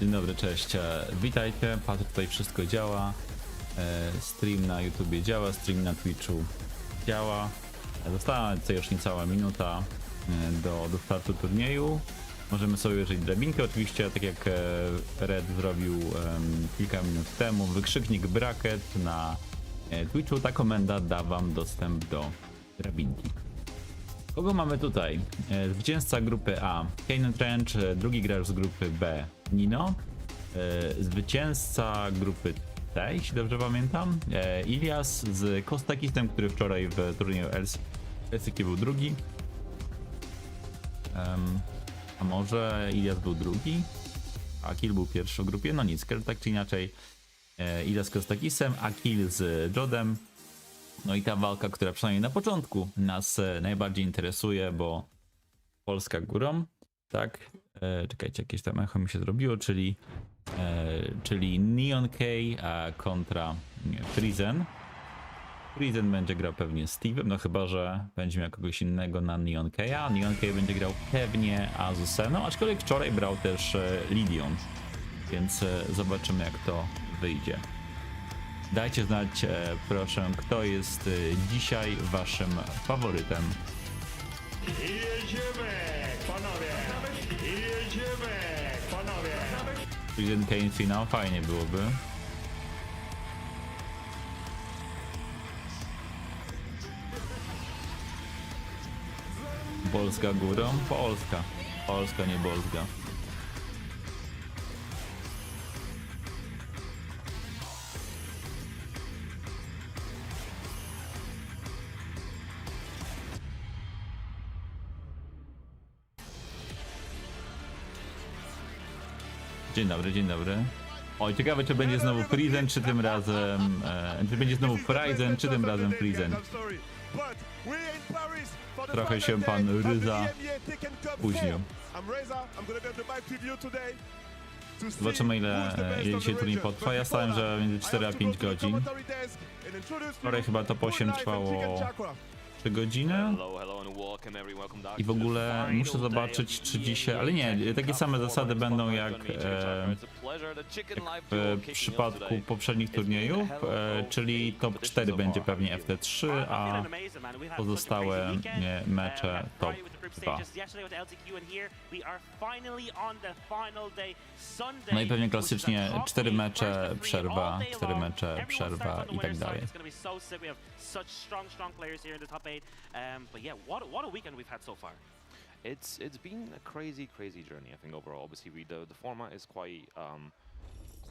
Dzień dobry, cześć, witajcie, patrzę, tutaj wszystko działa, stream na YouTubie działa, stream na Twitchu działa. Została tutaj już niecała minuta do startu turnieju. Możemy sobie użyć drabinkę, oczywiście tak jak Red zrobił kilka minut temu, wykrzyknik bracket na Twitchu, ta komenda da wam dostęp do drabinki. Kogo mamy tutaj? Zwycięzca grupy A, Kane Trench, drugi gracz z grupy B, Nino, zwycięzca grupy C, jeśli dobrze pamiętam, Ilias z Kostakistem, który wczoraj w turnieju LCK był drugi. A może Ilias był drugi? A Kill był pierwszy w grupie? No nic, tak czy inaczej, Ilias z Kostakisem, a Kill z Jodem. No i ta walka, która przynajmniej na początku nas najbardziej interesuje, bo Polska górą, tak? Czekajcie, jakieś tam echo mi się zrobiło, czyli Neon K kontra Frizen. Frizen będzie grał pewnie Steve'em, no chyba że będzie miał kogoś innego na Neon K, a Neon K będzie grał pewnie Azuseną, aczkolwiek wczoraj brał też Lidią, więc zobaczymy, jak to wyjdzie. Dajcie znać, proszę, kto jest dzisiaj waszym faworytem. Jedziemy, panowie! Jedziemy, panowie! Jeden Kane finał, fajnie byłoby. Polska górą? Polska. Polska, nie Polska. Dzień dobry, dzień dobry. Oj, ciekawe, czy będzie znowu Frizen, czy tym razem... czy będzie znowu Frizen, czy tym razem Frizen. Trochę się pan Ryza spóźnił. Zobaczymy, ile dzisiaj turniej potrwa. Ja stałem, że między 4 a 5 godzin. Wczoraj chyba top 8 trwało 3 godziny. I w ogóle muszę zobaczyć, czy dzisiaj, ale nie, takie same zasady będą jak w przypadku poprzednich turniejów, czyli top 4 będzie pewnie FT3, a pozostałe mecze top 2. No i pewnie klasycznie 4 mecze, przerwa, 4 mecze, przerwa i tak dalej. But yeah, what a weekend we've had so far. It's been a crazy journey. I think overall, obviously, the format is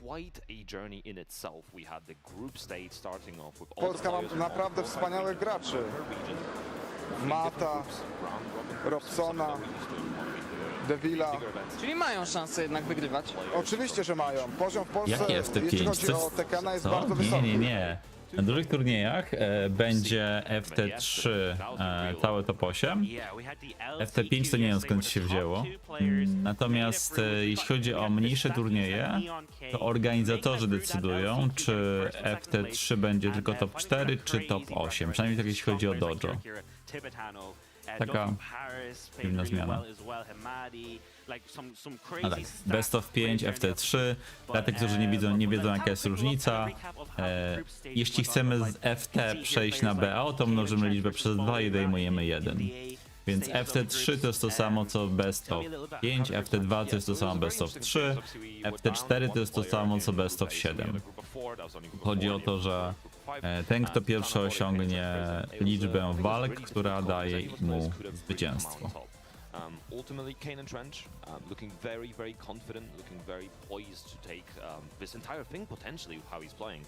quite a journey in itself. We had the group stage starting off with all Polska ma naprawdę wspaniałych graczy. Mata, Robsona, Devila. Czyli mają szansę jednak wygrywać. Oczywiście, że mają. Poziom w Polsce, Jakie FT5? jeśli chodzi o Tekkena, jest bardzo wysoki. Nie. Na dużych turniejach będzie FT3 całe top 8. FT5 to nie wiem, skąd się wzięło. Natomiast jeśli chodzi o mniejsze turnieje, to organizatorzy decydują, czy FT3 będzie tylko top 4 czy top 8. Przynajmniej tak jeśli chodzi o dojo. Taka dziwna zmiana. A tak, best of 5, FT3. Dla tych, którzy nie wiedzą jaka jest różnica. Jeśli chcemy z FT przejść na BO, to mnożymy liczbę przez 2 i dejmujemy 1. Więc FT3 to jest to samo co best of 5, FT2 to jest to samo best of 3, FT4 to jest to samo co best of 7. Chodzi o to, że ten, kto pierwszy osiągnie liczbę walk, która daje mu zwycięstwo. Ultimately, Kane and Trench looking very confident, looking very poised to take this entire thing potentially with how he's playing.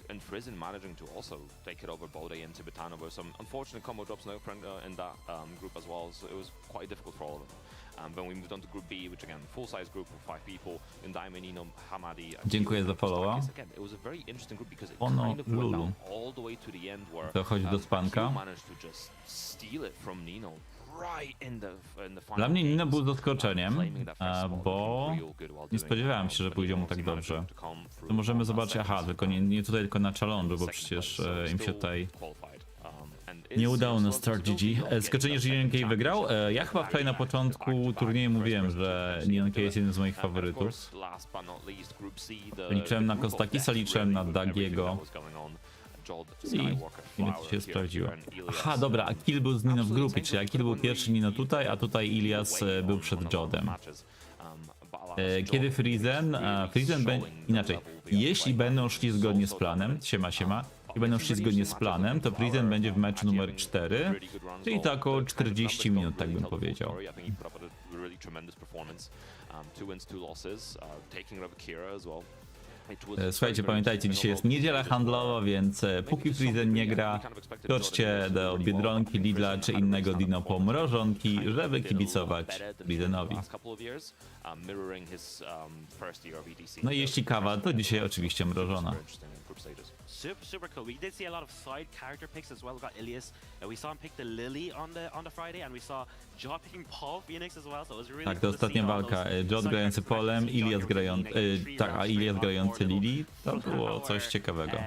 And Frizen managing to also take it over Bode and Tibetano. There were some unfortunate combo drops in that group as well, so it was quite difficult for all of them. Then we moved on to Group B, which again, full-size group of 5 people, Ndaime, Nino, Hamadi. Dziękuję za followa. Again, it was a very interesting group because it kind of went down all the way to the end where Dochodzi do spanka. managed to just steal it from Nino. Dla mnie Nino był zaskoczeniem, bo nie spodziewałem się, że pójdzie mu tak dobrze. To możemy zobaczyć, aha, tylko nie tutaj, tylko na challenge'u, bo przecież im się tutaj Nie udało nas start GG. Skoczenie, że Neon K wygrał? Ja chyba wczoraj na początku turnieju mówiłem, że Neon K jest jeden z moich faworytów. Liczyłem na Kostakisa, liczyłem na Dagiego. I ile to się sprawdziło. Aha, dobra, a kill był z Nino w grupie, czyli kill był pierwszy Nino tutaj, a tutaj Ilias był przed Jodem. Kiedy Frizen będzie inaczej. Jeśli będą szli zgodnie z planem, siema, i będą szli zgodnie z planem, to Frizen będzie w meczu numer 4, czyli to około 40 minut, tak bym powiedział. Słuchajcie, pamiętajcie, dzisiaj jest niedziela handlowa, więc póki Frizen nie gra, chodźcie do Biedronki, Lidla czy innego Dino po mrożonki, żeby kibicować Frizenowi. No i jeśli kawa, to dzisiaj oczywiście mrożona. Super cool. We did see a lot of side character picks as well. We got Ilias. We saw him pick the Lily on the Friday, and we saw Jod picking Paul Phoenix as well. So it was really Tak, to ostatnia walka. Jod grający Polem, Ilias grający, a Ilias grający Lili. To było coś ciekawego.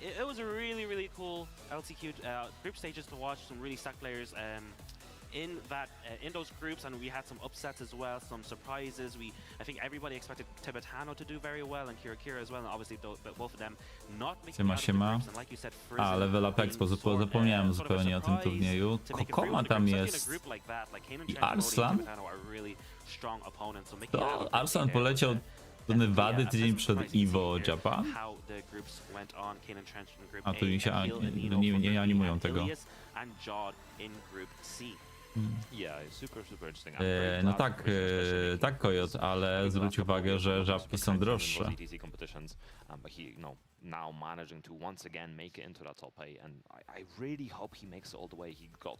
It was a really cool LCQ group stages to watch. Some really stacked players. In those groups, and we had some upsets as well, some surprises. I think everybody expected Tibetano to do very well, and Kira as well, and obviously both of them not making out of the groups. And like you said, a level up expo, zapomniałem zupełnie o tym turnieju. Kokoma tam jest i Arslan. To Arslan poleciał do Nevady tydzień przed Evo Japan. A tu się nie animują tego. No tak, tak Kojot, ale zwróć uwagę, że żabki są droższe.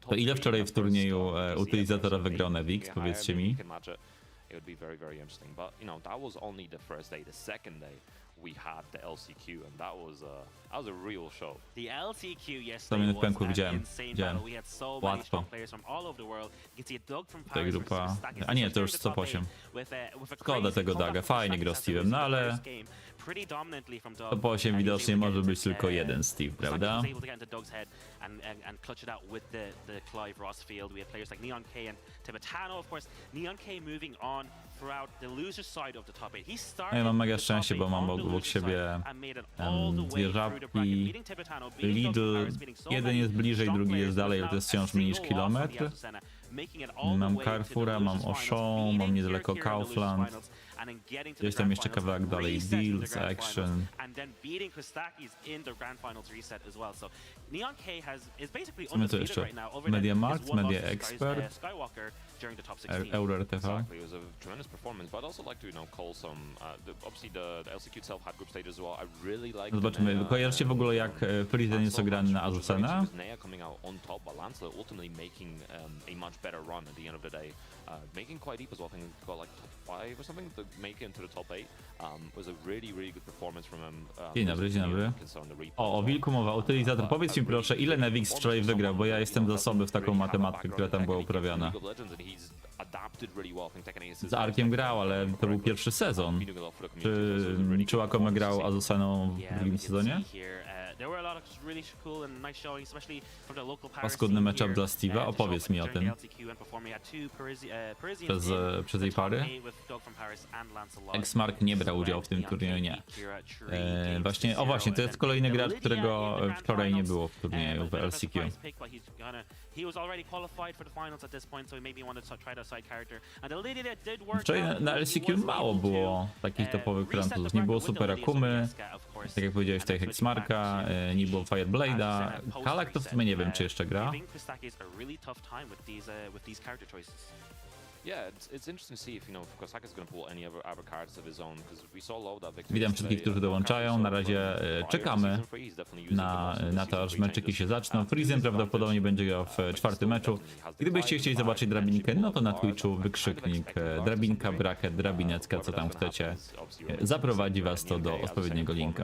To ile wczoraj w turnieju utylizatora wygrał Nevix, powiedzcie mi? It would be very interesting, but you know that was only the first day. The second day we had the LCQ, and that was a real show. The LCQ yesterday was an insane battle. We had so many strong players from all over the world. You can see a Doug from Paris grupa. A nie, to już top 8. Szkoda tego Daga, fajnie grał Steve'em, no ale top 8 widocznie może być tylko jeden Steve, prawda? And clutch it out with the Clive Ross field. We had players like Neon K and Tibetano, of course. Neon K moving on throughout the loser side of the top 8. He started. Ja mam mega szczęście, bo mam obok siebie dwie żabki. Lidl, jeden jest bliżej, drugi jest dalej, ale to jest wciąż mniej niż kilometr. Mam Carrefoura, mam Auchan, mam niedaleko Kaufland. Gdzieś tam jeszcze kawałek dalej Deals, Action. Co my tu jeszcze? Media Markt, Media Expert, Euro RTV. Zobaczymy, kojarzycie w ogóle jak Frizen jest ograny na Azucena? Making quite deep as well. I think he got like top 5 or something to make it into the top 8. Was a really good performance from him. Dzień dobry. O Wilku mowa, utylizator. Powiedz mi proszę, ile Nevix wczoraj wygrał, bo ja jestem zasoby w taką matematykę, która tam była uprawiana. Z Arkiem grał, ale to był pierwszy sezon. Czy Wakome grał Azuceną w drugim sezonie? Paskudny matchup dla Steve'a, opowiedz mi o tym. Przez jej pary? X-Mark nie brał udziału w tym turnieju, nie. Właśnie, to jest kolejny gracz, którego wczoraj nie było w turnieju w LCQ. Wczoraj na LCQ mało było takich topowych Francuzów. Nie było Super Akumy, tak jak powiedziałeś, tutaj Hexmarka, nie było Fireblade'a. Kalak to w sumie nie wiem, czy jeszcze gra. Witam wszystkich, którzy dołączają. Na razie czekamy na to, aż meczyki się zaczną. Frizen prawdopodobnie będzie grał w czwartym meczu. Gdybyście chcieli zobaczyć drabinkę, no to na Twitchu wykrzyknik drabinka, bracket, drabinecka, co tam chcecie. Zaprowadzi was to do odpowiedniego linka.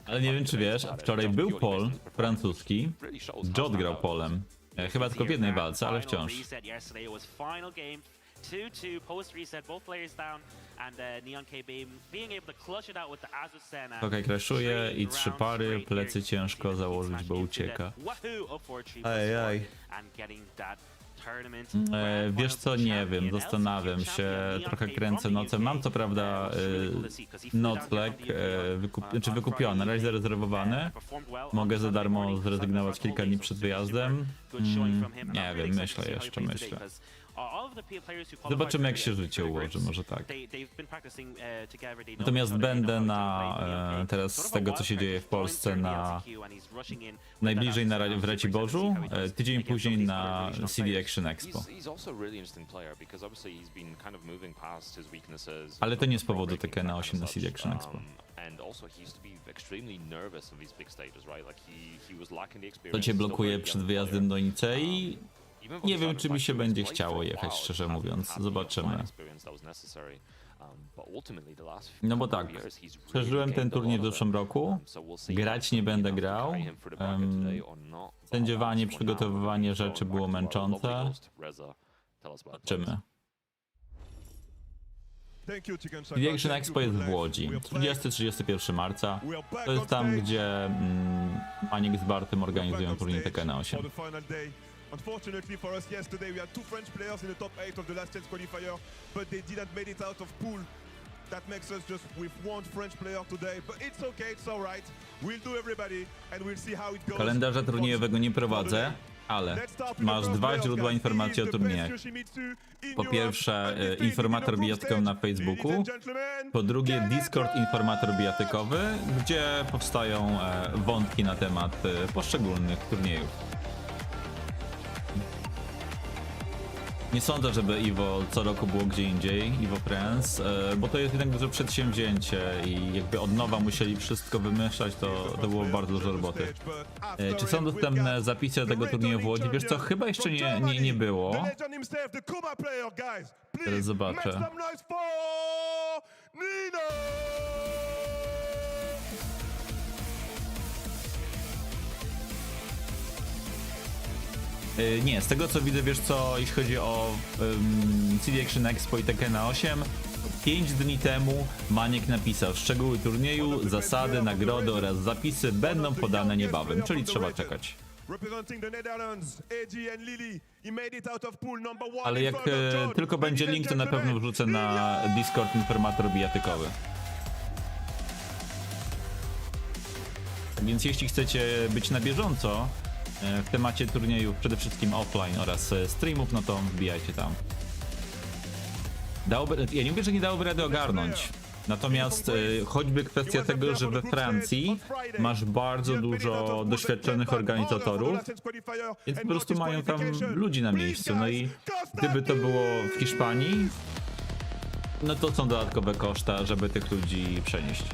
Ale nie wiem, czy wiesz, wczoraj był Pol francuski, Jod grał Polem. Chyba tylko w jednej walce, ale wciąż. 2-2 post reset, both players down, and Neon K being able to clutch it out with the Azucena. Okej, crashuje i 3 pary, plecy ciężko założyć, bo ucieka. Ajaj. Wiesz co, nie wiem, zastanawiam się, trochę kręcę nocem. Mam co prawda nocleg wykupiony, na razie zarezerwowany. Mogę za darmo zrezygnować kilka dni przed wyjazdem. Nie wiem, myślę. Zobaczymy, jak się życie ułoży, może tak. Natomiast będę teraz z tego, co się dzieje w Polsce, najbliżej w Raciborzu, tydzień później na CD Action Expo. Ale to nie z powodu Tekkena 8 na CD Action Expo. To cię blokuje przed wyjazdem do Nicei? Nie wiem, czy mi się będzie chciało jechać, szczerze mówiąc. Zobaczymy. No bo tak, przeżyłem ten turniej w zeszłym roku. Grać nie będę grał. Sędziowanie, przygotowywanie rzeczy było męczące. Zobaczymy. The Action Expo jest w Łodzi. 30-31 marca. To jest tam, gdzie Maniek z Bartem organizują turniej Tekkena 8. Unfortunately for us yesterday, we had 2 French players in the top 8 of the last chance qualifier, but they didn't made it out of pool. That makes us just with 1 French player today, but it's okay, it's alright. We'll do everybody and we'll see how it goes. Kalendarza turniejowego nie prowadzę, ale masz 2 źródła informacji o turniejach. Po pierwsze informator bijatykowy na Facebooku, po drugie Discord informator bijatykowy, gdzie powstają wątki na temat poszczególnych turniejów. Nie sądzę, żeby Evo co roku było gdzie indziej, Evo France, bo to jest jednak duże przedsięwzięcie i jakby od nowa musieli wszystko wymyślać, to było bardzo dużo roboty. Czy są dostępne zapisy do tego turnieju w Łodzi? Wiesz co, chyba jeszcze nie było. Teraz zobaczę. Nie, z tego co widzę, wiesz co, jeśli chodzi o CD Action Expo i Tekkena 8, 5 dni temu Maniek napisał: szczegóły turnieju, zasady, nagrody oraz zapisy będą podane niebawem, czyli trzeba czekać. Ale jak tylko będzie link, to na pewno wrzucę na Discord informator bijatykowy. Więc jeśli chcecie być na bieżąco w temacie turniejów, przede wszystkim offline oraz streamów, no to wbijajcie tam. Ja nie mówię, że nie dałoby rady ogarnąć. Natomiast choćby kwestia tego, że we Francji masz bardzo dużo doświadczonych organizatorów, więc po prostu mają tam ludzi na miejscu. No i gdyby to było w Hiszpanii, no to są dodatkowe koszta, żeby tych ludzi przenieść.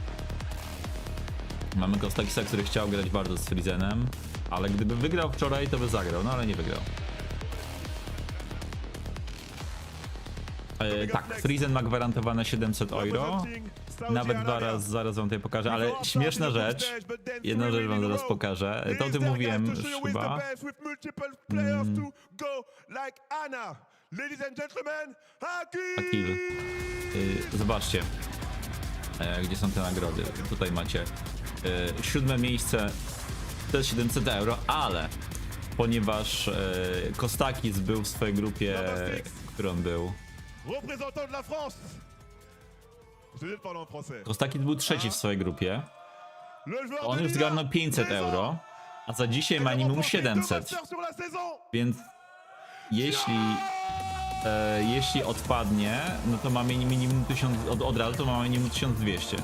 Mamy Kostakisa, który chciał grać bardzo z Frizenem, ale gdyby wygrał wczoraj, to by zagrał, no ale nie wygrał. Tak, Frizen ma gwarantowane 700 euro. Nawet zaraz wam tutaj pokażę, ale śmieszna rzecz. Jedną rzecz wam zaraz pokażę. To o tym mówiłem już chyba. Akil. Zobaczcie, gdzie są te nagrody. Tutaj macie 7. miejsce, to jest 700 euro, ale ponieważ Kostakis był w swojej grupie, którą był. Kostakis był trzeci w swojej grupie. On już zgarnął 500 euro, a za dzisiaj ma minimum 700. Więc jeśli odpadnie, no to mamy minimum 1000, od razu to mamy minimum 1200.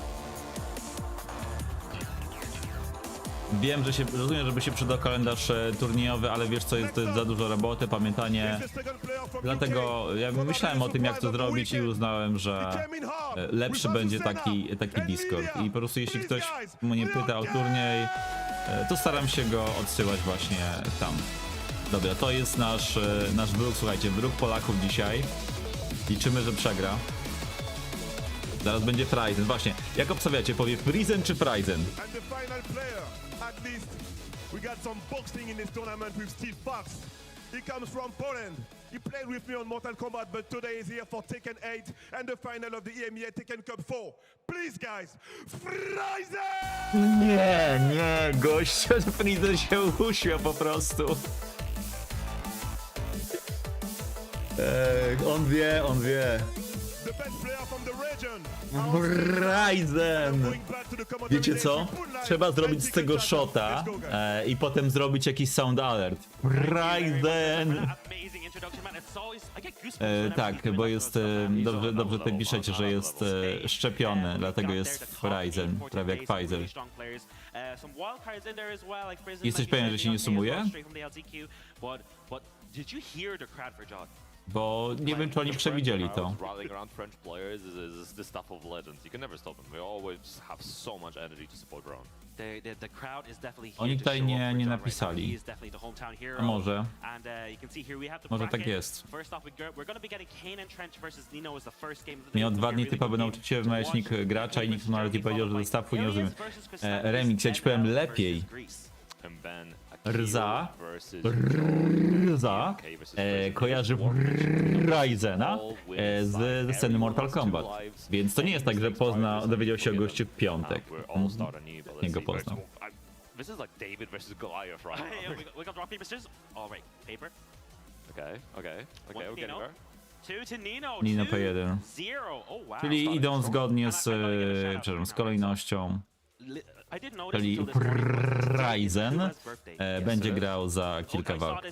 Wiem, że rozumiem, żeby się przydał kalendarz turniejowy, ale wiesz co, to jest za dużo roboty, pamiętanie. Dlatego ja myślałem o tym, jak to zrobić i uznałem, że lepszy będzie taki Discord. I po prostu jeśli ktoś mnie pyta o turniej, to staram się go odsyłać właśnie tam. Dobra, to jest nasz wróg, słuchajcie, wróg Polaków dzisiaj. Liczymy, że przegra. Zaraz będzie Frizen. Właśnie, jak obstawiacie, powie Frizen czy Frizen? At least we got some boxing in this tournament with Steve Fox. He comes from Poland. He played with me on Mortal Kombat, but today he's here for Tekken 8 and the final of the EMEA Tekken Cup 4. Please, guys, Friesen! Nie, gościu, Friesen się uśmiał po prostu. On wie. The best player from the region. Friesen! Wiecie co? Trzeba zrobić z tego shota i potem zrobić jakiś sound alert. Friesen! Tak, bo jest dobrze tutaj piszecie, że jest szczepiony, dlatego jest Friesen, prawie jak Pfizer. Jesteś pewien, że się nie sumuje? Bo nie wiem, czy oni przewidzieli to. Oni tutaj nie napisali. A może tak jest. Miał 2 dni typowy nauczyciel, małecznik gracza i nikt nawet nie powiedział, że zestawu nie rozumiem. Remix, ja ci powiem lepiej. Rza kojarzy Friesena ze sceny Mortal Kombat. Więc to nie jest tak, że dowiedział się o gościu w piątek. Nie go poznał. This is like David versus Goliath, right? We got rock, paper, scissors. All right, paper. Okay, we're getting there. 2 to Nino. Nino P1. 0. Oh wow. Czyli idą zgodnie z kolejnością. Czyli Friesen będzie grał za kilka walk.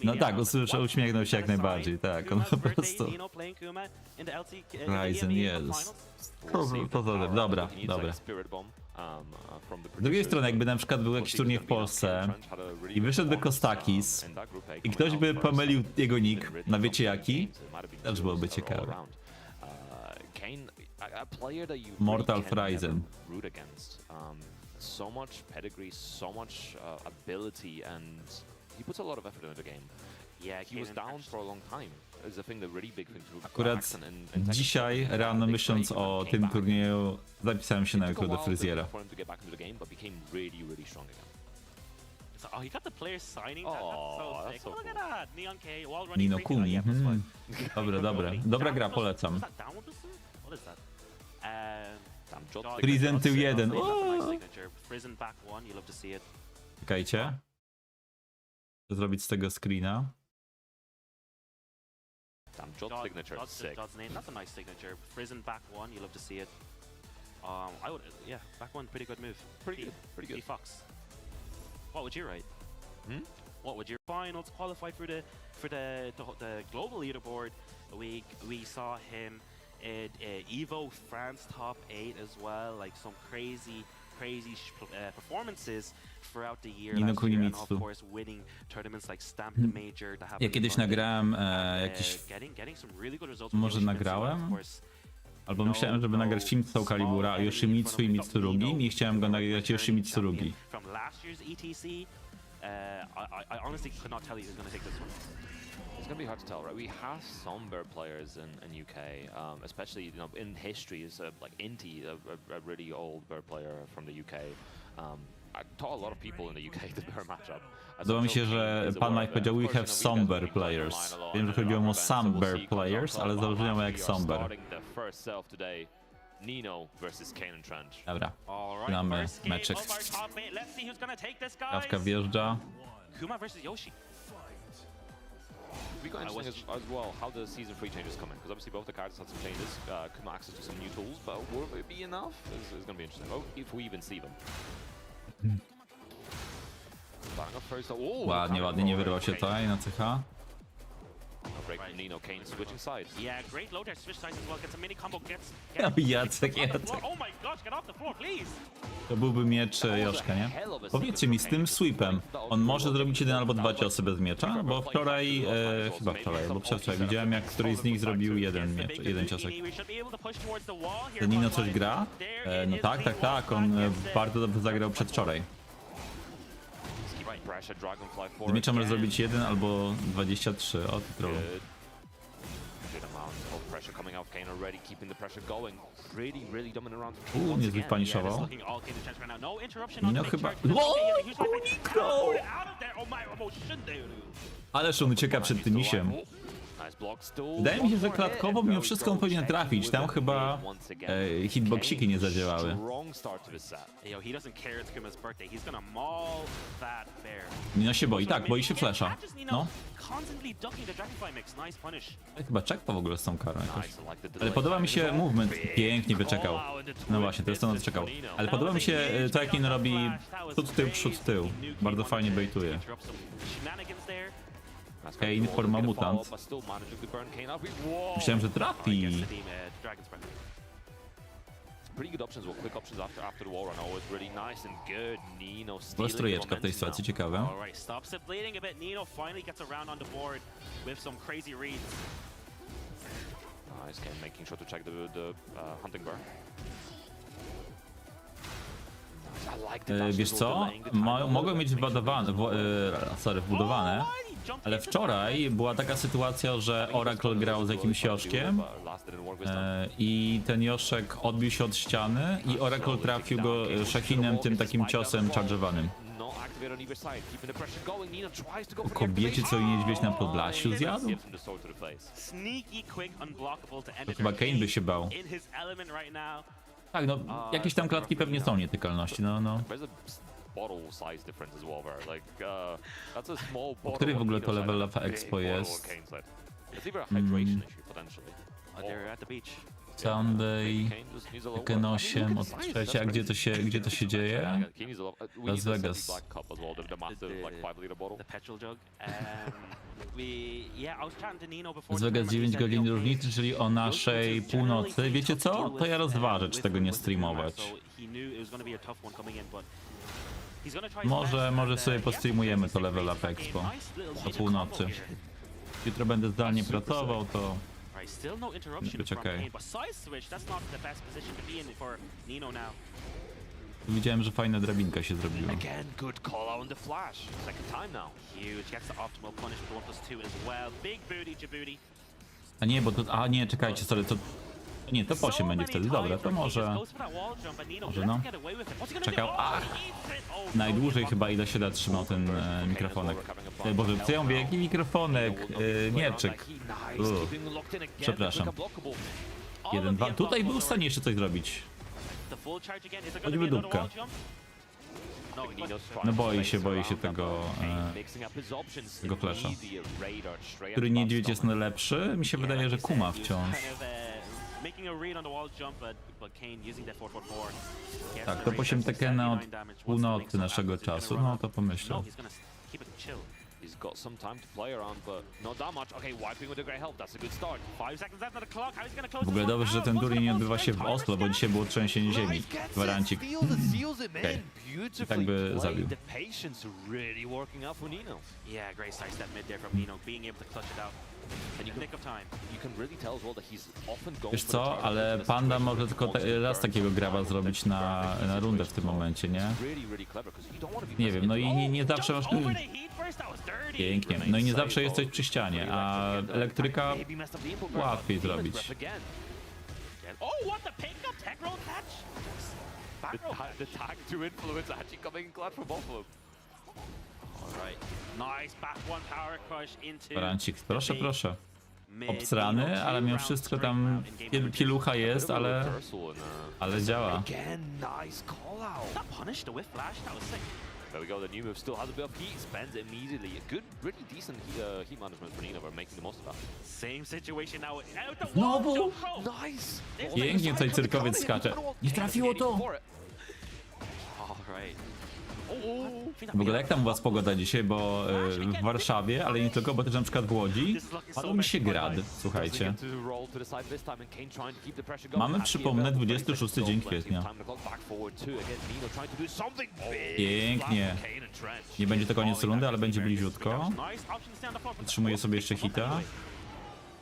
No tak, uśmiechnął się jak najbardziej, tak, on po prostu... Friesen jest. Dobra. Z drugiej strony, jakby na przykład był jakiś turniej w Polsce i wyszedłby Kostakis i ktoś by pomylił jego nick na wiecie jaki, też byłoby ciekawe. Mortal Friesen. So much pedigree, so much ability, and he puts a lot of effort into the game. Yeah, he was down for a long time. It's a thing, the really big thing to Akurat dzisiaj rano, myśląc o tym turnieju, zapisałem się na jutro do fryzjera. Oh, he got the players signing. That's so sick. Look at that. Neon K, wall running. Nino Kuni. Dobra gra, polecam. What is that? Friesen tył 1. Friesen back 1, you love to see it. Czekajcie. Chcę zrobić z tego screena. Jot's name. That's a nice signature. Friesen back 1, you love to see it. I would, yeah, back 1, pretty good move. Pretty good. Fox. What would you write? What would your finals qualified for the global leaderboard? We saw him in Evo France top 8 as well, like some crazy performances throughout the year last year, and of course winning tournaments like Stamp the Major. Ja kiedyś nagrałem jakiś... Może nagrałem? Albo myślałem, żeby nagrać film z Kalibura, Yoshimitsu i Mitsurugi. Nie chciałem go nagrać Yoshimitsurugi. From last year's ETC, I honestly could not tell you who's going to take this one. It's going to be hard to tell, right? We have some bear players in UK, especially in history. Is like Inti, a really old bear player from the UK. I taught a lot of people in the UK the bear matchup. Podoba mi się, że pan Mike powiedział we have some bear players. Wiem, że chodziło o some bear players, ale założenia jak some bear. Nino versus Kane and Trench. Dobra, mamy meczek. Kawka wjeżdża. Kuma versus Yoshi. We got interesting as well how the season 3 changes come in, because obviously both the cards had some changes. Kuma access to some new tools, but will it be enough? It's going to be interesting. If we even see them. Ładnie, nie wyrwał się tutaj na CH. Nino Kane switching sides. Yeah, great low there, switch sides as well. Gets a mini combo, Jacek. Oh my gosh, get off the floor, please. To byłby miecz Joszka, nie? Powiedzcie mi, z tym sweepem, on może zrobić 1 albo 2 ciosy bez miecza? Bo wczoraj, chyba wczoraj, albo przedwczoraj widziałem, jak któryś z nich zrobił jeden ciosek. Ten Nino coś gra? No tak, on bardzo dobrze zagrał przedwczoraj. Z miecza może zrobić 1 albo 23, o ty trollu. pressure coming out. Kane already keeping the pressure going. Really dominant round. Nie zbyt paniszował. Looking all Kane the chance right now. No interruption No on the chyba... big charge. O, Okay, here's my fight. uniknął! Out of there. Oh my, almost shouldn't they? Ależ on ucieka przed tym misiem. Nice block still. Wydaje mi się, że klatkowo mimo wszystko on powinien trafić. Tam chyba hitboxiki nie zadziałały. Strong start to this set. Yo, he doesn't care it's Kuma's birthday. He's gonna maul that bear. Nino się boi, tak, boi się flasha. No. Constantly ducking the Dragonfly mix. Nice punish. Chyba czekpa w ogóle z tą karą jakoś. Nice, I like the Ale delay. podoba mi się movement, pięknie wyczekał. No właśnie, to jest to, na co czekał. Ale podoba mi się to, jak Nino robi przód, tył. Bardzo fajnie baituje. Kane forma mutant. Myślałem, że trafi. Pretty good options, well, quick options after the wall run. Always really nice and good. Nino Była stealing strojeczka w tej momentum sytuacji, now. ciekawe. Alright, stops it bleeding a bit. Nino finally gets around on the board with some crazy reads. Nice, Kane making sure to check the hunting bar. I like the dash Wiesz as well, co? delaying the time a little Mogłem bit, mieć make sure wbudowane, ale wczoraj była taka sytuacja, że Oracle grał z jakimś Joszkiem i ten Joszek odbił się od ściany i Oracle trafił go Shahinem, tym takim ciosem charge'owanym. O kobiecie, co jej niedźwiedź na Podlasiu zjadł? To chyba Kane by się bał. Tak, no, jakieś tam klatki pewnie są nietykalności, no. O której w ogóle to level of expo jest? Sunday, Tekken 8 od trzeciej, a gdzie to się dzieje? Las Vegas. The petrol jug. Las Vegas 9 godzin różnicy, czyli o naszej północy. Wiecie co? To ja rozważę, czy tego nie streamować. Może sobie postreamujemy to level up expo o północy. Jutro będę zdalnie pracował, to Still no interruption być from okej. Kane, but side switch, that's not the best position to be in for Nino now. Widziałem, że fajna drabinka się zrobiła. Again, good call out on the flash. Second time now. Huge, gets the optimal punish with 1+2 as well. Big booty, Djibouti. A nie, bo to... A nie, czekajcie, sorry, to... Nie, to po 8 będzie wtedy, dobra, to może no. Czekał, najdłużej chyba ile się da trzymał ten mikrofonek. Boże, co ja mówię, jaki mikrofonek? Mieczyk. Przepraszam. 1, 2, tutaj był w stanie jeszcze coś zrobić. Choćby dupka. No boi się tego flasha. Który niedźwiedź jest najlepszy? Mi się wydaje, że Kuma wciąż. Tak, to 8 Tekkena od północy naszego czasu, no to pomyślał. He's got some time to play around, but not that much. Okay, wiping with a great help. That's a good start. 5 seconds left on the clock. How he's gonna close W ogóle dobrze, że ten turniej nie odbywa się w Oslo, bo dzisiaj było trzęsienie ziemi. Gwarancik. Okay. I tak by zabił. The patience really working out for Nino. Yeah, great side step mid there from Nino, being able to clutch it out. In the nick of time. You can really tell as well that he's often going Wiesz for the co, target. ale Panda może tylko raz takiego graba zrobić na rundę w tym momencie, nie? Really clever, 'cause you don't want to be Nie wiem, no i nie zawsze masz... Over the heat first, that was dirty. Pięknie, no i nie zawsze jesteś przy ścianie, a elektryka Maybe messed up the input grab. łatwiej Nemo's zrobić. breath again. Oh, what the pickup tech roll catch? Back roll catch. The tag to influence actually coming in clutch for both of them. Alright, nice back one power crush into Gwarancik, proszę, the proszę. mid. Obsrany, Nino, ale two mimo rounds wszystko straight tam round in game number two. pielucha jest, ale działa. Again, nice call out. That punished the whip flash, that was sick. There we go, the new move still has a bit of heat, spends it immediately. A good, really decent heat management for Nino, but making the most of that. Same situation now. Out the Znowu? wall, jump roll. Nice! Pięknie tutaj cyrkowiec skacze. Nie trafiło to! Alright. W ogóle jak tam u was pogoda dzisiaj, bo w Warszawie, ale nie tylko, bo też na przykład w Łodzi padł mi się grad, słuchajcie. Mamy, przypomnę, 26 dzień kwietnia. Pięknie. Nie będzie to koniec rundy, ale będzie bliziutko. Wytrzymuję sobie jeszcze hita.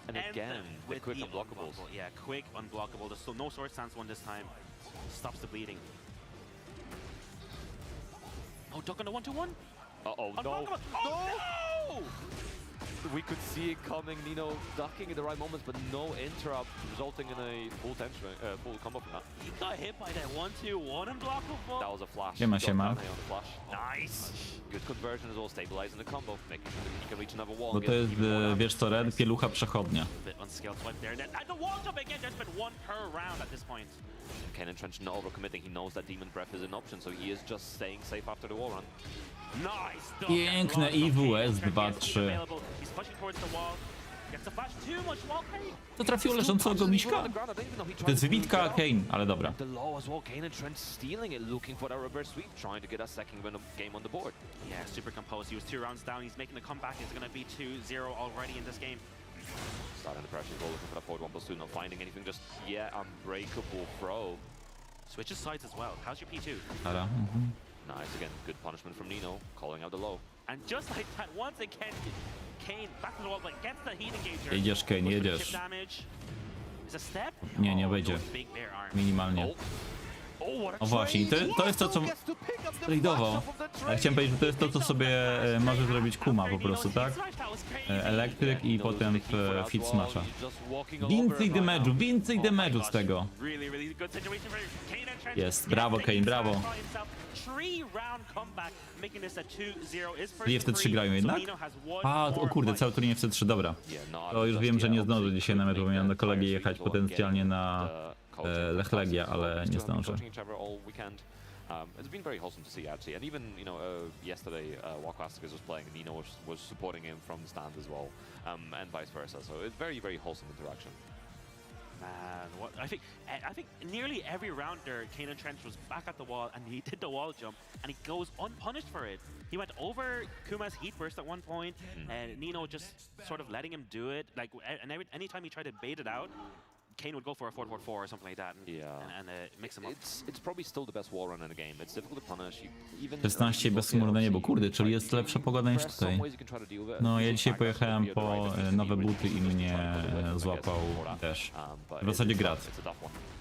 And again, the quick unblockables. Yeah, quick unblockable. There's so no sword stance one this time. Stops the bleeding. Oh, duck on the 1-2-1. Uh-oh, no. Unblockable. Oh, no! we could see it coming. Nino ducking in the right moments, but no interrupt, resulting in a full combo from that. He got hit by that 1-2-1 unblockable. That was a flash. Siema, Got siema. down there on the flash. Nice. Good conversion as well, stabilizing the combo, making sure that he can reach another wall. Bo and to get jest, even more damage. wiesz co, Red? Pielucha przechodnia. Bit unscaled swipe there. And the wall jump again. There's been one per round at this point. Kanan Trench not overcommitting. He knows that Demon Breath is an option, so he is just staying safe after the wall run. Nice. Piękne IWS 2-3. He's pushing towards the wall. Gets the flash. Too much wall Kane. To trafiło leżącego miśka? To jest wybitka Kane, ale dobra. The low as well. Kanan Trench stealing it, looking for that reverse sweep, trying to get a second game on the board. Yeah, super composed. He was 2 rounds down. He's making the comeback. It's going to be 2-0 already in this game. Starting the pressure as well, looking for that forward 1+2, not finding anything, just, unbreakable throw. Switches sides as well. How's your P2? Dobra. Nice, again, good punishment from Nino, calling out the low. And just like that, once again, Kane back to the wall, but gets the heat engager. Jedziesz, Kane, Goes for the jedziesz. chip damage. Is a step? Nie, nie Oh, wejdzie. goes big bear arm. Minimalnie. What a O właśnie, to jest to, co tradeował. Ja chciałem powiedzieć, że to jest to, co sobie może zrobić Kuma po prostu, tak? Elektryk i potem w Fit Smasha. Więcej damage'u z tego. Jest, brawo Kane, brawo. I FC3 grają jednak? A, o kurde, cały turniej FC3, dobra. To już wiem, że nie zdążę dzisiaj na mecz, bo miałem do kolegi jechać potencjalnie na Lech Legia, ale nie zdążę. It's been very wholesome to see actually, and even yesterday Walk Classics was playing, and Nino was supporting him from the stand as well, and vice versa. So it's very wholesome interaction. Man, what I think nearly every round there, Kanan Trench was back at the wall and he did the wall jump and he goes unpunished for it. He went over Kuma's heat burst at one point, and Nino just sort of letting him do it. Like, and anytime he tried to bait it out, Kane would go for a 4-4-4 or something like that and mix him up. It's probably still the best wall run in the game. It's difficult to punish. Even 16 bezchmurne niebo, kurde, czyli jest lepsza pogoda niż tutaj. No, ja dzisiaj pojechałem po nowe buty i mnie złapał deszcz. W zasadzie grad.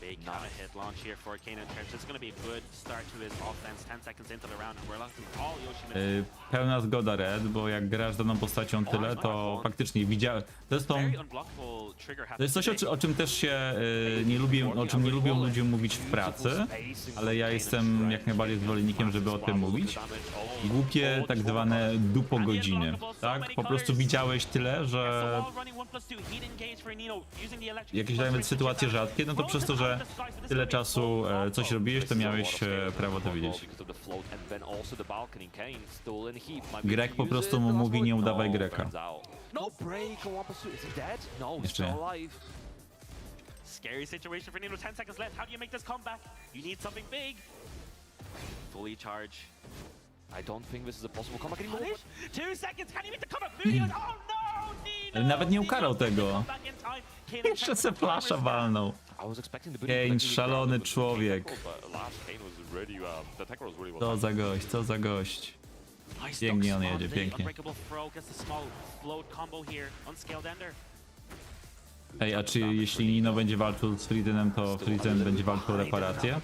Big kind of hit launch here for Kanan Trench. It's going to be a good start to his offense. 10 seconds into the round, and we're losing all Yoshi. Pełna zgoda, Red, bo jak grasz daną postacią tyle, to faktycznie widziałem. To jest coś, o czym też się nie lubię, o czym nie lubią ludzie mówić w pracy, ale ja jestem jak najbardziej zwolennikiem, żeby o tym mówić. Głupie tak zwane dupogodziny, tak? Po prostu widziałeś tyle, że jakieś nawet sytuacje rzadkie, no to przez to, że tyle czasu coś robiłeś, to miałeś prawo to wiedzieć. Grek po prostu mu mówi, nie udawaj Greka. Jeszcze nie. Scary situation for Nino. 10 seconds left. How do you make this comeback? You need something big. Fully charge. I don't think this is a possible comeback anymore. 2 seconds. Can he make the comeback? Oh no, Nino! Ale nawet nie ukarał tego. Jeszcze se flasha walnął. Kane, szalony człowiek. Co za gość, co za gość. Pięknie on jedzie, pięknie. Ej, a czy jeśli Nino będzie walczył z Friedenem, to Frieden będzie walczył o reparację?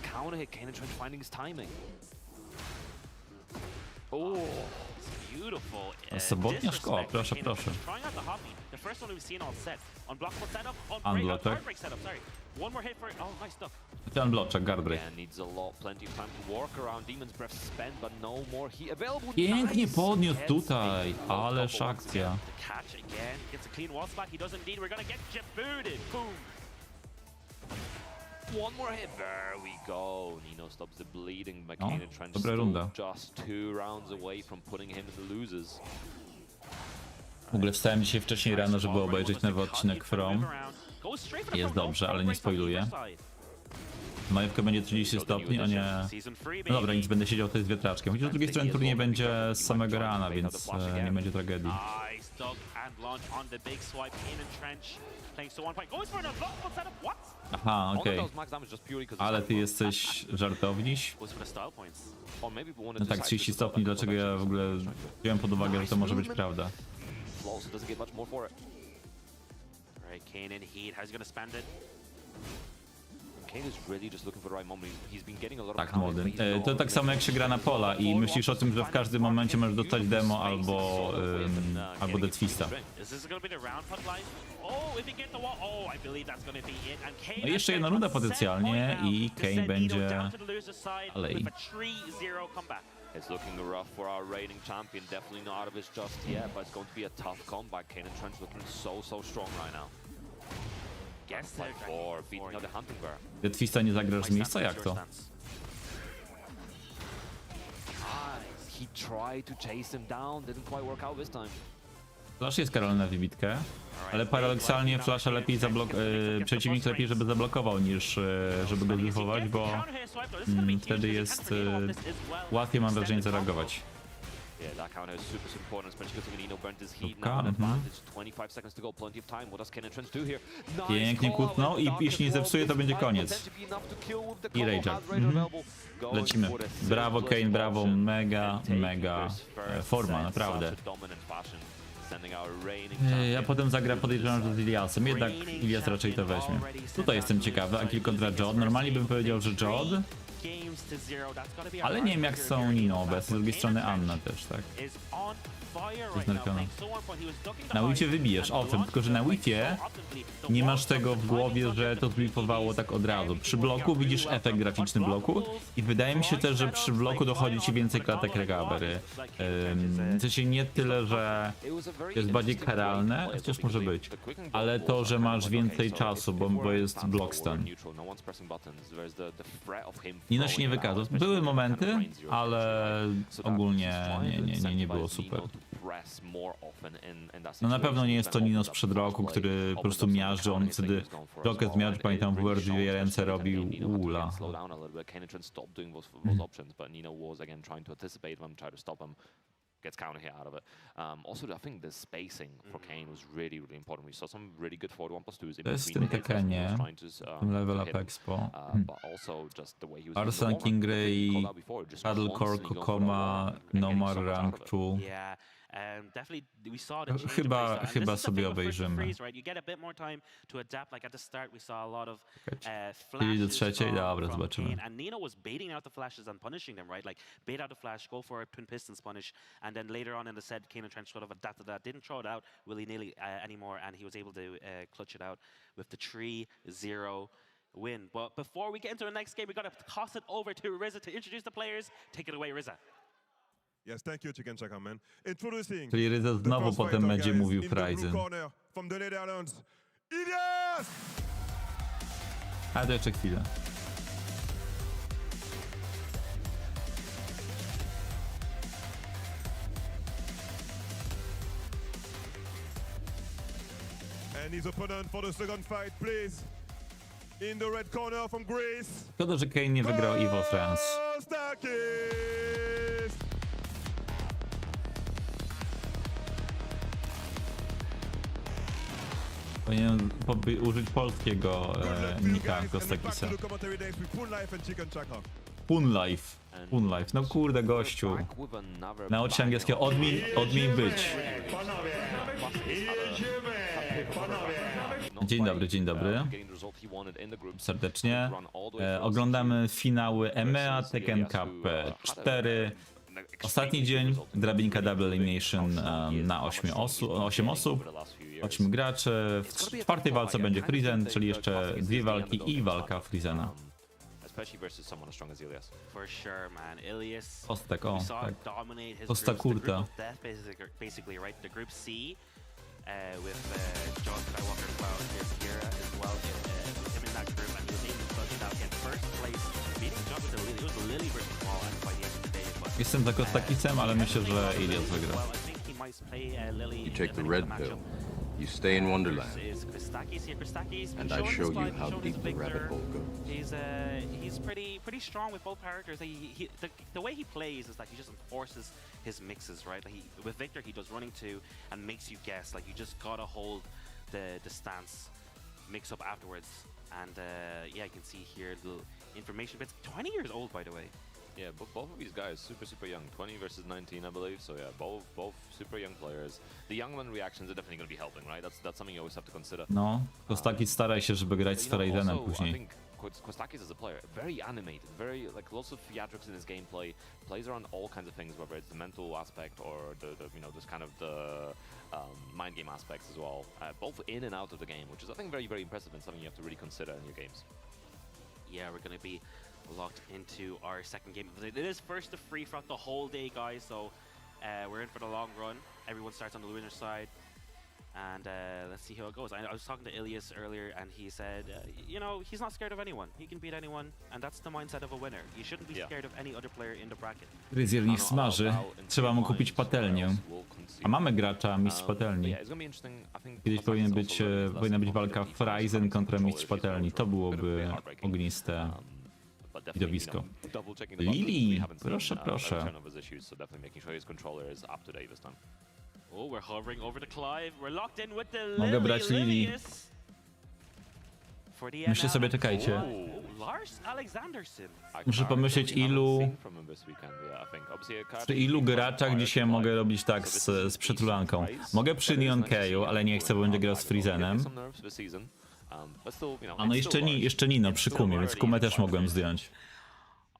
Sobotnia szkoła, proszę, proszę. Unblocker. Ten bloczek, guardbreak. Pięknie podniósł tutaj, ależ akcja. One more hit. There we go. Nino stops the bleeding. McCain and Trench dobra runda. just 2 rounds away from putting him in the losers. W ogóle wstałem dzisiaj wcześniej rano, żeby obejrzeć nowy odcinek From. Jest dobrze, ale nie spoiluję. Majówka będzie 30 stopni, a nie... No dobra, nic, będę siedział tutaj z wiatraczkiem. Chociaż z drugiej strony turniej będzie z samego rana, więc nie będzie tragedii. Aha, okej. Ale ty jesteś żartowniś? No tak, 30 stopni, dlaczego ja w ogóle wziąłem pod uwagę, że to może być prawda. Tak, młody. To tak samo jak się gra na pola i myślisz o tym, że w każdym momencie możesz dostać demo albo Dead Fista. No i jeszcze jedna runda potencjalnie i Kane będzie dalej. It's looking rough for our reigning champion. Definitely not out of it just yet, but it's going to be a tough comeback. Kane and Trench looking so strong right now. Like for beating out the hunting bear. Dead Fista nie zagrasz z miejsca? Jak to? He tried to chase him down, didn't quite work out this time. Flash jest karolny na wybitkę, ale paradoksalnie Flasha lepiej przeciwnik lepiej, żeby zablokował niż żeby go zlifować, bo wtedy jest łatwiej, mam wrażenie, zareagować. Yeah, that counter is super important, especially because Nino burnt his heat now. An advantage, 25 seconds to go, plenty of time. What does Kane and Trench do here? Pięknie kutnął i jeśli nie zepsuje, to będzie koniec. I Rage'ak. Lecimy. Brawo Kane, brawo, mega forma, naprawdę. Ja potem zagra, podejrzewam, że z Iliasem, jednak Ilias raczej to weźmie. Tutaj jestem ciekawy, Akil kontra Jod. Normalnie bym powiedział, że Jod, ale nie wiem jak są Nino obecnie, z drugiej strony Anna też, tak? Jest nerfiona. Na Wi-Fi wybijesz, owszem, tylko że na Wi-Fi nie masz tego w głowie, że to zblifowało tak od razu. Przy bloku widzisz efekt graficzny bloku i wydaje mi się też, że przy bloku dochodzi ci więcej klatek recovery. W sensie nie tyle, że jest bardziej karalne, chociaż może być, ale to, że masz więcej czasu, bo jest block stun. Nino się nie wykazał. Były momenty, ale ogólnie nie było super. No na pewno nie jest to Nino sprzed roku, który po prostu miażdży, on wtedy blokę zmiażdży, pamiętam w WR dwie ręce robił ula. Gets counter hit out of it. Also, I think the spacing for Kane was really important. We saw some really good 4-1+2s in To jest w between tym the hits as he Tekkenie, was trying to w tym Level hit Up him. Expo. But also just the way he was Arsenal, using the Kingray, wall run. Like we called out before, just Paddle Core, constantly going for the wall Kokoma, run and getting Nomar, so much out Rank of it. 2. Yeah. Definitely we saw the change of Chyba playstyle. And this is the sobie thing with first to obejrzymy. freeze, right? You get a bit more time to adapt. Like at the start we saw a lot of Czyli do flashes trzeciej, dobra, from zobaczymy. Kane, and Nino was baiting out the flashes and punishing them, right? Like bait out the flash, go for a twin pistons punish, and then later on in the set Kane and Trench sort of adapted that, didn't throw it out willy-nilly anymore, and he was able to clutch it out with the 3-0 win. But before we get into the next game, we got to toss it over to RZA to introduce the players. Take it away, RZA. Yes, thank you, Chicken Chaka, man. Introducing Czyli Ryza znowu first potem fighter, będzie guys, mówił in the blue Fryzen. corner from the Netherlands, Ilias! A to jeszcze chwilę. And his opponent for the second fight, please. In the red corner from Greece, Szkoda, że Kane nie wygrał Evo France. Kostakis! Powinien użyć polskiego nika Kostakisa. Punlife. Punlife. No kurde gościu. Naucz się angielskiego. Odmień być. Panowie, jedziemy! Panowie! Dzień dobry. Serdecznie. Oglądamy finały EMEA Tekken Cup 4. Ostatni dzień, drabinka Double Elimination na 8 osób, 8 graczy. W czwartej walce będzie Frizen, czyli jeszcze 2 walki i walka Frizena. For sure, man. Ilias. Kostek, We o, saw tak. it dominate his Costa groups, the group Curta. of death, basically, right? The group C, with John Skywalker, Cloud, Sierra as well, with him in that group, and he was able to clutch it out, get first place, beating John with the Lily. It was Lily versus Wall, and by the end of the day, but Jestem za Kostakisem, ale myślę, że Ilias wygra. well, I think he might play Lily. You take the depending red on pill. matchup. You stay in Wonderland, Is Christakis here? Christakis, and been I showing show his you fight, how showing he's deep a the big rabbit player. hole goes. He's pretty strong with both characters. The way he plays is that he just enforces his mixes, right? Like with Victor, he does running two and makes you guess. Like you just gotta hold the stance, mix up afterwards, and yeah, you can see here little information bits. 20 years old, by the way. Yeah, both of these guys super young, 20 versus 19, I believe. So yeah, both super young players. The young one reactions are definitely going to be helping, right? That's something you always have to consider. No, Kostakis staraj się, żeby grać z Frizenem Also, I później. think Kostakis as a player, very animated, very like lots of theatrics in his gameplay, plays around all kinds of things, whether it's the mental aspect or the you know, this kind of the mind game aspects as well, both in and out of the game, which is I think very impressive and something you have to really consider in your games. Yeah, we're gonna be locked into our second game. It is first to free throughout the whole day, guys, so we're in for the long run. Everyone starts on the winner's side, and let's see how it goes. I was talking to Ilias earlier, and he said, you know, he's not scared of anyone. He can beat anyone, and that's the mindset of a winner. You shouldn't be scared of any other player in the bracket. Ryzier niech smaży. Trzeba mu kupić patelnię. A mamy gracza mistrz patelni. Kiedyś powinna być walka Frizen kontra mistrz patelni. To byłoby ogniste widowisko. Lili, proszę, proszę. Oh, we're hovering over the Clive. We're locked in with the Mogę brać Lili. Myślę sobie, czekajcie. Lars Alexanderson. Muszę pomyśleć, przy ilu graczach dzisiaj mogę robić tak z przytulanką. Mogę przy Neon Keju, ale nie chcę, bo będzie grał z Frizenem. A no jeszcze Nino przy Kumie, więc Kumę też mogłem zdjąć.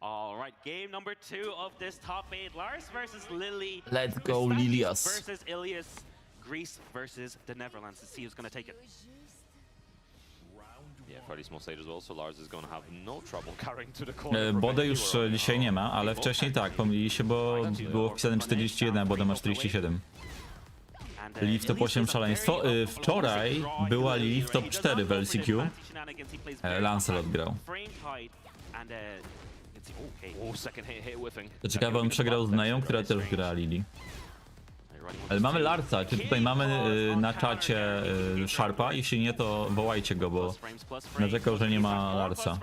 Alright, game number 2 of this top 8. Lars versus Lily. Let's go, Lilias. Versus Ilias. Greece versus the Netherlands. Let's see who's gonna take it. Yeah, fairly small stage as well, so Lars is gonna have no trouble carrying to the corner. Bodę już dzisiaj nie ma, ale wcześniej tak, pomylili się, bo było wpisane 41, a Bodę ma 47. Lili w top 8 szaleństwo. Wczoraj była Lili w top 4 w LCQ. Lancelot grał. To ciekawe, on przegrał z Nają, która też gra Lili. Ale mamy Larsa, czy tutaj mamy na czacie Sharpa? Jeśli nie, to wołajcie go, bo narzekał, że nie ma Larsa.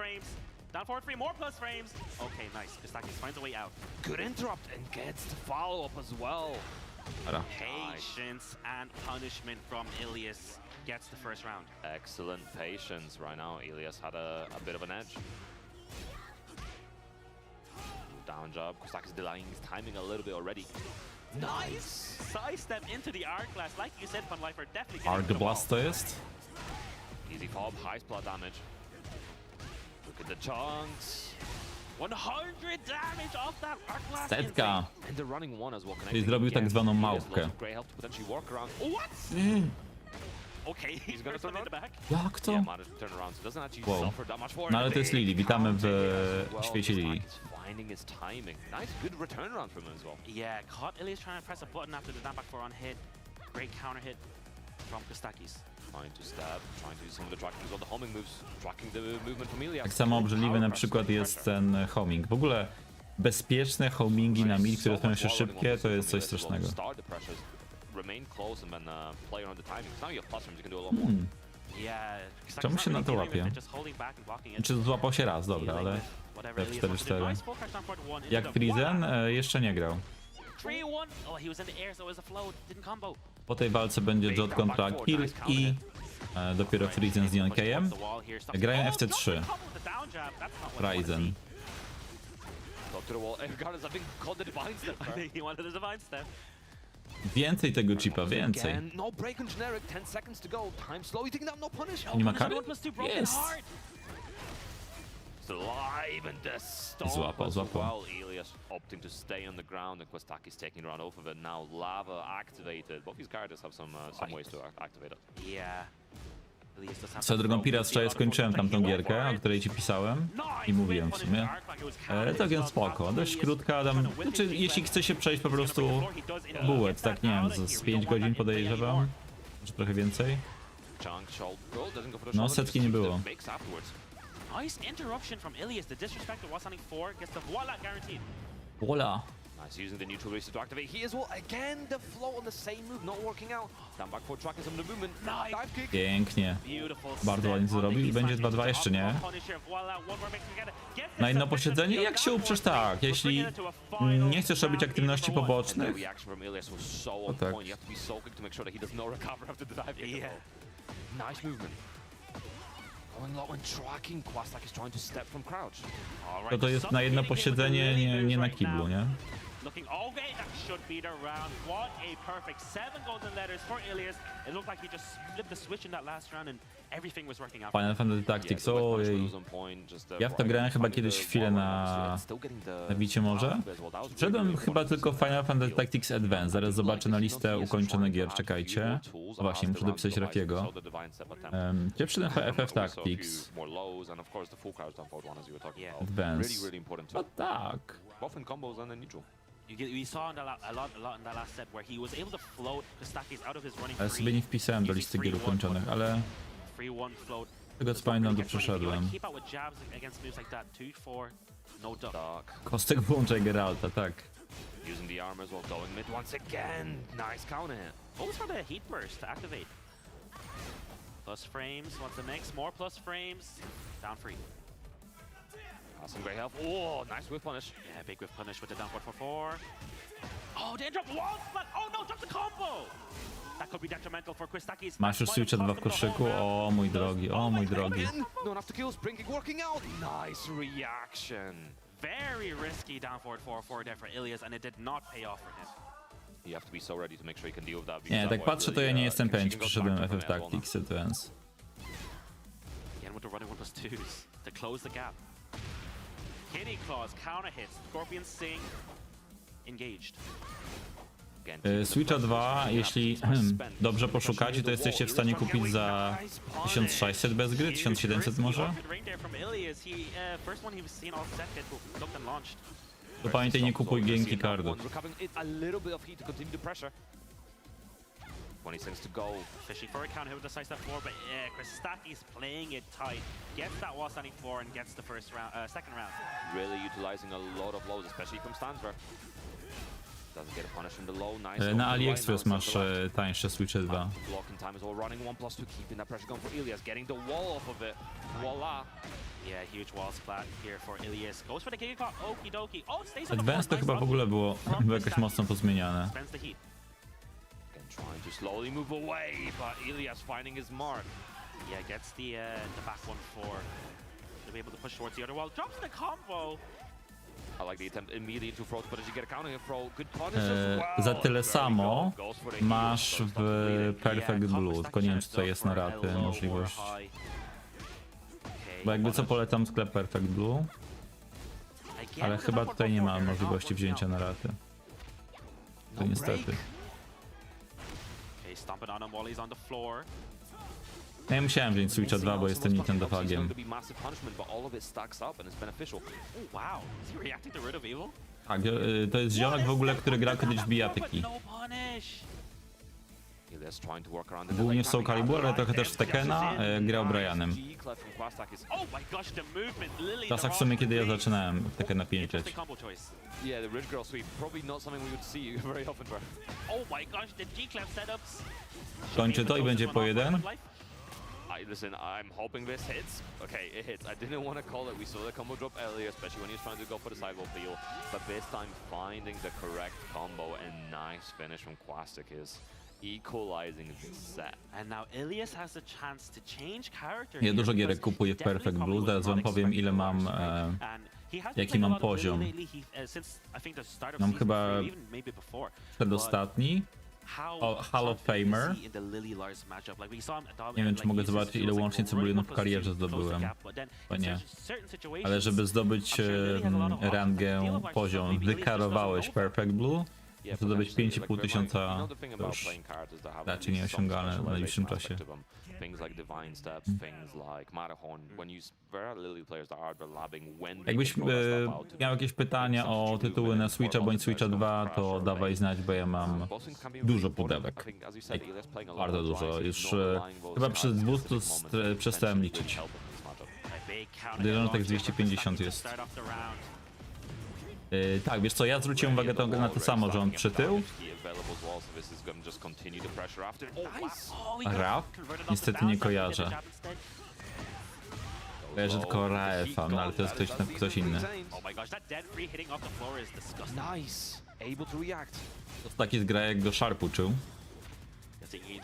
Patience and punishment from Ilias gets the first round. Excellent patience right now. Ilias had a bit of an edge. Down job. Kostakis delaying his timing a little bit already. Nice! Sidestep into the Arc Blast. Like you said, Funlifer definitely Arc Blast to jest? Easy fob, high splat damage. Look at the chunks. 100 damage off that Arc Blast. Setka. And the running one as well. Czyli zrobił tak zwaną małpkę. What? Okay, he's gonna turn in the back. Jak to? Wow. Wow. No ale to jest Lili, witamy w świecie Lili. Finding his timing. Nice, good return around from him as well. Yeah, caught Ilias trying to press a button after the down back 4 on hit. Great counter hit from Kostakis. Trying to stab, trying to do some of the tracking as well. The homing moves, tracking the movement from Ilias. Tak samo obrzydliwy na przykład jest ten homing. W ogóle bezpieczne homingi na mid, które stają się szybkie, to jest coś strasznego. Czemu się na to łapie? Czy złapał się raz, dobra, ale F4-4. Jak Frizen jeszcze nie grał. Po tej walce będzie Jot kontra Kill i dopiero Frizen z Neon Kejem. Grają FC3. Frizen. Więcej tego chipa, więcej. Nie ma kary? Jest! Złapał. Ilias opting to stay on the ground and Kostakis taking around off of it. Now lava activated. Both these characters have some ways to activate it. Yeah. Swoją drogą Pirat wczoraj skończyłem tamtą gierkę, o której ci pisałem i mówiłem w sumie. Całkiem spoko, dość krótka, znaczy jeśli chce się przejść po prostu bułet, tak nie wiem, z 5 godzin podejrzewam, czy trochę więcej. No setki nie było. Nice interruption from Ilias. The disrespect of Wasaning 4 gets the voila guaranteed. Voila. Nice, using the neutral race to activate. He as well. Again, the flow on the same move, not working out. Down back for tracking some of the movement. Dive kick. Pięknie. Bardzo ładnie zrobił i będzie 2-2 jeszcze, nie? Na jedno posiedzenie? Jak się uprzesz tak, jeśli nie chcesz robić aktywności pobocznych, to tak. Nice movement. Going low and tracking. Kostakis trying to step from crouch. To jest na jedno posiedzenie, nie na kiblu, nie? Looking, okay, that should be the round. What a perfect 7 golden letters for Ilias. It looked like he just flipped the switch in that last round and everything was working out. Final Fantasy Tactics, ojej. Ja w to grałem chyba kiedyś chwilę na bicie może. Wszedłem chyba tylko w Final Fantasy Tactics Advance, zaraz zobaczę na listę ukończonych gier, czekajcie. O właśnie, muszę dopisać Rafiego. Gdzie wszedłem w FF Tactics Advance? No tak. We saw a lot in that last set where he was able to float Kostaki's out of his running Ale sobie nie wpisałem do listy gier ukończonych, ale 3-1 float. tego co pamiętam to przeszedłem. Keep out with jabs against moves like that. 2-4, no duck. Kostek włączaj Geralta, tak. Using the armor as well, going mid once again. Nice counter hit. Goes for the heat burst to activate. Plus frames, wants to mix, more plus frames. Down free. Some great help. Oh, nice whiff punish. Yeah, big whiff punish with the down 4-4-4. Oh, didn't drop the wall splat. Oh no, drop the combo. That could be detrimental for Kostaki's. Masz już Switcha 2 w koszyku? O mój drogi, o mój drogi. No enough to kill, sprinting, working out. Nice reaction. Very risky down forward 4-4 there for Ilias, and it did not pay off for him. You have to be so ready to make sure you can deal with that. Nie, tak patrzę to ja nie jestem pewien, czy przyszedłem FF Tactics Advance. Again with the running 1+2s to close the gap. Kitty claws, counter hits, Scorpion Sting, engaged. Switcha 2, jeśli dobrze poszukacie, to jesteście w stanie kupić za 1600 bez gry, 1700 może? To pamiętaj, nie kupuj gienki cardów. 20 seconds to go. Fishing for a counter hit with the side step 4, but Kostaki's playing it tight. Gets that wall standing 4 and gets the second round. Really utilizing a lot of lows, especially from Stansberg. Doesn't get a punish from the low. Nice. Na AliExpress masz tańsze Switche 2. Blocking time as well, running 1+2, keeping that pressure going for Ilias, getting the wall off of it. Voila. Yeah, huge wall splat here for Ilias. Goes for the Giga Claw, okie dokie. Oh, it stays on the Advance to chyba w ogóle było jakoś mocno pozmieniane. Spends the heat. Trying to slowly move away, but Ilias finding his mark. Yeah, gets the back 1-4. Should be able to push towards the other wall. Drops the combo. I like the attempt immediately to throw, but as you get a counter hit throw, good punish as well. Za tyle There we samo go. Goes for the masz heel, w Perfect Blue, tylko nie wiem czy tutaj jest na raty możliwość. Bo jakby co polecam sklep Perfect Blue, ale chyba tutaj nie ma możliwości wzięcia na raty. To niestety. Stomping on him while he's on the floor. Ja musiałem wziąć Switcha 2, bo jestem Nintendo fagiem. Oh wow, is he reacting to Rid of Evil? Tak, to jest ziomek w ogóle, który grał kiedyś w bijatyki. No punish. Głównie w Soul Calibur, ale trochę też w Tekkena, grał Brianem. Oh my gosh, the movement, Lily. W czasach w sumie, kiedy ja zaczynałem Tekkena 5 grać. Yeah, the Ridge Girl sweep, probably not something we would see very often. Oh my gosh, the G-Clap setups. Kończy to i będzie po 1. Listen, I'm hoping this hits. Okay, it hits. I didn't want to call it. We saw the combo drop earlier, especially when he was trying to go for the sidewall peel. But this time, finding the correct combo and nice finish from Quastic is equalizing this set. And now Ilias has a chance to change character. Ja dużo gierek kupuję w Perfect Blue, zaraz wam powiem ile mam, jaki mam poziom. Mam chyba przedostatni. Hall of Famer. Nie wiem, czy mogę zobaczyć, ile łącznie cebulionów w karierze zdobyłem. To nie. Ale żeby zdobyć rangę, poziom, wykarowałeś Perfect Blue, to zdobyć 5500 to już raczej nieosiągalne w najbliższym czasie. Jakbyś miał jakieś pytania o tytuły na Switcha bądź Switcha 2, to dawaj znać, bo ja mam dużo pudełek. Bardzo dużo. Już chyba przy 200 przestałem liczyć. Dylonotek z 250 jest. Tak, wiesz co, ja zwróciłem uwagę na to samo, że on przytył. Raf? Niestety nie kojarzę. Kojarzę tylko Raefa, no ale to jest ktoś inny. To taki z gra, jak go Sharp uczył.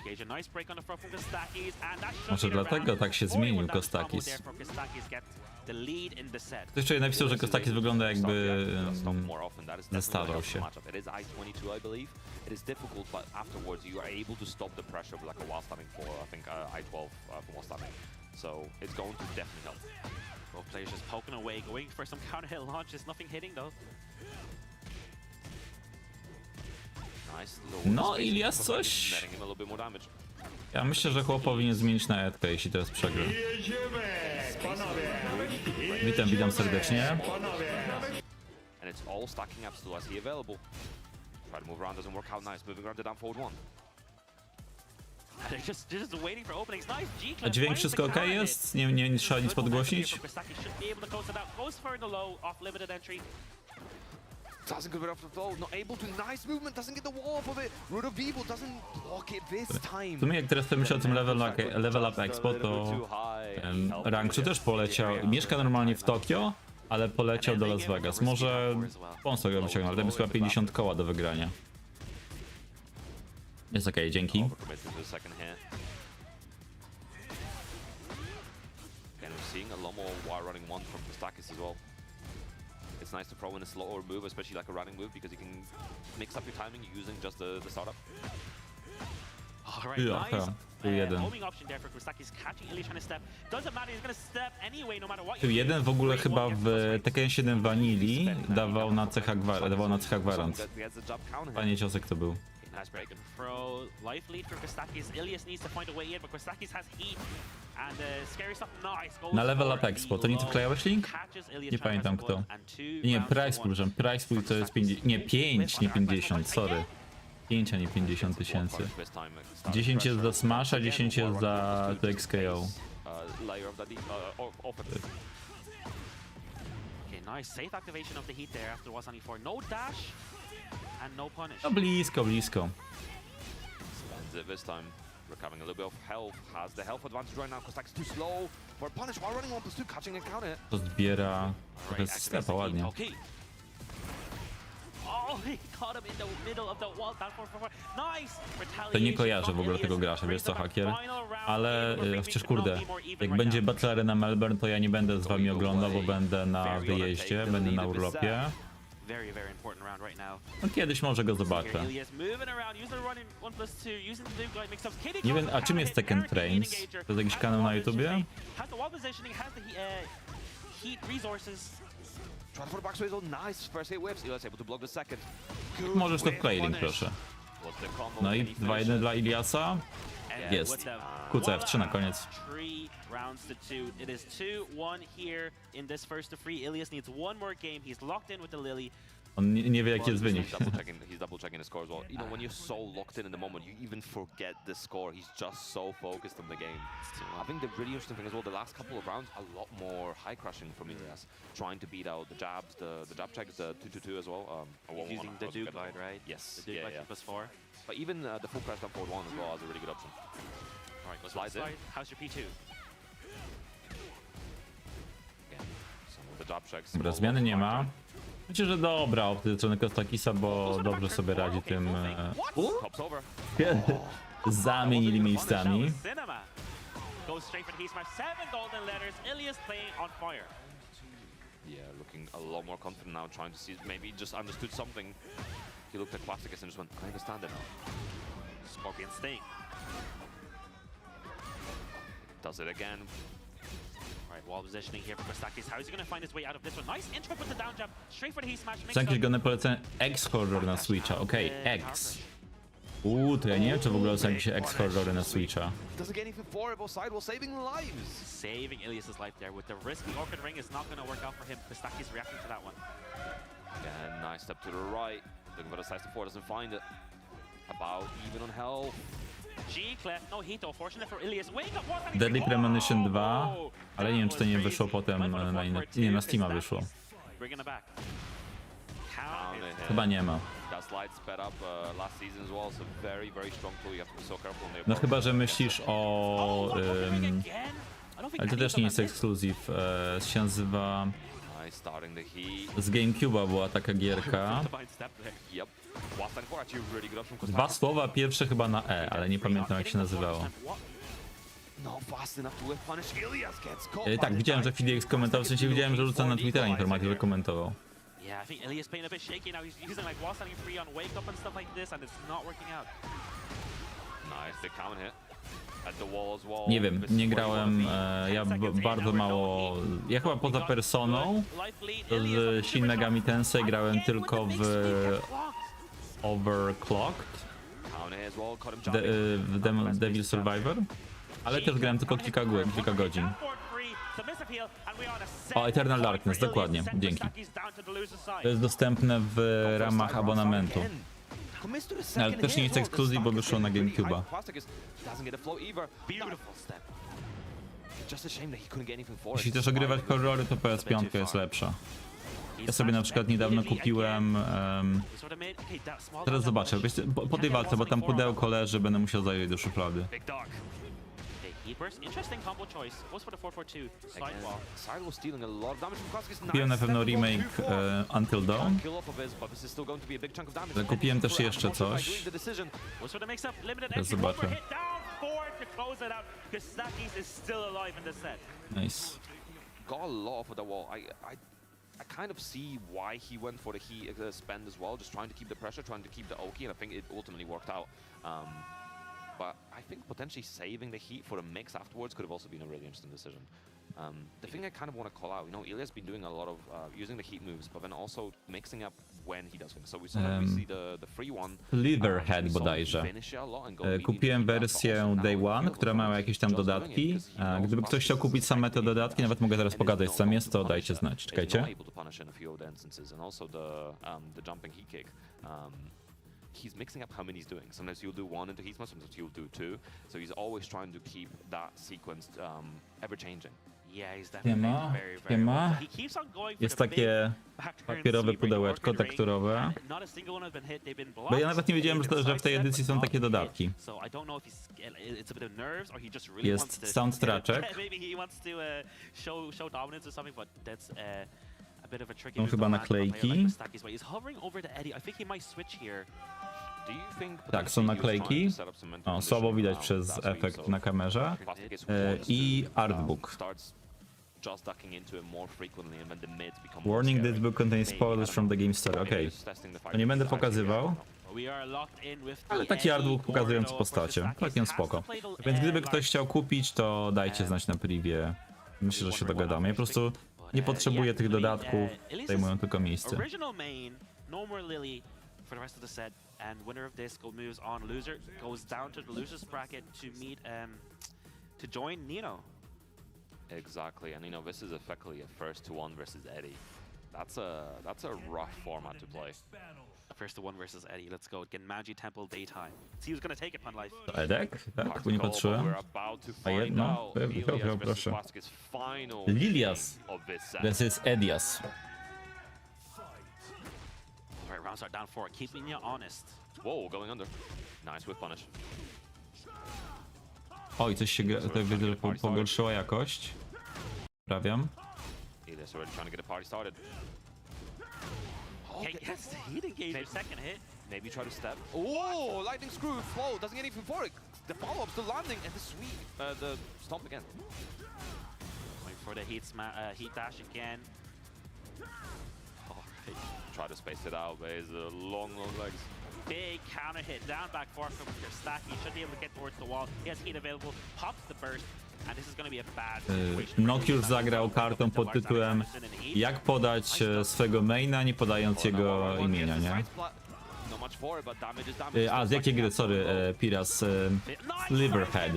Gage, a nice break on the front from Kostakis, and that should Może be the dlatego round. tak się 41 zmienił damage combo Kostakis. there for Kostakis, get the lead in the set. Ktoś wczoraj napisał, że Kostakis wygląda jakby stop more often. That is definitely zestarzał a helpful się. matchup. It is I-22, I believe. It is difficult, but afterwards you are able to stop the pressure with like a while standing for I think I-12 from while standing. So it's going to definitely help. Both players just poking away, going for some counter hit launches, nothing hitting though. Nice little No, spacing Ilias for coś- netting him a little bit more damage. Ja myślę, że chłop powinien zmienić na Edkę, jeśli teraz przegra. Jedziemy, panowie. Witam serdecznie. Panowie. And it's all stacking up still as he available. Try to move around, doesn't work out nice. Moving around to down forward one. They're just waiting for openings. Nice G A dźwięk wszystko ok jest? Nie trzeba nic podgłośnić? Doesn't get rid of the flow, not able to. Nice movement, doesn't get the wall off of it. Root of Evil doesn't block it this time. W sumie jak teraz myślę o tym level up expo, to Ranksu też poleciał. Mieszka normalnie w Tokio, ale poleciał do Las Vegas. Może sponsor go wyciągnął, ale tam jest chyba 50 koła do wygrania. Jest okej, dzięki. Overcommitted to the second here. Again, we're seeing a lot more wire running one from Kostakis as well. It's nice to throw in a slower move, especially like a running move, because you can mix up your timing using just the startup. Alright, Ja, nice. tu jeden. Homing option there for Kostakis, catching Ilias trying to step. Doesn't matter, he's gonna step anyway, no matter what. Tu jeden w ogóle chyba w Tekken 7 Vanilli dawał na CH gwarant. Gets the jump counter. Panie ciosek to był. Nice break and throw. Life lead for Kostakis. Ilias needs to find a way in, but Kostakis has heat. And scary stuff, nice. Goes Na Level for Up Expo, to nie ty the wklejałeś link? catches Ilias Nie trying to pamiętam press kto. the button, and two Nie, rounds to price one. pool, że price pool to jest 50, nie 5, nie 50, sorry. 5, a nie 50 tysięcy. 10 jest za Smasha, 10 jest za XKO. Layer of the offense. Okay, nice. Safe activation of the heat there after was only 4. No dash and no punish. No blisko. And this time, recovering a little bit of health. Has the health advantage right now. Kostakis too slow for a punish while running 1+2, catching a counter. To zbiera trochę Alright, z sklepa, activates the ładnie. heat. Okay. Oh, he caught him in the middle of the wall. Down 4. Nice. To nie kojarzę w ogóle tego gracza, wiesz co, hakier? Ale przecież kurde, jak będzie Battle na Melbourne, to ja nie będę z wami oglądał, bo będę na wyjeździe, będę na urlopie. Very, very important round right now. No kiedyś może go zobaczę. Ilias moving around, using the running 1+2, using the glide mix-ups. Kitty Nie goes wiem, for a czym jest Tekken counter hit, Trains? Engager. To jest jakiś Has kanał the na wall YouTubie? positioning, has the wall positioning, has the heat resources. Trying for the back sway, nice first hit whips. Ilias able to block the second. Możesz to wklej link, proszę. No i 2-1 dla Iliasa. And Jest. with the QCF3 na koniec. 3 rounds to 2. It is 2-1 here in this first of 3. Ilias needs one more game. He's locked in with the Lily. On nie wie jaki jest wynik. He's double checking the score as well. You know, when you're so locked in the moment, you even forget the score. He's just so focused on the game. I think the really interesting thing as well, the last couple of rounds, a lot more high crushing from Ilias, trying to beat out the jabs, the jab checks, the 2-2-2 as well. He's using the Duke glide, right? Yes. The Duke glide +4. But even the full crash down forward one as well is a really good option. Alright, let's Slides in. slide. How's your P2? Again, some of the jab checks. Dobra, zmiany nie ma. Myślę, że dobra opcja ze strony Kostakisa, bo dobrze sobie radzi tym. Pops over. Zamienili miejscami. Cinema goes straight for the heat smash. 7 golden letters. Ilias playing on fire. Yeah, looking a lot more confident now, trying to see, maybe just understood something. He looked at Classicus and just went, I understand it now. Scorpion Sting. Does it again. Alright, wall positioning here for Kostakis. How is he going to find his way out of this one? Nice intro with the down jump. Straight for the heat smash. Są jakieś godne polecenie? X-Horror na Switcha, okej, X. To ja nie wiem, czy w ogóle są jakieś X-Horrory na Switcha. Doesn't get anything for it, both side while saving lives. Saving Ilias's life there with the risky Orchid Ring is not going to work out for him. Kostakis reacting to that one. And nice step to the right. Looking for the size to 4, doesn't find it. About even on health. G clef, no heat though. Fortunate for Ilias. Wake up, what's that? Deadly Premonition 2, ale nie wiem, czy to nie wyszło potem na Steama wyszło. Bringing it back. Chyba nie ma. That slide sped up last season as well, so very, very strong tool. You have to be so careful on the No chyba, że myślisz o... ale to też nie jest ekskluzyw. Się nazywa... Nice starting the heat. Z GameCube'a była taka gierka. Combined step there. Yep. Whilst and for actually really good option. Dwa słowa, pierwsze chyba na E, ale nie pamiętam jak się nazywało. No fast enough to whip punish. Ilias gets caught. Tak, widziałem, że FDX komentował, w sensie widziałem, że rzuca na Twittera informację, że komentował. Yeah, I think Ilias playing a bit shaky now. He's using like wall standing free on wake up and stuff like this, and it's not working out. Nice, big counter hit. At the wall as well. Nie wiem, nie grałem, ja bardzo mało, ja chyba poza Personą z Shin Megami Tensei grałem tylko w Overclocked, w Devil Survivor, ale też grałem tylko kilka godzin. O, Eternal Darkness, dokładnie, dzięki. To jest dostępne w ramach abonamentu. Ale też nie jest ekskluzyw, bo wyszło na GameCube'a. Jeśli też ogrywać horrory, to PS5 jest lepsza. Ja sobie na przykład niedawno kupiłem... teraz zobaczę, wiecie, po tej walce, bo tam pudełko leży, będę musiał zajrzeć do szuflady. Kupiłem na pewno remake Until Dawn, ale kupiłem też jeszcze coś. Teraz zobaczę. Nice. Got a lot off of the wall. I kind of see why he went for the heat spend as well, just trying to keep the pressure, trying to keep the Oki, and I think it ultimately worked out. But I think potentially saving the heat for a mix afterwards could have also been a really interesting decision. The thing I kind of want to call out, you know, Ilias been doing a lot of using the heat moves, but then also mixing up when he does things. So we saw that we see the free one. Liverhead bodajże. Kupiłem wersję Day One, która ma jakieś tam dodatki. Gdyby ktoś chciał kupić same te dodatki, nawet mogę teraz pogadać sam jest, to dajcie znać. Czekajcie. He's mixing up how many he's doing. Sometimes you'll do one into heat smash, sometimes you'll do two. So he's always trying to keep that sequence ever changing. Yeah, he's definitely very well. He keeps on going for Jest the takie papierowe pudełeczko tekturowe. Bo ja nawet nie wiedziałem, że w tej edycji są takie dodatki. Jest soundtraczek. Są chyba naklejki. Tak, są naklejki. O, słabo widać przez efekt na kamerze. I artbook. Warning, this book contains spoilers from the game story. Okej, to nie będę pokazywał. Ale taki artbook pokazujący postacie. Całkiem spoko. Więc gdyby ktoś chciał kupić, to dajcie znać na privie. Myślę, że się dogadamy. Ja po prostu nie potrzebuję tych dodatków, zajmują tylko miejsce. And winner of this moves on. Loser goes down to the losers bracket to meet to join Nino. Exactly, and you know this is effectively a first to one versus Eddie. That's a rough format to play. First to one versus Eddie. Let's go. Genmaji Temple daytime. See who's gonna take it, Pun Life. Edek? Tak, bo nie patrzyłem. A jedno? Proszę. Lilias. This is Edias. Alright, rounds are down 4. Keeping you honest. Whoa, going under. Nice whip punish. Oj, coś się tutaj widzę, że pogorszyła jakość. Prawiam. Ilias already trying to get a party started. Okay, yes, the heat engage. Second hit. Maybe try to step. Oh, lightning screw, flow, doesn't get anything for it. The follow-up still landing, and the sweep, the stomp again. Going for the heat dash again. Alright, try to space it out, but it's long legs. Big counter hit, down back four from your stack. He should be able to get towards the wall. He has heat available, pops the burst, and this is going to be a bad situation. Nokius zagrał kartą pod tytułem jak podać swego maina, nie podając jego imienia, nie? A, z jakiej gry? Sorry, Piras. Liverhead.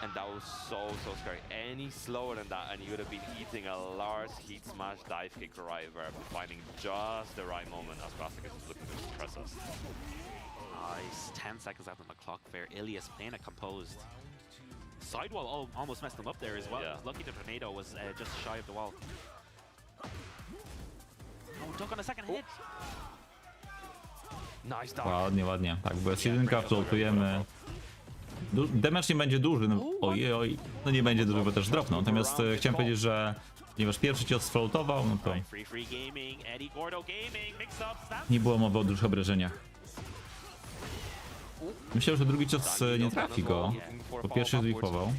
And that was so scary. Any slower than that and you would have been eating a large heat smash dive kick right there, finding just the right moment as Classic is looking to impress us. Nice. 10 seconds after the clock there. Ilias playing it composed. Sidewall almost messed him up there as well. Yeah. Lucky the tornado was just shy of the wall. Oh, duck on a second hit. Nice dog. Ładnie, ładnie. Tak, bo jest jedynka, floatujemy. Damage nie będzie duży, no oj, no nie będzie duży, bo też dropną. Natomiast chciałem powiedzieć, że ponieważ pierwszy cios floatował, no to nie było mowy o dużych obrażeniach. Myślę, że drugi cios nie trafi go, bo pierwszy zwipował.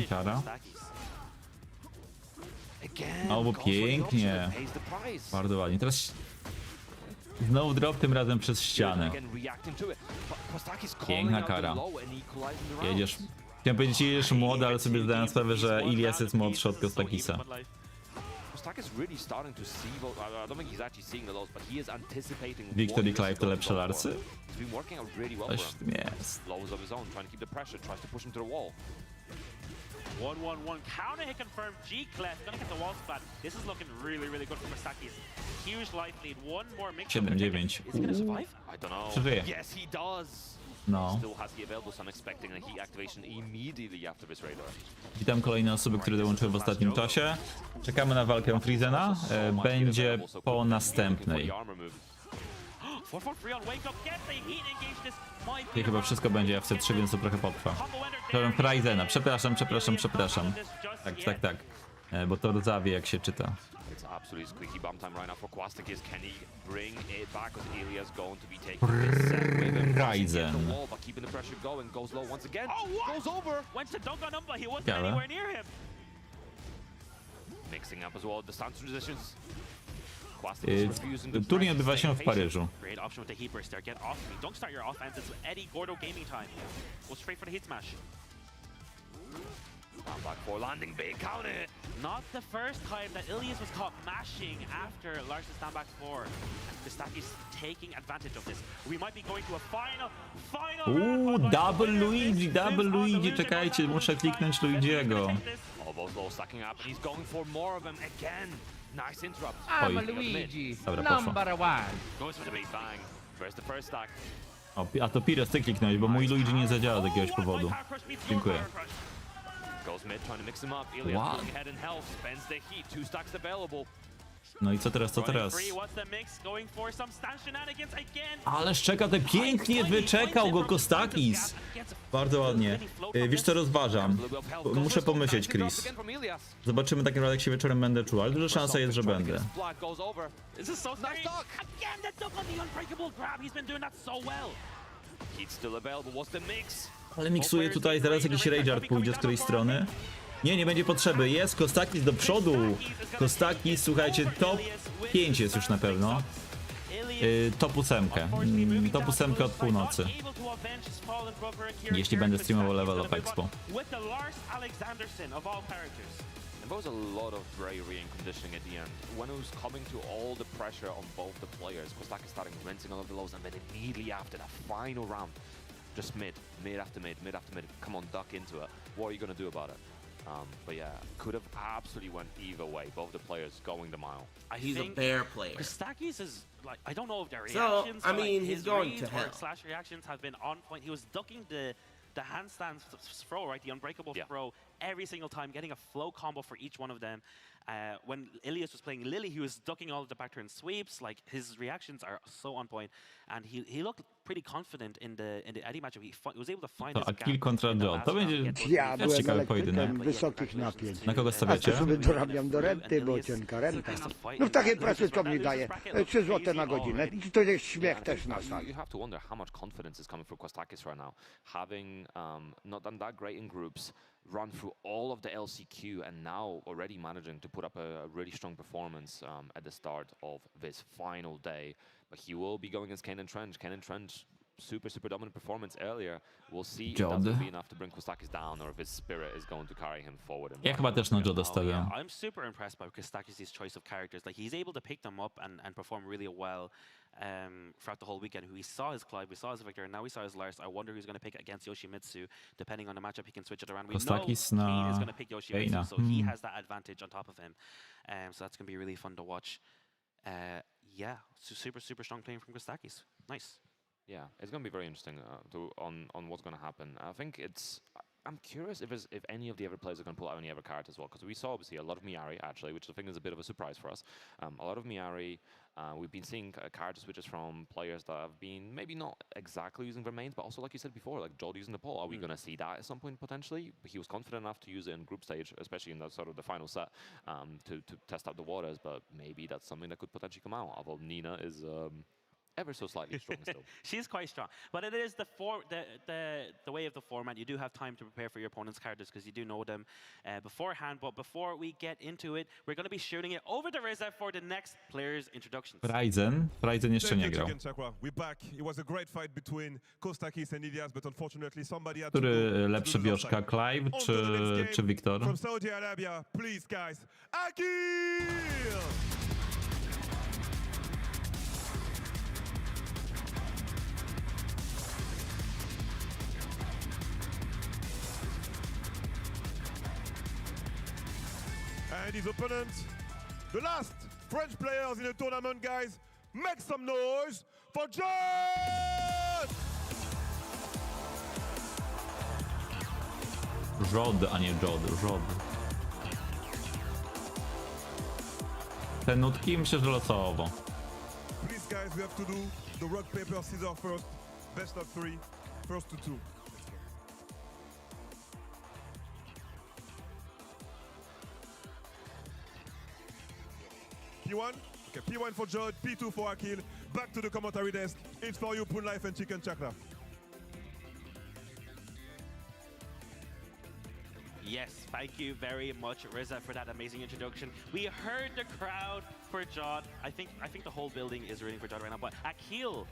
Kara. O, bo pięknie. Bardzo ładnie. Teraz znowu drop, tym razem przez ścianę. Piękna kara. Jedziesz. Chciałem powiedzieć, jedziesz młody, ale sobie zdałem sprawę, że Ilias jest młodszy od Kostakisa. Victory Clive to lepsze larsy? Coś w tym jest. 1-1-1 counter hit confirmed. G-Clef gonna get the wall splat. This is looking really good for Kostakis. Huge life lead. One more mix. 7-9. Is he gonna survive? I don't know. Przeżyje. Yes, he does. No. Still has the available, so I'm expecting a heat activation immediately after this radar. Witam kolejne osoby, które dołączyły w ostatnim czasie. Czekamy na walkę Frizena. Będzie po następnej. I chyba wszystko będzie FC3, więc to trochę potrwa. Frizena, przepraszam. Tak. Bo to rdzawie jak się czyta. It's absolutely squeaky bomb time right now for Quastakis. Can he bring it back? Because Ilias going to be taking this set with him. Ryzen. The wall, but keeping the pressure going. Goes low once again. Goes over. Went to dunk on him, but he wasn't anywhere near him. Mixing up as well the stance transitions. Turniej odbywa się w Paryżu. Great option with the heat burst there. Get off me. Don't start your offense. It's Eddie Gordo gaming time. Go straight for the hit smash. Down back four landing big counter hit. Not the first time that Ilias was caught mashing after Lars' stand back four. And Kostakis taking advantage of this. We might be going to a final Double Luigi, czekajcie, muszę kliknąć Luigiego. Almost low stacking up, and he's going for more of them again. Nice interrupt. Oj. Luigi, Dobra, poszło. number one. Goes for the big bang. Where's the first stack? O, a to Pires, ty kliknąłeś, bo mój Luigi nie zadziała z jakiegoś powodu. Dziękuję. Goes mid, trying to mix him up. Ilias going ahead and help. Spends the heat. 2 stacks available. No i co teraz, Ale szczeka te pięknie wyczekał go Kostakis. Bardzo ładnie. Wiesz co, rozważam. Muszę pomyśleć, Chris. Zobaczymy tak naprawdę, jak się wieczorem będę czuł, ale duża szansa jest, że będę. Ale miksuję tutaj, zaraz jakiś rage'art pójdzie z której strony. Nie będzie potrzeby. Jest Kostakis do przodu. Kostakis, słuchajcie, top 5 jest już na pewno. Top 8. Top 8 od północy. Jeśli będę streamował Level of Expo. And there was a lot of bravery and conditioning at the end. When it was coming to all the pressure on both the players, Kostakis starting rinsing all of the lows, and then immediately after that final round, just mid after mid. Come on, duck into it. What are you gonna do about it? But yeah, could have absolutely went either way. Both the players going the mile. He's a bear player. Kostakis is like, I don't know if their reactions, so, I mean, like, he's going to hell. Slash reactions have been on point. He was ducking the handstand throw, right? The unbreakable throw every single time, getting a flow combo for each one of them. When Ilias was playing Lily, he was ducking all of the back turn sweeps. Like, his reactions are so on point, and he looked pretty confident in the Eddie matchup. He was able to find his Akil kontra John. To będzie Ja byłem ciekawy pojedynek. elektrykiem wysokich napięć. Na kogo stawiacie? A sobie dorabiam do renty, bo cienka renta. No w takiej pracy co mi daje? 3 zł na godzinę. I to jest śmiech też na sali. You have to wonder how much confidence is coming for Kostakis right now. Having not done that great in groups, run through all of the LCQ, and now already managing to put up a really strong performance at the start of this final day. But he will be going against Kane Trench. Kane Trench, super dominant performance earlier. We'll see if that will be enough to bring Kostakis down, or if his spirit is going to carry him forward. Ja chyba też na Joda stawiam. I'm super impressed by Kostakis' choice of characters. Like, he's able to pick them up and perform really well throughout the whole weekend. We saw his Clive, we saw his Victor, and now we saw his Lars. I wonder who's going to pick against Yoshimitsu. Depending on the matchup, he can switch it around. We know Kane is going to pick Yoshimitsu, so he has that advantage on top of him. So that's going to be really fun to watch. Yeah, super strong playing from Kostakis. Nice. Yeah, it's going to be very interesting on what's going to happen. I think I'm curious if any of the other players are going to pull out any other cards as well, because we saw obviously a lot of Miari actually, which I think is a bit of a surprise for us. A lot of Miari. We've been seeing card switches from players that have been maybe not exactly using their mains, but also like you said before, like Jod using the pole. Are we going to see that at some point potentially? But he was confident enough to use it in group stage, especially in the sort of the final set, to test out the waters. But maybe that's something that could potentially come out. Although Nina is ever so slightly strong still. She's quite strong, but it is the way of the format. You do have time to prepare for your opponent's characters because you do know them beforehand. But before we get into it, we're going to be shooting it over to Ryza for the next players' introductions. Frizen jeszcze nie grał. We're back. It was a great fight between Kostakis and Ilias, but unfortunately somebody had Który lepszy wioszka, Clive czy Wiktor? From Saudi Arabia, please guys, Akil! And his opponent, the last French players in the tournament, guys, make some noise for John! Rod, a nie Jod, Rod. Te nutki myślę, że losowo. Please guys, we have to do the rock, paper, scissors first. Best of 3, first to 2. P1? Okay, P1 for Jod, P2 for Akil. Back to the commentary desk. It's for you, Poon Life and Chicken Chakra. Yes, thank you very much, Ryza, for that amazing introduction. We heard the crowd for Jod. I think the whole building is rooting for Jod right now. But Akil,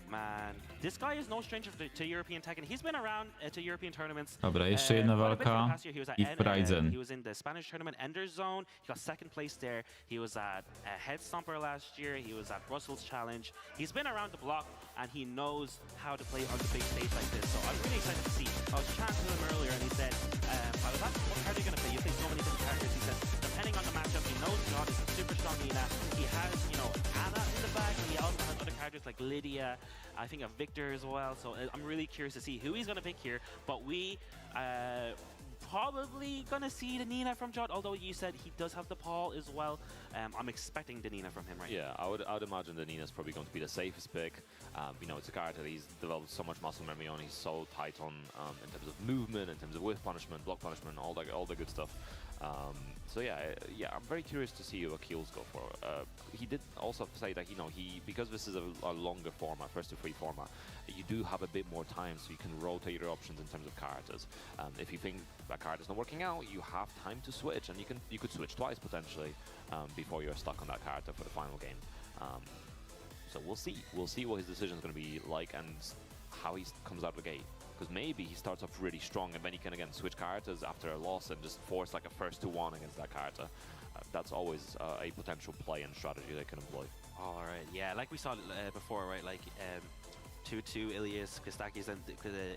man, this guy is no stranger to European Tekken. He's been around to European tournaments. Dobra, jeszcze jedna walka i Frizen. He was in the Spanish tournament Ender's Zone. He got second place there. He was at Head Stomper last year. He was at Brussels Challenge. He's been around the block and he knows how to play on the big stage like this. So I'm really excited to see. I was chatting to him earlier and he said, I was asking, what card are you going to play? You play so many different characters. He said, depending on the matchup, he knows Jod is a super strong Nina. He has, Anna in the back, and he also has other characters like Lydia, I think a Victor as well. So I'm really curious to see who he's going to pick here. But we probably going to see the Nina from Jod, although you said he does have the Paul as well. I'm expecting the Nina from him right now. I would imagine the Nina's probably going to be the safest pick. It's a character that he's developed so much muscle memory on. He's so tight on in terms of movement, in terms of whiff punishment, block punishment, all the good stuff. So I'm very curious to see who Akil's go for. He did also say that because this is a longer format, first to 3 format, you do have a bit more time, so you can rotate your options in terms of characters. If you think a card is not working out, you have time to switch, and you could switch twice potentially before you're stuck on that character for the final game. So we'll see what his decision is going to be like and how he comes out of the gate. Because maybe he starts off really strong and then he can again switch characters after a loss and just force like a first to 1 against that character. That's always a potential play and strategy they can employ. All right, yeah, like we saw before, right? Like 2-2 Ilias, Kostakis, and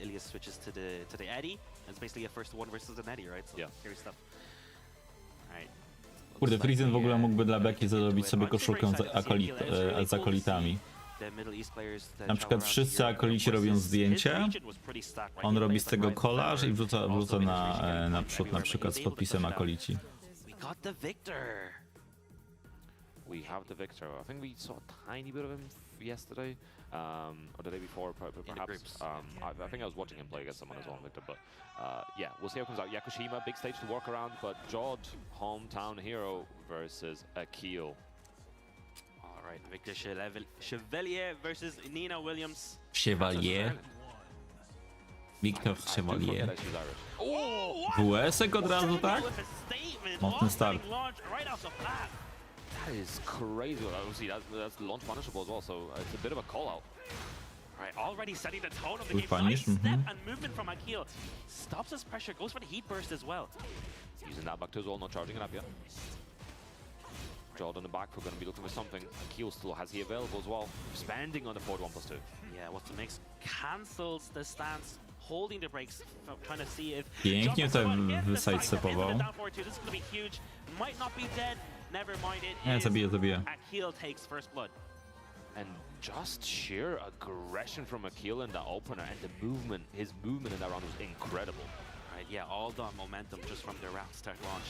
Ilias switches to the Eddie, and it's basically a first to 1 versus an Eddie, right? So yeah, scary stuff. All right. Kurde, Frizen w ogóle mógłby dla Beki zrobić sobie koszulkę z akolitami. Na przykład wszyscy akolici robią zdjęcie, on robi z tego kolaż i wrzuca na przód na przykład z podpisem akolici. We have the Victor. I think we saw a tiny bit of him yesterday, or the day before, perhaps. I think I was watching him play against someone as well, Victor. But yeah, we'll see how it comes out. Yakushima, big stage to work around, but Jod, hometown hero versus Akil. All right, Victor Chevalier versus Nina Williams. Chevalier. Victor Chevalier. WS-ek od razu, tak? Mocny start. That is crazy. Obviously, that's launch punishable as well, so it's a bit of a call out. Right, already setting the tone of the game. Nice step and movement from Akil. Stops his pressure, goes for the heat burst as well. Using that back to as well, not charging it up yet. Jod on the back foot, going to be looking for something. Akil still has he available as well. Spending on the forward 1+2. Yeah, what makes cancels the stance, holding the brakes, trying to see if pięknie to wysidestepował. This is going to be huge. Might not be dead. Never mind it. Nie, zabiję. Akil takes first blood. And just sheer aggression from Akil in the opener and the movement, his movement in that round was incredible. Right, Yeah, all the momentum just from their round start launch.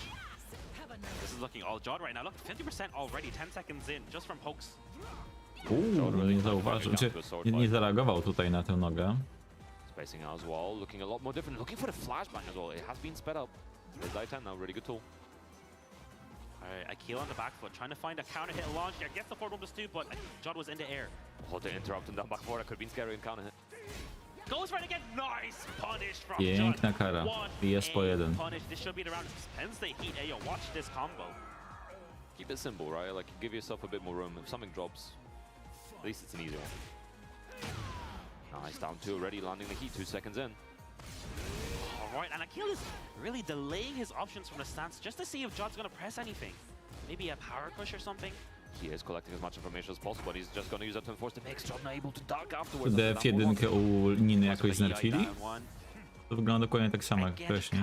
This is looking all Jod right now. Look, 50% already, 10 seconds in, just from pokes. Nie zauważył, nie zareagował tutaj na tę nogę. Spacing out as well, looking a lot more different. Looking for the flashbang as well. It has been sped up. It's I-10 now, really good tool. Alright, Akil on the back foot, trying to find a counter hit launch. Yeah, gets the forward 1+2, but Jod was in the air. Oh, the interrupt and down back forward. That could have been scary and counter hit. Goes for it again. Nice punish from Piękna Jod. kara. Jest po jeden. Punish. This should be the round. Spends the heat. Hey, yo, watch this combo. Keep it simple, right? Like, give yourself a bit more room. If something drops, at least it's an easy one. Nice, down 2 already, landing the heat 2 seconds in. Alright, and Akil is really delaying his options from the stance just to see if Jod's going to press anything. Maybe a power push or something. He is collecting as much information as possible, but he's just going to use that to enforce the mix. Jod not able to duck afterwards. F1 u Niny jakoś znerfili? To wygląda dokładnie tak samo jak wcześniej.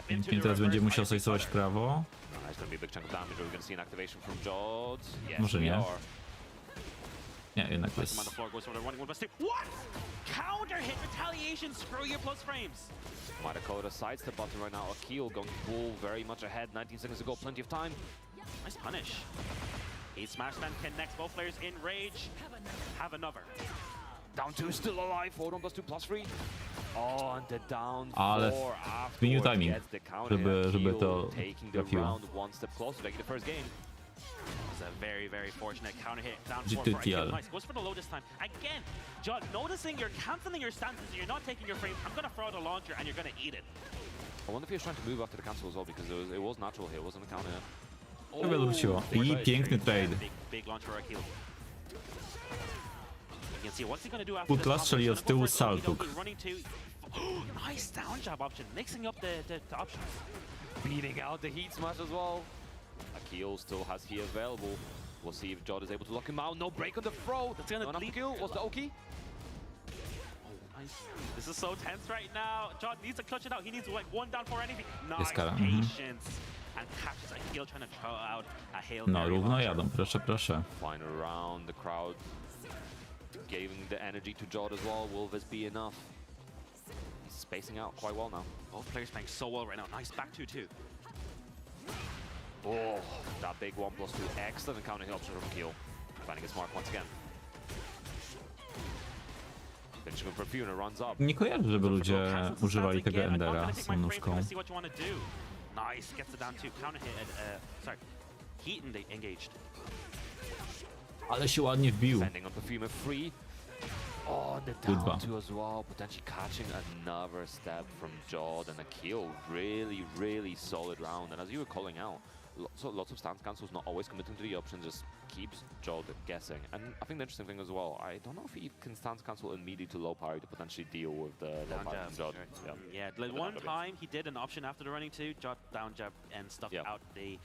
Pięknie, teraz będzie musiał slice'ować w prawo. Może nie. Nie, jednak jest. Counter hit retaliation, screw your plus frames. Dakota sidestep button right now. Akil going to pull very much ahead. 19 seconds to go, plenty of time. Nice punish. He smash man connects both players in rage. Have another. Down 2 still alive. Forward 1+2+3. Oh, and the down 4 Ale zmienił timing, żeby to trafiło. One step closer, taking the first game. It's a very fortunate counter hit. Down 4 for Akil. Nice. Goes for the low this time. Again, Jod, noticing you're canceling your stances, you're not taking your frames. I'm gonna throw the launcher and you're gonna eat it. I wonder if he was trying to move after the cancel as well, because it was natural here, it wasn't a counter hit. Chyba wróciło. I piękny trade. Big launch for Akil. You can see what's he gonna do after Putla strzeli od tyłu saltuk. Nice down jab option, mixing up the options. Beating out the heat smash as well. Akil still has he available. We'll see if Jod is able to lock him out. No break on the throw. That's gonna lead. Akil was the Oki. Oh, nice. This is so tense right now. Jod needs to clutch it out. He needs like 1 down for anything. Nice patience. And catches Akil trying to throw out a Hail Mary. No, równo jadą, proszę, proszę. Final round, the crowd giving the energy to Jod as well. Will this be enough? He's spacing out quite well now. Both players playing so well right now. Nice back 2-2. Oh, that big 1+2. Excellent counter hit option from Akil. Finding his mark once again. Finishing with Perfuna, runs up. Nie kojarzę, żeby ludzie używali tego Endera z tą nóżką. Nice, gets it down to counter hit. Sorry, heat engaged. Ale się ładnie wbił. Sending on Perfuma free. Oh, the down 2 as well, potentially catching another step from Jod and Akil. Really solid round. And as you were calling out, lots of stance cancels, not always committing to the option, just keeps Jod guessing. And I think the interesting thing as well, I don't know if he can stance cancel immediately to low parry to potentially deal with the low parry from Jod. Yeah, like one time he did an option after the running 2, Jod down jab and stuffed out the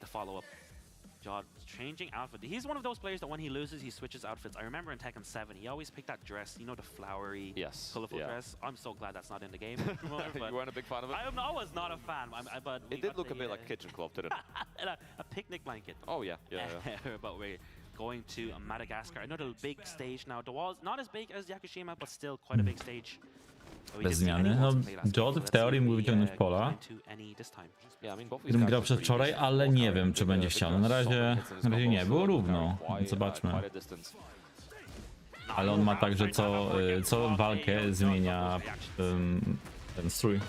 follow-up. Jod changing outfit. He's one of those players that when he loses, he switches outfits. I remember in Tekken 7, he always picked that dress, you know, the flowery, colorful dress. I'm so glad that's not in the game anymore. But you weren't a big fan of it? I was not a fan. But it did look a bit like a kitchen cloth, didn't it? a picnic blanket. Oh, yeah. But we're going to Madagascar. Another big stage now. The wall's not as big as Yakushima, but still quite a big stage. Bez zmiany. No, Jod w teorii mógł wyciągnąć pola, którym grał przedwczoraj, ale nie wiem, czy będzie chciał. No, na razie nie, było równo. Zobaczmy. Ale on ma tak, że co walkę zmienia ten strój.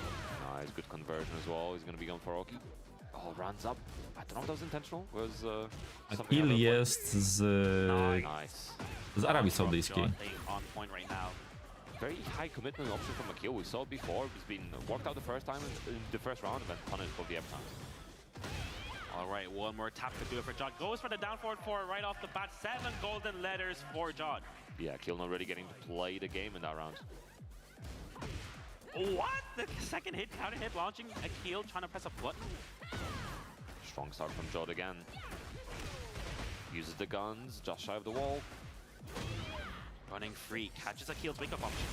Akil jest z Arabii Saudyjskiej. Very high commitment option from Akil. We saw it before. It's been worked out the first time in the first round and then punished for the time. All right, one more tap to do it for Jod. Goes for the down forward 4 right off the bat. 7 golden letters for Jod. Yeah, Akil not really getting to play the game in that round. What? The second hit, counter hit launching. Akil trying to press a button. Strong start from Jod again. Uses the guns, just shy of the wall. Running free, catches Akil's wake up option.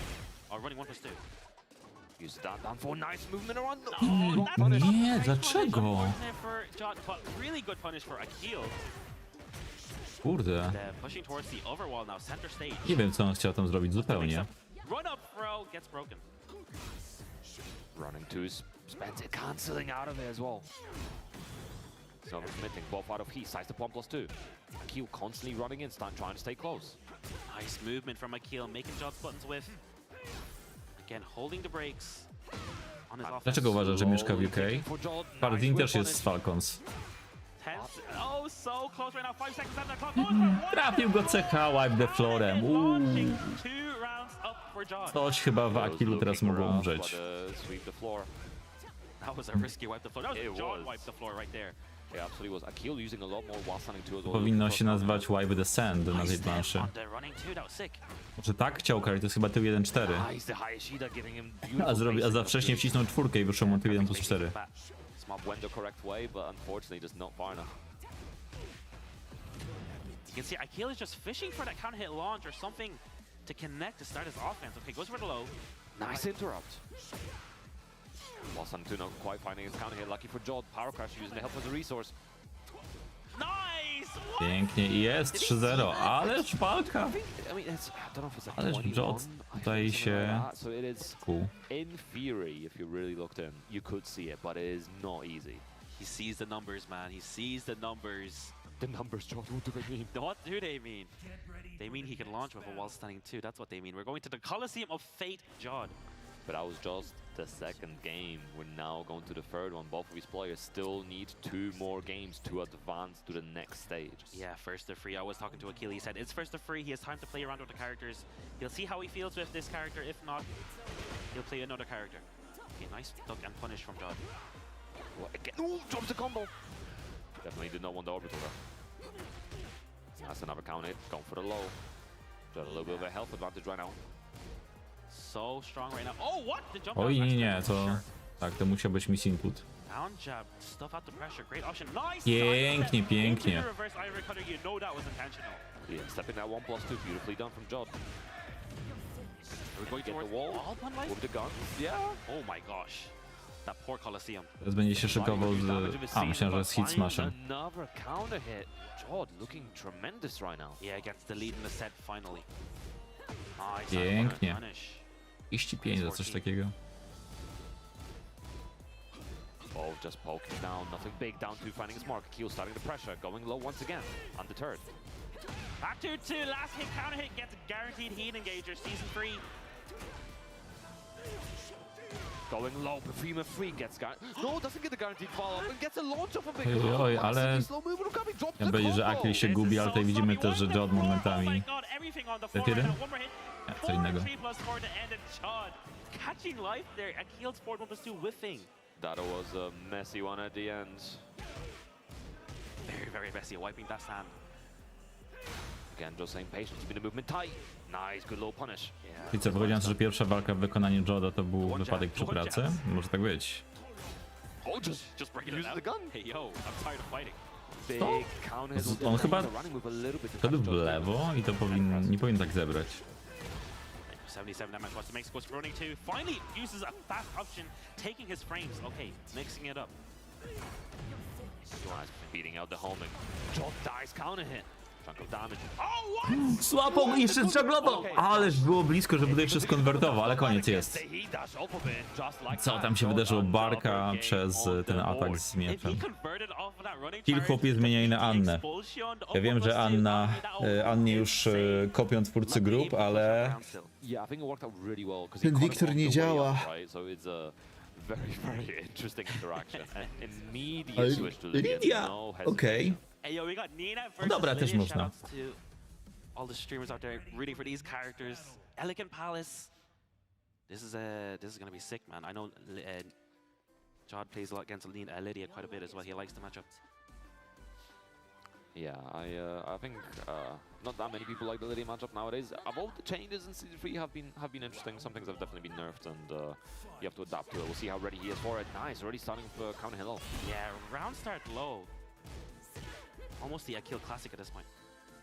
Or running 1+2. Use that down for nice movement around. Nie, dlaczego? Really good punish for Akil. Kurde. Nie wiem, co on chciał tam zrobić zupełnie. run up throw gets broken. Running to Spencer, cancelling out of it as well. So committing both out of heat, size the bomb +2. Akil constantly running in, trying to stay close. Nice movement from Akil, making Jod's buttons whiff. Again, holding the brakes on his offense. Dlaczego uważasz, że mieszka w UK? Paladin też jest z Falcons. Oh, so close right now. 5 seconds on the clock. Trafił go CH, wipe the floorem. Two rounds up for Jod. Coś chyba w Akilu teraz mogło umrzeć. Sweep the floor. That was a risky wipe the floor. That was It Jod was. wipe the floor right there. Yeah, absolutely was. Akil using a lot more while standing too as well. Powinno się nazywać wipe the sand na tej planszy. On the running two, that was sick. Może tak chciał Kari, to jest chyba tył 1-4. Nice, the Hayashida giving him A, beautiful a za wcześnie wcisnął czwórkę i wyszło mu tył 1+4. Smart went the correct way, but unfortunately just not far enough. You can see Akil is just fishing for that counter hit launch or something to connect to start his offense. Okay, goes for the low. Nice interrupt. While standing two, not quite finding his counter hit. Lucky for Jod, power crash using the help as a resource. Nice! What? Pięknie i jest 3-0, ależ walka! I mean, it's, I don't know if it's like Ależ 21, Jod I tutaj think, something like się that. So it is, kuł. in theory, if you really looked in, you could see it, but it is not easy. He sees the numbers, man. He sees the numbers. The numbers, Jod, what do they mean? What do they mean? They mean he can launch with a wall standing too. That's what they mean. We're going to the Coliseum of Fate, Jod. But that was just the second game. We're now going to the third one. Both of these players still need 2 more games to advance to the next stage. Yeah, first to 3. I was talking to Akil. He said it's first to 3. He has time to play around with the characters. He'll see how he feels with this character. If not, he'll play another character. Okay, nice duck and punish from Jod. Well, again, ooh, drops the combo. Definitely did not want the orbital there. That's another count hit. Going for the low. Got a little bit of a health advantage right now. So strong right now. Oh, what? The jump Oj, out nie, to... Tak, to musiał być miss input. Down jab, stuff out the pressure. Great option. Nice. Pięknie, pięknie. Into the reverse ivory cutter. You know that was intentional. Yeah, stepping that 1+2, beautifully done from Jod. We're going Get the towards wall all one life. with the gun. Yeah. Oh my gosh. That poor Coliseum. Teraz będzie się szykował z... A, myślałem, że z hit smashem. Another counter hit. Jod looking tremendous right now. Yeah, gets the lead in the set finally. Nice. Pięknie. Punish. 35 za coś takiego. Oh, just poking down, nothing big, down two, finding his mark. Akil starting the pressure, going low once again, undeterred. Back to 2, last hit, counter hit, gets a guaranteed heat engager, season 3. Going low, Perfuma 3 gets no, doesn't get the guaranteed follow-up and gets a launch off a big Oj, ale... Ja powiedzieć, że Akil się gubi, ale tutaj widzimy też, że Jod momentami... F1? Nie, co innego. Catching life there, Akil's forward 1+2 whiffing. That was a messy one at the end. Very, very messy, wiping that sand. Again, just saying patience, keeping the movement tight. Nice, good low punish. I co, powiedziałem, że pierwsza walka w wykonaniu Joda to był wypadek przy pracy? Może tak być. Oh, just breaking it the gun. Hey yo, I'm tired of fighting. Big counter hit. On chyba szedł w lewo i to nie powinien tak zebrać. 77 damage wants to make scores running 2. Finally uses a fast option, taking his frames. Okay, mixing it up. Beating out the homing. Jod dies counter hit. Chunk of damage. Oh, what? Słapał i jeszcze żaglował! Ależ było blisko, żeby tutaj jeszcze skonwertował, ale koniec jest. Co tam się wydarzyło? Barka przez ten atak z mieczem. Kill chłopie zmienia na Annę. Ja wiem, że Annie już kopią twórcy grup, ale... Ten Wiktor nie działa. Very interesting interaction. Immediate switch to Lidia! Okej. No dobra, też można. All the streamers out there rooting for these characters. Elegant Palace. This is gonna be sick, man. I know Jod plays a lot against Lydia quite a bit as well. He likes the matchup. Yeah, I think not that many people like the Lydia matchup nowadays. All the changes in Season 3 have been interesting. Some things have definitely been nerfed, and you have to adapt to it. We'll see how ready he is for it. Nice, already starting with counter hit low. Yeah, round start low. Almost the Akil classic at this point.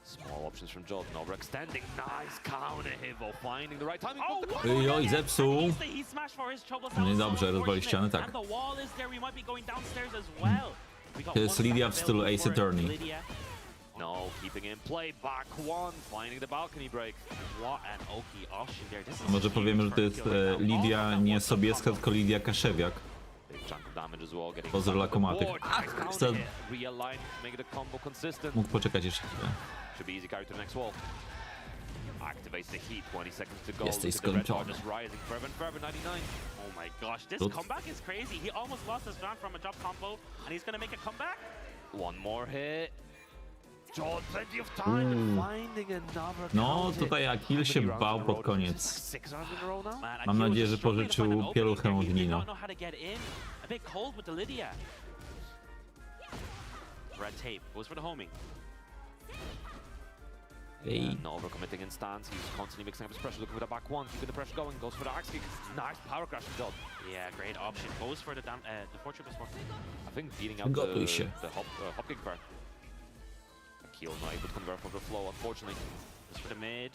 Small options from Jod, overextending. Nice counter hit, finding the right timing. Oj, zepsuł. No niedobrze, rozwali ścianę, tak. To jest Lydia w stylu Ace Attorney. No, keeping in play, back one, finding the balcony break. What an Oki option there. This is Może powiemy, że to jest Lidia nie Sobieska, tylko Lidia Kaszewiak. Big chunk of damage as well, getting Pozdro dla kumatych. Chcę... realign, make the combo consistent. Mógł poczekać jeszcze chwilę. Should be easy carry to the next wall. Activates the heat, 20 seconds to go. Jesteś Look at the red bar skończony. just rising forever and forever, 99. Oh my gosh, this Oops. comeback is crazy. He almost lost his round from a drop combo, and he's gonna make a comeback. One more hit. John, plenty of time and finding another No, count hit. tutaj Akil się How many bał rounds in a pod row? koniec. 6 rounds in a row now? Man, Mam Akil nadzieję, was że struggling to find an pożyczył opening pieluchę there. od He did Nino. not know how to get in. A bit cold with the Lydia. Red tape goes for the homing. Ej. Not overcommitting in stance, he's constantly mixing up his pressure, looking for the back one, keeping the pressure going, goes for the axe kick. Nice power crashing job. Yeah, great option. Goes for the fortune plus one. I think beating out Gotuj the się. hop kick bar. Akil not able to convert from the flow, unfortunately. Goes for the mid.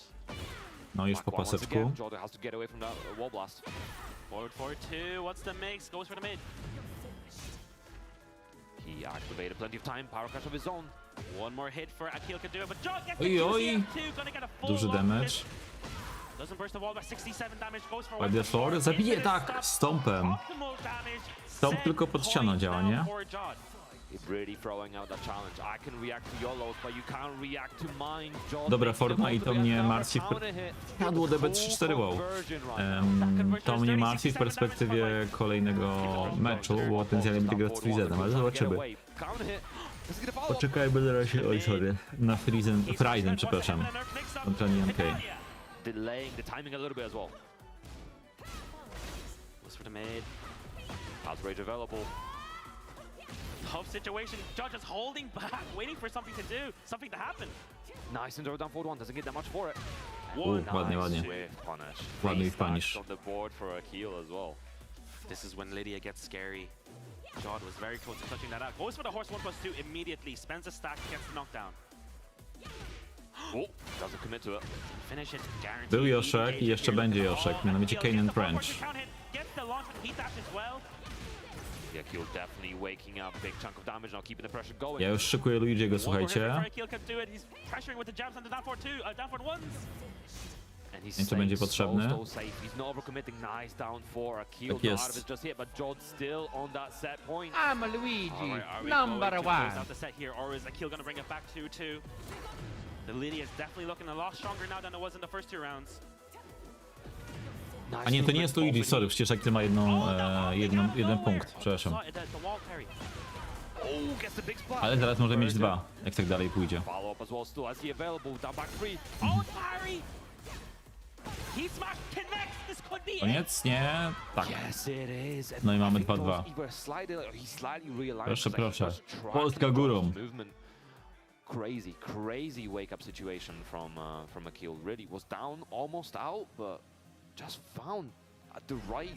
No już po Back one once paseczku. again, Jordan has to get away from that wall blast. Forward two. What's the mix? Goes for the mid. He activated plenty of time, power crash of his own. One more hit for Akil could do it, but John gets the Oj, oj. QCM2, gonna get a full Duży long damage. hit. Doesn't burst the wall, but 67 damage goes for Ładnie for. Zabije tak, stompem. Optimal damage. Stomp tylko pod ścianą działa, nie? He's really throwing out that challenge. I can react to your lows, but you can't react to mine. Jordan Dobra, makes the Fortnite to multiple mnie another martwi. counter hit. Siadło DB3-4 wow. To mnie martwi w perspektywie kolejnego meczu, bo potencjalnie będzie grać z Freezem, ale zobaczymy. Poczekajmy na razie, oj sorry, na Frizen, przepraszam, kontra NMK. Delaying the timing a little bit as well. Goes for the mid. House rage available. Tough situation. John just holding back, waiting for something to do, something to happen. Nice and down forward one, doesn't get that much for it. Ładnie, ładnie. Swift punish. Ładny Three punish. stacks on the board for Akil as well. This is when Lydia gets scary. John was very close to touching that out. Goes for the horse 1+2 immediately. Spends a stack, gets the knockdown. Oh, doesn't commit to it. Finish it, guaranteed. Był Joszek i jeszcze będzie Joszek, mianowicie Kanan French. Gets the launch with heat dash as well. Yeah, Akil definitely waking up, big chunk of damage now, keeping the pressure going. Ja już szykuję Luigi'ego, słuchajcie. Akil can do it. He's pressuring with the jabs and the down forward two, down forward ones. And he's Nieco będzie potrzebny. so safe. He's not overcommitting. Nice down for Akil. Tak Not out jest. of his just hit, but Jod still on that set point. I'm a Luigi, Are we number going to close one. out the set here, or is Akil gonna bring it back 2-2? The Lydia is definitely looking a lot stronger now than it was in the first two rounds. A nie, to nie jest Luigi, sorry, przecież Akil ma jeden punkt, przepraszam. The wall carry. Oh, gets the big splash. Ale zaraz może mieć dwa, jak tak dalej pójdzie. Follow up as well. Still has he available. Down back three. Oh, parry! He smash connects. This could be it. Koniec? Nie? Tak. Yes, it is. And No i mamy I think 2-2. he was he slightly realigned. Proszę, because he proszę. was tracking Polska górą. movement. Crazy wake up situation from Akil. Really was down, almost out, but just found the right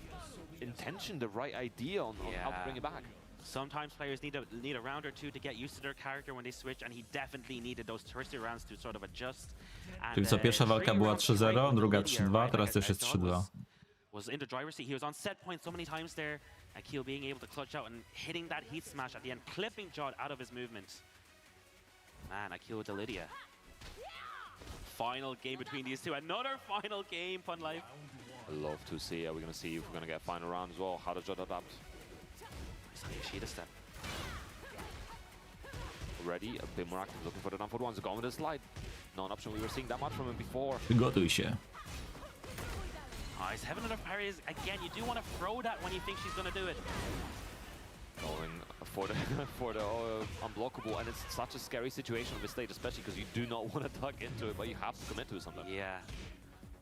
intention, the right idea on how to bring it back. Sometimes players need a round or two to get used to their character when they switch, and he definitely needed those first two rounds to sort of adjust. And, Czyli co, pierwsza walka była 3-0, druga 3-2, teraz też jest 3-2. Was in the driver's seat. He was on set point so many times there. Akil being able to clutch out and hitting that heat smash at the end, clipping Jod out of his movement. Man, Akil with the Lydia. Final game between these two. Another final game, Fun Life. I love to see. We're going to see if we're going to get a final round as well. How does Jod adapt? It's on Yoshida step. Ready, a bit more active, looking for the down for ones. Going with the slide. Not an option. We were seeing that much from him before. Przygotuj się. He's having enough parries. Again, you do want to throw that when you think she's going to do it. Going for the unblockable, and it's such a scary situation on this stage, especially because you do not want to duck into it, but you have to commit to it sometimes. Yeah.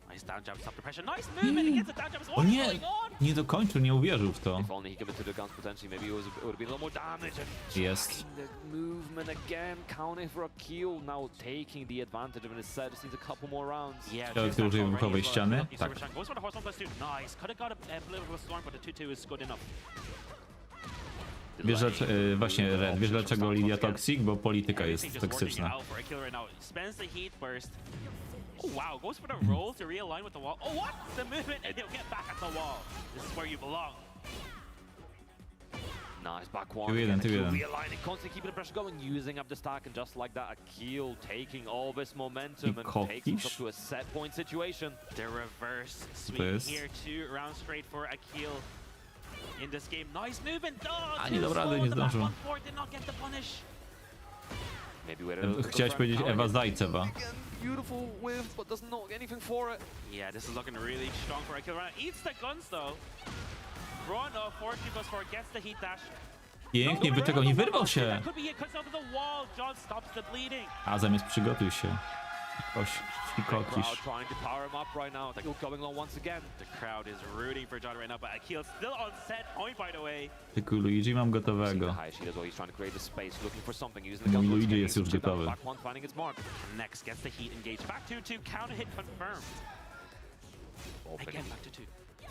Nice down jab, stop the pressure. Nice movement against the down jab. O What's nie! going on? Nie dokończył, nie uwierzył w to. If only he committed to the guns potentially, maybe it would have been a little more damage. And Jest. tracking the movement again, counting for a kill, now taking the advantage of it. Set just needs a couple more rounds. Yeah, Chciał just użyć already wybuchowej as well. ściany? He's Tak. super strong. Goes for the horse 1+2. Nice. Could have got a political storm, but the 2-2 is good enough. Wiesz, właśnie Red, wiesz dlaczego Lidia toxic? Bo polityka jest Everything just working toksyczna. out for Akil right now. Spends the heat burst. Oh wow, goes for the roll to realign with the wall. Oh what? The movement, and he'll get back at the wall. This is where you belong. Nice back one. Tył jeden, tył jeden. Realigning, constantly keeping the pressure going, using up the stack, and just like that, Akil taking all this momentum and takes us up to a set point situation. The reverse sweep jest? here, 2 rounds straight for Akil in this game. Nice movement. Oh, A nie dał rady, nie zdążył. did not get the punish. Chciałeś powiedzieć Ewa Zajcewa. Beautiful whiff, but does not get anything for it. Yeah, this is looking really strong for Akil. Eats the guns though. Run of 4-2+4 gets the heat dash. Pięknie wyczekał, nie wyrwał się. A zamiast przygotuj się. Kokisz. Trying to power him up right now. Akil going on once again. The crowd is rooting for John right now, but Akil still on set point, by the way. Tylko Luigi mam gotowego. Mój Luigi jest już gotowy. Next gets the heat engaged. Back 2-2, counter hit confirmed. Again, back to 2.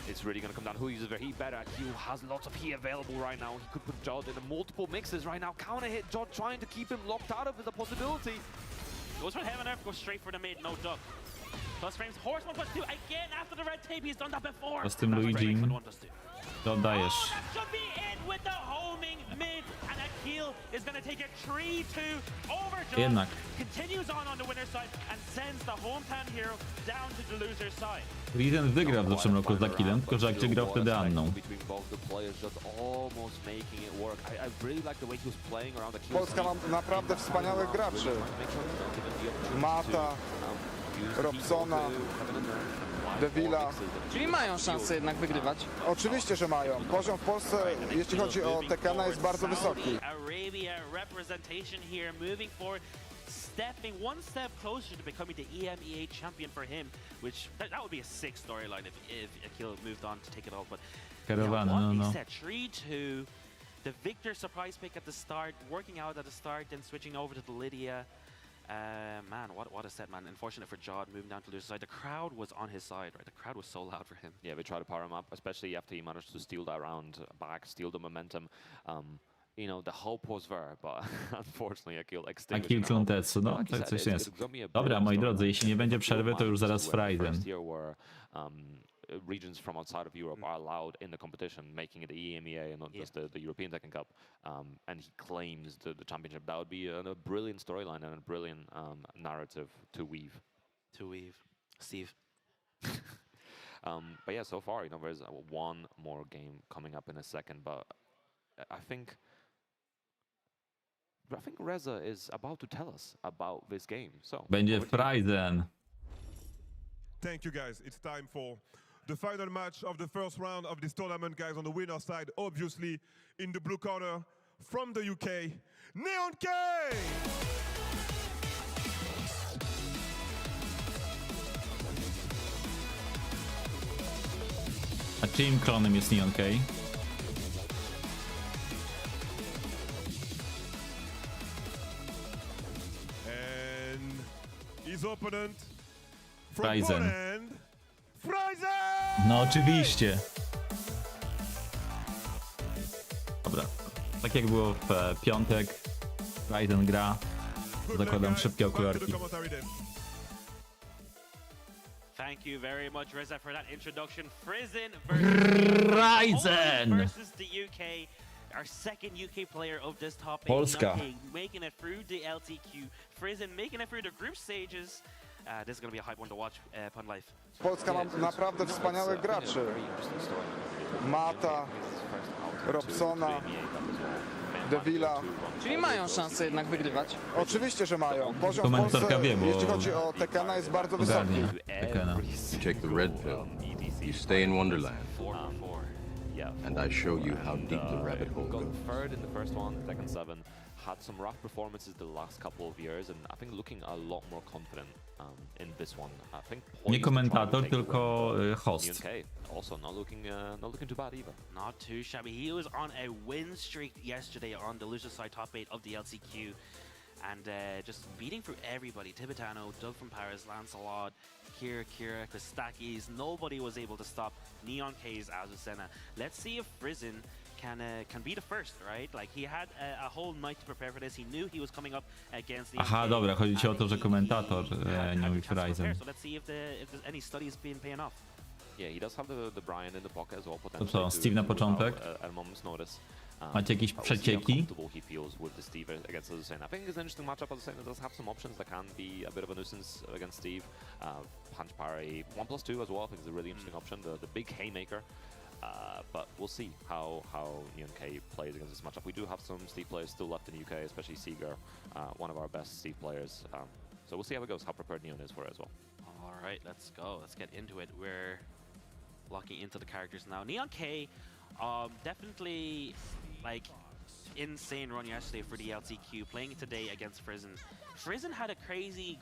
It's really going to come down who uses their heat better. Akil has lots of heat available right now. He could put Jod in multiple mixes right now. Counter hit Jod, trying to keep him locked out of is a possibility. Goes for Heaven Earth, goes straight for the mid, no duck. Plus frames, Horse 1+2 again after the red tape. He's done that before. Z tym Luigi to oddajesz. Should be in with the homing mid, and Akil is going to take a 3-2 over Jod. Jednak. Continues on the winner's side and sends the hometown hero down to the loser's side. Risen wygrał w zeszłym roku z Akilem, tylko że Akil grał wtedy Anną. Polska ma naprawdę wspaniałych graczy. Mata, Robsona, Devila. Czyli mają szansę jednak wygrywać. Oczywiście, że mają. Poziom w Polsce, jeśli chodzi o Tekkena, jest bardzo wysoki. Arabia representation here, moving forward, stepping one step closer to becoming the EMEA champion for him, which that would be a sick storyline if Akil moved on to take it all. But Kierowane, no. Set 3-2. The Victor surprise pick at the start, working out at the start, then switching over to the Lydia. Man, what a set, man. Unfortunate for Jod moving down to the loser side. The crowd was on his side, right? The crowd was so loud for him. Yeah, they tried to power him up, especially after he managed to steal that round back, steal the momentum. You know, the hope was there, but unfortunately Akil extinguished. Akil Klontetsu, no, tak coś jest. Dobra, moi drodzy, jeśli nie będzie przerwy, to już zaraz Friday. Regions from outside of Europe are allowed in the competition, making it the EMEA and not just the European Tekken Cup. And he claims the championship. That would be a brilliant storyline and a brilliant narrative to weave. Steve. But yeah, so far, you know, there's one more game coming up in a second, but I think Reza is about to tell us about this game. So Będzie Friday. Thank you, guys. It's time for the final match of the first round of this tournament, guys. On the winner side, obviously, in the blue corner, from the UK, Neon K! A czyim klonem jest Neon K? And his opponent from Ryzen. Poland, Ryzen! No oczywiście. Dobra. Tak jak było w piątek, Ryzen gra. Zakładam szybkie okularki. Thank you very much, Reza, for that introduction. Frizen Ryzen versus the UK. Our second UK player of this top 8. Polska. Making it through the LTQ. Frizen making it through the group stages. This is going to be a hype one to watch upon live. Polska ma naprawdę wspaniałych graczy. Mata, Robsona, Devila. Czyli mają szansę jednak wygrywać. Oczywiście, że mają. Poziom w Komentatorka Polsce, wie, bo jeśli chodzi o Tekkena, jest bardzo wysoki. ogarnia Tekkena. You take the red pill, you stay in Wonderland, and I show you how deep the rabbit hole Got goes. third in the first one, Tekken 7. Had some rough performances the last couple of years, and I think looking a lot more confident in this one. I think Nie komentator, tylko host. Also not looking too bad either. Not too shabby. He was on a win streak yesterday on the loser side top 8 of the LCQ. And just beating through everybody. Tibetano, Doug from Paris, Lancelot, Kira, Kostakis. Nobody was able to stop Neon K's Azucena. Let's see if Frizen can be the first, right? Like he had a whole night to prepare for this. He knew he was coming up against the. Aha, dobra, chodzi ci o to, że komentator nie mówi Ryzen. So let's see if there's any studies paying off. Yeah, he does have the Brian in the pocket as well. To co, Steve na początek? At a moment's notice. Macie jakieś przecieki? He feels with the Steve against Azucena. I think it's an interesting matchup. Azucena does have some options that can be a bit of a nuisance against Steve. Punch parry, 1+2 as well. I think is a really interesting option. The big haymaker. But we'll see how Neon plays against this matchup. We do have some Steve players still left in the UK, especially Seager, one of our best Steve players. So we'll see how it goes, how prepared Neon is for it as well. All right, let's go. Let's get into it. We're locking into the characters now. Neon K, definitely like insane run yesterday for the LCQ, playing today against Frizen. Frizen had a crazy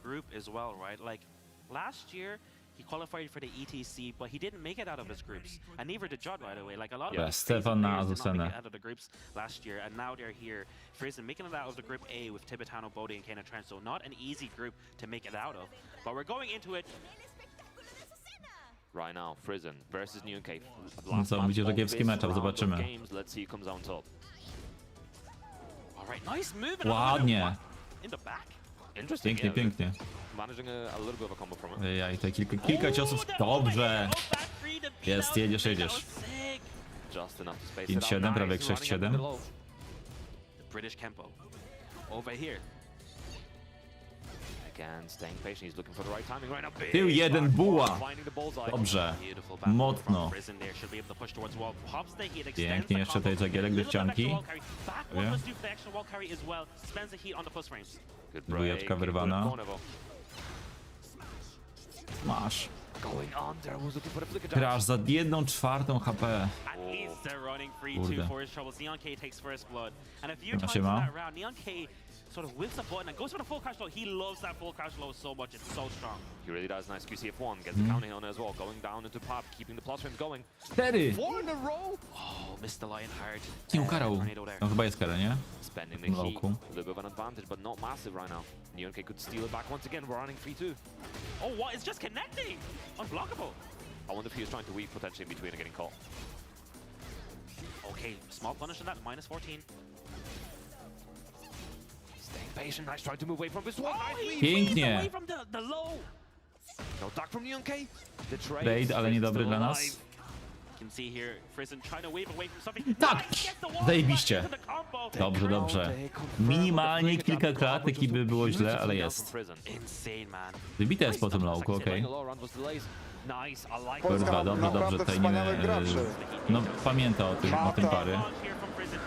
group as well, right? Like last year, he qualified for the ETC, but he didn't make it out of his groups, and neither did Judd, by the way. Like a lot of Stefan players did not make Azucena. it out of the groups last year, and now they're here. Frizen making it out of the group A with Tibetano, Bodhi, and Kane Trent. So not an easy group to make it out of, but we're going into it. Right now, Frizen versus Neon K. Co, będzie to kiepski matchup, zobaczymy. Let's see who comes on top. All right, nice move. Ładnie. In the back. Interesting. Pięknie, pięknie. Managing a little bit of a combo from it. Ejaj, to kilka ciosów. Dobrze. Jest, jedziesz. Just enough to space 5-7, prawie jak 6-7. British Kempo. Over here. Again, staying patient. He's looking for the right timing right now. Tył jeden, buła. Finding the bullseye. Dobrze. Beautiful back Mocno. from Frizen there. Should be able to push towards wall. Pops the heat, extends Pięknie, the jeszcze combo. tutaj Jagielek do Little bit of ścianki. extra wall carry. Back Wie? 1+2 for the extra wall carry as well. Spends the heat on the plus frames. Good Dwójeczka break. wyrwana. Good corner. Masz. Going on there. Was looking for the flicker Grasz za 1/4 HP. And he's the running free Kurde. two for his troubles. Neon K takes first blood. And a few Siema, times in siema. that round, Neon K sort of whips a button and goes for the full crash low. He loves that full crash low so much. It's so strong. He really does. Nice QCF1. Gets the counting on it as well. Going down into pop. Keeping the plus frames going. 4. 4 in a row. Oh, missed the lion hard. Nie ukarał. Tornado there. No chyba jest kara, nie? Spending the No, heat. cool. A little bit of an advantage, but not massive right now. Neon K could steal it back once again. We're running 3-2. Oh, what? It's just connecting. Unblockable. I wonder if he was trying to weave potentially in between and getting caught. Okay, small punish on that. -14. Staying patient. Nice trying to move away from this one. Nice weave. Pięknie. Away from the low. No duck from Neon K. The trade. Raid, ale niedobry dla nas. You can see here, Frizen trying to wave away from something. Tak! Nice, gets the wall Zajebiście. into the combo. Dobrze, dobrze. Minimalnie kilka klatek i by było źle, ale jest. Insane, man. Wybite jest po tym lowku, okej. Nice, I like Kurwa, Polska ma dobrze, naprawdę dobrze, wspaniałych graczy. no pamięta o tym pary.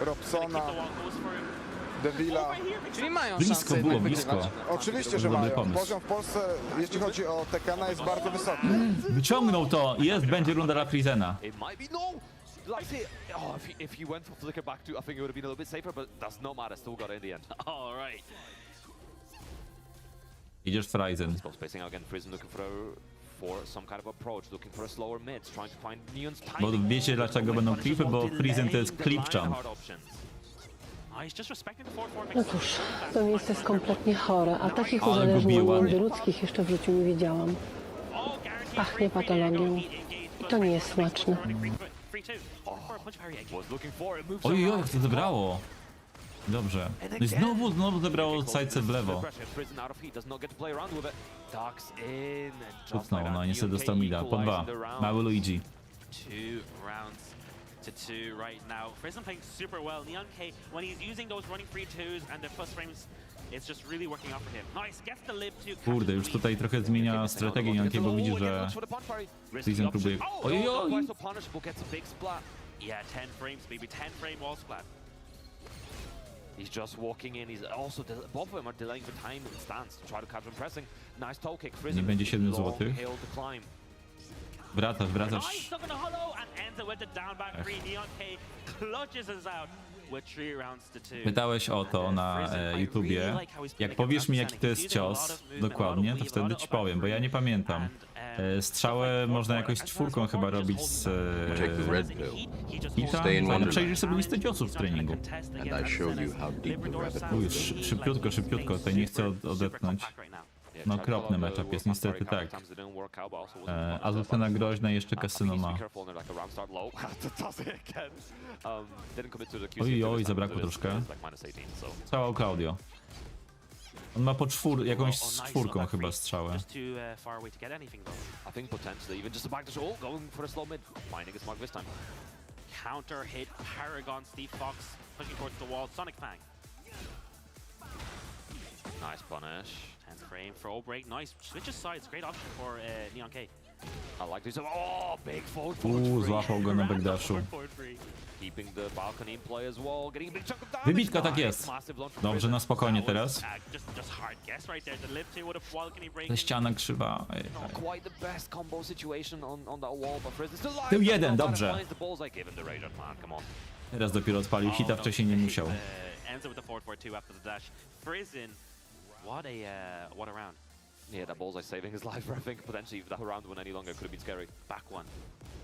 Robsona, Devila. Czyli mają Blisko szansę było, jednak blisko. wygrywać. Oczywiście, że Dobry mają. pomysł. Poziom w Polsce, jeśli chodzi o Tekkena, jest bardzo wysoki. Wyciągnął to, jest, będzie runda dla Frizena. It might be no. Like it. Oh, if he went for flicker back two, I think it would have been a little bit safer, but does not matter. Still got it in the end. All right. Idziesz Frizen. Both spacing out again. Frizen looking for some kind of approach, looking for a slower mid, trying to find Neon's Bo timing. wiecie dlaczego będą klipy, bo Frizen to jest clip jump. No cóż, to miejsce jest kompletnie chore, a takich Ale uzależnień gubiła. międzyludzkich jeszcze w życiu nie widziałam. Pachnie patologią. I to nie jest smaczne. Was looking for it. Moves Ojej, around. jak to zebrało. Dobrze. No i znowu zebrało sidece w lewo. Frizen out of heat, does not get to play around with it. Ducks in. And just Tutnął, like no that, niestety Neon dostał K mida. Po 2. equalizing the round. Mały Luigi. 2 rounds to 2 right now. Frizen playing super well. Neon K, when he's using those running free twos and the plus frames, it's just really working out for him. Nice, gets the lip too. Kurde, już tutaj trochę zmienia strategię Jankie, bo widzi, że Frizen próbuje... Ojej, Yeah, 10 frames, baby. 10 frame wall splat. He's just walking in. He's also both of them are delaying the time and stance to try to catch him pressing. Nice toe kick. Frizen. Nie będzie 7 long złotych. hill to climb. Wracasz. Nice, stuck in the hollow and ends it with the down back three. Neon K clutches us out with 3 rounds to 2. Pytałeś o to na YouTubie. Jak powiesz mi jaki to jest cios dokładnie, to wtedy ci powiem, bo ja nie pamiętam. Strzałę można jakoś 4 chyba robić z Take the red pill. hita. Stay in Fajnie, Wonderland. przejrzyj sobie listę ciosów w treningu. And I show you how deep the rabbit hole Uj, szybciutko, tutaj nie chcę odetchnąć. No okropny matchup jest, niestety tak. Azucena groźna, jeszcze kasyno ma. Oj, zabrakło troszkę. Cała Claudio. On ma po jakąś z czwórką chyba strzałę. Just too far away to get anything though. I think potentially even just a back to show, going for a slow mid, finding his mark this time. Counter hit, Paragon, Steve Fox pushing towards the wall, Sonic Fang. Nice punish. 10th frame, throw break, nice. Switches sides, great option for Neon K. I like this. Oh, big forward Złapał go na backdashu. Keeping the balcony in play as well, getting a big chunk of damage. Wybitka, tak jest. Massive launch from Dobrze, Prison. na spokojnie teraz. Just hard guess right there. The lip two with a balcony break. Ta ściana krzywa. Not quite the best combo situation on that wall, but Prison still alive. Tył jeden, dobrze. Finds the balls, like, give him the rage, man, come on. Teraz dopiero odpalił hita, wcześniej nie musiał. Ends up with the 4-4-2 after the dash. Prison, what a round. Yeah, that bullseye saving his life. I think potentially if that round went any longer, could have been scary. Back one.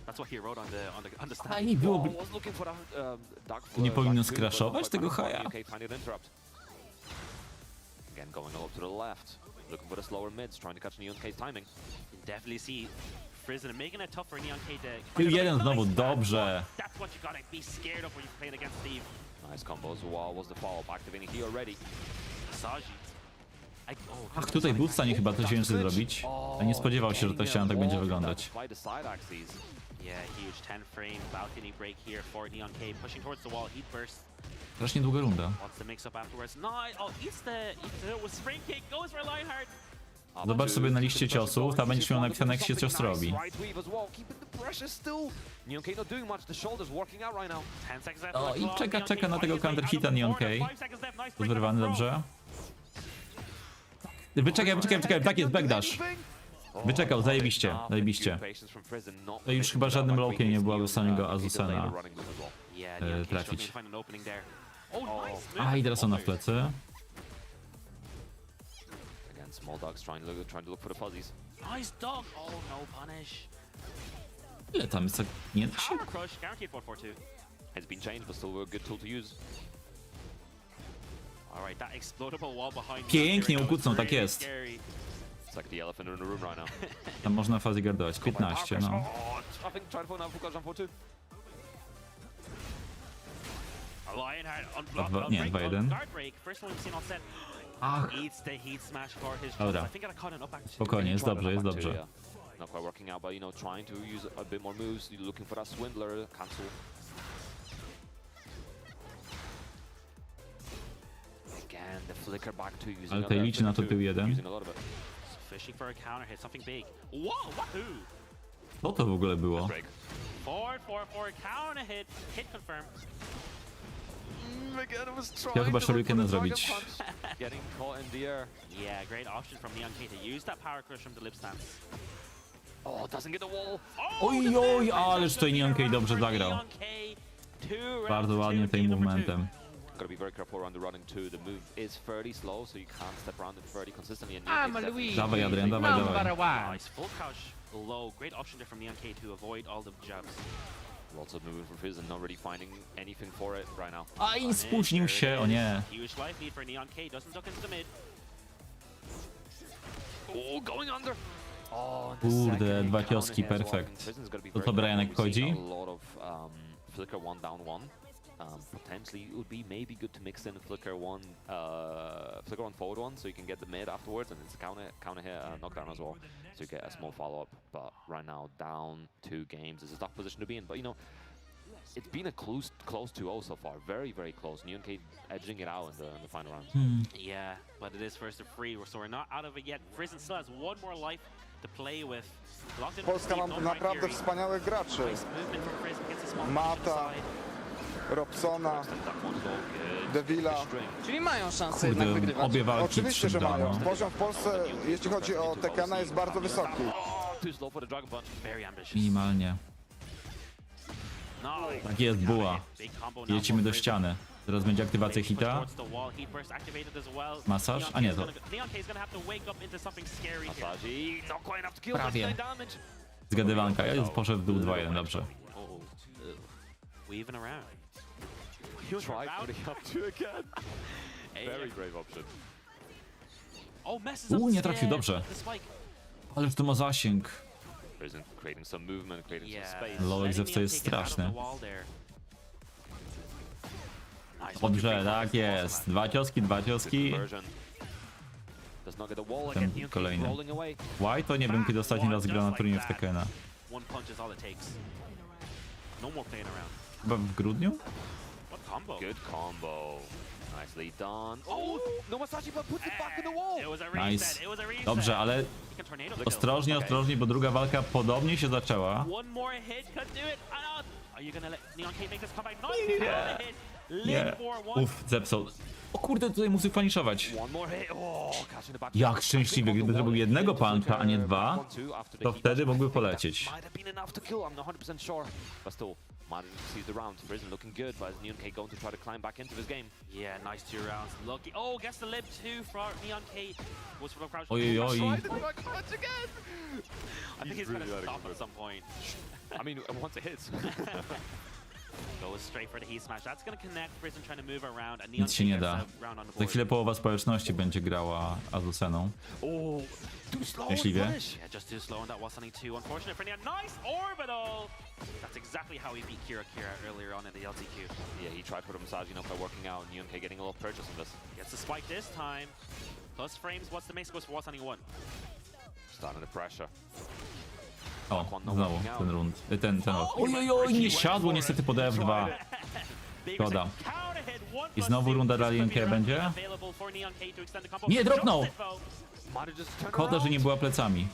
That's what he wrote on the stand. A i byłoby... Was looking for that, dark Nie powinno dark two, skraszować but tego finally haja. UK find it interrupt. Again, going up to the left, looking for the slower mids, trying to catch Neon K's timing. You can definitely see Prison making it tough for Neon K to... Tył jeden znowu, dobrze. That's what you gotta be scared of when you're playing against Steve. Nice combos. Wow, was the follow-up activating here already? Saji. Ach, tutaj był w stanie chyba coś więcej zrobić. Ale nie spodziewał się, że ta ściana tak będzie wyglądać. Yeah, huge 10 frame balcony break here for Neon K, pushing towards the wall, heat burst. Strasznie długa runda. Wants to mix up afterwards. No, oh, eats the with spring kick, goes for Lionheart. Zobacz sobie na liście ciosów, tam będziesz miał napisane, jak się cios robi. O, i czeka na tego counter hita Neon K. Zerwany, dobrze. Wyczekaj, tak jest, backdash. Wyczekał, zajebiście. To już chyba żadnym lowkiem nie byłaby w stanie go Azusena trafić. A i teraz on na w plecy. Small dogs trying to look for the fuzzies. Nice dog. Oh no punish. Ile tam jest? Nie da się? Power crush, guaranteed 4-4-2. It's been changed, but still a good tool to use. Alright, that explodable wall behind. Pięknie ukłócą, tak jest. It's like the elephant in the room right now. Tam można fuzzy guardować, 15, no. I think try to phone out for jump for 2. Lionheart unblocked. Nie, 2-1. Guard break. First one we've seen on set. Ach. Eats the heat smash for his Dobra. I think I caught an up actually. Spokojnie, jest dobrze, jest dobrze. Not quite working out, but you know, trying to use a bit more moves, looking for that swindler cancel. Again, the flicker back to using. Ale tutaj liczy na to tył jeden. Fishing for a counter hit, something big. Whoa, wahoo! Co to w ogóle było? 4-4-4 counter hit, hit confirmed. Ja chyba shurikena zrobić. Getting caught in the air. Yeah, great option from Neon K to use that power crush from the lip stance. Oh, doesn't get the wall. Oj, ależ tutaj Neon K dobrze zagrał. Bardzo ładnie tym movementem. Gotta be very careful around the running too. The move is fairly slow, so you can't step around it fairly consistently. And Dawaj, Adrian, dawaj. Nice full crouch low. Great option there from Neon K to avoid all the jabs. Lots of movement for Fizz and not really finding anything for it right now. A i spóźnił się, o nie. Huge life lead for Neon K, doesn't duck into the mid. Oh, going under. Kurde, dwa kioski, perfekt. To co Brianek chodzi? Flicker one down one. Potentially it would be maybe good to mix in flicker one forward one, so you can get the mid afterwards, and it's a counter hit knockdown as well, so you get a small follow up. But right now, down 2 games is a tough position to be in. But you know, it's been a close 2-0 so far, very close. Neon K edging it out in the final round. Yeah, but it is first to 3, so we're not out of it yet. Prison still has one more life to play with. Polska ma naprawdę wspaniałych graczy. Mata, Robsona, Devila. Czyli mają szansę jednak Kurde, wygrywać. obie walki Oczywiście, że 3-2, mają. no. Poziom w Polsce, jeśli chodzi o Tekkena, jest bardzo wysoki. Too slow for the Dragon Punch. Very ambitious. Minimalnie. Nice. Tak jest, buła. Big combo now Lecimy for do Prison. ściany. Teraz będzie aktywacja hita. Towards the wall, heat burst activated as well. Masaż? A nie, to... Neon K is gonna have to wake up into something scary here. Masaji, not quite enough to kill, Prawie. 9 damage. Zgadywanka, ja poszedł w dół 2-1, dobrze. Weaving around. Try putting up 2 again. Very brave option. Oh, messes up Nie trafił, dobrze. the spike. Ależ to ma zasięg. Prison creating some movement, creating some space. Lolek zewce jest straszny. Dobrze, tak jest. Dwa cioski. Does not get the wall Ten again. Neon kolejny. rolling away. Why to nie wiem, kiedy ostatni raz grał na turnieju w Tekkena. One punch is all it takes. No more playing around. Chyba w grudniu? What combo? Good combo. Nicely done. Oh, no Masashi but puts it back in the wall. It was a reset. Nice. It was a reset. Dobrze, ale He can tornado the kill. ostrożnie, ostrożnie, bo druga walka podobnie się zaczęła. One more hit could do it. Are you gonna let Neon K make this comeback? Not a hit. Nie. Live for one. Uff, zepsuł. O kurde, tutaj musi paniszować. One more hit. Oh, catching the back. Jak szczęśliwie, gdyby zrobił jednego puncha, a nie dwa, to wtedy mógłby polecieć. Might have been enough to kill. I'm not 100% sure. But still, managed to seize the round. Prison looking good, but is Neon K going to try to climb back into this game? Yeah, nice 2 rounds. Lucky. Oh, gets the lip too for Neon K. Goes for the crouch. Oj, oj, oj. Tried the back punch again. I think he's gonna stop at some point. I mean, once it hits. Goes straight for the heat smash. That's gonna connect Prison trying to move around, and Neon Nic się nie gets da. a round on the Za board. chwilę połowa społeczności będzie grała Azuseną. Oh, too slow. Szczęśliwie. Yeah, just too slow, and that was only 2. Unfortunate for Neon. Nice orbital. That's exactly how he beat Kira earlier on in the LTQ. Yeah, he tried for the massage, by working out. Neon K getting a little purchase on this. Gets the spike this time. Plus frames. What's the mix? Goes for what's only 1. Starting the pressure. O, znowu ten rund. Ten. Oj, nie siadło niestety pod F2. Szkoda. I znowu runda dla Neon K będzie? Nie, dropnął! Szkoda, że nie była plecami.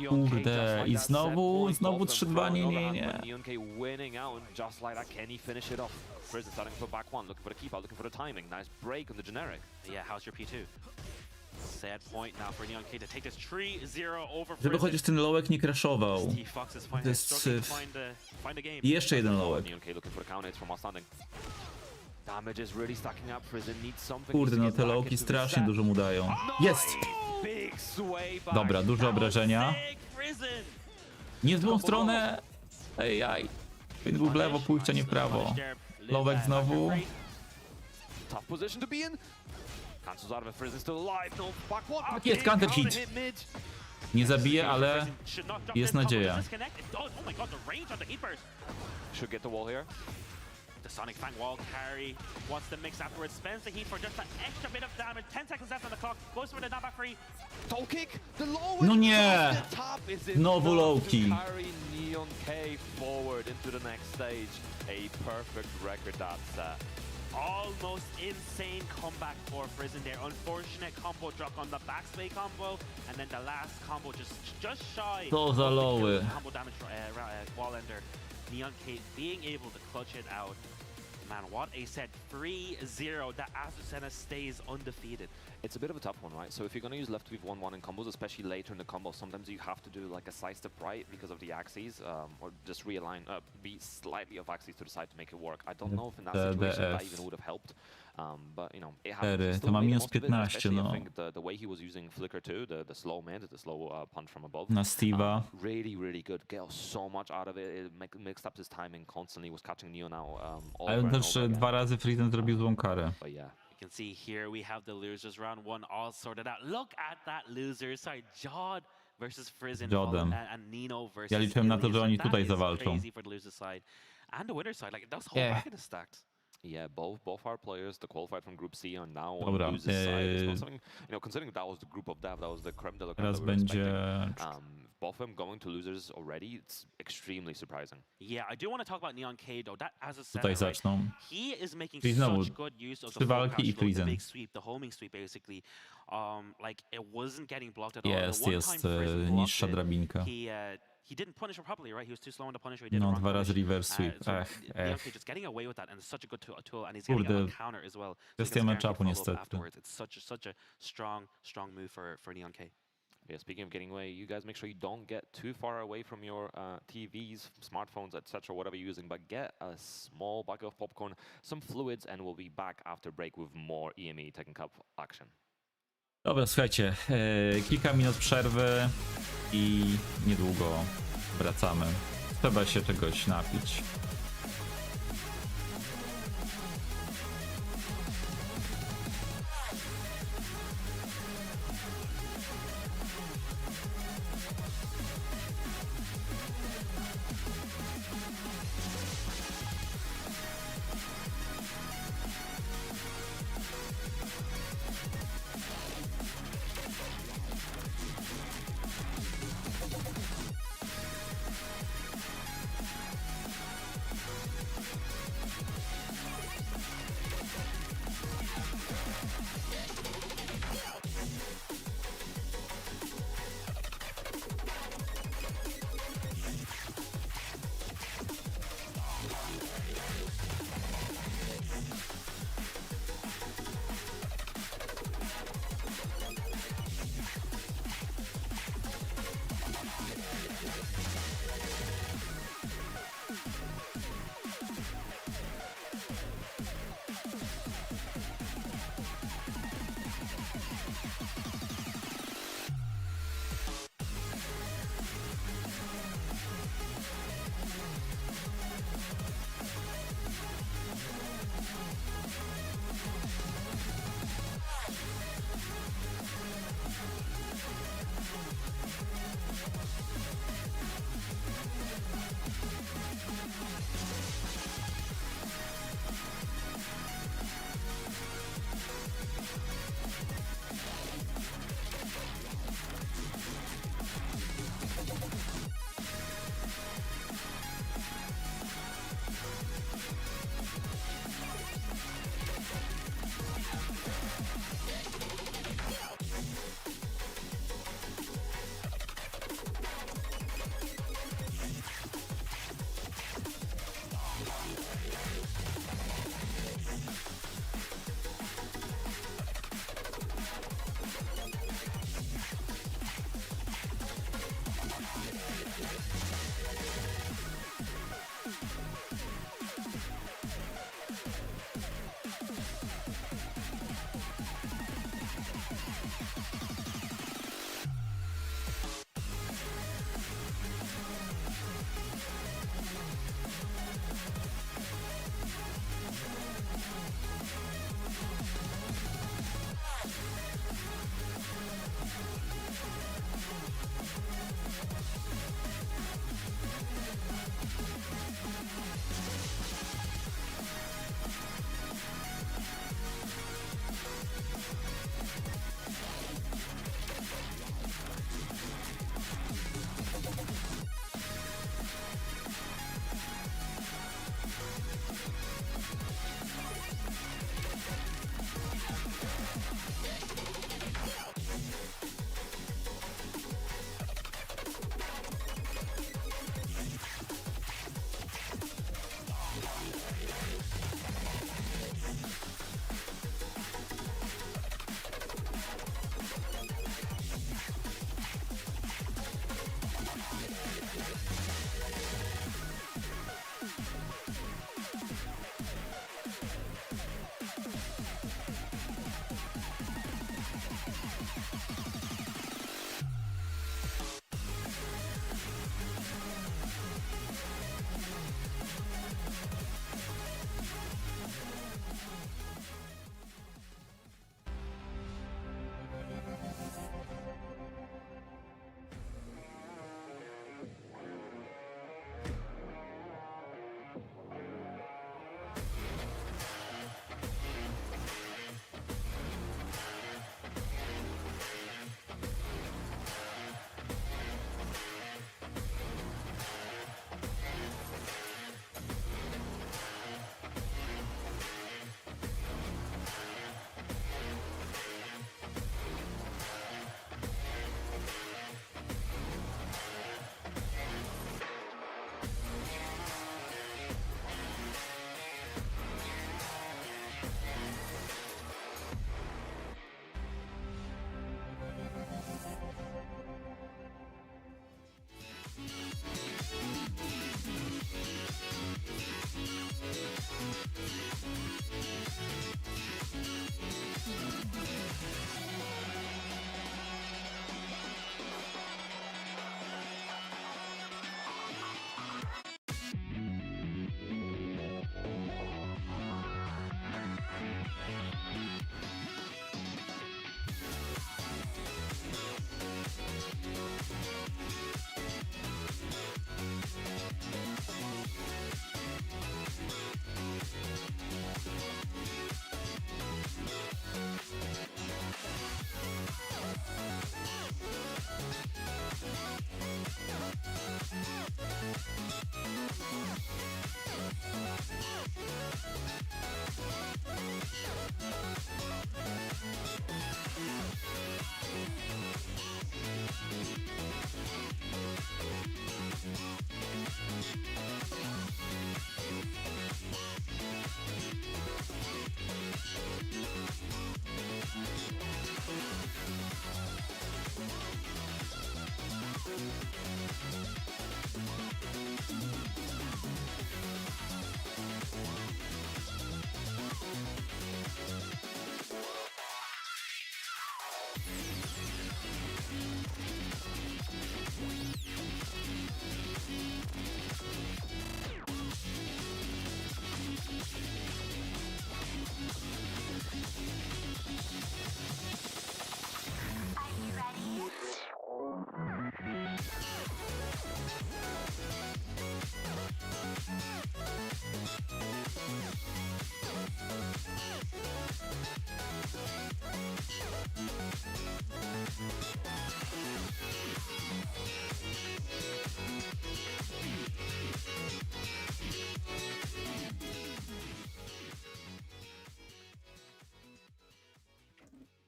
Kurde, i znowu 3-2, nie. Neon K winning out, and just like that, can he finish it off? Prison starting for back one, looking for the keep out, looking for the timing. Nice break on the generic. Yeah, how's your P2? Sad point now for Neon K to take this 3-0 over Żeby chociaż ten lołek nie crashował. Steve Fox is To finding, jest struggling to syf. find the game. I jeszcze jeden lołek. Neon K looking for the counter hits from outstanding. Damage is really stacking up. Prison needs something. Kurde, no te lołki strasznie dużo mu dają. Jest! Big sway back. Dobra, duże obrażenia. Nie w złą stronę! Ej. Powinien był w lewo pójść, a nie w prawo. Lołek znowu. Tough position to be in. Cancels out of it. Prison still alive. No, back one. Jest counter hit. Nie zabije, ale jest nadzieja. Should get the wall here. The Sonic Fang wall carry. What's the mix afterwards? Spends the heat for just an extra bit of damage. 10 seconds left on the clock. Goes for the knockback free. Toe kick. The low. No nie! Znowu low-key. Carry Neon K forward into the next stage. A perfect record that's set. Almost insane comeback for Prison there. Unfortunate combo drop on the backspay combo, and then the last combo just shy. To za loły. Combo damage wall ender. Neon K being able to clutch it out. Man, what a set. 3-0. That Azucena stays undefeated. It's a bit of a tough one, right? So if you're going to use left with 1-1 in combos, especially later in the combo, sometimes you have to do like a side step right because of the axes, or just realign, be slightly off axes to the side to make it work. I don't know if in that situation that even would have helped, but you know, it happens. To ma minus 15, no. I think the way he was using Flicker too, the slow mid, the slow punch from above. Na Steve'a. Really good. Got so much out of it. It mixed up his timing constantly. Was catching Neo now. Ale też 2 razy Frieden zrobił złą karę. But yeah. You can see here we have the losers round 1 all sorted out. Look at that loser. Sorry, Jod versus Frizen and Nino versus Ja liczyłem na to, że oni That tutaj is zawalczą. crazy for the loser side and the winner side. Like those whole bracket is stacked. Yeah, both our players, the qualified from Group C, are now Dobra, on losers side. It's not something, you know, considering that was the group of death, that was the creme de la creme teraz that we were będzie... expecting. Both of them going to losers already, it's extremely surprising. Yeah, I do want to talk about Neon K though. That as a Tutaj zaczną. he is making Czyli znowu such good use of 3 the walki i Frieden. big sweep, the homing sweep basically. Like it wasn't getting blocked at all. Jest niższa drabinka. He didn't punish her properly, right? He was too slow in the punish. He did No, the wrong 2 razy punish. reverse sweep. Neon K just getting away with that, and it's such a good tool, and he's getting a counter as well. Kwestia matchupu niestety. Afterwards, it's such a strong move for Neon K. Yeah, speaking of getting away, you guys make sure you don't get too far away from your TVs, smartphones, etc., whatever you're using, but get a small bucket of popcorn, some fluids, and we'll be back after break with more EMEA Tekken Cup action. Dobra, słuchajcie, kilka minut przerwy i niedługo wracamy. Trzeba się czegoś napić.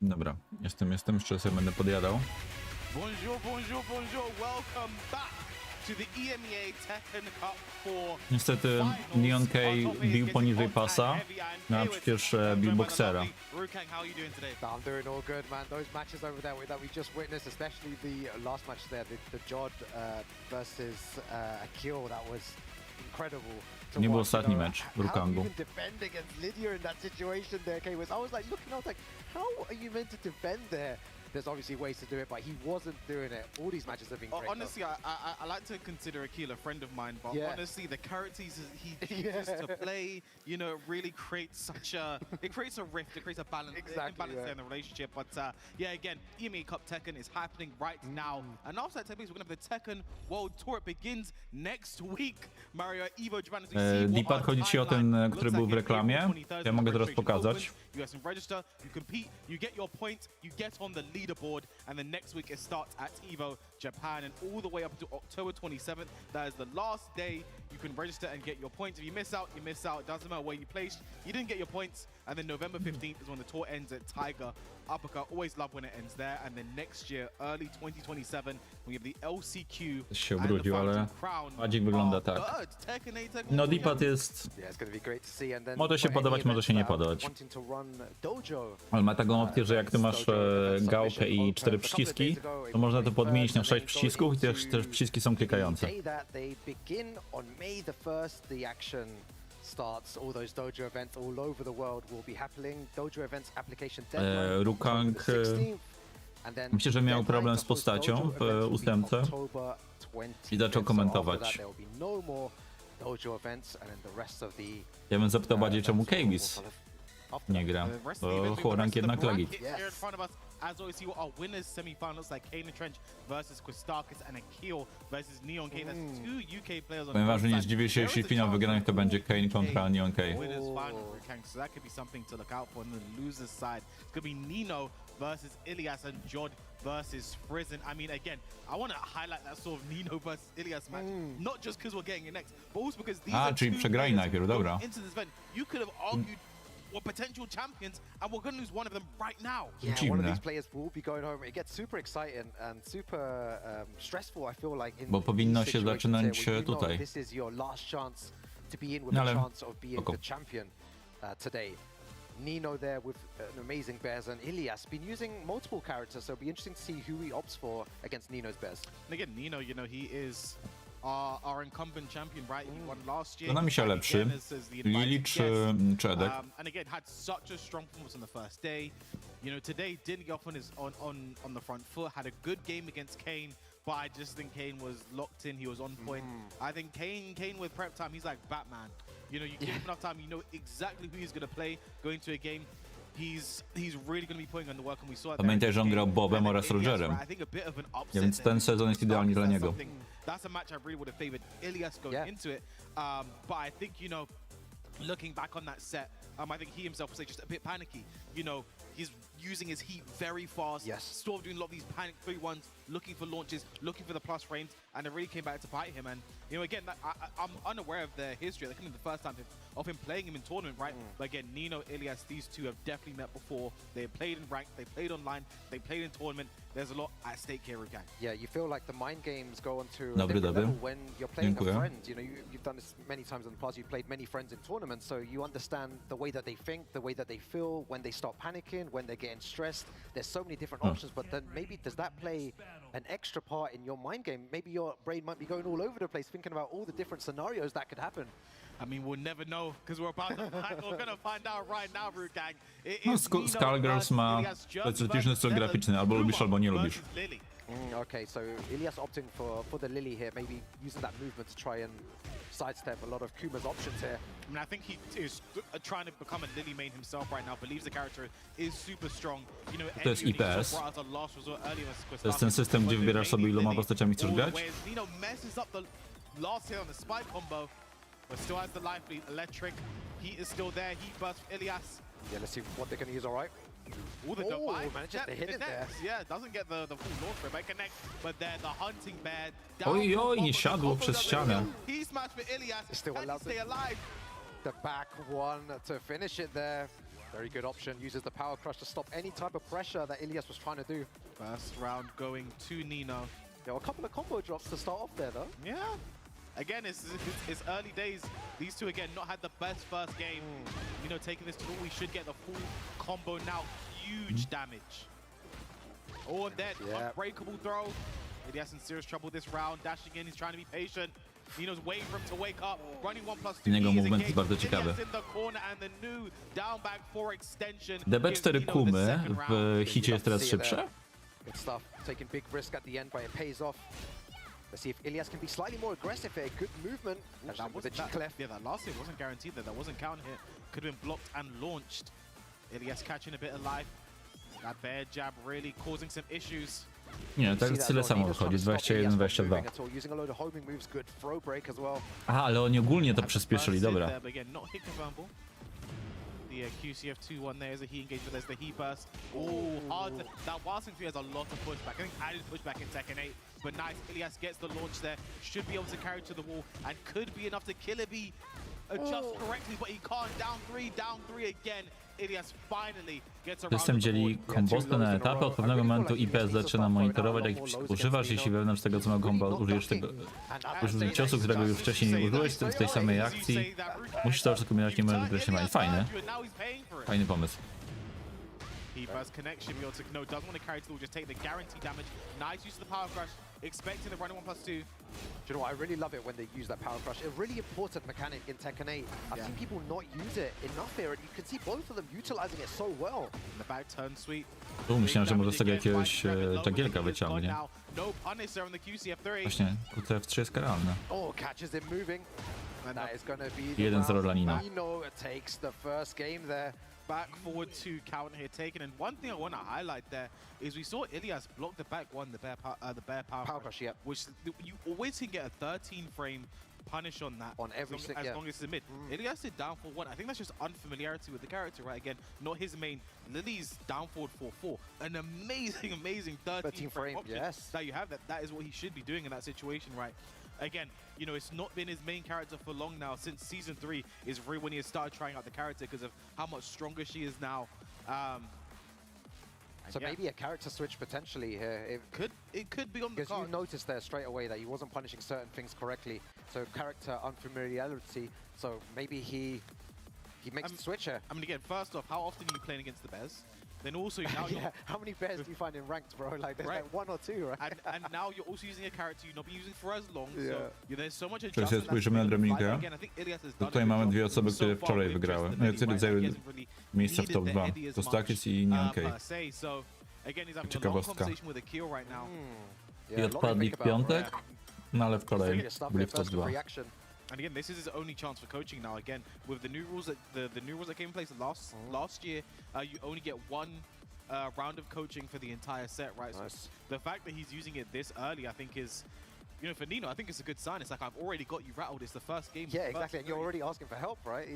Dobra, jestem, jeszcze sobie będę podjadał. Bonjour, bonjour, bonjour. Welcome back to the EMEA Tekken Cup for Niestety Neon K bił poniżej pasa, no a przecież bił boksera. I'm doing all good, man. Those matches over there that we just witnessed, especially the last match there, the Jod versus Akil, that was incredible. Nie był ostatni mecz w How Rukangu. you can defend against Lydia in that situation there, K? I was like looking, I was like, how are you meant to defend there? There's obviously ways to do it, but he wasn't doing it. All these matches have been great. Honestly, I like to consider Akil a friend of mine, but honestly, the characters he chooses to play, you know, really creates such a it creates a rift, it creates a balance, imbalance there in the relationship. But yeah, again, EMEA Cup Tekken is happening right now, and after that, we're gonna have the Tekken World Tour. It begins next week. Mario, Evo, Japan. Dipat, chodzi ci o ten, który był w reklamie? Ja mogę teraz pokazać. You guys can register, you compete, you get your points, you get on the leaderboard, and then next week it starts at Evo Japan, and all the way up until October 27th. That is the last day you can register and get your points. If you miss out, you miss out. It doesn't matter where you placed. You didn't get your points, and then November 15th is when the tour ends at Tiger Uppercut. Always love when it ends there, and then next year, early 2027, we have the LCQ Się ubrudził, ale Adzik wygląda tak. No Dipat jest... Może się podobać, może się nie podobać. Ale ma taką opcję, że jak ty masz gałkę i 4 przyciski, to można to podmienić na 6 przycisków i te przyciski są klikające. Rukang myślę, że miał problem z postacią w ósemce i zaczął komentować. Ja bym zapytał bardziej, czemu Kawis nie gra, bo Chłorank jednak legit. As always, see what our winners semi-finals like Kane and Trench versus Quistakis and Akil versus Neon K. That's 2 UK players on Powiem wam, że nie zdziwię się, jeśli finał wygranych to będzie Kane kontra Neon K. Winners final, so that could be something to look out for on the losers side. It's gonna be Nino versus Ilias and Jod versus Frizen. I mean, again, I want to highlight that sort of Nino versus Ilias match, not just because we're getting it next, but also because these are czyli przegrali najpierw, dobra. Into this event. You could have argued were potential champions, and we're going to lose one of them right now. Yeah, one of these players will be going home. It gets super exciting and super stressful, I feel like, in bo powinno się zaczynać tutaj. This is your last chance to be in with a chance of being the champion today. Nino there with an amazing bears, and Ilias been using multiple characters, so it'll be interesting to see who he opts for against Nino's bears. And again, Nino, you know, he is our incumbent champion, right? He won last year. Podoba mi się lepszy. Lili czy Edek? And again, had such a strong performance on the first day. You know, today didn't get off on the front foot. Had a good game against Kane, but I just think Kane was locked in. He was on point. I think Kane with prep time, he's like Batman. You know, you give him enough time, you know exactly who he's going to play going to a game. He's really going to be putting on the work, and we saw that. Pamiętaj, że on grał Bobem oraz Rogerem, więc ten sezon jest idealny dla niego. That's a match I really would have favored Ilias going into it, but I think, you know, looking back on that set, I think he himself was just a bit panicky. You know, he's using his heat very fast. Sort of doing a lot of these panic 3-1s, looking for launches, looking for the plus frames, and it really came back to bite him. And you know, again, I'm unaware of the history. That came in the first time of him playing him in tournament, right? But again, Nino, Ilias, these two have definitely met before. They played in ranked, they played online, they played in tournament. There's a lot at stake here, Rukan. Yeah, you feel like the mind games go on to a different level when you're playing a friend. You know, you've done this many times in the past. You've played many friends in tournaments, so you understand the way that they think, the way that they feel, when they start panicking, when they're getting stressed. There's so many different options, but then maybe does that play an extra part in your mind game? Maybe your brain might be going all over the place thinking about all the different scenarios that could happen. I mean, we'll never know, because we're gonna find out right now, Rukan. No, Skullgirls ma specyficzny styl graficzny, albo lubisz, albo nie lubisz. Okay, so Ilias opting for the Lily here, maybe using that movement to try and sidestep a lot of Kuma's options here. I mean, I think he is trying to become a Lily main himself right now, believes the character is super strong. You know, to jest IPS. To jest ten system, gdzie wybierasz sobie, iloma postaciami chcesz grać. Nino messes up the last hit on the spike combo, but still has the life lead. Electric, he is still there. He bursts Ilias. Yeah, let's see what they're going to use, all right. Ooh, the divide manages to hit it there. Yeah, doesn't get the full launch for it, but it connects. But there, the hunting bear. Oj, nie siadło przez ścianę. He smashed for Ilias. Still Can he stay alive? The back one to finish it there. Very good option. Uses the power crush to stop any type of pressure that Ilias was trying to do. First round going to Nino. There were a couple of combo drops to start off there, though. Yeah. Again, it's early days. These two, again, not had the best first game. You know, taking this to all, we should get the full combo now. Huge damage. Oh, and then unbreakable throw. Ilias in serious trouble this round. Dashing in, he's trying to be patient. Nino's waiting for him to wake up. Running 1+2. Jego movement jest bardzo ciekawy. DB4 Kumy w hicie jest teraz szybsze? Good stuff. Taking big risk at the end, but it pays off. Let's see if Ilias can be slightly more aggressive here. Good movement. That was that last hit wasn't guaranteed that wasn't counter hit. Could have been blocked and launched. Ilias catching a bit of life. That bear jab really causing some issues. Nie, tak tyle samo wychodzi, 21-22. Aha, ale oni ogólnie to przyspieszyli, dobra. The QCF 2-1 there is a heat engage, but there's the heat burst. Oh, hard. That Wilson 3 has a lot of pushback. I think added pushback in Tekken 8, but nice. Ilias gets the launch there. Should be able to carry to the wall and could be enough to kill it. Adjust correctly, but he can't. Down three again. Ilias finally gets around. System dzieli kombosy na etapy. Od pewnego momentu IPS zaczyna monitorować, jak używasz. Jeśli wewnątrz tego samego komba użyjesz ciosu, którego już wcześniej nie użyłeś w tej samej akcji, musisz cały czas kombinować, nie możesz grać się. Fajny. Fajny pomysł. He burst connection, be able to, no, doesn't want to carry to the wall, just take the guaranteed damage. Nice use of the power crush, expecting the running 1+2. Do you know what, I really love it when they use that power crush. A really important mechanic in Tekken 8. I've seen people not use it enough here, and you can see both of them utilizing it so well. In the back turn sweep. Tu myślałem, że może z tego jakiegoś Jagielka wyciągnie. Właśnie, QTF3 jest karalne. 1-0 dla Nino. Nino takes the first game there. Back forward 2 counter here taken, and one thing I want to highlight there is we saw Ilias block the back one, the bear power crush, which you always can get a 13 frame punish on that on every as long as it's a mid. Ilias did down for 1. I think that's just unfamiliarity with the character, right? Again, not his main. Lily's down forward 4-4. An amazing 13 frame option that you have. That is what he should be doing in that situation, right? Again, you know, it's not been his main character for long now. Since Season 3 is really when he has started trying out the character because of how much stronger she is now. So maybe a character switch potentially here. It could be on the card. Because you noticed there straight away that he wasn't punishing certain things correctly. So character unfamiliarity. So maybe he makes the switch here. I mean, again, first off, how often are you playing against the Bears? Then also now how many bears do you find in ranked, bro? Like there's like 1 or 2, right? And now you're also using a character you've not been using for as long. So there's so much adjustment. Jeśli spojrzymy na drabinkę, to tutaj mamy dwie osoby, które wczoraj wygrały. No, które zajęły miejsca w top 2. To Stakis i Neon K. Ciekawostka. I odpadli w piątek, no ale wczoraj byli w top 2. And again, this is his only chance for coaching now. Again, with the new rules that the new rules that came in place last year, you only get 1 round of coaching for the entire set, right? Nice. So the fact that he's using it this early, I think is, you know, for Nino, I think it's a good sign. It's like, I've already got you rattled. It's the first game. Yeah, exactly. And you're already asking for help, right?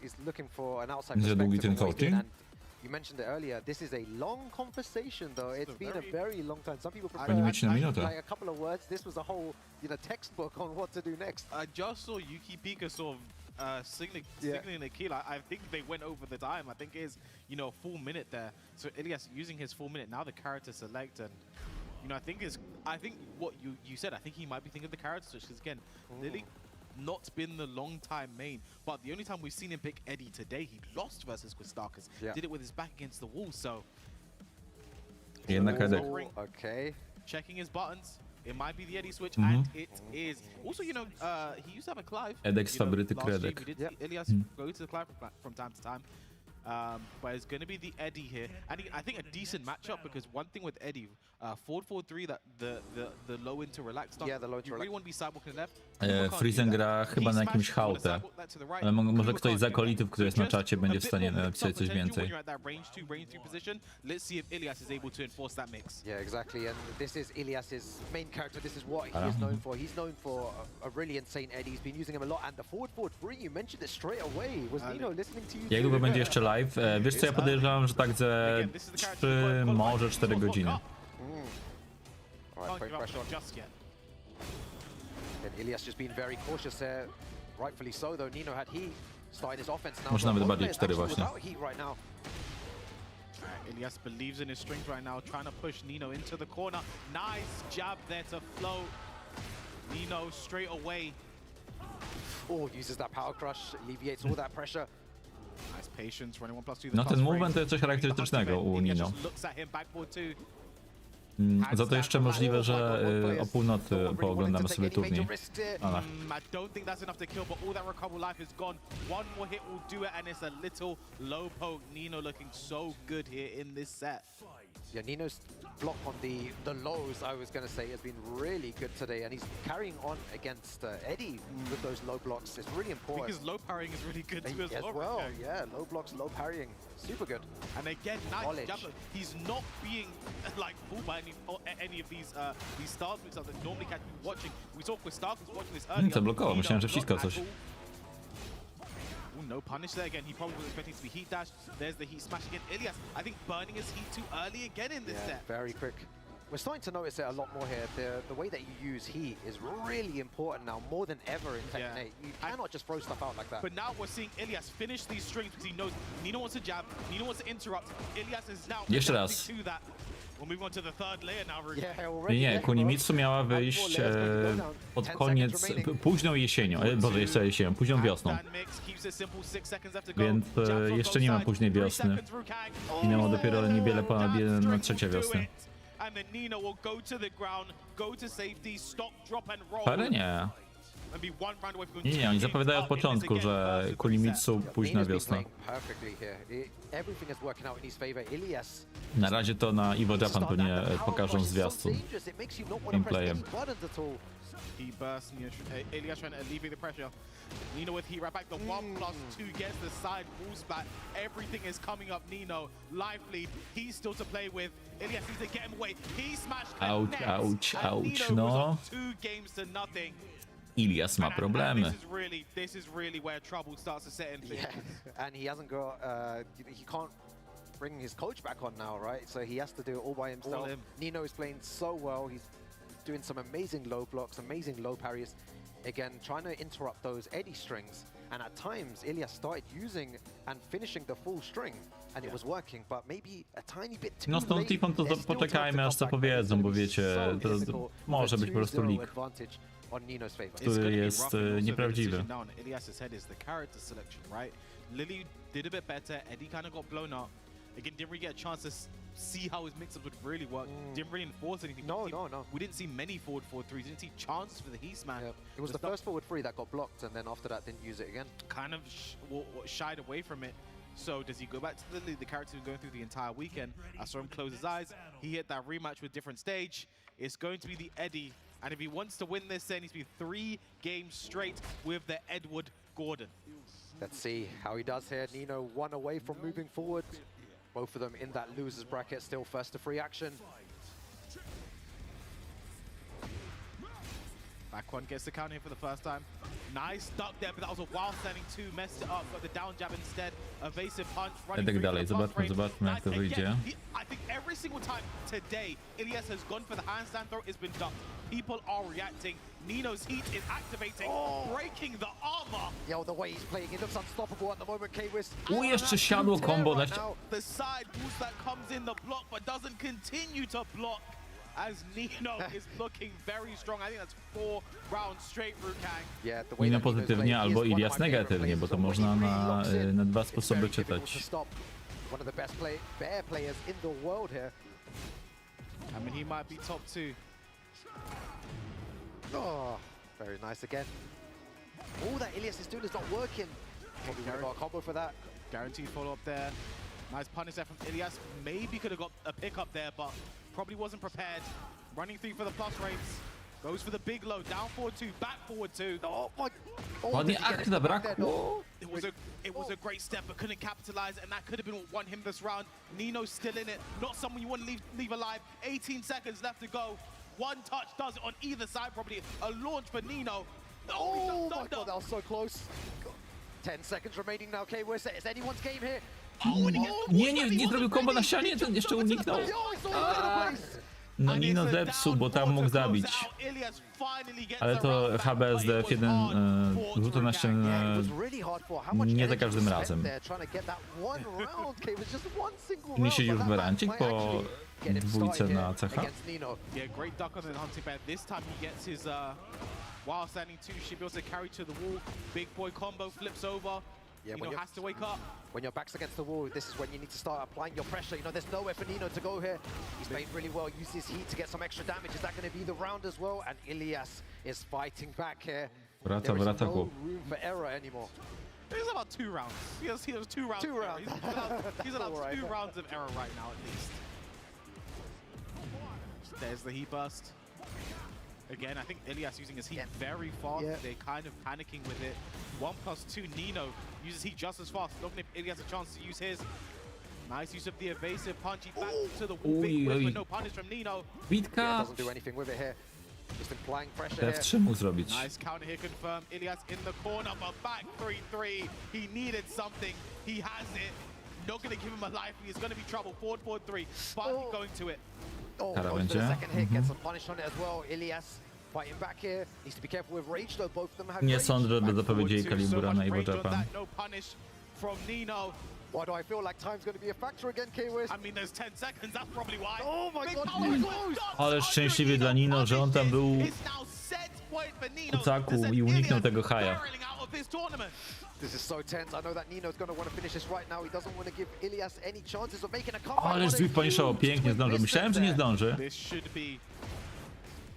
He's looking for an outside perspective. You mentioned it earlier. This is a long conversation, though. It's been a very long time. Some people prefer like a couple of words. This was a whole, you know, textbook on what to do next. I just saw Yuki Pika sort of signaling a kill. I think they went over the time. I think it is, you know, a full minute there. So Ilias using his full minute. Now the character select, and you know, I think what you said. I think he might be thinking of the character switch because again, Lily. Not been the long time main, but the only time we've seen him pick Eddie today, he lost versus Quistarkus. Did it with his back against the wall, so okay. Checking his buttons. It might be the Eddie switch, and it is. Also, you know, he used to have a Clive. Edek faworyty Kredek. We did see Ilias go to the Clive from time to time. But it's going to be the Eddie here, and I think a decent matchup because one thing with Eddie, 4-4-3, that the low into relax stuff. Yeah, the low into you really want to be sidewalking left. Friesen gra chyba na jakimś hautę, ale może ktoś z akolitów, który jest na czacie, będzie w stanie napisać coś więcej. Let's see if Ilias is able to enforce that mix. Yeah, exactly, and this is Ilias's main character. This is what he is known for. He's known for a really insane Eddie. He's been using him a lot, and the forward 3, you mentioned it straight away. Was Nino listening to you? Jak długo będzie jeszcze live? Wiesz co, ja podejrzewam, że tak ze 3, może 4 godziny. And Ilias just being very cautious there. Rightfully so, though. Nino, had he Może nawet bardziej 4 właśnie. Elias believes in his strength right now, trying to push Nino into the corner. Nice jab there to float. Nino straight away. Oh, uses that power crush, alleviates all that pressure. Nice patience, running 1+2. No ten movement to jest coś charakterystycznego u Nino. Za to jeszcze możliwe, że o północy pooglądamy sobie turniej. I don't think that's enough to kill, but all that recoverable life is gone. One more hit will do it, and it's a little low poke. Nino looking so good here in this set. Yeah, Nino's block on the lows, I was going to say, has been really good today, and he's carrying on against Eddie with those low blocks. It's really important. Because low parrying is really good too as well. Yeah, low blocks, low parrying, super good. And again, nice jab. He's not being like fooled by any of these stars moves that normally can be watching. We saw with Stark was watching this earlier. Zablokował, myślałem, że wciskał coś. No punish there again. He probably was expecting to be heat dash. There's the heat smash again. Elias, I think burning his heat too early again in this set. Very quick. We're starting to notice it a lot more here. The way that you use heat is really important now, more than ever in Tekken 8. You cannot just throw stuff out like that. But now we're seeing Elias finish these strings because he knows Nino wants to jab, Nino wants to interrupt. Elias is now jeszcze raz. to that. We'll move on to the third layer now. Nie, Kunimitsu miała wyjść pod koniec, późną jesienią, boże, jeszcze jesienią, późną wiosną. Więc jeszcze nie ma późnej wiosny. Minęło dopiero niewiele ponad 1/3 wiosny. Ale nie. Nie, oni zapowiadają od początku, że Kunimitsu późna wiosna. Na razie to na Evo Japan pewnie pokażą zwiastun gameplayem. He bursts Elias trying to alleviate the pressure. Nino with heat right back. The 1+2 gets the side wall splat. Everything is coming up Nino. Life lead. He's still to play with. Elias needs to get him away. He smashed. Ouch, no. 2 games to nothing. Ilias ma problemy. This is really where trouble starts to set in. Yeah, and he hasn't got, he can't bring his coach back on now, right? So he has to do it all by himself. Nino is playing so well. He's doing some amazing low blocks, amazing low parries. Again, trying to interrupt those Eddie strings. And at times, Elias started using and finishing the full string, and it was working, but maybe a tiny bit too no z tą tipą to poczekajmy, aż co powiedzą, bo wiecie, to może być po prostu leak, który jest nieprawdziwy. Lily did a bit better. Eddie kind of got blown up. Again, didn't really get a chance to see how his mix-ups would really work. Didn't really enforce anything. No. We didn't see many forward 4-3s. Didn't see chances for the heat smash. It was the first forward 3 that got blocked, and then after that didn't use it again. Kind of shied away from it. So does he go back to the character who's going through the entire weekend? I saw him close his eyes. He hit that rematch with different stage. It's going to be the Eddie. And if he wants to win this, then he's been 3 games straight with the Edward Gordon. Let's see how he does here. Nino 1 away from moving forward. Both of them in that losers bracket, still first to free action. Back one gets the count here for the first time. Nice duck there, but that was a wild standing 2, messed it up, got the down jab instead. Evasive punch, running tak dalej, zobaczmy jak to wyjdzie. I think every single time today, Elias has gone for the handstand throw, it's been ducked. People are reacting. Nino's heat is activating, breaking the armor. Yo, the way he's playing, he looks unstoppable at the moment, K-Wiz. Jeszcze siadło combo na The side boost that comes in the block, but doesn't continue to block. As Nino is looking very strong. I think that's 4 rounds straight through Kang. Nino pozytywnie albo Ilias negatywnie, bo to można na 2 sposoby czytać. One of the best bear players in the world here. I mean, he might be top 2. Oh, very nice again. All that Elias is doing is not working. Probably would have got a combo for that. Guaranteed follow up there. Nice punish there from Elias. Maybe could have got a pick up there, but probably wasn't prepared. Running 3 for the plus rates. Goes for the big low. Down forward 2, back forward 2. Oh my! Ładnie akcji zabrakło. It was a great step, but couldn't capitalize, and that could have been what won him this round. Nino's still in it. Not someone you want to leave alive. 18 seconds left to go. 1 touch does it on either side, probably a launch for Nino. Oh my god, that was so close. 10 seconds remaining now, K-Wiz. It's anyone's game here. Nie zrobił combo na ścianie, ten jeszcze uniknął. No Nino zepsuł, bo tam mógł zabić. Ale to HBSD F1 rzutu na ścianę nie za każdym razem. Nie siedzi już Berancik po dwójce na CH. While standing two, should be able to carry to the wall. Big boy combo flips over. Nino has to wake up. When your back's against the wall, this is when you need to start applying your pressure. You know, there's nowhere for Nino to go here. He's played really well, used his heat to get some extra damage. Is that going to be the round as well? And Ilias is fighting back here. There is no room for error anymore. It's about 2 rounds. He has 2 rounds. 2 rounds. He's allowed 2 rounds of error right now, at least. There's the heat burst. Again, I think Ilias using his heat very fast. They're kind of panicking with it. 1+2, Nino uses heat just as fast. Looking if Ilias has a chance to use his. Nice use of the evasive punch. He back to the wall. Big whiff, but no punish from Nino. Bitka. Doesn't do anything with it here. Just applying pressure here. mógł zrobić. Nice counter here confirmed. Ilias in the corner, but back 3-3. He needed something. He has it. Not going to give him a life. He's going to be trouble. 4-4-3. Finally going to it. Oh, goes for the second hit, gets some punish on it as well. Ilias fighting back here. Needs to be careful with rage though. Both of them have Nie sądzę, żeby zapowiedzieli Kalibura na Evo Japan. No punish from Nino. Why do I feel like time's going to be a factor again, K-Wiz? I mean, there's 10 seconds. That's probably why. Oh my god, Ale szczęśliwie dla Nino, że on tam był w kucaku i uniknął tego haja. This is so tense. I know that Nino's going to want to finish this right now. He doesn't want to give Ilias any chances of making a comeback. Ależ Zwik puniszował, pięknie zdążył. Myślałem, że nie zdąży. This should be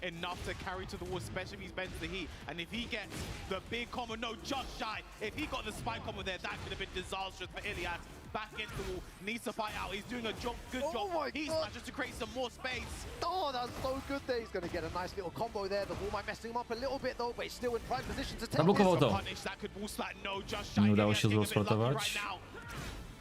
enough to carry to the wall, especially if he's bent to the heat. And if he gets the big combo, no, just shy. If he got the spike combo there, that could have been disastrous for Ilias. Back into the wall, needs to fight out. He's doing a good job. He's just to create some more space. Oh, that's so good there. He's going to get a nice little combo there. The wall might mess him up a little bit though, but he's still in prime position to take Zablokował to. Nie udało się zrosprotować.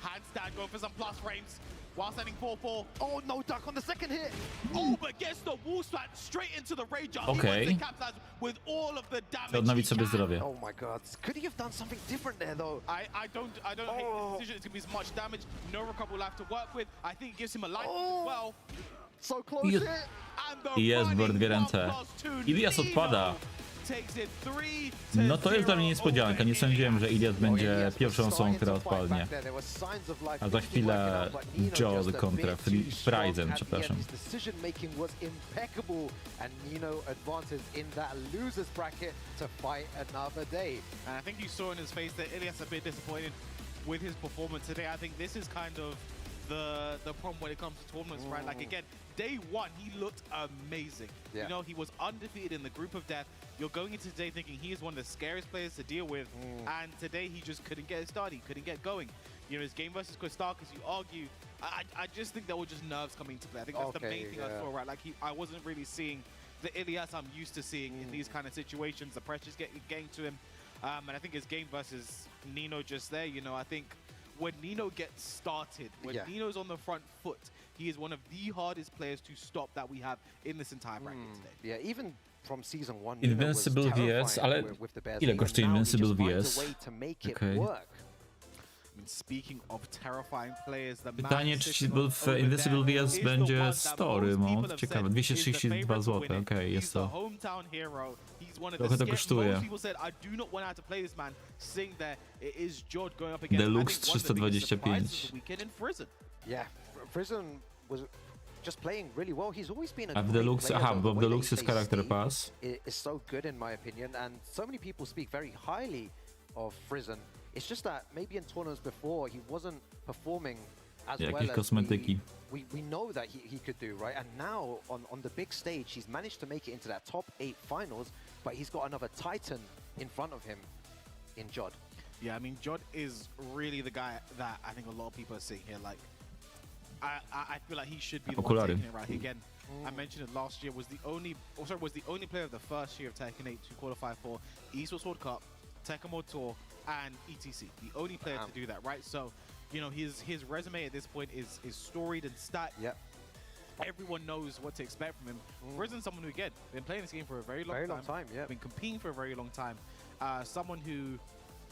Handstand going for some plus frames. While standing 4-4. Oh, no duck on the second hit. Oh, but gets the wall spat straight into the Rager. Okay. He wants to capitalize with all of the damage. Odnowić sobie zdrowie. Oh my god. Could he have done something different there though? I don't hate the decision. It's going to be as much damage. No recovery will have to work with. I think it gives him a life as well. So close here. Jest w dwie ręce. Ilias odpada. No to jest dla mnie niespodzianka. Nie sądziłem, że Ilias będzie pierwszą osobą, która odpadnie. A za chwilę Joe kontra Frizen, przepraszam. I think you saw in his face that Ilias a bit disappointed with his performance today. I think this is kind of the problem when it comes to tournaments, right? Like again, day one, he looked amazing. You know, he was undefeated in the group of death. You're going into today thinking he is one of the scariest players to deal with, and today he just couldn't get it started, he couldn't get going. You know, his game versus Kostakis, you argue, I just think there were just nerves coming into play. I think that's the main thing I saw, right? Like I wasn't really seeing the Ilias I'm used to seeing in these kind of situations. The pressure's getting to him, and I think his game versus Nino just there, you know, I think when Nino gets started, when Nino's on the front foot, he is one of the hardest players to stop that we have in this entire bracket today. Yeah, even from season 1, Invincible VS, ale ile kosztuje Invincible VS? Okay. Speaking of terrifying players, Pytanie, czy w Invincible VS będzie story mode? Ciekawe, 232 zł, okej, jest to. Trochę to kosztuje. Deluxe 325. Yeah, Frizen was just playing really well. He's always been a w Deluxe, bo w Deluxe jest Character Pass. Is so good in my opinion, and so many people speak very highly of Frizen. It's just that maybe in tournaments before he wasn't performing as well as we know that he could do, right? And now on the big stage, he's managed to make it into that top 8 finals, but he's got another Titan in front of him in Jod. Yeah, I mean, Jod is really the guy that I think a lot of people are seeing here. Like, I feel like he should be the one taking it right here. Again, I mentioned it last year, was the only player of the first year of Tekken 8 to qualify for Esports World Cup, Tekken World Tour, and ETC. The only player to do that, right? So, you know, his resume at this point is storied and stacked. Yep. Everyone knows what to expect from him. Frizen's someone who, again, been playing this game for a very long time. Yeah. Been competing for a very long time. Someone who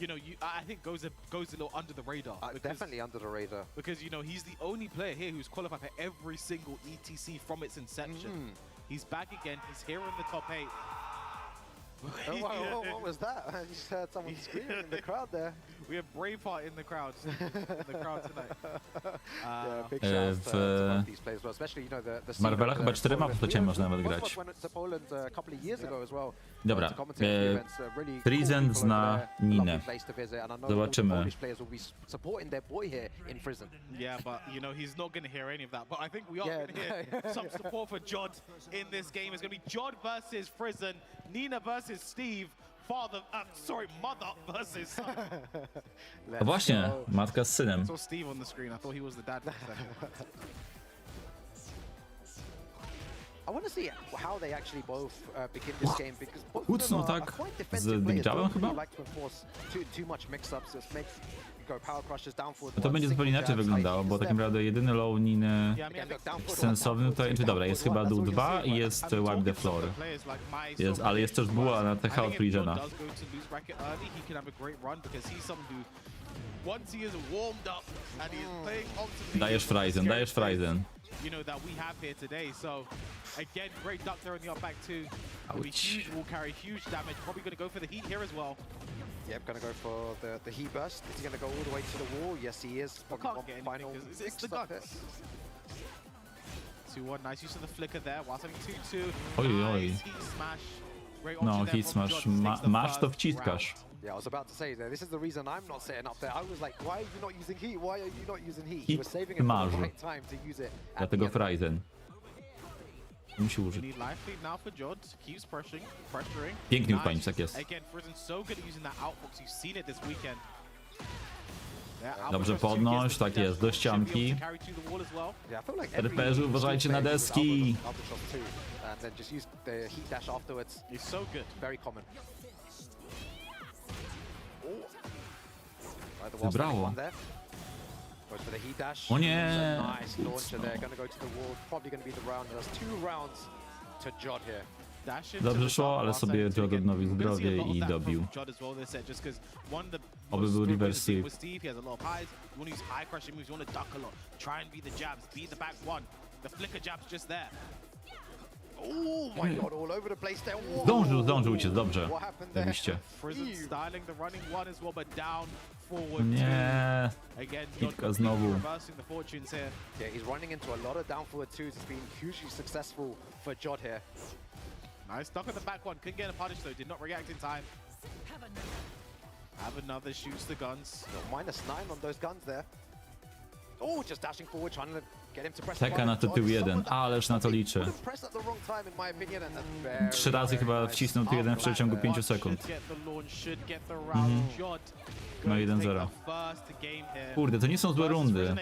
you know, I think goes a little under the radar. Definitely under the radar. Because, you know, he's the only player here who's qualified for every single ETC from its inception. He's back again. He's here in the top 8. Oh, what was that? I just heard someone screaming in the crowd there. We have Braveheart in the crowd. Tonight. Yeah, big shout to these players, well, especially, you know, the W Marvela chyba 4 postaciami można nawet grać. went to Poland a couple of years ago as well. Dobra, Frizen zna Ninę. Zobaczymy. Yeah, but you know, he's not going to hear any of that. But I think we are going to hear some support for Jod in this game. It's going to be Jod versus Frizen, Nina versus Steve, mother versus son. A właśnie, matka z synem. I saw Steve on the screen. I thought he was the dad. I want to see how they actually both begin this game, because both Kucnął tak z Digjalem chyba? No to będzie zupełnie inaczej wyglądało, bo tak naprawdę jedyny low Niny sensowny tutaj, czy dobra, jest chyba dół 2 i jest wipe the floor. Jest, ale jest też buła na tech out Regena. Dajesz Frizen. You know, that we have here today. So again, great duck there in the up back too. Huge, will carry huge damage. Probably going to go for the heat here as well. Yep, going to go for the heat burst. Is he going to go all the way to the wall? Yes, he is. Can't get anything because it's the gun. 2-1, nice use of the flicker there. Whilst having 2-2. Nice heat smash. No, heat smash. Masz to wciskasz. Yeah, I was about to say that this is the reason I'm not setting up there. I was like, why are you not using heat? Why are you not using heat? He was saving it for the right time to use it. Dlatego Frizen musi użyć. Pięknie upalić, tak jest. Dobrze podnoś, tak jest, do ścianki. RPR-zy, uważajcie na deski. Wybrało. O nie! Dobrze szło, ale sobie Jod odnowił zdrowie i dobił. Oby był reverse sweep. Zdążył uciec, dobrze. Zajebiście. Nie. Hitka znowu. Yeah, he's running into a lot of down forward twos. It's been hugely successful for Jod here. Nice duck at the back one. Couldn't get a punish though. Did not react in time. Have another, shoots the guns. -9 on those guns there. Oh, just dashing forward, trying to get him to press. Czeka na to tył 1, ależ na to liczy. 3 razy chyba wcisnął tył 1 w przeciągu 5 sekund. No 1-0. Kurde, to nie są złe rundy.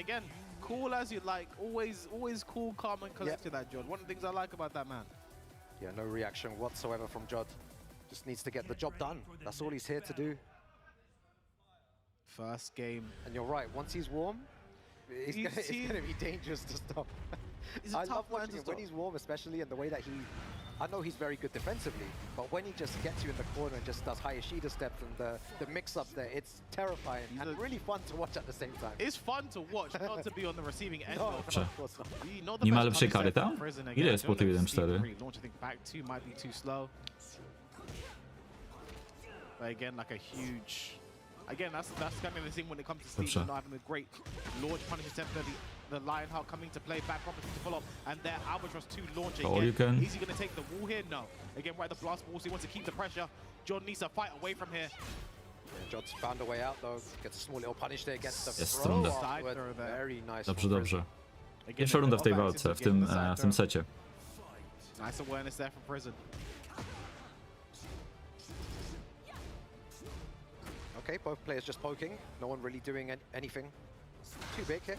Cool as you like, always cool, calm and collected that Jod. One of the things I like about that man. Yeah, no reaction whatsoever from Jod. Just needs to get the job done. That's all he's here to do. First game. And you're right, once he's warm, it's gonna be dangerous to stop. I love watching him when he's warm, especially, and the way that I know he's very good defensively, but when he just gets you in the corner and just does high Ishida steps and the mix-up there, it's terrifying and really fun to watch at the same time. It's fun to watch, not to be on the receiving end. Nie ma lepszej kary tam? Ile jest po tył 1-4? But again, like a huge... Again, that's kind of the thing when it comes to Steve not having a great launch punish attempt. The Lionheart coming to play, back opposite to follow up, and there Albatross 2 launch again. Is he going to take the wall here? No. Again, we're at the blast wall, so he wants to keep the pressure. Jod needs to fight away from here. Yeah, Jod's found a way out though. Gets a small little punish there, gets the Jest throw runda. Very nice. Dobrze. Pierwsza runda w tej walce, w tym secie. Nice awareness there from Prison. Okay, both players just poking. No one really doing anything too big here.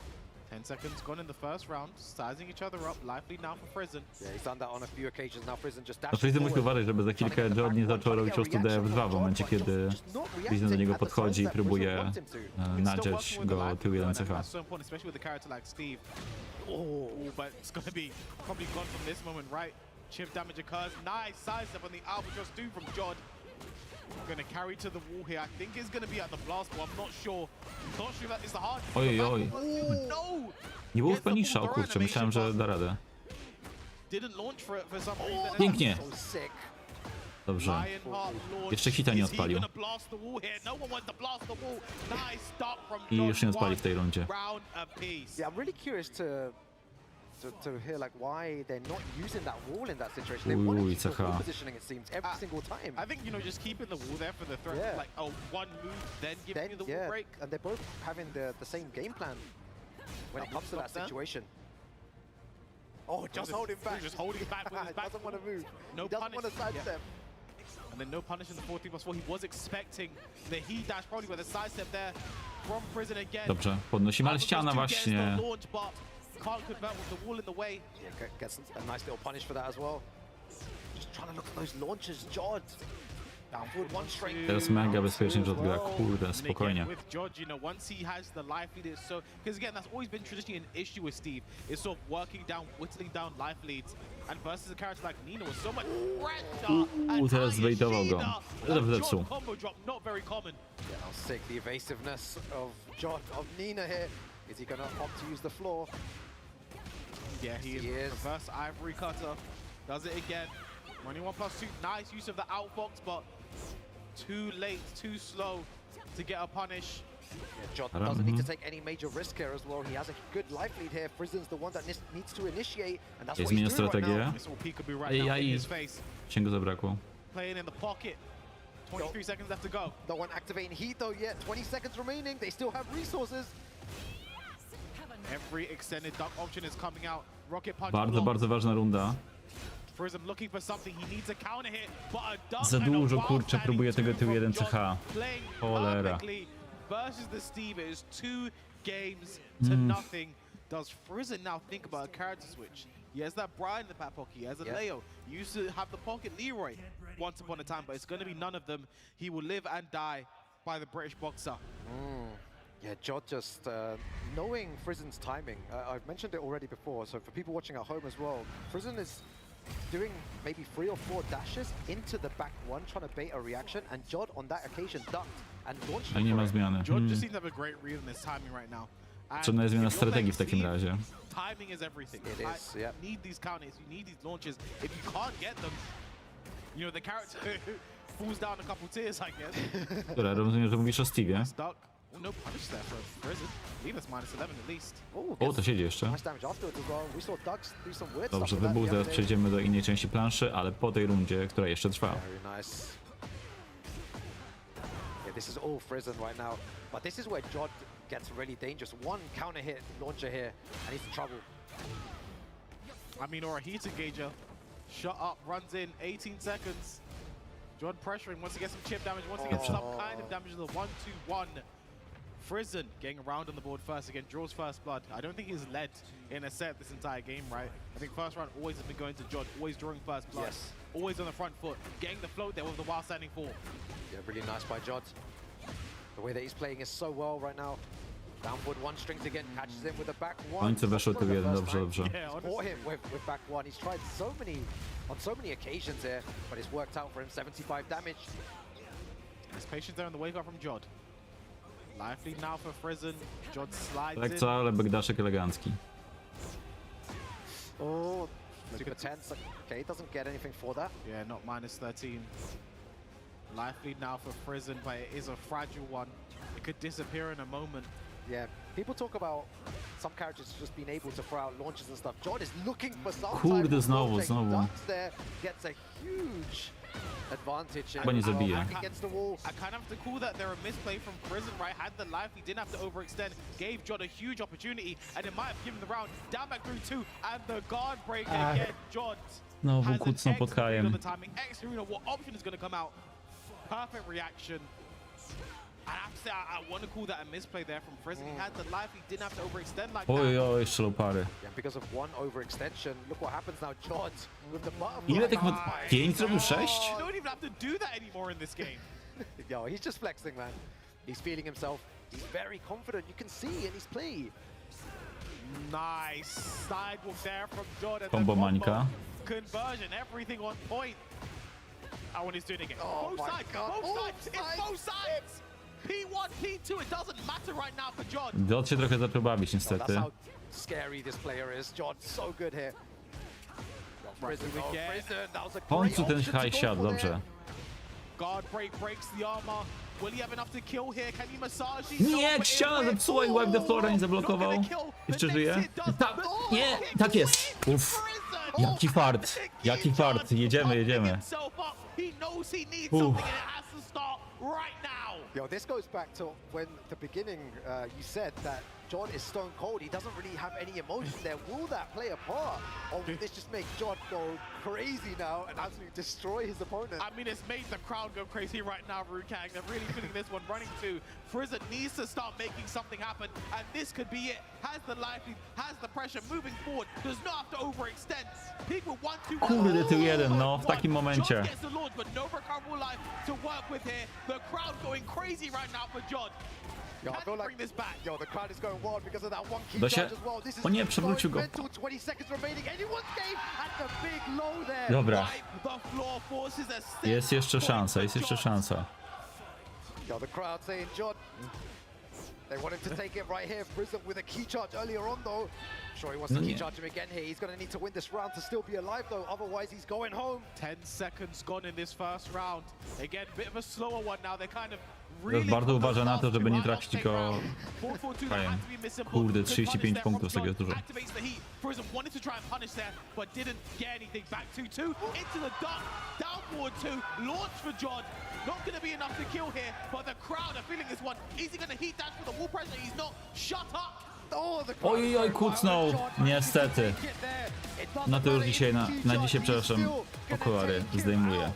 10 seconds gone in the first round, sizing each other up, lively now for Frizen. Yeah, he's done that on a few occasions now. Frizen just dashes. No Frizen musi uważać, żeby za chwilkę Jod nie zaczął robić po prostu DF2 w momencie, kiedy Frizen do niego podchodzi i próbuje nadziać go tył 1 CH. So important, especially with a character like Steve. Oh, but it's going to be probably gone from this moment, right? Chip damage occurs. Nice size up on the Albatross 2 from Jod. Gonna carry to the wall here. I think it's gonna be at the blast, but I'm not sure. Not sure that is the hard. Oj, oj. No! Nie było w Punisha, o kurczę, myślałem, że da radę. Didn't launch for some reason. Pięknie. Dobrze. Jeszcze hita nie odpalił. I już nie odpali w tej rundzie. Yeah, I'm really curious to hear like why they're not using that wall in that situation. They want to keep the wall positioning, it seems, every single time. I think, you know, just keeping the wall there for the threat, Yeah. like one move, then giving you the wall break. And they're both having the same game plan when it comes to that situation. Oh, just holding back. Just holding back with his back. Doesn't want to move. No He doesn't punish. want to sidestep. And then no punish in the 14+4. He was expecting the heat dash, probably with a sidestep there from Prison again. Dobrze, podnosimy, ale ściana właśnie. Can't convert with the wall in the way. Yeah, gets a nice little punish for that as well. Just trying to look at those launches, Jod. Downward one straight. Teraz mega bezpiecznie, że odbiera. Kurde, spokojnie. With Jod, you know, once he has the life lead, it's so, because again, that's always been traditionally an issue with Steve. It's sort of working down, whittling down life leads, and versus a character like Nina with so much pressure. Teraz zbejtował go. Zepsuł. Combo drop, not very common. Yeah, I'll sick the evasiveness of Jod, of Nina here. Is he gonna opt to use the floor? Yeah, he is. Reverse Ivory Cutter. Does it again. 21+2. Nice use of the outbox, but too late, too slow to get a punish. Yeah, Jod doesn't need to take any major risk here as well. He has a good life lead here. Frizen's the one that needs to initiate, and that's what he's doing right now. This will peek be right now in his face. Cię go zabrakło. Playing in the pocket. 23 seconds left to go. No one activating heat though yet. 20 seconds remaining. They still have resources. Every extended duck option is coming out. Rocket punch. Bardzo ważna runda. Prism looking for something. He needs a counter hit, but a duck Za dużo, kurczę, próbuje tego tyłu 1 CH. Cholera. Versus the Steve, it is 2 games to nothing. Does Frizen now think about a character switch? He has that Brian in the back pocket. He has a Leo. He used to have the pocket Leroy once upon a time, but it's going to be none of them. He will live and die by the British boxer. Yeah, Jod just knowing Frizen's timing. I've mentioned it already before, so for people watching at home as well, Frizen is doing maybe 3 or 4 dashes into the back one, trying to bait a reaction, and Jod on that occasion ducked and launched. A nie ma zmiany. Jod just seems to have a great read on his timing right now. Potrzebna jest zmiana strategii w takim razie. Timing is everything. It is, yeah. You need these counters, you need these launches. If you can't get them, you know, the character falls down a couple tiers, I guess. Dobra, rozumiem, że mówisz o Steve'ie. Stuck. Well, no punish there for Prison. Leave us -11 at least. O, to siedzi jeszcze. Dobrze, wybuch, zaraz przejdziemy do innej części planszy, ale po tej rundzie, która jeszcze trwa. Very nice. Yeah, this is all Frizen right now, but this is where Jod gets really dangerous. One counter hit launcher here, and he's in trouble. I mean, or a heat engager. Shut up, runs in, 18 seconds. Jod pressuring, wants to get some chip damage, wants to get some kind of damage to the 1-2-1. Frizen getting around on the board first again, draws first blood. I don't think he's led in a set this entire game, right? I think first round always has been going to Jod, always drawing first blood. Yes. Always on the front foot, getting the float there with the while standing fall. Yeah, really nice by Jod. The way that he's playing is so well right now. Downward one strings again, catches him with a back one. Końcu weszło tył 1, dobrze. Yeah, support him with back one. He's tried on so many occasions here, but it's worked out for him. 75 damage. There's patience there on the wake up from Jod. Life lead now for Frizen. Jod slides Tak in. co, ale backdashek elegancki. Oh, super tense. Okay, doesn't get anything for that. Yeah, not -13. Life lead now for Frizen, but it is a fragile one. It could disappear in a moment. Yeah, people talk about some characters just being able to throw out launches and stuff. Jod is looking for some Kurde, type of znowu. ducks there, gets a huge advantage. Chyba nie zabije. Against the wall. I kind of have to call that there a misplay from Prison, right? Had the life, he didn't have to overextend, gave Jod a huge opportunity, and it might have given the round. Down back through 2, and the guard break again. Jod Znowu kucnął pod kajem. X-Arena, what option is going to come out? Perfect reaction. I have to say, I want to call that a misplay there from Frizen. He had the life, he didn't have to overextend like Oj, strzelał parę. Yeah, because of one overextension, look what happens now. Jod with the butterfly. Ile tych ma? 5 zrobił 6? You don't even have to do that anymore in this game. Yo, he's just flexing, man. He's feeling himself. He's very confident. You can see in his play. Nice sidewalk there from Jod. Combo mańka. Conversion, everything on point. when he's doing it again. Oh Both my sides, God. both sides, it's both sides! P1, P2, it doesn't matter right now for John. Jod się trochę zaczął bawić Oh, niestety. that's how scary this player is. John, so good here. Prison, that was a W końcu great ten option to high go shot, for there. dobrze. Guard break breaks the armor. Will he have enough to kill here? Can he massage these? Nie, ściana zepsuła i Wipe the Floor nie zablokował. Jeszcze żyje? Tak, nie, tak jest. Uff. Jaki fart, jaki fart. Jedziemy. Yo, this goes back to when the beginning you said that John is stone cold. He doesn't really have any emotion there. Will that play a part? Or will this just make John go crazy now and absolutely destroy his opponent? I mean, it's made the crowd go crazy right now, Rukang. They're really feeling this one. Running to Frizzin needs to start making something happen, and this could be it. Has the lively, has the pressure moving forward. Does not have to overextend. Pig with 1-2. Kurde, tył jeden, no, w takim momencie. John gets the launch, but no recoverable life to work with here. The crowd going crazy right now for John. Yo, I feel like the crowd is going wild because of that one key Da się? charge as well. This is O nie, przewrócił go. mental. 20 seconds remaining. Anyone's game and the big low there. Dobra. The floor forces a step Jest jeszcze szansa, jest jeszcze szansa. Yo, the crowd saying John. They want him to take it right here. Prism with a key charge earlier on though. Sure, he wants to key charge him again here. He's going to need to win this round to still be alive though. Otherwise, he's going home. 10 seconds gone in this first round. Again, bit of a slower one now. They're kind of Teraz bardzo uważa na to, żeby nie tracić go fajem. Kurde, 35 punktów z tego jest dużo. Prism wanted to try and punish there, but didn't get anything. Back 2-2 into the dark, down forward 2, launch for John. Not going to be enough to kill here, but the crowd are feeling this one. Is he going to heat dash for the wall pressure? He's not. Shut up. Oj, kucnął, niestety. No to już dzisiaj, na dzisiaj, przepraszam, okulary zdejmuję.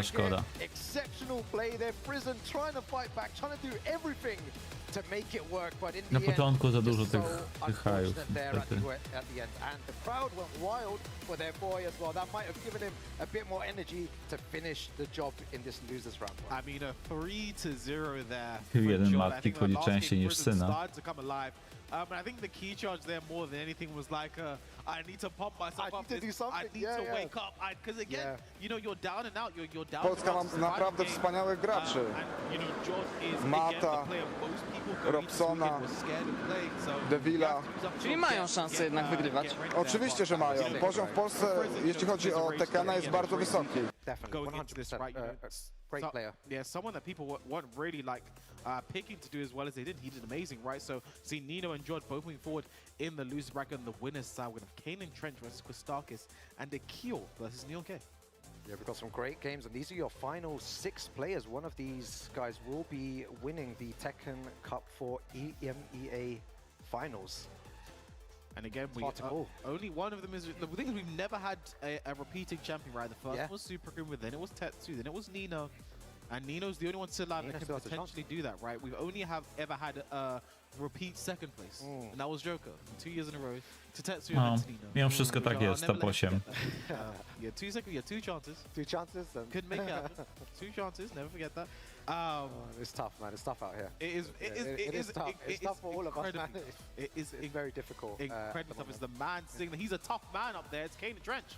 Szkoda. Exceptional play there. Prison trying to fight back, trying to do everything to make it work, but in Na the początku za end, dużo just tych so hajów, unfortunate there at niestety. the end. And the crowd went wild for their boy as well. That might have given him a bit more energy to finish the job in this losers round. I mean, a 3-0 there. Jeden matki wchodzi częściej niż syna. And I think the key charge there more than anything was like, I need to pump myself up. I need to wake up. Because again, you know, you're down and out. You're down. Polska ma naprawdę wspaniałych graczy. Mata, Robsona, Devilla. Czyli mają szansę jednak wygrywać. Oczywiście, że mają. Poziom w Polsce, jeśli chodzi o Tekkena, jest bardzo wysoki. Definitely, 100%. Great player. Yeah, someone that people weren't really like picking to do as well as they did. He did amazing, right? So, see Nino and George both moving forward in the loser bracket. On the winner's side, we're going to have Kane and Trench versus Kostakis and Akil versus Neon K. Yeah, we've got some great games, and these are your final 6 players. One of these guys will be winning the Tekken Cup for EMEA Finals. And again, only one of them is. The thing is, we've never had a repeating champion, right? The first one was Super Green, then it was Tetsu, then it was Nino. And Nino's the only one still alive that can potentially do that, right? We've only ever had a repeat second place, and that was Joker 2 years in a row. To Tetsu and to Nino. Mimo wszystko tak jest, top 8. Yeah, 2 seconds, yeah, 2 chances. 2 chances. Couldn't make it happen. 2 chances, never forget that. It's tough, man. It's tough out here. It is tough. It's tough for all of us, man. It's very difficult. Incredibly tough. It's the man signaling. He's a tough man up there. It's Kane and Trench.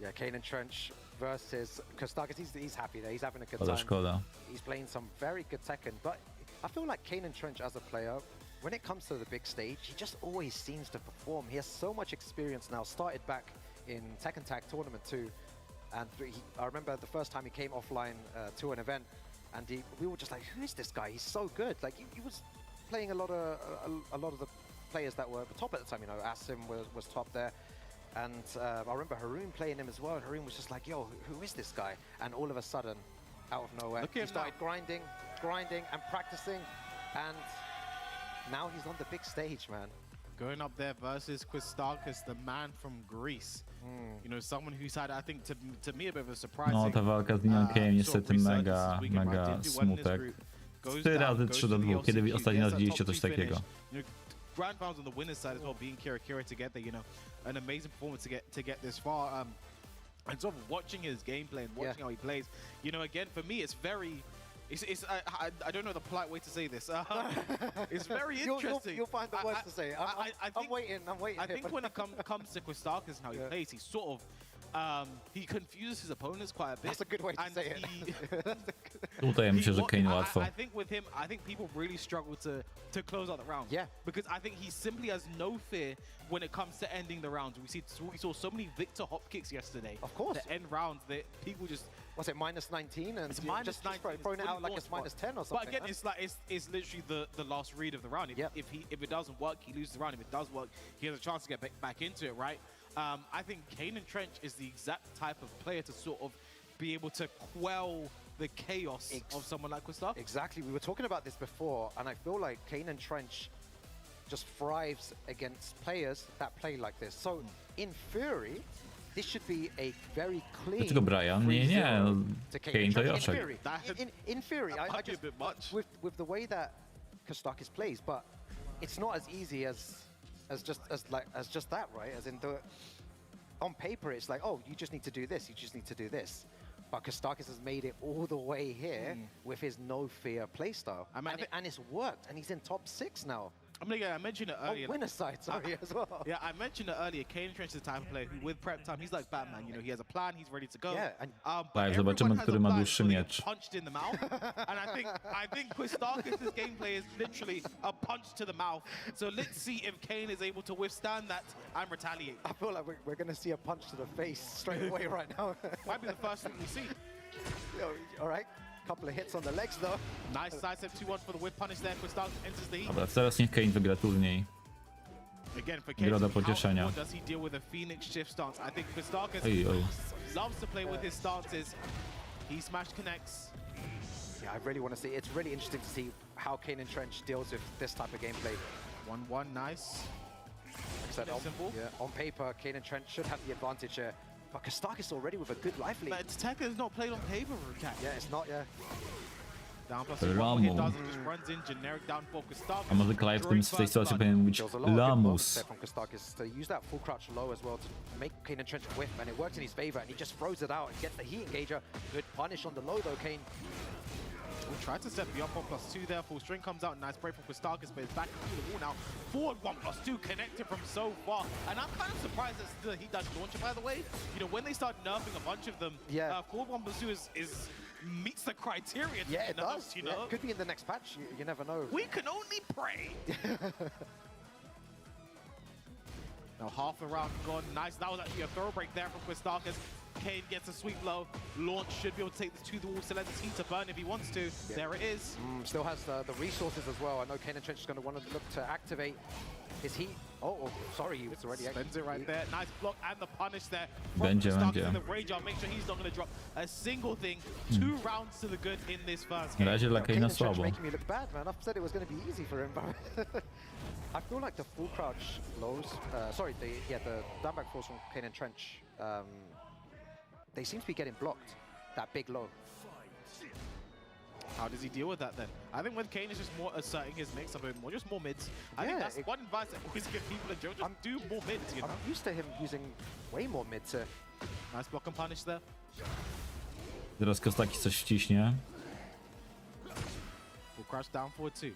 Yeah, Kane and Trench versus Kostakis. He's happy there. He's having a good time. Szkoda. He's playing some very good Tekken, but I feel like Kane and Trench as a player, when it comes to the big stage, he just always seems to perform. He has so much experience now. Started back in Tekken Tag Tournament 2, and I remember the first time he came offline to an event, and we were just like, who is this guy? He's so good. Like he was playing a lot of the players that were top at the time. You know, Asim was top there. And I remember Haroon playing him as well. Haroon was just like, yo, who is this guy? And all of a sudden, out of nowhere, he started grinding and practicing. And now he's on the big stage, man. Going up there versus Kostakis, the man from Greece. You know, someone who's had, I think, to me, a bit of a surprise. No, ta walka z Neon K niestety mega smutek. 3 razy 3-2. Kiedy ostatni raz widzieliście coś takiego? Grand finals on the winner's side as well, being Kira together, you know, an amazing performance to get this far. And sort of watching his gameplay and watching how he plays, you know, again, for me, it's very I don't know the polite way to say this. It's very interesting. You'll find the words to say. I'm waiting. I think when it comes to Quistakis and how he plays, he sort of he confuses his opponents quite a bit. That's a good way to say it. Tutaj myślę, że Kane łatwo. I think with him, I think people really struggle to close out the round. Yeah. Because I think he simply has no fear when it comes to ending the rounds. We saw so many Victor hop kicks yesterday. Of course. To end rounds that people just. Was it minus 19? And it's minus just 19. Throwing it out like it's minus 10 or something. But again, it's like it's literally the last read of the round. If it doesn't work, he loses the round. If it does work, he has a chance to get back into it, right? I think Kane and Trench is the exact type of player to sort of be able to quell the chaos of someone like Quistakis. Exactly. We were talking about this before, and I feel like Kane and Trench just thrives against players that play like this. So, in theory, this should be a very clean. Dlaczego Brian? Nie. Kane to Joszek. In theory, I just a bit much with the way that Quistakis plays, but it's not as easy as just that, right? As in on paper, it's like, oh, you just need to do this, you just need to do this. But Quistakis has made it all the way here with his no fear playstyle, and it's worked, and he's in top 6 now. I mentioned it earlier. On winner side, sorry, as well. Yeah, I mentioned it earlier. Kane Trench is the type of player who, with prep time, he's like Batman. You know, he has a plan, he's ready to go. Yeah, and tak, zobaczymy, który ma dłuższy miecz. Punched in the mouth, and I think Quistakis' gameplay is literally a punch to the mouth. So let's see if Kane is able to withstand that and retaliate. I feel like we're going to see a punch to the face straight away right now. Might be the first thing we see. All right. Couple of hits on the legs though. Nice sidestep 2-1 for the whip punish there. Quistakis enters the heat. Dobra, teraz niech Kane wygra turniej. Again, for Kane, Gra do pocieszenia. how does he deal with a Phoenix shift stance? I think Quistakis loves to play with his stances. He smashed connects. Yeah, I really want to see. It's really interesting to see how Kane and Trench deals with this type of gameplay. 1-1, nice. Like on paper, Kane and Trench should have the advantage here. But Quistakis already with a good life lead. But Tekken is not played on paper, Rukat. Yeah, it's not, yeah. Down plus 1 hit doesn't just runs in generic down for Quistakis. A może Klaj w tej sytuacji powinien mówić Lamus. From Quistakis to use that full crouch low as well to make Kane and Trench whiff, and it works in his favor, and he just throws it out and gets the heat engager. Good punish on the low though, Kane. We tried to set the up 1+2 there. Full string comes out. Nice break from Quistakis, but it's back into the wall now. Forward 1+2 connected from so far. And I'm kind of surprised that he does launcher, by the way. You know, when they start nerfing a bunch of them, forward 1+2 is meets the criteria. Yeah, it does. You know? Yeah, it could be in the next patch. You never know. We can only pray. Now half the round gone. Nice. That was actually a throw break there from Quistakis. Kane gets a sweep low. Launch should be able to take this to the wall, so let his heat to burn if he wants to. Yeah. There it is. Still has the resources as well. I know Kane and Trench is going to want to look to activate his heat. Oh, sorry, he was already... Spends it right there. Nice block and the punish there. Będzie. The rage on. Make sure he's not going to drop a single thing. 2 rounds to the good in this first game. Na razie dla Kane'a słabo. Making me look bad, man. I said it was going to be easy for him, but I feel like the full crouch lows, the down back force from Kane and Trench, they seem to be getting blocked, that big low. How does he deal with that then? I think when Kane is just more asserting his mix a bit more, just more mids. I think that's one advice that always give people a joke, just do more mids, you know? I'm used to him using way more mids here. Nice block and punish there. Teraz Quistakis coś wciśnie. We'll crash down forward 2.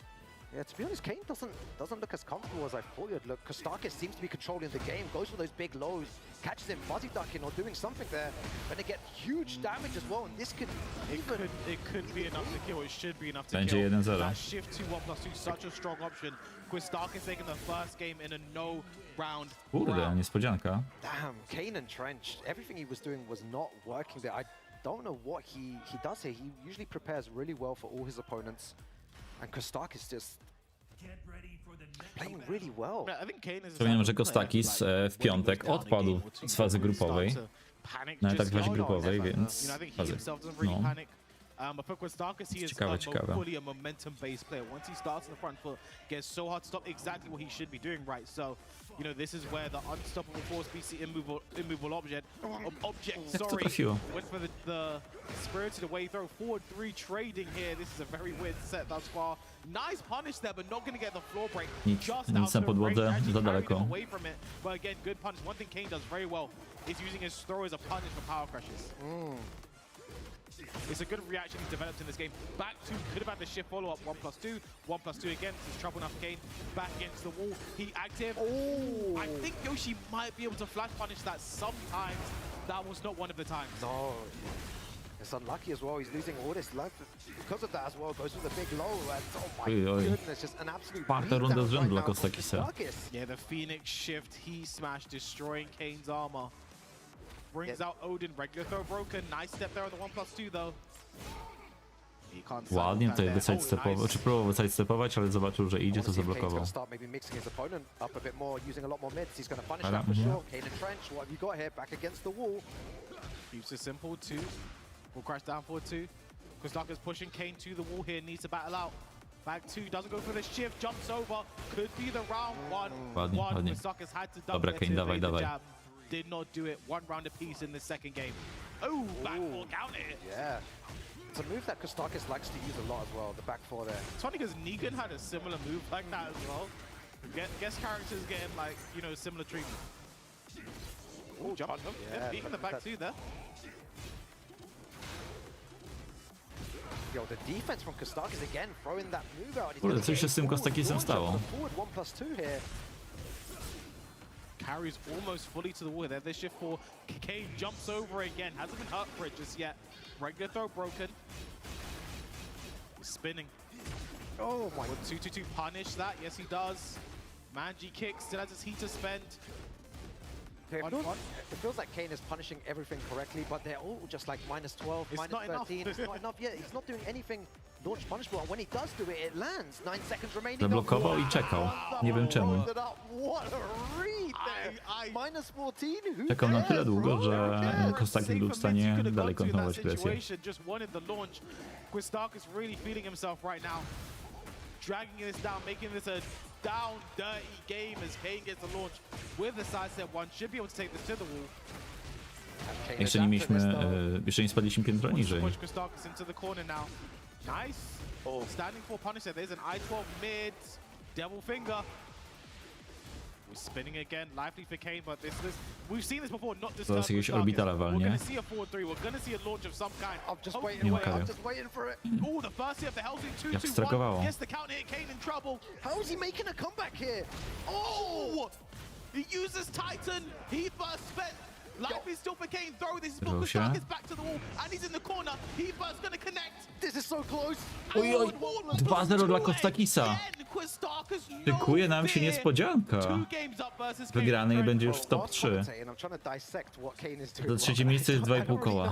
Yeah, to be honest, Kane doesn't look as comfortable as I thought he'd look. Quistakis seems to be controlling the game, goes for those big lows, catches him fuzzy ducking or doing something there, but they get huge damage as well, and this could it could be enough to kill. It should be enough to Będzie kill. 1-0. That shift to 1+2, such a strong option. Quistakis taking the first game in a no round. Kurde, niespodzianka. Damn, Kane and Trench, everything he was doing was not working there. I don't know what he does here. He usually prepares really well for all his opponents, and Quistakis just playing really well. Przypominam, że Quistakis w piątek odpadł z fazy grupowej. No tak w fazie grupowej, więc But for Quistakis, he is ciekawe. fully a momentum-based player. Once he starts on the front foot, gets so hard to stop exactly what he should be doing right. So, you know, this is where the unstoppable force BC immovable object, went for the spirited away throw. Forward 3 trading here. This is a very weird set thus far. Nice punish there, but not going to get the floor break. Just Nic na podłodze, za daleko. Away from it. But again, good punish. One thing Kane does very well is using his throw as a punish for power crashes. It's a good reaction he's developed in this game. Back two, could have had the shift follow-up, 1+2, 1+2 again. This is trouble enough for Kane. Back against the wall, he active. Oh! I think Yoshi might be able to flash punish that sometimes. That was not one of the times. No. It's unlucky as well. He's losing all this life because of that as well. Goes with a big low. And oh my goodness, just an absolute Czwarta runda z rzędu dla Kostakisa. Yeah, the Phoenix shift, he smashed, destroying Kane's armor. Brings out Odin, regular throw broken. Nice step there on the 1+2 though. He can't Ładnie tutaj wysidestepował, czy próbował wysidestepować, ale zobaczył, że idzie, to zablokował. Start maybe mixing his opponent up a bit more, using a lot more mids. He's going to punish that for sure. Kane and Trench, what have you got here? Back against the wall. Keeps it simple, 2. Will crash down for 2. Kostaka's pushing Kane to the wall here, needs to battle out. Back 2, doesn't go for the shift, jumps over. Could be the round 1. Ładnie. Kostaka's had to Dobra, Kane, dawaj, dawaj. Did not do it. 1 round apiece in the second game. Oh, back 4 counter. Yeah. It's a move that Kostakis likes to use a lot as well, the back 4 there. It's funny because Negan had a similar move like that as well. Guest characters getting like, you know, similar treatment. Oh, jump on him. Yeah, even the back 2 there. Yo, the defense from Kostakis again, throwing that move out. Kurde, coś się z tym Kostakisem stało. Forward 1+2 here. Carries almost fully to the wall there. This shift for Kane jumps over again. Hasn't been hurt for it just yet. Regular throw broken. Spinning. Oh my. 2-2-2 punish that. Yes, he does. Manji kicks. Still has his heater spent. It feels like Kane is punishing everything correctly, but they're all just like -12, -13. It's not enough yet. He's not doing anything launch punishable. And when he does do it, it lands. 9 seconds remaining. Zablokował i czekał. Nie wiem czemu. What a read there. -14. Czekał na tyle długo, że Kostakis był w stanie dalej kontynuować presję. Just wanted the launch. Kostakis really feeling himself right now. Dragging this down, making this a down, dirty game as Kane gets the launch with the side step 1. Should be able to take this to the wall. Jeszcze nie mieliśmy, jeszcze nie spadliśmy piętro niżej. Push Kostakis into the corner now. Nice. Standing for punish there. There's an I-12 mid. Devil finger. We're spinning again. Lively for Kane, but we've seen this before. Not this time. Zaraz jakiegoś orbitala We're walnie. gonna see a forward 3. We're gonna see a launch of some kind. I'm just Nie ma waiting. I'm just waiting for it. Oh, the first hit of the Hellsing 2-2-1. Jak wstrakowało. Gets the counter hit. Kane in trouble. How is he making a comeback here? Oh! He uses Titan. He first spent. Life is still for Kane. Throw this. Rusia. Kostakis back to the wall, and he's in the corner. He first gonna connect. This is so close. Oj, 2-0 dla Kostakisa. Szykuje nam się niespodzianka. Wygrany i będzie już w top 3. To trzecie miejsce jest 2,5 koła.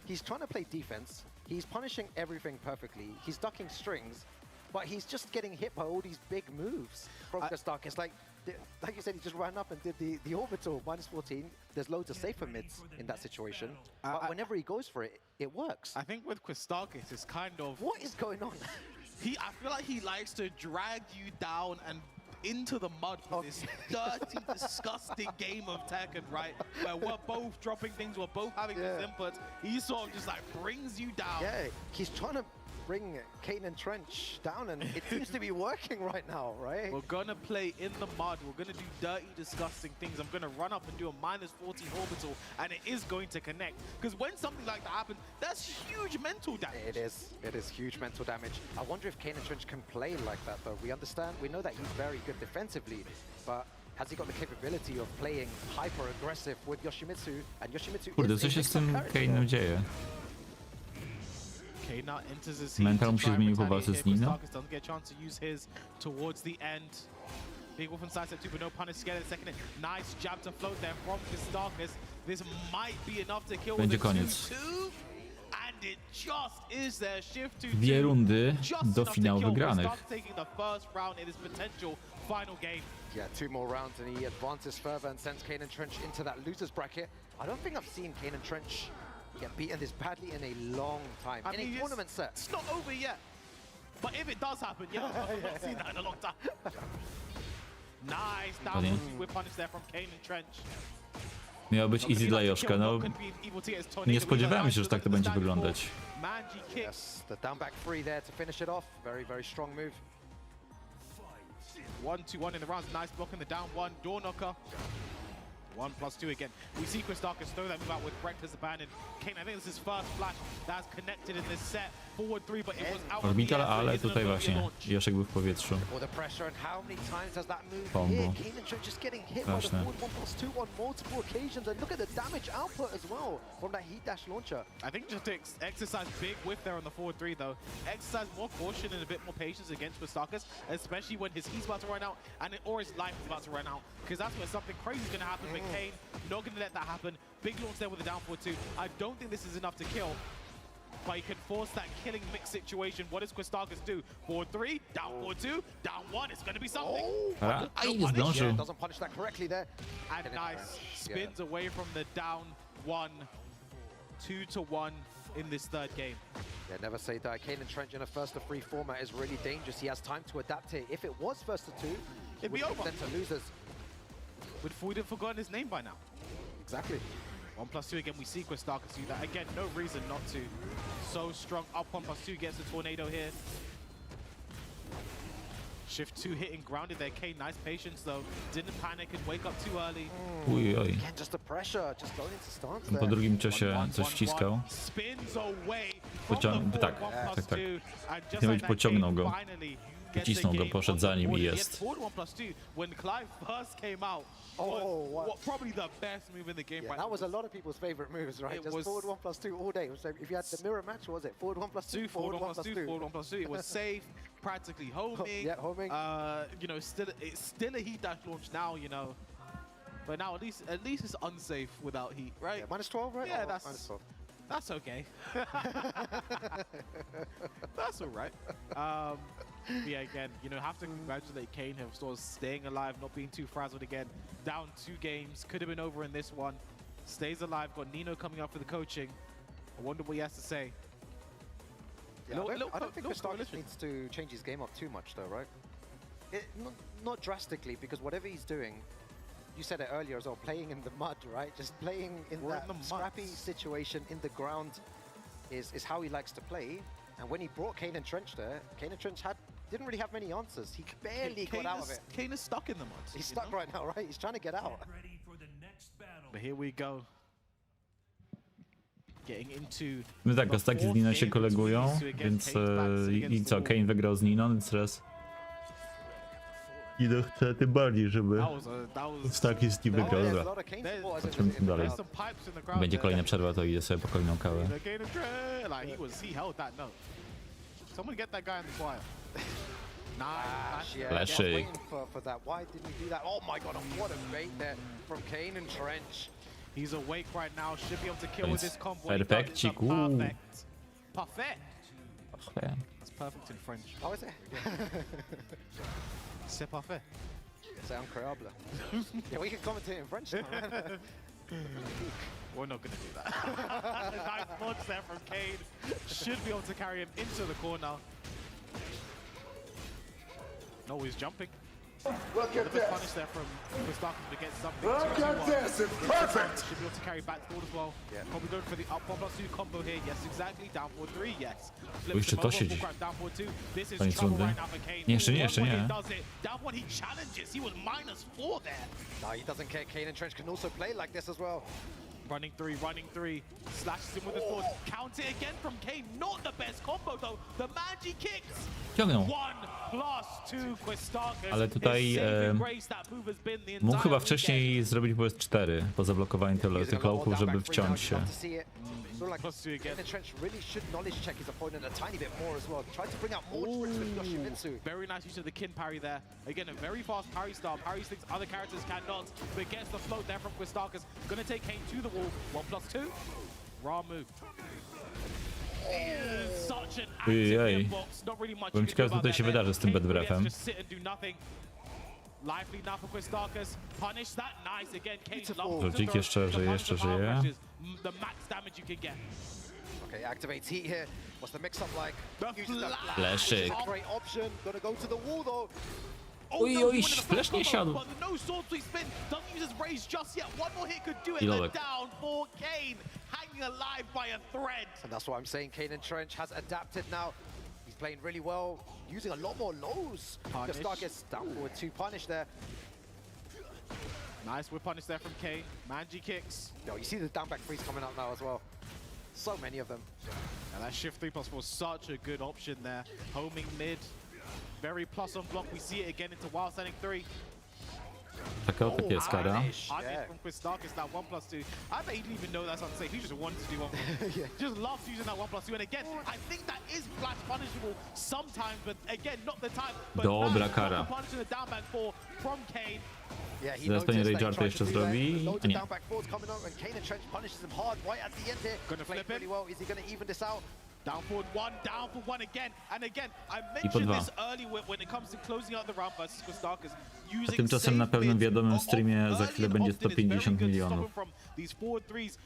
He's trying to play defense. He's punishing everything perfectly. He's ducking strings, but he's just getting hit by all these big moves from Kostakis. Like you said, he just ran up and did the orbital -14. There's loads of safer mids in that situation, but whenever he goes for it, it works. I think with Kostakis, it's kind of... What is going on? I feel like he likes to drag you down and into the mud for this dirty, disgusting game of Tekken, right? Where we're both dropping things, we're both having these inputs. He sort of just like brings you down. Yeah, he's trying to bring Kane and Trench down, and it seems to be working right now, right? We're gonna play in the mud. We're gonna do dirty, disgusting things. I'm gonna run up and do a -14 orbital, and it is going to connect. Because when something like that happens, that's huge mental damage. It is huge mental damage. I wonder if Kane and Trench can play like that, though. We know that he's very good defensively, but has he got the capability of playing hyper-aggressive with Yoshimitsu? And Yoshimitsu Kurde, co się z tym Kane'em dzieje? Mental mu się zmienił po walce z Nino. Doesn't get a chance to use his towards the end. Big wolf on side step 2, but no punish together. Second, nice jab to float there from Kostakis. This might be enough to kill. Będzie koniec. And it just is their shift to 2 rundy do finału wygranych. Taking the first round in his potential final game. Yeah, 2 more rounds and he advances further and sends Kane and Trench into that losers bracket. I don't think I've seen Kane and Trench get beaten this badly in a long time. I mean, a tournament set. It's not over yet. But if it does happen, yeah, I've not seen that in a long time. Nice down whip punish there from Kane and Trench. Miało być easy dla Joszka, no nie spodziewałem się, że tak to będzie wyglądać. Yes, the down back 3 there to finish it off. Very, very strong move. 1-2-1 in the rounds. Nice block in the down 1. Door knocker. 1+2 again. We see Christakis throw that move out with Breakfast abandoned. Kane, I think this is his first flash that's connected in this set. Forward 3, but it was out. Orbital, ale tutaj właśnie Joszek był w powietrzu. All the pressure and how many times has that move Combo. here? Kane and Trent just getting hit by the forward 1+2 on multiple occasions, and look at the damage output as well from that heat dash launcher. I think just to exercise big whiff there on the forward 3 though. Exercise more caution and a bit more patience against Christakis, especially when his heat's about to run out or his life is about to run out, because that's where something crazy is going to happen. But Kane not going to let that happen. Big launch there with the down forward 2. I don't think this is enough to kill, but he can force that killing mix situation. What does Christakis do? Forward 3, down forward 2, down 1. It's going to be something. Doesn't punish that correctly there. And nice. Spins away from the down 1. 2-1 in this third game. Yeah, never say die. Kane and Trent in a first to 3 format is really dangerous. He has time to adapt here. If it was first to 2, it'd be over. Then to losers. We'd have forgotten his name by now. Exactly. 1+2 again. We see Christakis do that again. No reason not to. So strong. Up 1+2 gets the tornado here. Shift 2 hitting grounded there. Kane, nice patience though. Didn't panic and wake up too early. Again, just the pressure, just going into stance there. Po drugim ciosie coś wciskał. Spins away. Tak. Nie być pociągnął go. Wycisnął go, poszedł za nim i jest. When Clive first came out, probably the best move in the game. That was a lot of people's favorite moves, right? Just forward 1+2 all day. So if you had the mirror match, what was it? Forward 1+2, forward 1+2, forward 1+2. It was safe, practically homing. Yeah, homing. You know, it's still a heat dash launch now, you know. But now at least it's unsafe without heat, right? Yeah, -12, right? Yeah, -12. That's okay. That's all right. Yeah, again, you know, have to congratulate Kane for sort of staying alive, not being too frazzled again. Down 2 games, could have been over in this one. Stays alive, got Nino coming up for the coaching. I wonder what he has to say. Yeah, I don't think Christakis needs to change his game up too much though, right? Not drastically, because whatever he's doing, you said it earlier as well, playing in the mud, right? Just playing in that scrappy situation in the ground is how he likes to play. And when he brought Kane and Trench there, Kane and Trench didn't really have many answers. He barely got out of it. Kane is stuck in the mud. He's stuck right now, right? He's trying to get out. But here we go. Getting into No tak, Kostaki z Nino się kolegują, więc i co, Kane wygrał z Nino, więc teraz Nino chce tym bardziej, żeby Kostaki z nim wygrał. Dobra, patrzymy co dalej. Będzie kolejna przerwa, to idę sobie po kolejną kawę. Fleszyk. He's awake right now, should be able to kill with this combo. Perfekcik, Parfait. Parfait. It's perfect in French. How is it? C'est parfait. C'est incroyable. Yeah, we can commentate in French now, man. We're not going to do that. Nice punch there from Kane. Should be able to carry him into the corner. No, he's jumping. Look at this. Punish there from Christakis to get something. Look at this. It's perfect. Should be able to carry back forward as well. Yeah. Probably going for the up 1+2 combo here. Yes, exactly. Down forward 3. Yes. Jeszcze to siedzi. Koniec rundy. Nie, jeszcze nie. Down one, he challenges. He was -4 there. No, he doesn't care. Kane and Trench can also play like this as well. Running three. Slashes him with the sword. Counter again from Kane. Not the best combo though. The Magi kicks. Ciągnął. 1+2 Christakis. Ale tutaj mógł chyba wcześniej zrobić PS4 po zablokowaniu tych lołków, żeby wciąć się. Very nice use of the kin parry there. Again, a very fast parry style. Parries things other characters cannot, but gets the float there from Christakis. Gonna take Kane to the wall. 1+2. Raw move. Such an active inbox. Not really much. Byłem ciekaw, co tutaj się wydarzy z tym bedbrefem. Lively now for Christakis. Punish that. Nice again. Żółcik jeszcze żyje. The max damage you can get. Okay, activates heat here. What's the mix up like? Fleszyk. Great option. Gonna go to the wall though. Oj, flash nie siadł. No sword sweep spin. Doesn't use his raise just yet. One more hit could do it. And down for Kane. Hanging alive by a thread. And that's what I'm saying. Kane and Trench has adapted now. He's playing really well. Using a lot more lows. Christakis down forward 2 punish there. Nice whip punish there from Kane. Manji kicks. Yo, you see the down back threes coming up now as well. So many of them. And that shift 3+4 is such a good option there. Homing mid. Very plus on block. We see it again into wild standing 3. Taka oto jest kara. Punish from Christakis, that 1+2. I bet he didn't even know that's unsafe. He just wanted to do 1+2. Yeah. Just loves using that 1+2. And again, I think that is flash punishable sometimes, but again, not the time. But Dobra kara. punishing the down back 4 from Kane. Yeah, he Zaraz pewnie noticed that he Rage'arta tried jeszcze to do that. zrobi. Loads A of nie. down back fours coming up, and Kane and Trench punishes him hard right at the end here. Gonna Played flip it. really well. Is he going to even this out? Down forward 1, down for 1 again. And again, I po mentioned dwa. this earlier when it comes to closing out the round versus Christakis. A tymczasem na pewnym wiadomym streamie za chwilę będzie 150 milionów. From these forward threes,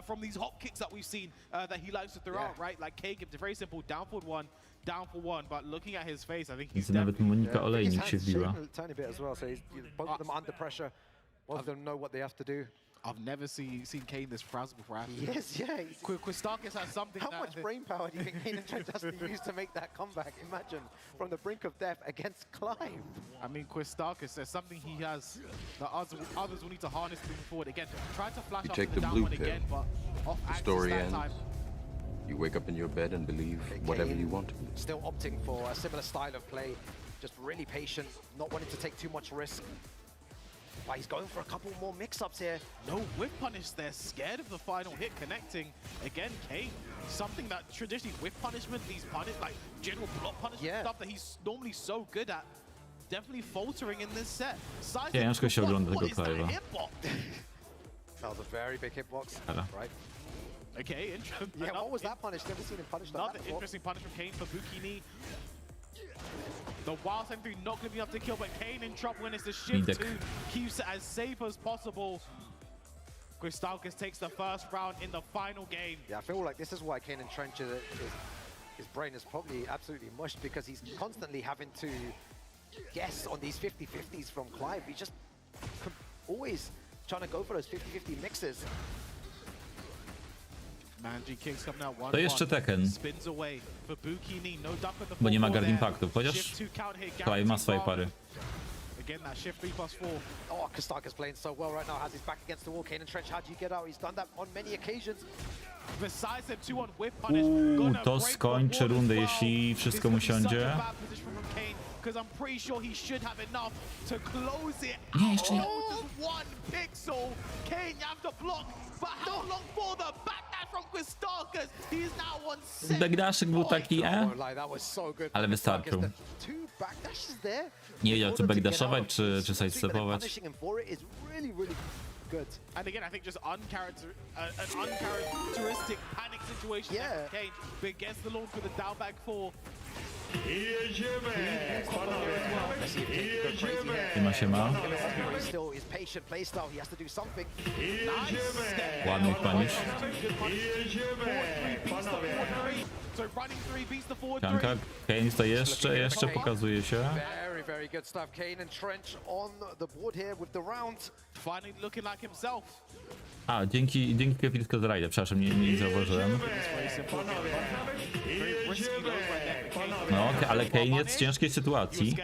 from these hop kicks that we've seen that he likes to throw out, right? Like K-Gib, very simple, down forward 1, down for 1. But looking at his face, I think he's Więc nawet Monika Olejnik się wbiła. Tiny bit as well, so both of them under pressure. Both of them know what they have to do. I've never seen Kane this frazzled before. Yes, yeah. Christakis has something. How much brain power do you think Kane and Trent has to use to make that comeback? Imagine, from the brink of death against Clive. I mean, Christakis, there's something he has that others will need to harness moving forward. Again, try to flash up take the the down blue one pill. again, but off The axis story that ends. time. You wake up in your bed and believe whatever you want to believe. Still opting for a similar style of play, just really patient, not wanting to take too much risk. But he's going for a couple more mix-ups here. No whip punish there, scared of the final hit connecting. Again, Kane, something that traditionally whip punishment, these like general block punishment stuff that he's normally so good at, definitely faltering in this set. Ciężko się ogląda tego Clive'a. That was a very big hitbox, right? Okay, interesting. Yeah, what was that punish? Never seen him punish that Another before. interesting punish from Kane for Bukini. The wild side 3 not going to be enough to kill, but Kane in trouble when it's the shift 2 keeps it as safe as possible. Christakis takes the first round in the final game. Yeah, I feel like this is why Kane and Trench his brain is probably absolutely mushed, because he's constantly having to guess on these 50-50s from Clive. He's just always trying to go for those 50-50 mixes. Manji kicks coming out 1-1. To jeszcze Tekken. Spins away for Bukini. No duck on the Bo nie ma full guard there. impactów, chociaż Shift 2 count hit, Clive ma swoje pary. Again, that shift 3+4. Oh, Christakis playing so well right now, has his back against the wall. Kane and Trench, how do you get out? He's done that on many occasions. Besides them 2 on whip punish. Gonna To break skończy the wall rundę, as well. jeśli wszystko mu This could be such siądzie. a bad position from Kane, because I'm pretty sure he should have enough to close it Nie, out. jeszcze nie. Just 1 pixel. Kane, you have to block. But how long for the backdash from Christakis? He's now on 7. Backdashek był taki That was so good. ale wystarczył. 2 backdashes there. Nie wiedział, czy backdashować, czy sidestepować. Punishing him for it is really, really good. And again, I think just an uncharacteristic panic situation Yeah. for Kane, but gets the launch with a down back 4. Siema. Still his patient play style, he has to do something. Ładny punish. So running 3 beats the forward Kanka, 3. Kane to jeszcze pokazuje się. Very, very good stuff. Kane and Trench on the board here with the round. Finally looking like himself. A, dzięki Kefilsko z Rajda, przepraszam, nie zauważyłem. No, ale Kane jest w ciężkiej sytuacji.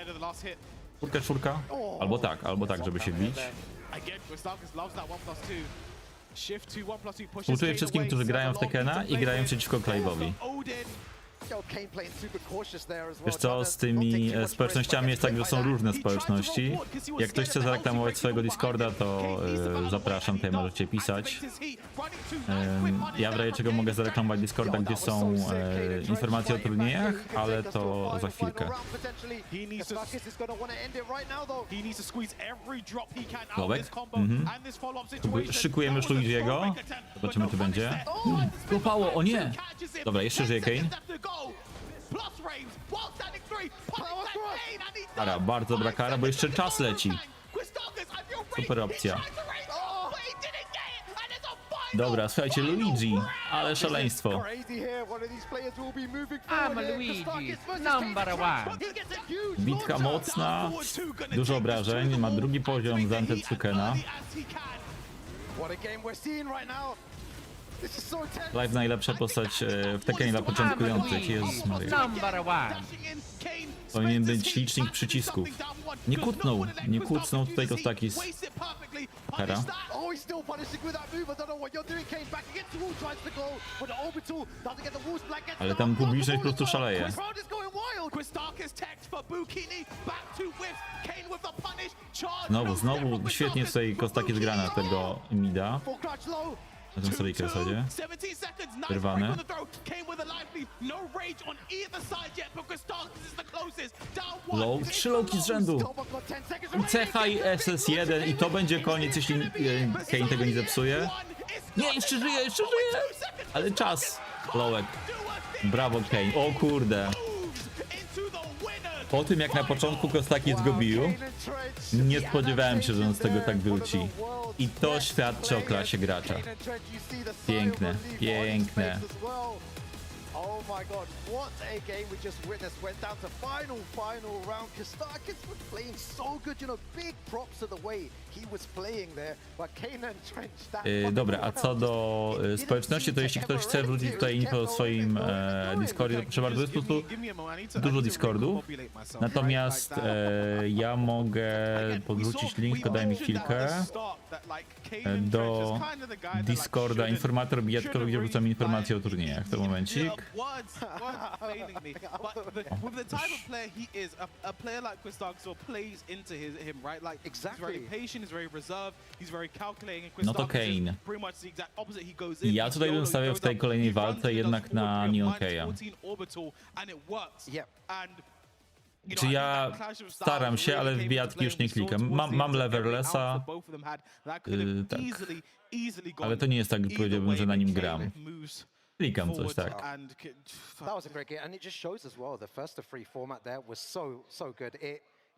4-4? Albo tak, żeby się bić. Współczuję wszystkim, którzy grają w Tekkena i grają przeciwko Clive'owi. Wiesz co, z tymi społecznościami jest tak, że są różne społeczności. Jak ktoś chce zareklamować swojego Discorda, to zapraszam, tutaj możecie pisać. Ja w razie czego mogę zareklamować Discorda, gdzie są informacje o turniejach, ale to za chwilkę. Głowek? Szykujemy już Luigi'ego. Zobaczymy, czy będzie. Złapało, o nie! Dobra, jeszcze żyje Kane. Kara, bardzo dobra kara, bo jeszcze czas leci. Super opcja. Dobra, słuchajcie, Luigi, ale szaleństwo. I'm Luigi, #1. Bitka mocna, dużo obrażeń, ma drugi poziom z Antetsukena. Live najlepsza postać w Tekkenie dla początkujących, Jezus Maria. Powinien być licznik przycisków. Nie kucnął tutaj Kostakis. Hera. Oh, he's still punishing with that move. I don't know what you're doing, Kane. Back against the wall, tries to go, but the orbital doesn't get the walls black. Ale tam publiczność po prostu szaleje. Znowu świetnie tutaj Kostak jest gra na tego mida. Na tym sobie zasadzie. Wyrwane. Low, 3 lowki z rzędu. CH i SS1 i to będzie koniec, jeśli Kane tego nie zepsuje. Nie, jeszcze żyje, jeszcze żyje! Ale czas. Lowek. Brawo Kane. O kurde. Po tym jak na początku Kostaki zgubił, nie spodziewałem się, że on z tego tak wróci. I to świadczy o klasie gracza. Piękne, piękne. Oh my god, what a game we just witnessed. Went down to final round. Kostakis was playing so good, you know, big props to the way he was playing there. But Kane and Trench, that dobra, a co do społeczności, to jeśli ktoś chce wrócić tutaj info o swoim Discordzie, to proszę bardzo, jest po prostu dużo Discordów. Natomiast ja mogę podrzucić link, podaj mi chwilkę, do Discorda informator bijatkowy, gdzie wrzucam informacje o turniejach. To momencik. With the type of player he is, a player like Kostakis plays into him, right? Like he's very patient, he's very reserved, he's very calculating. No to Kane. Pretty much the exact opposite. He goes in. Ja tutaj bym stawiał w tej kolejnej walce jednak na Neon Keja. Czy ja staram się, ale w bijatki już nie klikam. Mam leverlessa, tak. Ale to nie jest tak, powiedziałbym, że na nim gram. Klikam coś, tak. That was a great game, and it just shows as well the first of 3 format there was so good.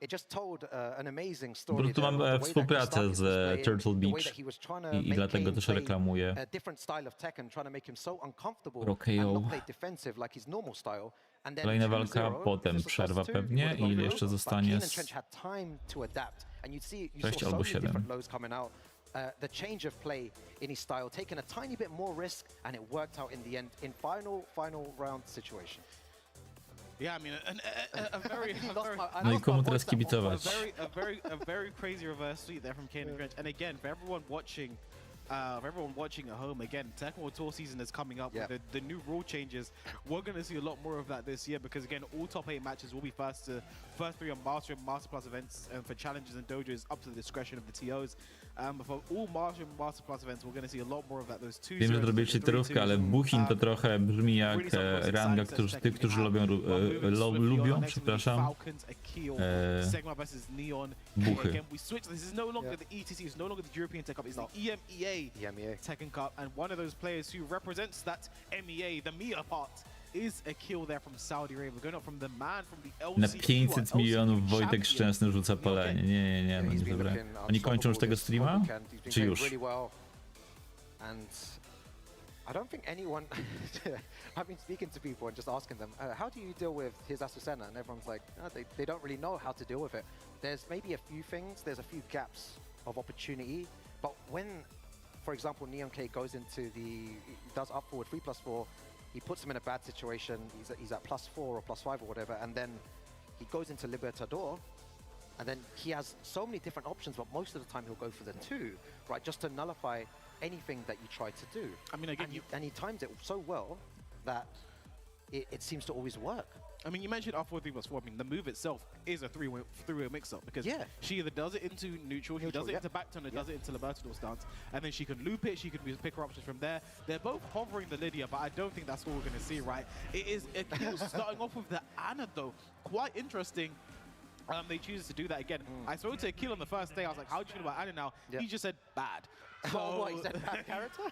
It just told an amazing story. Po prostu mam współpracę z Turtle Beach i dlatego też reklamuję. Kolejna walka, potem przerwa pewnie i ile jeszcze zostanie? 6 albo 7. The change of play in his style, taking a tiny bit more risk, and it worked out in the end in final round situation. Yeah, I mean, a very No i komu teraz kibicować? a very crazy reverse sweep there from Kane and Trench. And again, for everyone watching at home, again, Tekken World Tour season is coming up. With the new rule changes, we're going to see a lot more of that this year because again, all top 8 matches will be first 3 on Master and Master Plus events, and for challenges and dojos up to the discretion of the TOs. But for all Master and Master Plus events, we're going to see a lot more of that. Those two. Wiem, że zrobię cheaterówkę, ale Buchin to trochę brzmi jak ranga, tych, którzy lubią, przepraszam, buchy. This is no longer the ETC, it's no longer the European Tekken Cup, it's the EMEA Tekken Cup, and one of those players who represents that MEA, the MEA part, is a kill there from Saudi Arabia, going up from the man from the LCQ. Na 500 milionów Wojtek Szczęsny rzuca palenie. Nie, no nie dobra. Oni kończą już tego streama? Czy już? I don't think anyone. I've been speaking to people and just asking them, how do you deal with his Asusena? And everyone's like, no, they don't really know how to deal with it. There's maybe a few things, there's a few gaps of opportunity, but when, for example, Neon K goes into does up forward 3+4, he puts him in a bad situation, he's at +4 or +5 or whatever, and then he goes into Libertador, and then he has so many different options, but most of the time he'll go for the 2, right, just to nullify anything that you try to do. I mean, again, and he times it so well that it seems to always work. I mean, you mentioned up 4 3+4. I mean, the move itself is a three-way mix-up because she either does it into neutral, he does it into back turn, or does it into Libertador stance, and then she can loop it, she can pick her options from there. They're both hovering the Lydia, but I don't think that's what we're going to see, right? It is a kill starting off with the Ana, though. Quite interesting. They choose to do that again. I spoke to Akil on the first day. I was like, how do you feel about Ana now? He just said bad. So, what, he said bad character?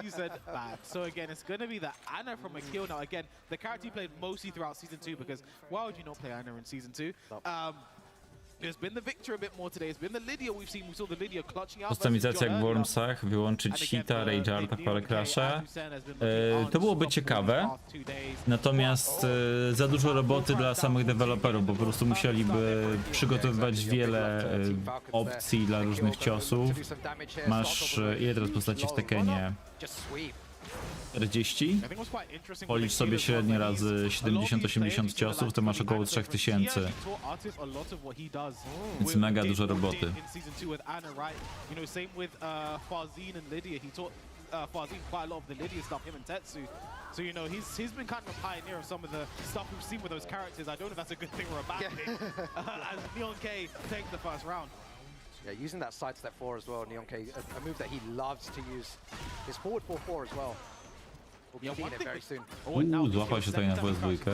He said bad. So again, it's going to be the Ana from Akil now. Again, the character he played mostly throughout Season 2 because why would you not play Ana in Season 2? It's been the Victor a bit more today. It's been the Lydia we've seen. We saw the Lydia clutching out. Customizacja jak w Wormsach, wyłączyć hita, Ragearta, parę crasha. To byłoby ciekawe, natomiast za dużo roboty dla samych deweloperów, bo po prostu musieliby przygotowywać wiele opcji dla różnych ciosów. Masz ile teraz postaci w Tekkenie? 40. Policz sobie średnie razy 70-80 ciosów, to masz około 3000. Więc mega dużo roboty. Farzin quite a lot of the Lydia stuff, him and Tetsu. So, you know, he's been kind of a pioneer of some of the stuff we've seen with those characters. I don't know if that's a good thing or a bad thing. As Neon K takes the first round. Yeah, using that side step 4 as well, Neon K, a move that he loves to use. His forward 4-4 as well. We'll be seeing it very soon. Złapał się tutaj na WS2.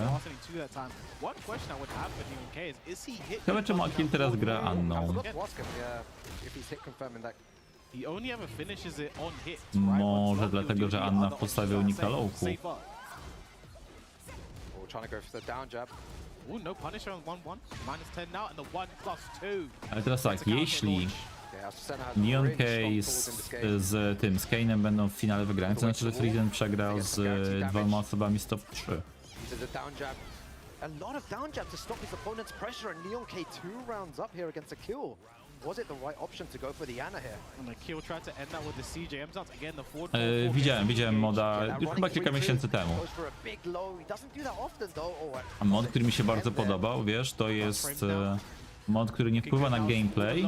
One question I would have for Neon K is he hit? Ciekawe, czy Malkin teraz gra Anną. He only ever finishes it on hit, Może dlatego, że Anna postawił unika lowku. No punisher on 1-1. -10 now and the 1+2. Ale teraz tak, jeśli Neon K z tym, z Kane'em będą w finale wygrani, to znaczy, że Friesen przegrał z dwoma osobami z top 3. A lot of down jab to stop his opponent's pressure, and Neon K 2 rounds up here against a kill. Was it the right option to go for the Ana here? And the kill tried to end that with the CJ Mzant again, the forward. Widziałem moda już chyba kilka miesięcy temu. A mod, który mi się bardzo podobał, wiesz, to jest mod, który nie wpływa na gameplay,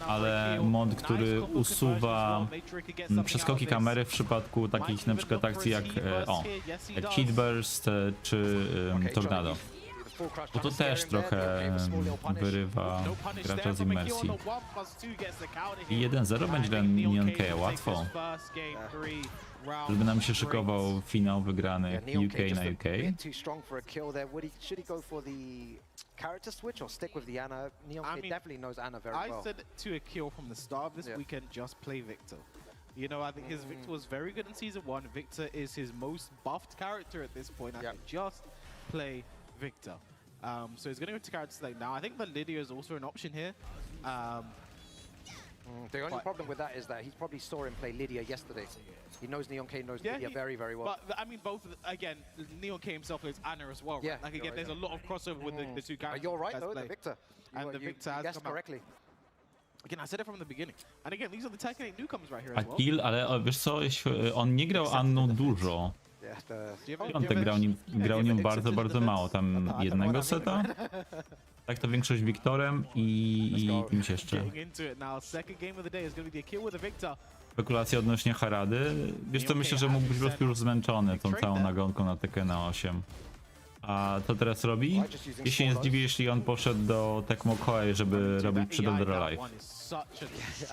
ale mod, który usuwa przeskoki kamery w przypadku takich na przykład akcji jak Hit Burst czy Tornado. Bo to też trochę wyrywa gracza z imersji. I 1-0 będzie dla Neon K łatwo. Żeby nam się szykował finał wygrany UK na UK. Character switch or stick with the Ana? Neon K definitely knows Ana very well. I said to a kill from the start of this weekend, just play Victor. You know, I think his Victor was very good in Season 1. Victor is his most buffed character at this point. I think just play Victor. So he's going to go to character select now. I think the Lydia is also an option here. The only problem with that is that he's probably saw him play Lydia yesterday. He knows Neon K knows Lydia very, very well. But I mean, both again, Neon K himself plays Ana as well. Right? Yeah, like again, there's a lot of crossover with the two characters. You're right though, the Victor. And the Victor has guessed come correctly. Again, I said it from the beginning. And again, these are the Tekken 8 newcomers right here as well. Akil, ale wiesz co, on nie grał Anną dużo. Piątek grał nią bardzo mało, tam jednego seta. Tak to większość Wiktorem i kimś jeszcze. Spekulacje odnośnie Harady. Wiesz co, myślę, że mógł być po prostu już zmęczony tą całą nagonką na Tekkena 8. A to teraz robi? Ja się nie zdziwię, jeśli on poszedł do Tecmo Koei, żeby robić przed Elder Life.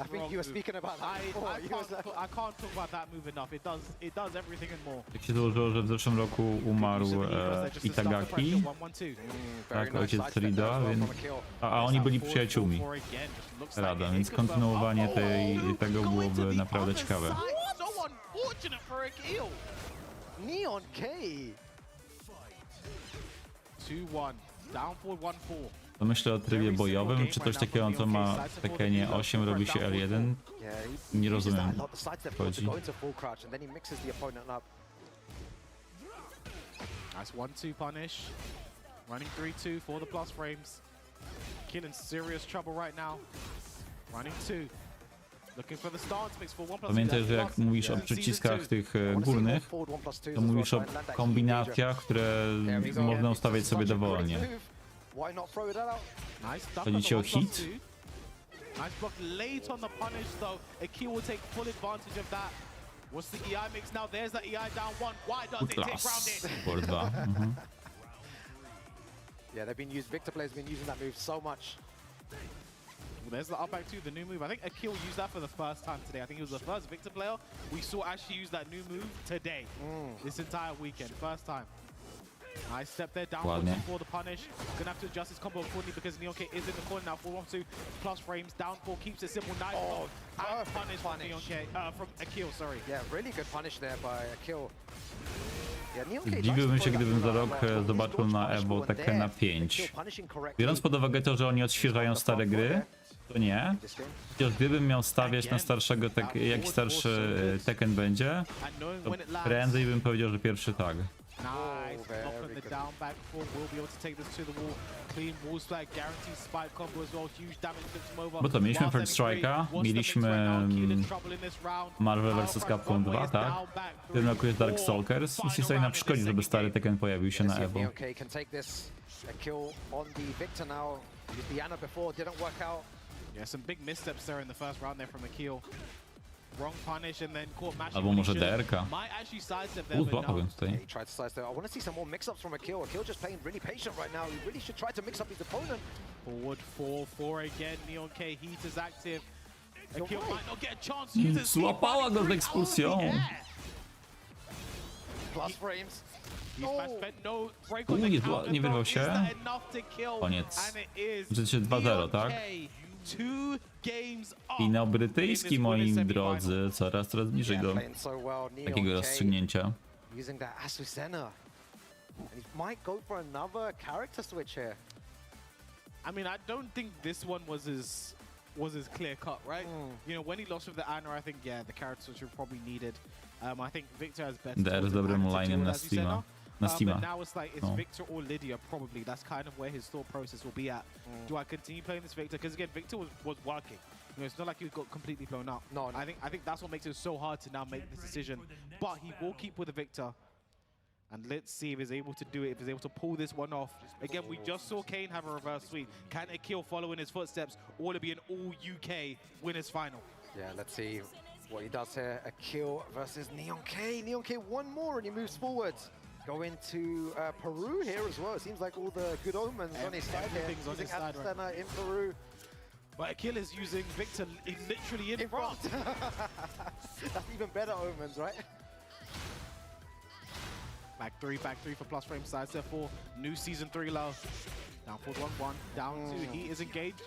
I think you were speaking about that before. I can't talk about that move enough. It does everything and more. Jak się złożyło, że w zeszłym roku umarł Itagaki, tak, ojciec Rida, więc... a oni byli przyjaciółmi. Rada, więc kontynuowanie tego byłoby naprawdę ciekawe. Neon K. 2-1, down forward 1-4. To myślę o trybie bojowym, czy coś takiego, co ma w Tekkenie 8 robi się L1? Nie rozumiem, chodzi. Nice 1-2 punish. Running 3-2 for the plus frames. Kid in serious trouble right now. Running 2. Looking for the stance mix for 1+2. Pamiętaj, że jak mówisz o przyciskach tych górnych, to mówisz o kombinacjach, które można ustawiać sobie dowolnie. Chodzi ci o hit? Nice block late on the punish though. Akil will take full advantage of that. What's the EI mix now? There's that EI down 1. Why does it take grounded? For 2. Yeah, Victor players have been using that move so much. There's the up back 2, the new move. I think Akil used that for the first time today. I think he was the first Victor player we saw actually use that new move today. This entire weekend, first time. Nice step there, down for the punish. Gonna have to adjust his combo accordingly because Neon K is in the corner now. 4-1-2 plus frames, down 4 keeps it simple. Nice and punish from Neon K, from Akil, sorry. Yeah, really good punish there by Akil. Zdziwiłbym się, gdybym za rok zobaczył na Evo Tekkena 5. Biorąc pod uwagę to, że oni odświeżają stare gry, to nie. Chociaż gdybym miał stawiać na starszego, jak starszy Tekken będzie, to prędzej bym powiedział, że pierwszy tak. Nice Off in the down back four, will be able to take this to the wall. Clean wall splat, guaranteed spike combo as well. Huge damage flips him over. Bo to mieliśmy First Strike'a, mieliśmy Marvel vs. Capcom 2, tak? W tym roku jest Darkstalkers i się sobie na przeszkodzi, żeby stary Tekken pojawił się na Evo. Yeah, some big missteps there in the first round there from Akil. Wrong punish and then caught match. Albo może DRK. Might actually sidestep there, but no. Tutaj. He tried to sidestep. I want to see some more mix-ups from Akil. Akil just playing really patient right now. He really should try to mix up his opponent. Forward 4-4 again. Neon K heat is active. Akil might not get a chance to use his Złapała go z ekspulsją. Plus frames. Nie wyrwał się. Koniec. Życie 2-0, tak? Finał brytyjski, moi drodzy, coraz bliżej do takiego rozstrzygnięcia. I mean, I don't think this one was as clear cut, right? You know, when he lost with the Ana, I think the character switch were probably needed. I think Victor has better. DR z dobrym line'em na Steama. But now it's like, it's Victor or Lydia probably. That's kind of where his thought process will be at. Do I continue playing this Victor? Because again, Victor was working. You know, it's not like he got completely blown up. No, I think that's what makes it so hard to now make this decision. But he will keep with the Victor. And let's see if he's able to do it, if he's able to pull this one off. Again, we just saw Kane have a reverse sweep. Can Akil follow in his footsteps, or will it be an all-UK winners final? Yeah, let's see what he does here. Akil versus Neon K. Neon K one more and he moves forwards. Going to Peru here as well. It seems like all the good omens on his side here. On his side right. In Peru. But Akil is using Victor literally in front. That's even better omens, right? Back three for plus frame side step 4. New season 3 low. Down forward 1-1. Down 2. He is engaged.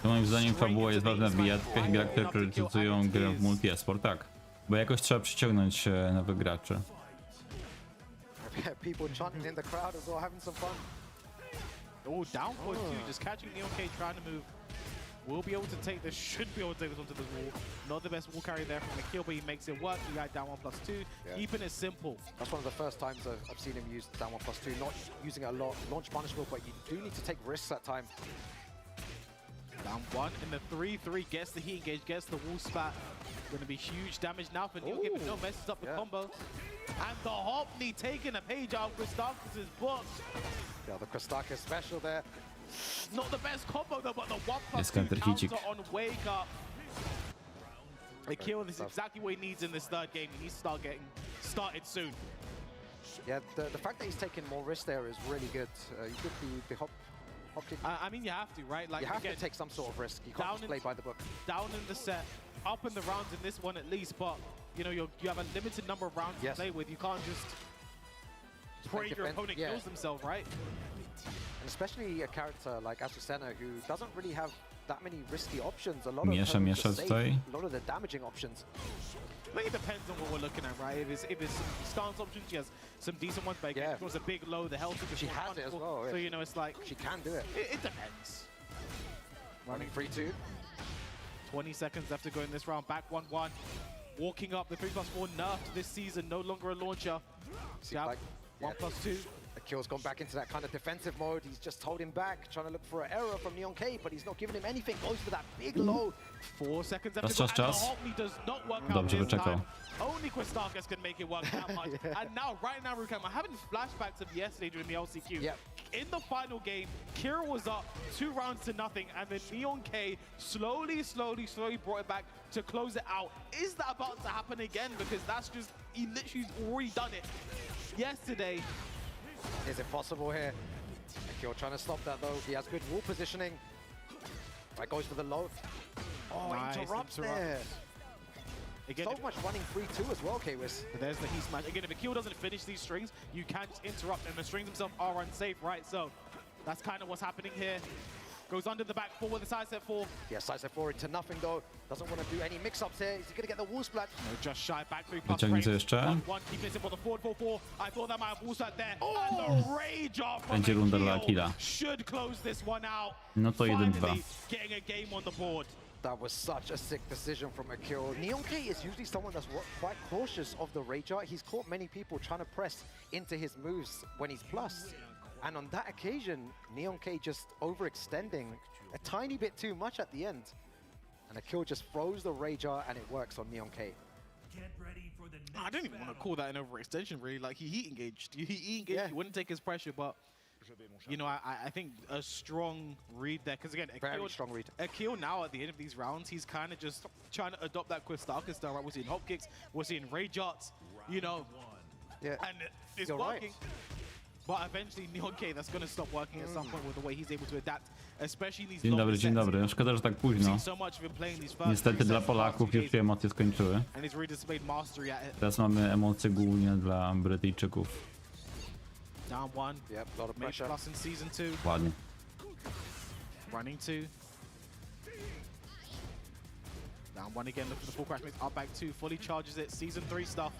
Moim zdaniem fabuła jest ważna w bijatkach i grach, które priorytetyzują grę w multi-esport, tak. Bo jakoś trzeba przyciągnąć nowych graczy. People chanting in the crowd as well, having some fun. Oh, down for 2, just catching Neon K trying to move. Will be able to take this, should be able to take this onto this wall. Not the best wall carry there from Akil, but he makes it work. The guy down 1+2, keeping it simple. That's one of the first times I've seen him use down 1+2, not using it a lot, launch punishable, but you do need to take risks at time. Down 1 in the 3-3, gets the heat engage, gets the wall spat. Going to be huge damage now for Neon K, but no, messes up the combo. And the Hopney taking a page out of Christakis' book. Yeah, the Christakis special there. Not the best combo though, but the 1+2 counter on Wake Up. Akil, this is exactly what he needs in this third game. He needs to start getting started soon. Yeah, the fact that he's taking more risk there is really good. You could be hop kick. I mean, you have to, right? Like, you have to take some sort of risk. You can't just play by the book. Down in the set, up in the rounds in this one at least, but you know, you have a limited number of rounds to play with. You can't just pray your opponent kills themselves, right? And especially a character like Azucena who doesn't really have that many risky options. A lot of the damaging options. I think it depends on what we're looking at, right? If it's stance options, she has some decent ones, but again, if it was a big low, the health is she has it as well. So you know, it's like she can do it. It depends. Running 3-2. 20 seconds left to go in this round. Back 1-1. Walking up the 3+4 nerfed this season. No longer a launcher. Jab, 1+2. Akil's gone back into that kind of defensive mode. He's just holding back, trying to look for an error from Neon K, but he's not giving him anything. Goes for that big low. 4 seconds left to go. And the Hopney does not work out this time. Only Christakis can make it work that much. And now, right now, Rukam, I'm having flashbacks of yesterday during the LCQ. In the final game, Kira was up 2 rounds to nothing, and then Neon K slowly brought it back to close it out. Is that about to happen again? Because that's just, he literally already done it yesterday. Is it possible here? Akil trying to stop that though. He has good wall positioning. Right, goes for the low. Oh, nice, interrupts there. Again, so much running 3-2 as well, Kwis. There's the heat smash. Again, if Akil doesn't finish these strings, you can just interrupt, and the strings themselves are unsafe, right? So that's kind of what's happening here. Goes under the back 4 with the side set 4. Yeah, side set 4 into nothing though. Doesn't want to do any mix-ups here. He's going to get the wall splat. No, just shy back 3+. One, keep it simple. The forward 4-4. I thought that might have wall splat there. And the rage off from Akil should close this one out. No to 1-2. Getting a game on the board. That was such a sick decision from Akil. Neonk is usually someone that's quite cautious of the Rage Art. He's caught many people trying to press into his moves when he's plus. And on that occasion, Neonk just overextending a tiny bit too much at the end. And Akil just froze the Rage Art and it works on Neonk. I don't even want to call that an overextension, really. Like, he heat engaged. He wouldn't take his pressure, but you know, I think a strong read there. Because again, very strong read. Akil now at the end of these rounds, he's kind of just trying to adopt that Quistarka style, right? We're seeing hop kicks, we're seeing Rage Arts, you know, and it's working. Right. But eventually Neonk, that's going to stop working at some point with the way he's able to adapt, especially in these Dzień dobry. Szkoda, że tak późno. so much of him playing these first Niestety dla Polaków już się emocje skończyły. and he's really displayed mastery at it. Teraz mamy emocje głównie dla Brytyjczyków. Down one. Yep, a lot of Made pressure. plus in season 2. Ładnie. Running 2. Down one again, looking for the full crash mix. Up back 2, fully charges it. Season 3 stuff.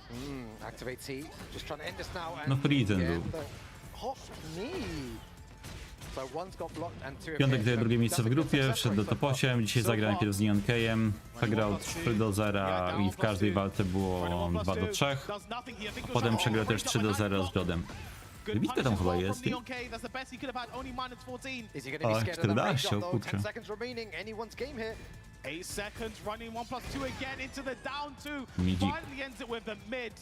Activate T. Just trying to end this now. And No freezing był. hop knee. So one's got blocked and two. Piątek daje drugie miejsce w grupie, wszedł do top 8. Dzisiaj zagrałem najpierw z Neonkiem. Przegrał 3-0 i w każdej walce było 2-3. Potem przegrał też 3-0 z Jodem. Wybitkę tam chyba jest. O, 14, o kurczę. 8 seconds, running 1+2 again into the down 2. Midzik. Finally ends it with the mid.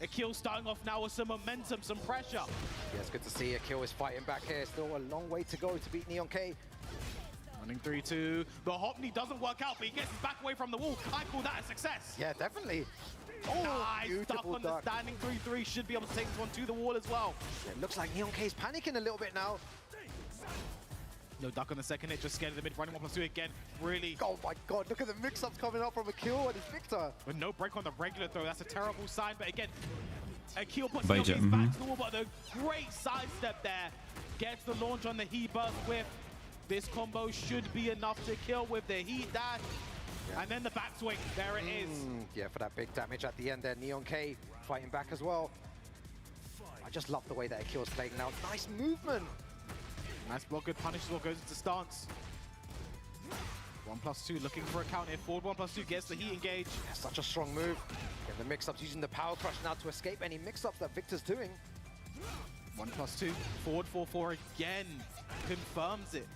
Akil starting off now with some momentum, some pressure. Yeah, it's good to see Akil is fighting back here. Still a long way to go to beat Neonk. Running 3-2. The hop knee doesn't work out, but he gets his back away from the wall. I call that a success. Yeah, definitely. Nice, stuck on the standing 3-3. Should be able to take this one to the wall as well. Yeah, it looks like Neonk is panicking a little bit now. No duck on the second hit, just scared of the mid, running 1+2 again. Really. Oh my god, look at the mix-ups coming up from Akil and his Victor. With no break on the regular throw, that's a terrible sign. But again, Akil puts Wejdzie, his back to the wall, but a great sidestep there. Gets the launch on the heat burst whip. This combo should be enough to kill with the heat dash. And then the back swing, there it is. Yeah, for that big damage at the end there. Neonk fighting back as well. I just love the way that Akil's playing now. Nice movement. Nice block, good punish as well, goes into stance. 1+2 looking for a counter. Forward 1+2 gets the heat engage. Yeah, such a strong move. Yeah, the mix-ups using the power crush now to escape any mix-ups that Victor's doing. 1+2, forward 4-4 again. Confirms it.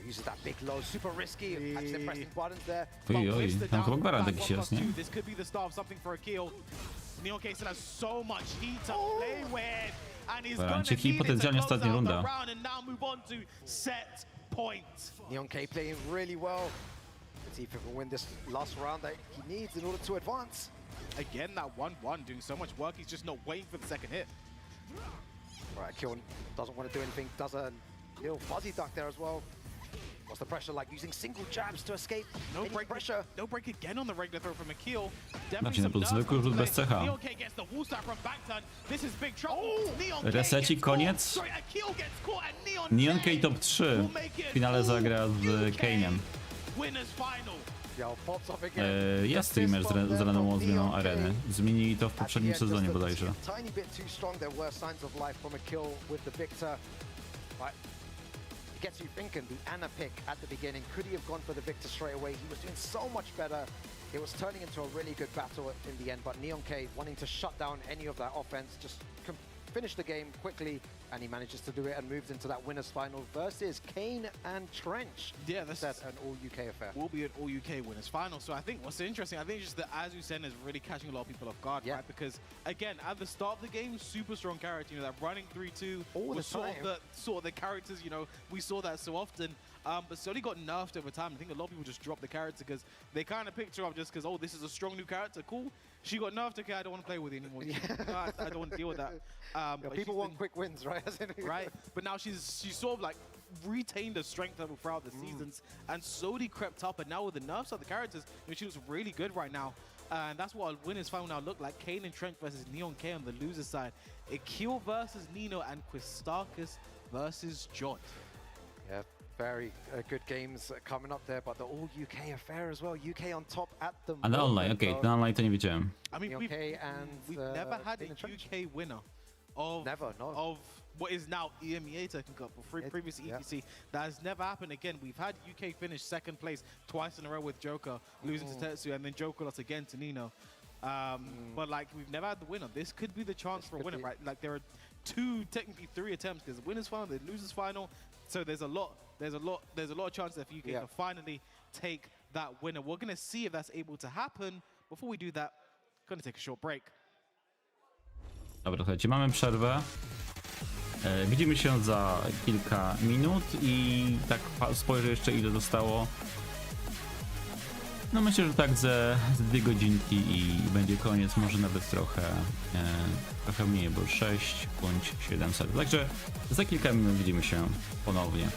Uses that big low, super risky. Actually pressing buttons there. Oj, tam chyba gwarant jakiś jest, nie? This could be the start of something for Akil. Neonk still has so much heat to play with. And he's going to Gwarancik i need it to potencjalnie close ostatnia out the runda. round and now move on to set point. Neonk playing really well. Let's see if he can win this last round that he needs in order to advance. Again, that 1-1 doing so much work. He's just not waiting for the second hit. Right, Akil doesn't want to do anything. Does a little fuzzy duck there as well. What's the pressure like? Using single jabs to escape any pressure. No break again on the regular throw from Akil. Znaczy na plus zwykły rzut bez CH. Neonk gets the wall start from back turn. This is big trouble. Resecik, koniec. Neonk top 3. W finale zagra z Kane'em. Jest streamer z randomową zmianą areny. Zmienili to w poprzednim sezonie bodajże. Tiny bit too strong. There were signs of life from Akil with the Victor. It gets you thinking, the Ana pick at the beginning, could he have gone for the Victor straight away? He was doing so much better. It was turning into a really good battle in the end, but Neonk wanting to shut down any of that offense, just finish the game quickly, and he manages to do it and moves into that winners final versus Kane and Trench. Yeah, that's an all-UK affair. Will be an all-UK winners final. So I think what's interesting, I think just that Azu Sen is really catching a lot of people off guard, right? Because again, at the start of the game, super strong character, you know, that running 3-2 was sort of the characters, you know, we saw that so often. But slowly got nerfed over time. I think a lot of people just dropped the character because they kind of picked her up just because, oh, this is a strong new character, cool. She got nerfed, okay, I don't want to play with you anymore. I don't want to deal with that. People want quick wins, right? Right, but now she's sort of like retained a strength level throughout the seasons and slowly crept up, and now with the nerfs of the characters, you know, she looks really good right now. And that's what a winner's final now look like. Kane and Trench versus Neonk on the loser side. Akil versus Nino and Quistarkus versus Jod. Yeah, very good games coming up there, but the all-UK affair as well. UK on top at the moment. A na online, okej, na online to nie wiedziałem. I mean, we've never had a UK winner of what is now EMEA Tekken Cup, or previous ETC. That has never happened again. We've had UK finish second place twice in a row with Joker, losing to Tetsu, and then Joker lost again to Nino. But like, we've never had the winner. This could be the chance for a winner, right? Like, there are technically three attempts. There's a winner's final, there's a loser's final. So there's a lot of chances that UK can finally take that winner. We're gonna see if that's able to happen. Before we do that, gonna take a short break. Dobra, słuchajcie, mamy przerwę. Widzimy się za kilka minut i tak spojrzę jeszcze, ile zostało. No myślę, że tak ze 2 godzinki i będzie koniec, może nawet trochę mniej, bo 6 bądź 700. Także za kilka minut widzimy się ponownie.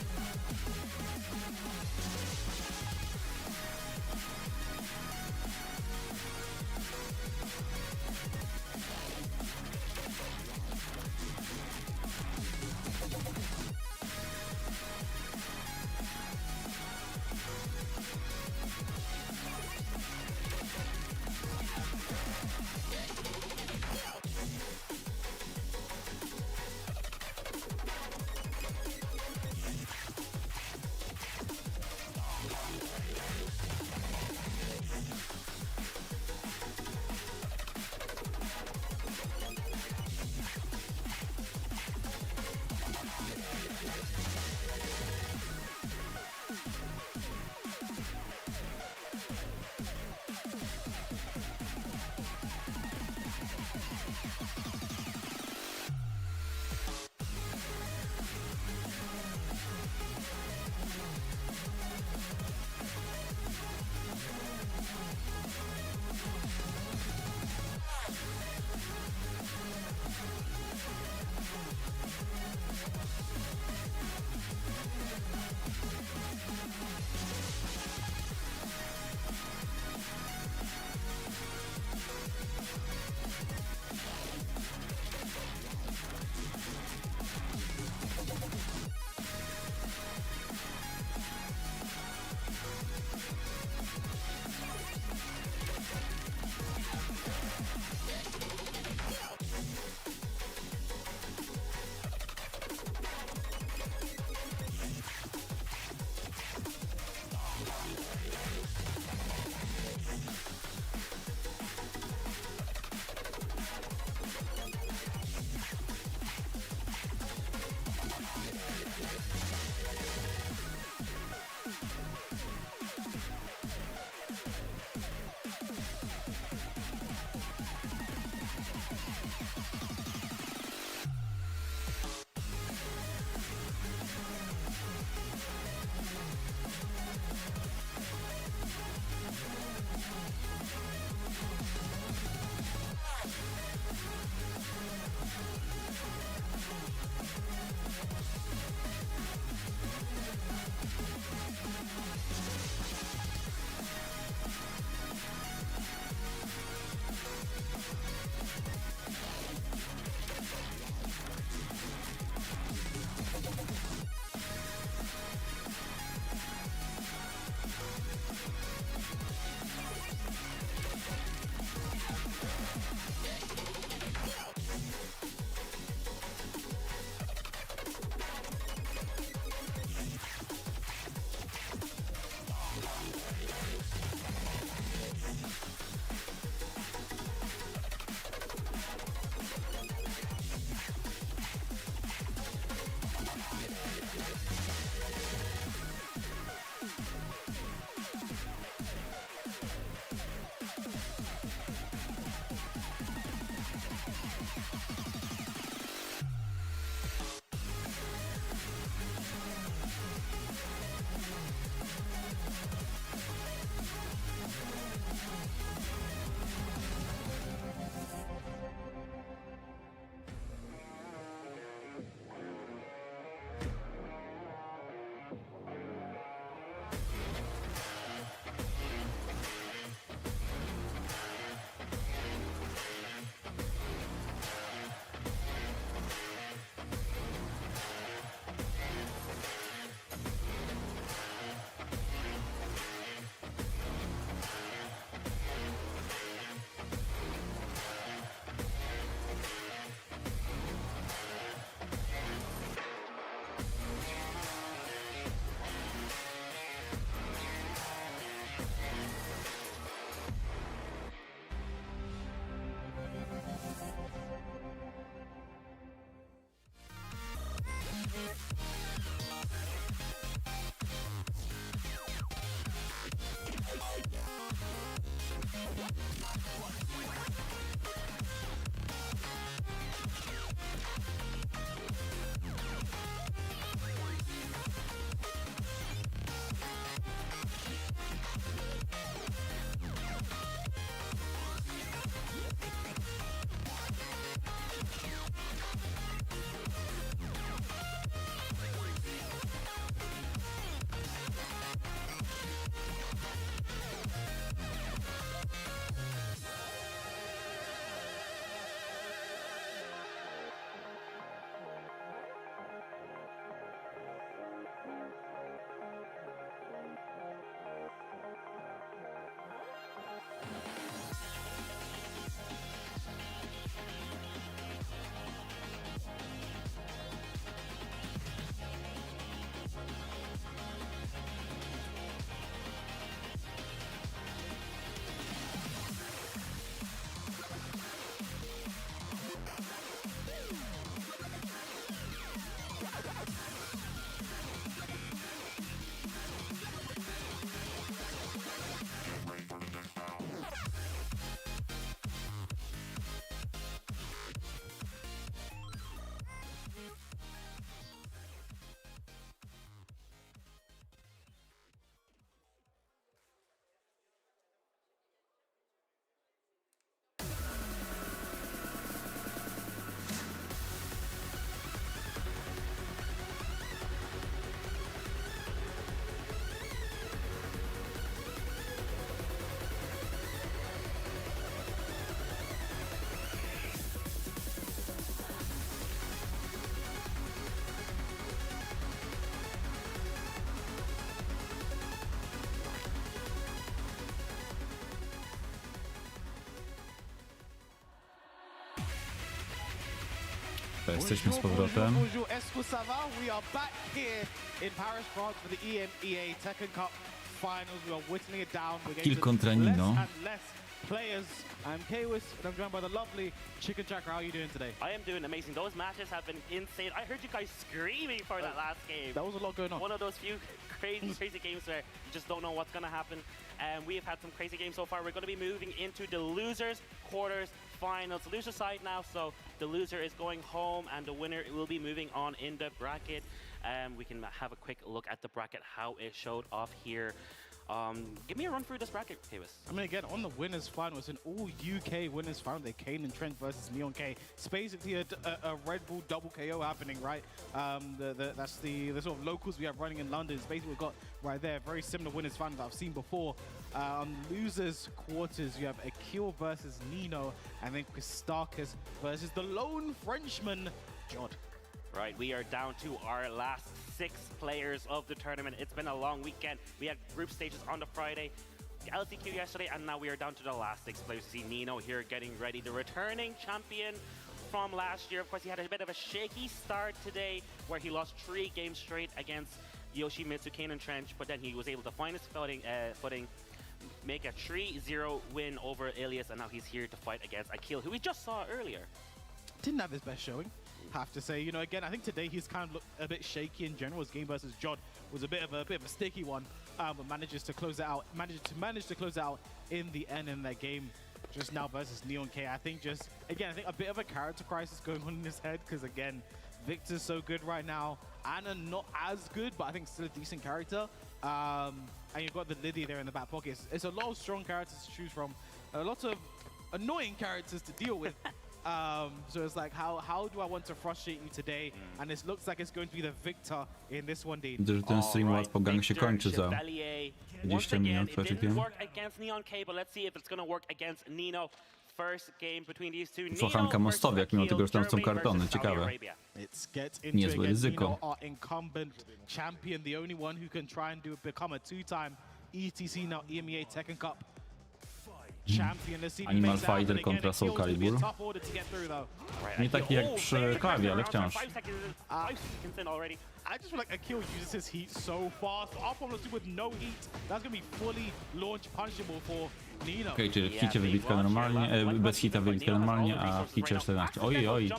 Dobra, jesteśmy z powrotem. Bonjour, est-ce que ça va? We are back here in Paris, France for the EMEA Tekken Cup finals. We are whittling it down. We're Kill kontra Nino. less and less players. I'm Kawis, and I'm joined by the lovely Chicken Tracker. How are you doing today? I am doing amazing. Those matches have been insane. I heard you guys screaming for that last game. That was a lot going on. One of those few crazy games where you just don't know what's going to happen. And we have had some crazy games so far. We're going to be moving into the losers, quarters, finals. The loser side now, so the loser is going home and the winner will be moving on in the bracket. We can have a quick look at the bracket, how it showed off here. Give me a run through this bracket, Kawis. I mean, again, on the winners final, it's an all UK winners final. They're Kane and Trent versus Neon K. It's basically a Red Bull double KO happening, right? That's the sort of locals we have running in London. It's basically what we've got right there. Very similar winners final that I've seen before. On losers quarters, you have Akil versus Nino, and then Christakis versus the lone Frenchman, Jod. Right, we are down to our last 6 players of the tournament. It's been a long weekend. We had group stages on the Friday, the LCQ yesterday, and now we are down to the last 6 players. You see Nino here getting ready, the returning champion from last year. Of course, he had a bit of a shaky start today where he lost 3 games straight against Yoshimitsu, Kane and Trench, but then he was able to find his footing, make a 3-0 win over Ilias, and now he's here to fight against Akil, who we just saw earlier. Didn't have his best showing, have to say. You know, again, I think today he's kind of looked a bit shaky in general. His game versus Jod was a bit of a sticky one, but manages to close it out. Managed to close it out in the end in that game just now versus Neon K. I think I think a bit of a character crisis going on in his head, because again, Victor's so good right now, Anna not as good, but I think still a decent character. And you've got the Liddy there in the back pocket. It's a lot of strong characters to choose from, a lot of annoying characters to deal with. So it's like, how do I want to frustrate you today? And it looks like it's going to be the Victor in this one, Dean. Widzę, że ten stream łatwo gang się kończy za Chevalier. 20 minut, It didn't przeczykiem. work against Neon K, but let's see if it's going to work against Nino. First game between these two. Fochanka mostowiak, mimo tego, że tam są kartony. Ciekawe. Niezłe ryzyko. Our incumbent champion, the only one who can try and become a 2-time ETC now EMEA Tekken Cup champion. Animal Fighter kontra Soul Calibur. Nie taki jak przy klawie, ale wciąż. I just feel like Akil uses his heat so fast. Our problem is with no heat. That's going to be fully launch punishable for Nino. Okej, czyli w hicie wybitka normalnie, bez hita wybitka normalnie, a w hicie 14. Oj.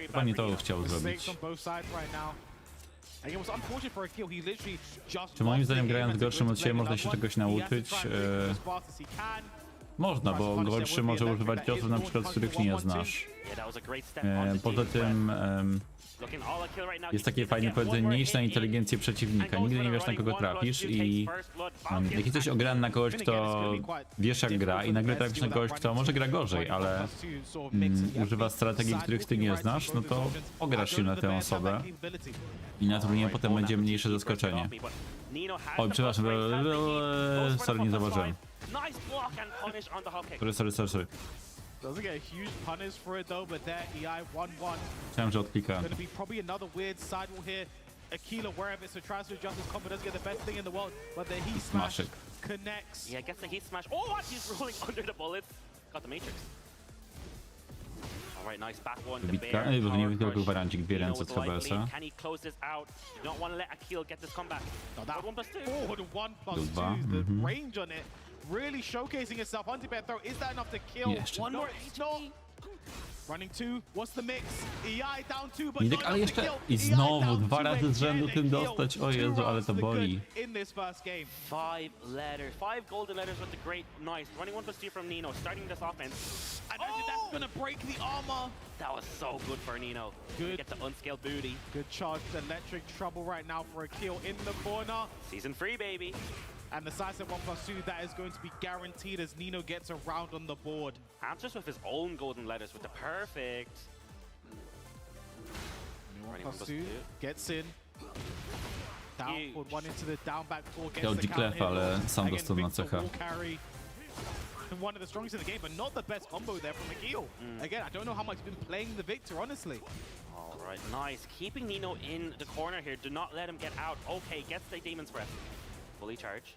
Chyba nie to chciał zrobić. Czy moim zdaniem, grając gorszym od siebie, można się czegoś nauczyć? Można, bo gorszy może używać ciosów, na przykład, z których nie znasz. Poza tym jest takie fajne powiedzenie, nie idź na inteligencję przeciwnika. Nigdy nie wiesz, na kogo trafisz i jak jesteś ograny na kogoś, kto wiesz jak gra i nagle trafisz na kogoś, kto może gra gorzej, ale używa strategii, których ty nie znasz, no to ograsz się na tę osobę i na turnieju potem będzie mniejsze zaskoczenie. Oj, przepraszam, sorry, nie zauważyłem. Sorry. Doesn't get a huge punish for it though, but there EI 1-1. Chciałem, że odklikałem. Gonna be probably another weird sidewall here. Akil aware of it, so tries to adjust his combo, doesn't get the best thing in the world, but the heat smash connects. Yeah, gets the heat smash. Oh, what? He's rolling under the bullets. Got the Matrix. Alright, nice back one. Wybitka, nie tylko gwarancik, 2 ręce od HBS-a. Can he close this out? You don't want to let Akil get this comeback. No, that 1+2. Oh, the 1+2, the range on it. Really showcasing itself. Anti-bear throw. Is that enough to kill? One more. No. Running 2. What's the mix? EI down 2, but Nidek, ale jeszcze i znowu 2 razy z rzędu tym dostać. O Jezu, ale to boli. In this first game. 5 golden letters with the great nice. Running 1+2 from Nino, starting this offense. And that's gonna break the armor. That was so good for Nino. Good. Get the unscaled booty. Good charge. Electric trouble right now for Akil in the corner. Season 3, baby. And the sidestep 1+2, that is going to be guaranteed as Nino gets around on the board. Answers with his own golden letters with the perfect. 1+2 gets in. Down forward, 1 into the down back 4. Chciał G-Clef, ale sam dostał na cecha. One of the strongest in the game, but not the best combo there from Akil. Again, I don't know how much he's been playing the Victor, honestly. All right, nice. Keeping Nino in the corner here. Do not let him get out. Okay, gets the Demon's Breath. Fully charged.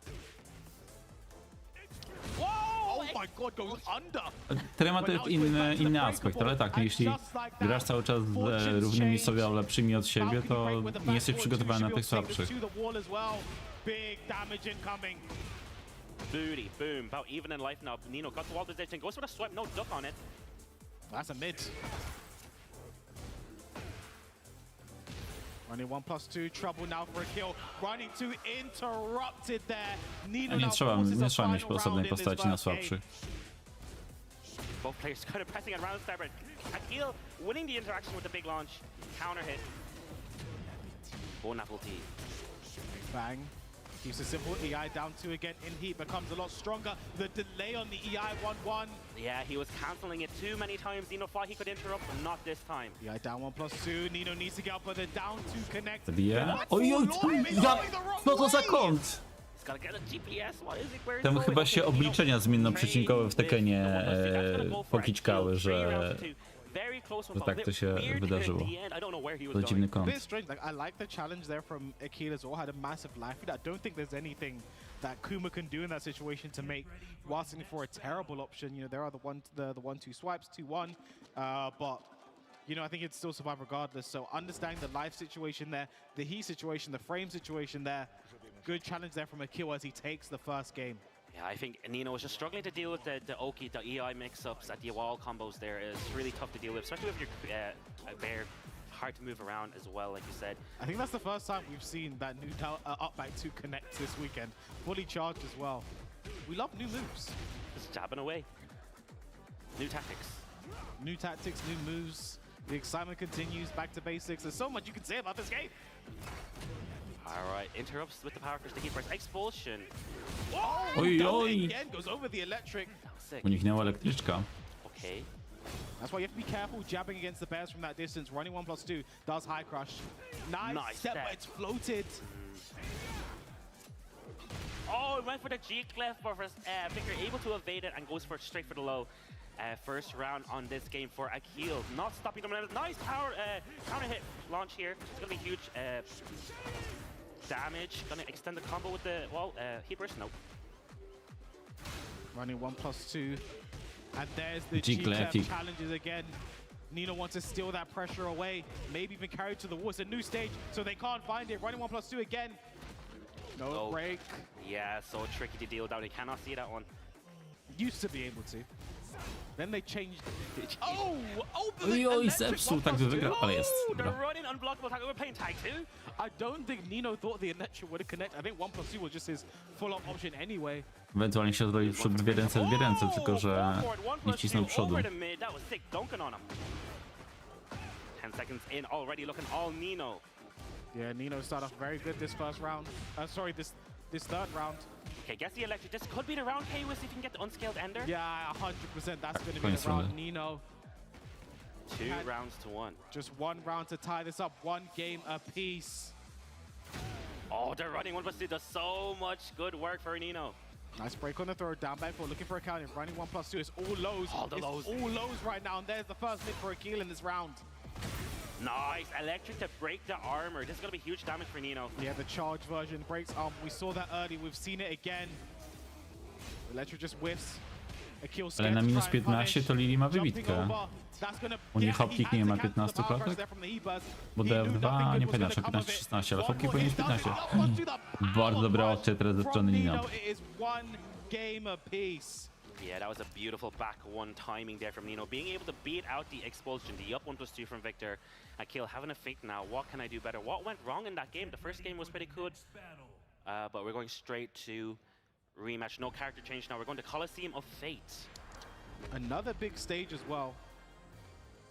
Whoa! my god, goes under. Trema to jest inny aspekt, ale tak, no jeśli grasz cały czas z równymi sobie lepszymi od siebie, to nie jesteś przygotowany na tych słabszych. Big damage incoming. Booty, boom, about even in life now. Nino got the wall position, goes for the swipe, no duck on it. That's a mid. Running 1+2, trouble now for a kill. Running 2 interrupted there. Nino Nie trzeba mieć osobnej postaci na słabszych. Both players kind of pressing around Starboard. Akil winning the interaction with the big launch. Counter hit. Bon appetit. Bang. Keeps it simple. EI down 2 again in heat. Becomes a lot stronger. The delay on the EI 1-1. Yeah, he was cancelling it too many times. Nino thought he could interrupt, but not this time. EI down 1+2. Nino needs to get up, but the down 2 connect. Zabije. Ojoj, co to za kąt? Tam chyba się obliczenia zmiennoprzecinkowe w Tekkenie pokiczkały, że tak to się wydarzyło. To dziwny kąt. I like the challenge there from Akil as well. Had a massive life lead. I don't think there's anything that Kuma can do in that situation to make Watson for a terrible option. You know, there are the 1-2 swipes, 2-1, but you know, I think it'd still survive regardless. So understanding the life situation there, the heat situation, the frame situation there. Good challenge there from Akil as he takes the first game. Yeah, I think Nino was just struggling to deal with the Oki, the EI mix-ups at the wall combos there. It's really tough to deal with, especially with your bear. Hard to move around as well, like you said. I think that's the first time we've seen that new up back 2 connect this weekend. Fully charged as well. We love new moves. Just jabbing away. New tactics. New tactics, new moves. The excitement continues, back to basics. There's so much you can say about this game. All right, interrupts with the power push to keep first. Expulsion. Oh, again goes over the electric. Uniknęła elektryczka. Okay. That's why you have to be careful jabbing against the bears from that distance. Running 1+2 does high crush. Nice step, but it's floated. Oh, it went for the G-Clef, but Victor able to evade it and goes straight for the low. First round on this game for Akil. Not stopping them. Nice power counter hit launch here. It's going to be huge damage. Going to extend the combo with the heat burst. Nope. Running 1+2. And there's the G-Clef challenges again. Nino wants to steal that pressure away. Maybe even carry it to the wall. It's a new stage, so they can't find it. Running 1+2 again. No break. Yeah, so tricky to deal with that. They cannot see that one. Used to be able to. Then they changed. Ojoj, zepsuł, tak by wygrał, ale jest. The running unblockable tag. We're playing tag 2. I don't think Nino thought the electric would connect. I think 1+2 was just his full-up option anyway. Ewentualnie się zrobił przed dwie ręce, tylko że nie wcisnął przodu. 10 seconds in already, looking all Nino. Yeah, Nino started off very good this first round. This third round. Okay, guess the electric. This could be the round, K-Wiz, if you can get the unscaled ender. Yeah, 100%. That's going to be the round. Nino. 2 rounds to 1. Just 1 round to tie this up. 1 game apiece. Oh, they're running 1+2. Does so much good work for Nino. Nice break on the throw. Down back 4, looking for a counter. Running 1+2. It's all lows. All the lows. All lows right now. And there's the first hit for Akil in this round. Nice. Electric to break the armor. This is going to be huge damage for Nino. Yeah, the charge version breaks armor. We saw that early. We've seen it again. Electric just whiffs. Ale na minus 15 to Lili ma wybitkę. U nich Hopkick nie ma 15 klatek? Bo DF2 nie pamiętam, czy 15-16, ale Hopkick powinien mieć 15. Bardzo dobra opcja teraz ze strony Nino. Yeah, that was a beautiful back 1 timing there from Nino. Being able to beat out the expulsion, the up 1+2 from Victor. Akil having a think now, what can I do better? What went wrong in that game? The first game was pretty good, but we're going straight to rematch. No character change now. We're going to Coliseum of Fate. Another big stage as well.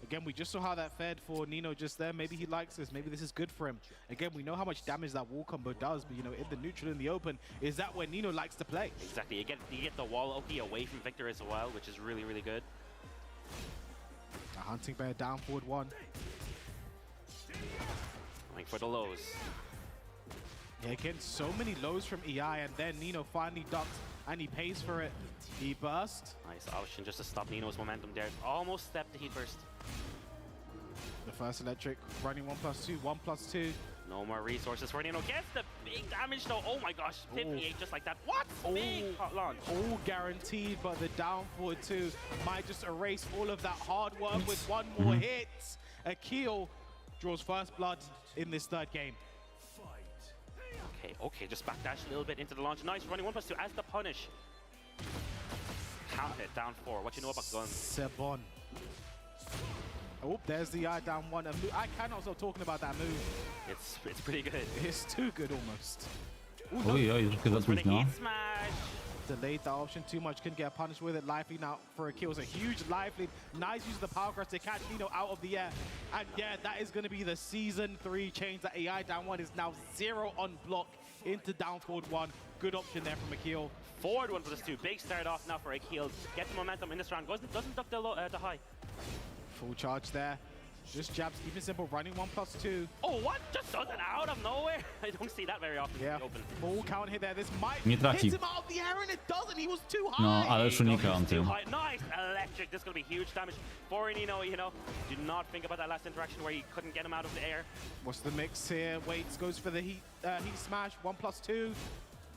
Again, we just saw how that fared for Nino just there. Maybe he likes this. Maybe this is good for him. Again, we know how much damage that wall combo does, but you know, in the neutral, in the open, is that where Nino likes to play? Exactly. You get the wall Oki away from Victor as well, which is really, really good. A hunting bear down forward 1. Going for the lows. Yeah, again, so many lows from EI, and then Nino finally ducks, and he pays for it. He burst. Nice option just to stop Nino's momentum there. Almost stepped the heat burst. The first electric running 1+2, 1+2. No more resources for Nino. Gets the big damage though. Oh my gosh, 58 just like that. What? Big hot launch. All guaranteed, but the down forward 2 might just erase all of that hard work with one more hit. Akil draws first blood in this third game. Okay, just backdash a little bit into the launch. Nice running 1+2 as the punish. Count it, down 4. What you know about guns? Sebon. Oh, there's the eye down 1. I cannot stop talking about that move. It's pretty good. It's too good almost. Oj, troszkę za późno. Delayed that option too much, couldn't get punished with it. Life lead now for a kill. It's a huge life lead. Nice use of the power crest to catch Nino out of the air. And yeah, that is going to be the season 3 change. That AI down 1 is now 0 on block into down forward 1. Good option there from Akil. Forward 1+2. Big start off now for Akil. Get the momentum in this round. Doesn't duck the high. Full charge there. Just jabs, even simple, running 1+2. Oh, what? Just does it out of nowhere? I don't see that very often. Yeah, open. Full count hit there. This might Nie hit traci. him out of the air, and it doesn't. He was too high. No, ale już unika on tym. Nice, electric. This is going to be huge damage for Nino, you know. Do not think about that last interaction where he couldn't get him out of the air. What's the mix here? Waits, goes for the heat smash, 1+2.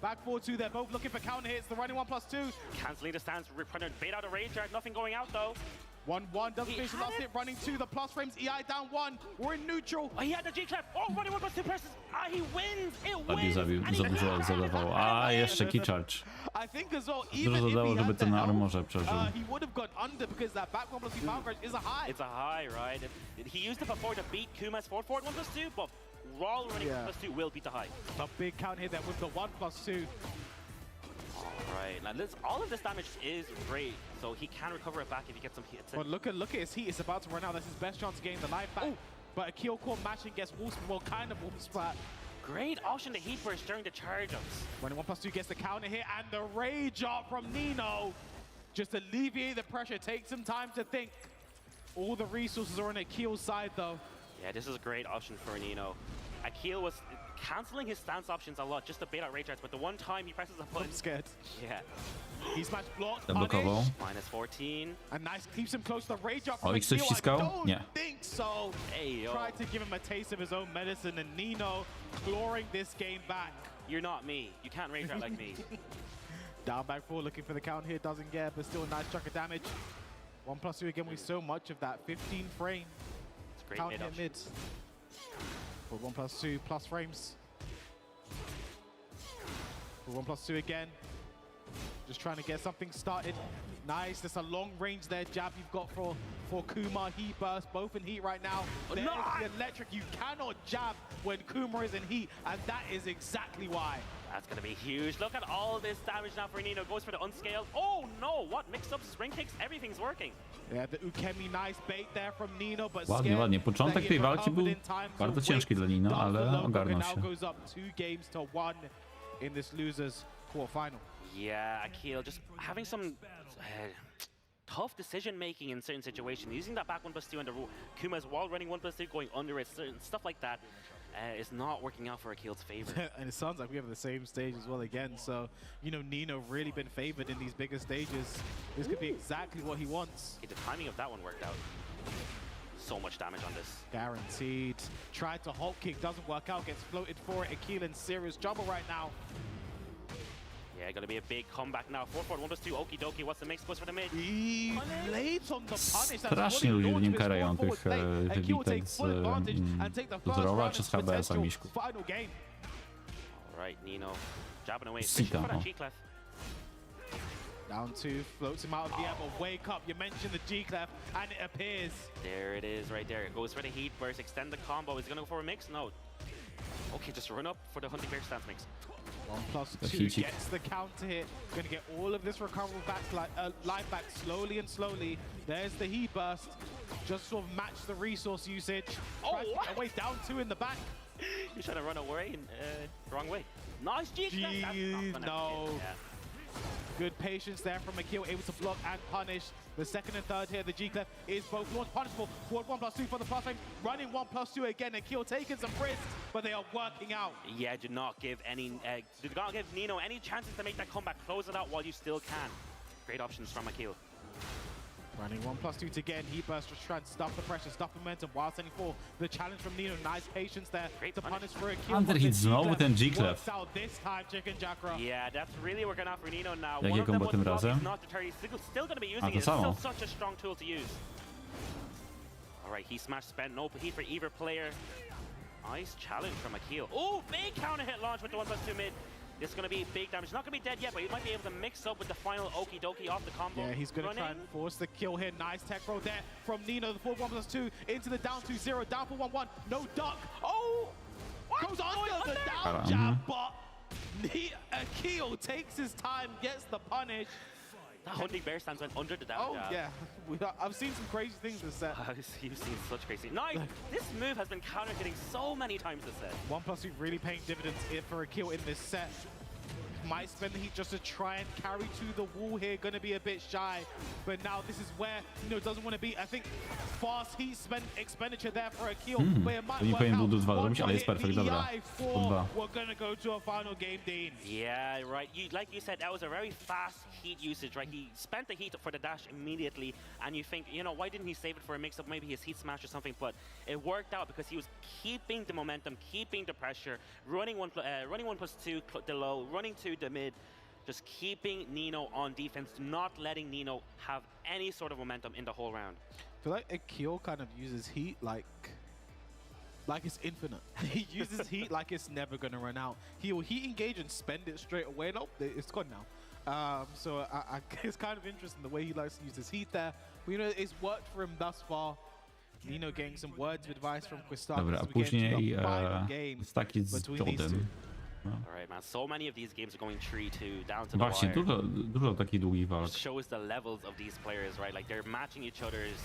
Back 4-2, they're both looking for counter hits. The running 1+2. Canceling the stance, trying to bait out a rage guard. Nothing going out though. 1-1, doesn't finish the last hit, running 2, the plus frames, EI down 1, we're in neutral. Oh, he had the G-clap, oh, running 1+2 presses, he wins, it Adi wins. zabił, za dużo zadawał. A, jeszcze key charge. I think as well, Dużo even zadało, if żeby he to na had armorze przeżył. he would have gone under because that back 1+2 power crash is a high. It's a high, right? He used it before to beat Kuma's forward 1+2, but raw running 1+2 will beat the high. A big count here there with the 1+2. Right, now all of this damage is great, so he can recover it back if he gets some hits. But look at his heat, it's about to run out. That's his best chance to gain the life back. But Akil caught mashing gets wolf, well, kind of wolf splat. Great option to heat burst during the charge-ups. Running 1+2 gets the counter hit, and the rage up from Nino. Just alleviate the pressure, take some time to think. All the resources are on Akil's side though. Yeah, this is a great option for Nino. Akil was canceling his stance options a lot just to bait out rage guards, but the one time he presses a button. I'm scared. Yeah. He smashed blocked, Zablokował. -14. And nice, keeps him close to the rage up O, from ich coś Akil. I ściskał? don't Nie. think so. Hey, yo. Tried to give him a taste of his own medicine, and Nino clawing this game back. You're not me. You can't rage guard like me. Down back 4, looking for the count here, doesn't get, but still a nice chunk of damage. 1+2 again, we so much of that 15 frame. It's great Count mid hit option. mid. For 1+2 plus frames. For 1+2 again. Just trying to get something started. Nice, there's a long range there. Jab you've got for Kuma. Heat burst, both in heat right now. There's the electric. You cannot jab when Kuma is in heat, and that is exactly why. That's going to be huge. Look at all this damage now for Nino. Goes for the unscaled. Oh no, what? Mix-ups, spring kicks, everything's working. Yeah, the Ukemi, nice bait there from Nino, but Ładnie, ładnie. Początek tej walki był bardzo ciężki dla Nino, ale ogarnął się. Goes up 2-1 in this losers quarterfinal. Yeah, Akil just having some tough decision making in certain situations. Using that back 1+2 and the Kuma's wall running 1+2, going under it, certain stuff like that is not working out for Akil's favor. And it sounds like we have the same stage as well again. So, you know, Nino really been favored in these bigger stages. This could be exactly what he wants. Okay, the timing of that one worked out. So much damage on this. Guaranteed. Tried to Hulk kick, doesn't work out, gets floated for it. Akil in serious trouble right now. Yeah, gonna be a big comeback now. 4-4, 1+2, okie dokie. What's the mix? Goes for the mid. Late on the punish. Strasznie ludzie w nim karają tych wybitek z Zorowa czy z HBS-a Miśku. Alright, Nino. Jabbing away. Sita, For that G-clef. Down 2, floats him out of the air, but wake up. You mentioned the G-clef, and it appears. There it is right there. It goes for the heat burst, extend the combo. Is he gonna go for a mix? No. Okay, just run up for the hunting bear stance mix. 1+2 gets the counter hit. Gonna get all of this recoverable back, life back slowly and slowly. There's the heat burst. Just sort of match the resource usage. Oh, away down 2 in the back. You're trying to run away in wrong way. Nice G-clef. No. Good patience there from Akil, able to block and punish. The second and third here, the G-clef is both launch punishable. Forward 1+2 for the plus frame. Running 1+2 again. Akil taking some risks, but they are working out. Yeah, do not give Nino any chances to make that comeback. Close it out while you still can. Great options from Akil. Running 1+2 to get in. Heat Burst just trying to stuff the pressure, stuff momentum while sending for the challenge from Nino. Nice patience there to punish for a kill. Underhit znowu ten G-Clef. Yeah, that's really working out for Nino now. Jakie combo tym razem? Still going to be using it. It's still such a strong tool to use. Alright, he smashed spent. No heat for either player. Nice challenge from Akil. Oh, big counter hit launch with the 1+2 mid. This is going to be big damage. Not going to be dead yet, but he might be able to mix up with the final okie dokie off the combo. Yeah, he's going to try and force the kill here. Nice tech roll there from Nino. The 4-1+2 into the down 2-0. Down for 1-1. No duck. Oh! What? Goes under the down jab, but Akil takes his time, gets the punish. That hunting bear stance went under the down jab. Yeah. I've seen some crazy things this set. You've seen such crazy. Nice! This move has been counter hitting so many times this set. 1+2 really paying dividends here for Akil in this set. Might spend the heat just to try and carry to the wall here. Going to be a bit shy. But now this is where, doesn't want to be, I think, fast heat expenditure there for Akil. But it might work out. We're going to go to a final game, Dean. Yeah, right. Like you said, that was a very fast heat usage, right? He spent the heat for the dash immediately. And you think, why didn't he save it for a mix-up? Maybe his heat smash or something. But it worked out because he was keeping the momentum, keeping the pressure, running 1+2 the low, running 2 the mid, just keeping Nino on defense, not letting Nino have any sort of momentum in the whole round. I feel like Akil kind of uses heat like it's infinite. He uses heat like it's never going to run out. He will heat engage and spend it straight away. Nope, it's gone now. So it's kind of interesting the way he likes to use his heat there. But, it's worked for him thus far. Nino getting some words of advice from Quistar. Dobra, a później staki z kodem. Alright, man. So many of these games are going 3-2 down to the Właśnie, wire. dużo takich długich walk. Shows the levels of these players, right? Like they're matching each other's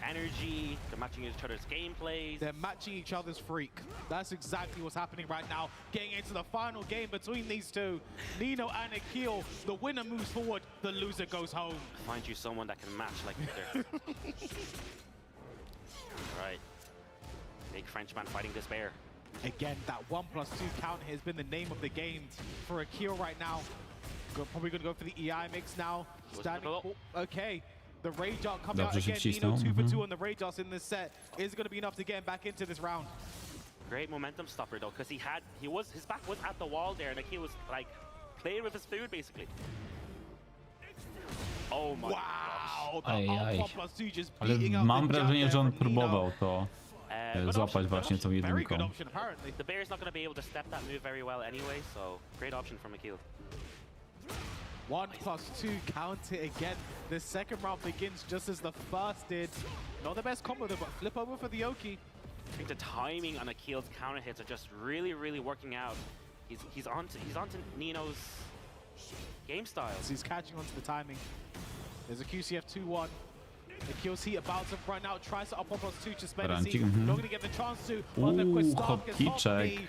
energy, they're matching each other's gameplays. They're matching each other's freak. That's exactly what's happening right now. Getting into the final game between these two. Nino and Akil. The winner moves forward, the loser goes home. Find you someone that can match like Victor. Right. Big Frenchman fighting this bear. Again, that 1+2 count has been the name of the game for Akil right now. Probably going to go for the EI mix now. Standing. Okay. The Rage Art coming out again. Nino 2 for 2 on the Rage Arts in this set. Is going to be enough to get him back into this round. Great momentum stopper though, because his back was at the wall there, and Akil was like playing with his food basically. Oh my wow! gosh. Just ale mam wrażenie, że on próbował to złapać właśnie tą jedynką. The bear's not going to be able to step that move very well anyway, so great option from Akil. 1+2 counter again. The second round begins just as the first did. Not the best combo though, but flip over for the Oki. I think the timing on Akil's counter hits are just really, really working out. He's onto Nino's game style. So he's catching onto the timing. There's a QCF 2-1. Akil's heat about to run out, tries to up 1+2 to spend his heat. Not going to get the chance to. On the quick start gets top B.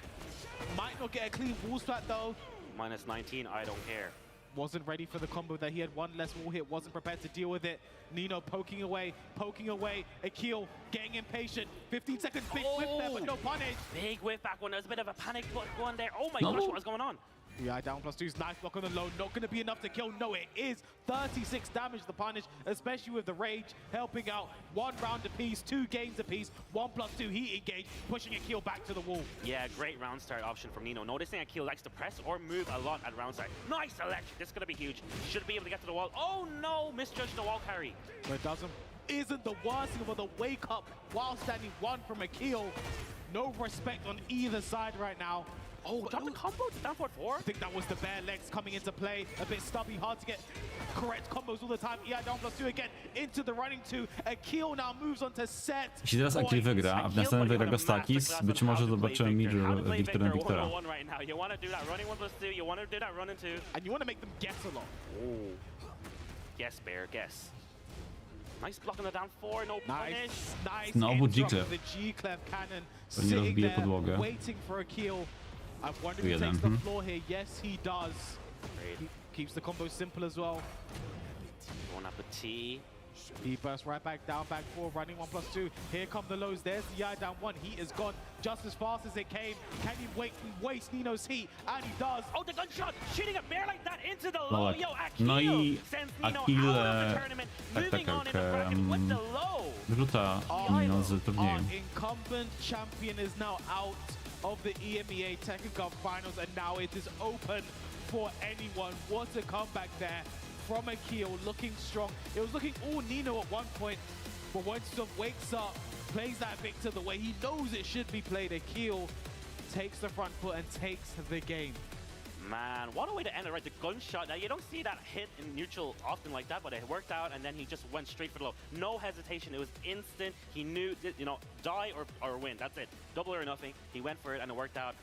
Might not get a clean wall splat though. -19, I don't care. Wasn't ready for the combo that he had one less wall hit, wasn't prepared to deal with it. Nino poking away. Akil getting impatient. 15 seconds, big whip there, but no punish. Big whip back one. There's a bit of a panic one there. Oh my gosh, what is going on? Yeah, down +2's nice block on the low. Not going to be enough to kill. No, it is. 36 damage the punish, especially with the Rage helping out. 1 round apiece, 2 games apiece. 1+2 heat engage, pushing Akil back to the wall. Yeah, great round start option from Nino. Noticing Akil likes to press or move a lot at round start. Nice electric. This is going to be huge. Should be able to get to the wall. Oh no, misjudged the wall carry. But it doesn't. Isn't the worst thing about the wake up while standing 1 from Akil. No respect on either side right now. Oh, drop the combo to down forward 4. I think that was the bare legs coming into play. A bit stubby, hard to get correct combos all the time. EI down +2 again into the running 2. Akil now moves on to set. Jeśli teraz Akil wygra, a w następnym wygra go Stakis, być może zobaczymy Mirror Wiktora. Right now. You want to do that running 1+2, you want to do that running 2. And you want to make them guess a lot. Oh. Guess, bear, guess. Nice block on the down 4, no punish. Nice. Znowu G-Clef. The G-Clef cannon Pewnie rozbije podłogę. waiting for Akil. I wonder if he takes the floor here. Yes, he does. He keeps the combo simple as well. Bon appetit. He bursts right back down, back four, running 1+2. Here come the lows. There's the eye down one. Heat is gone just as fast as it came. Can he waste Nino's heat? And he does. Oh, the gunshot! Shooting a bear like that into the No low. tak. Yo, No i Akil sends Nino Akil out of the tournament. Moving on in the bracket with the low. wyrzuca Nino z turnieju. Our incumbent champion is now out of the EMEA Tekken Cup finals, and now it is open for anyone. What a comeback there from Akil, looking strong. It was looking all Nino at one point, but once he wakes up, plays that Victor the way he knows it should be played, Akil takes the front foot and takes the game. Man, what a way to end it, right? The gunshot. Now, you don't see that hit in neutral often like that, but it worked out, and then he just went straight for the low. No hesitation. It was instant. He knew, you know, die or win. That's it. Double or nothing. He went for it, and it worked out.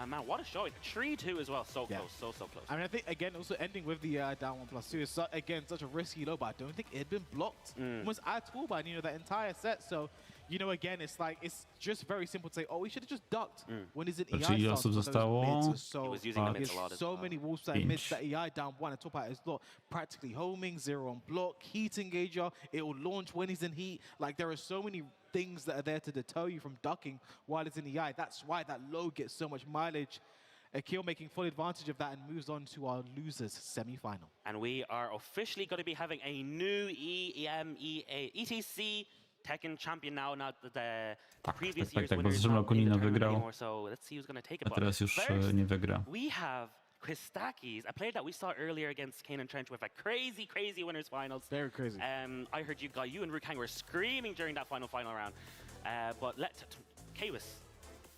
Man, what a showing. 3-2 as well. So close. So close. I mean, I think, again, also ending with the down 1+2 is, again, such a risky low, but I don't think it had been blocked almost at all by Nino that entire set. So, you know, again, it's like, it's just very simple to say, oh, we should have just ducked when he's in EI Znaczy, ile osób zostało? He was using the mids a lot as so well. many wolfside mids that EI down one and top out is lot practically homing, 0 on block, heat engager, it will launch when he's in heat. Like, there are so many things that are there to deter you from ducking while it's in EI. That's why that low gets so much mileage. Akil making full advantage of that and moves on to our losers semi-final. And we are officially going to be having a new ETC Tekken champion now, not the previous year's bo w winners. zeszłym roku Nino wygrał, Anymore, so let's see who's going to take it. a teraz już First, nie wygra. we have Christakis, a player that we saw earlier against Kane and Trench with a crazy winners finals. Very crazy. I heard you and Rukang were screaming during that final round. But Kawis,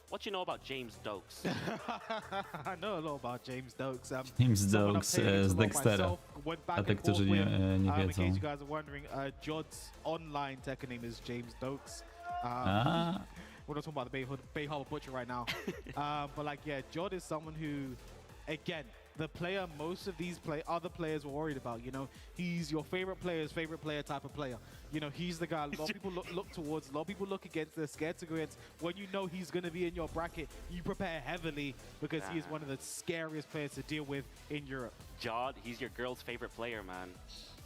what you know about James Dokes? I know a lot about James Dokes. James Dokes z Dextera. A te, którzy nie wiedzą. In case you guys are wondering, Jod's online Tekken name is James Dokes. We're not talking about the Bay Harbor Butcher right now. But like, yeah, Jod is someone who, again, the player most of these other players were worried about. You know, he's your favorite player's favorite player type of player. You know, he's the guy a lot of people look towards, a lot of people look against, they're scared to go against. When you know he's going to be in your bracket, you prepare heavily because he is one of the scariest players to deal with in Europe. Jod, he's your girl's favorite player, man.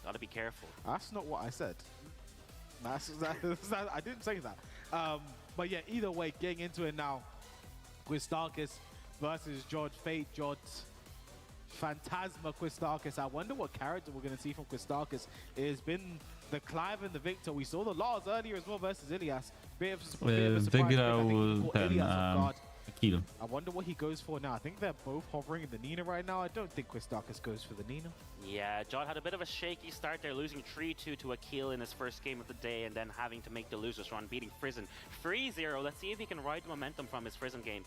Gotta be careful. That's not what I said. I didn't say that. But yeah, either way, getting into it now, Quistakis versus Jod, Fate Jod, Phantasma Quistakis. I wonder what character we're going to see from Quistakis. It has been the Clive and the Victor. We saw the Lars earlier as well versus Ilias. Wygrał ten Akil. I wonder what he goes for now. I think they're both hovering in the Nina right now. I don't think Quistakis goes for the Nina. Yeah, Jod had a bit of a shaky start there, losing 3-2 to Akil in his first game of the day, and then having to make the losers run, beating Frizen 3-0. Let's see if he can ride the momentum from his Frizen game.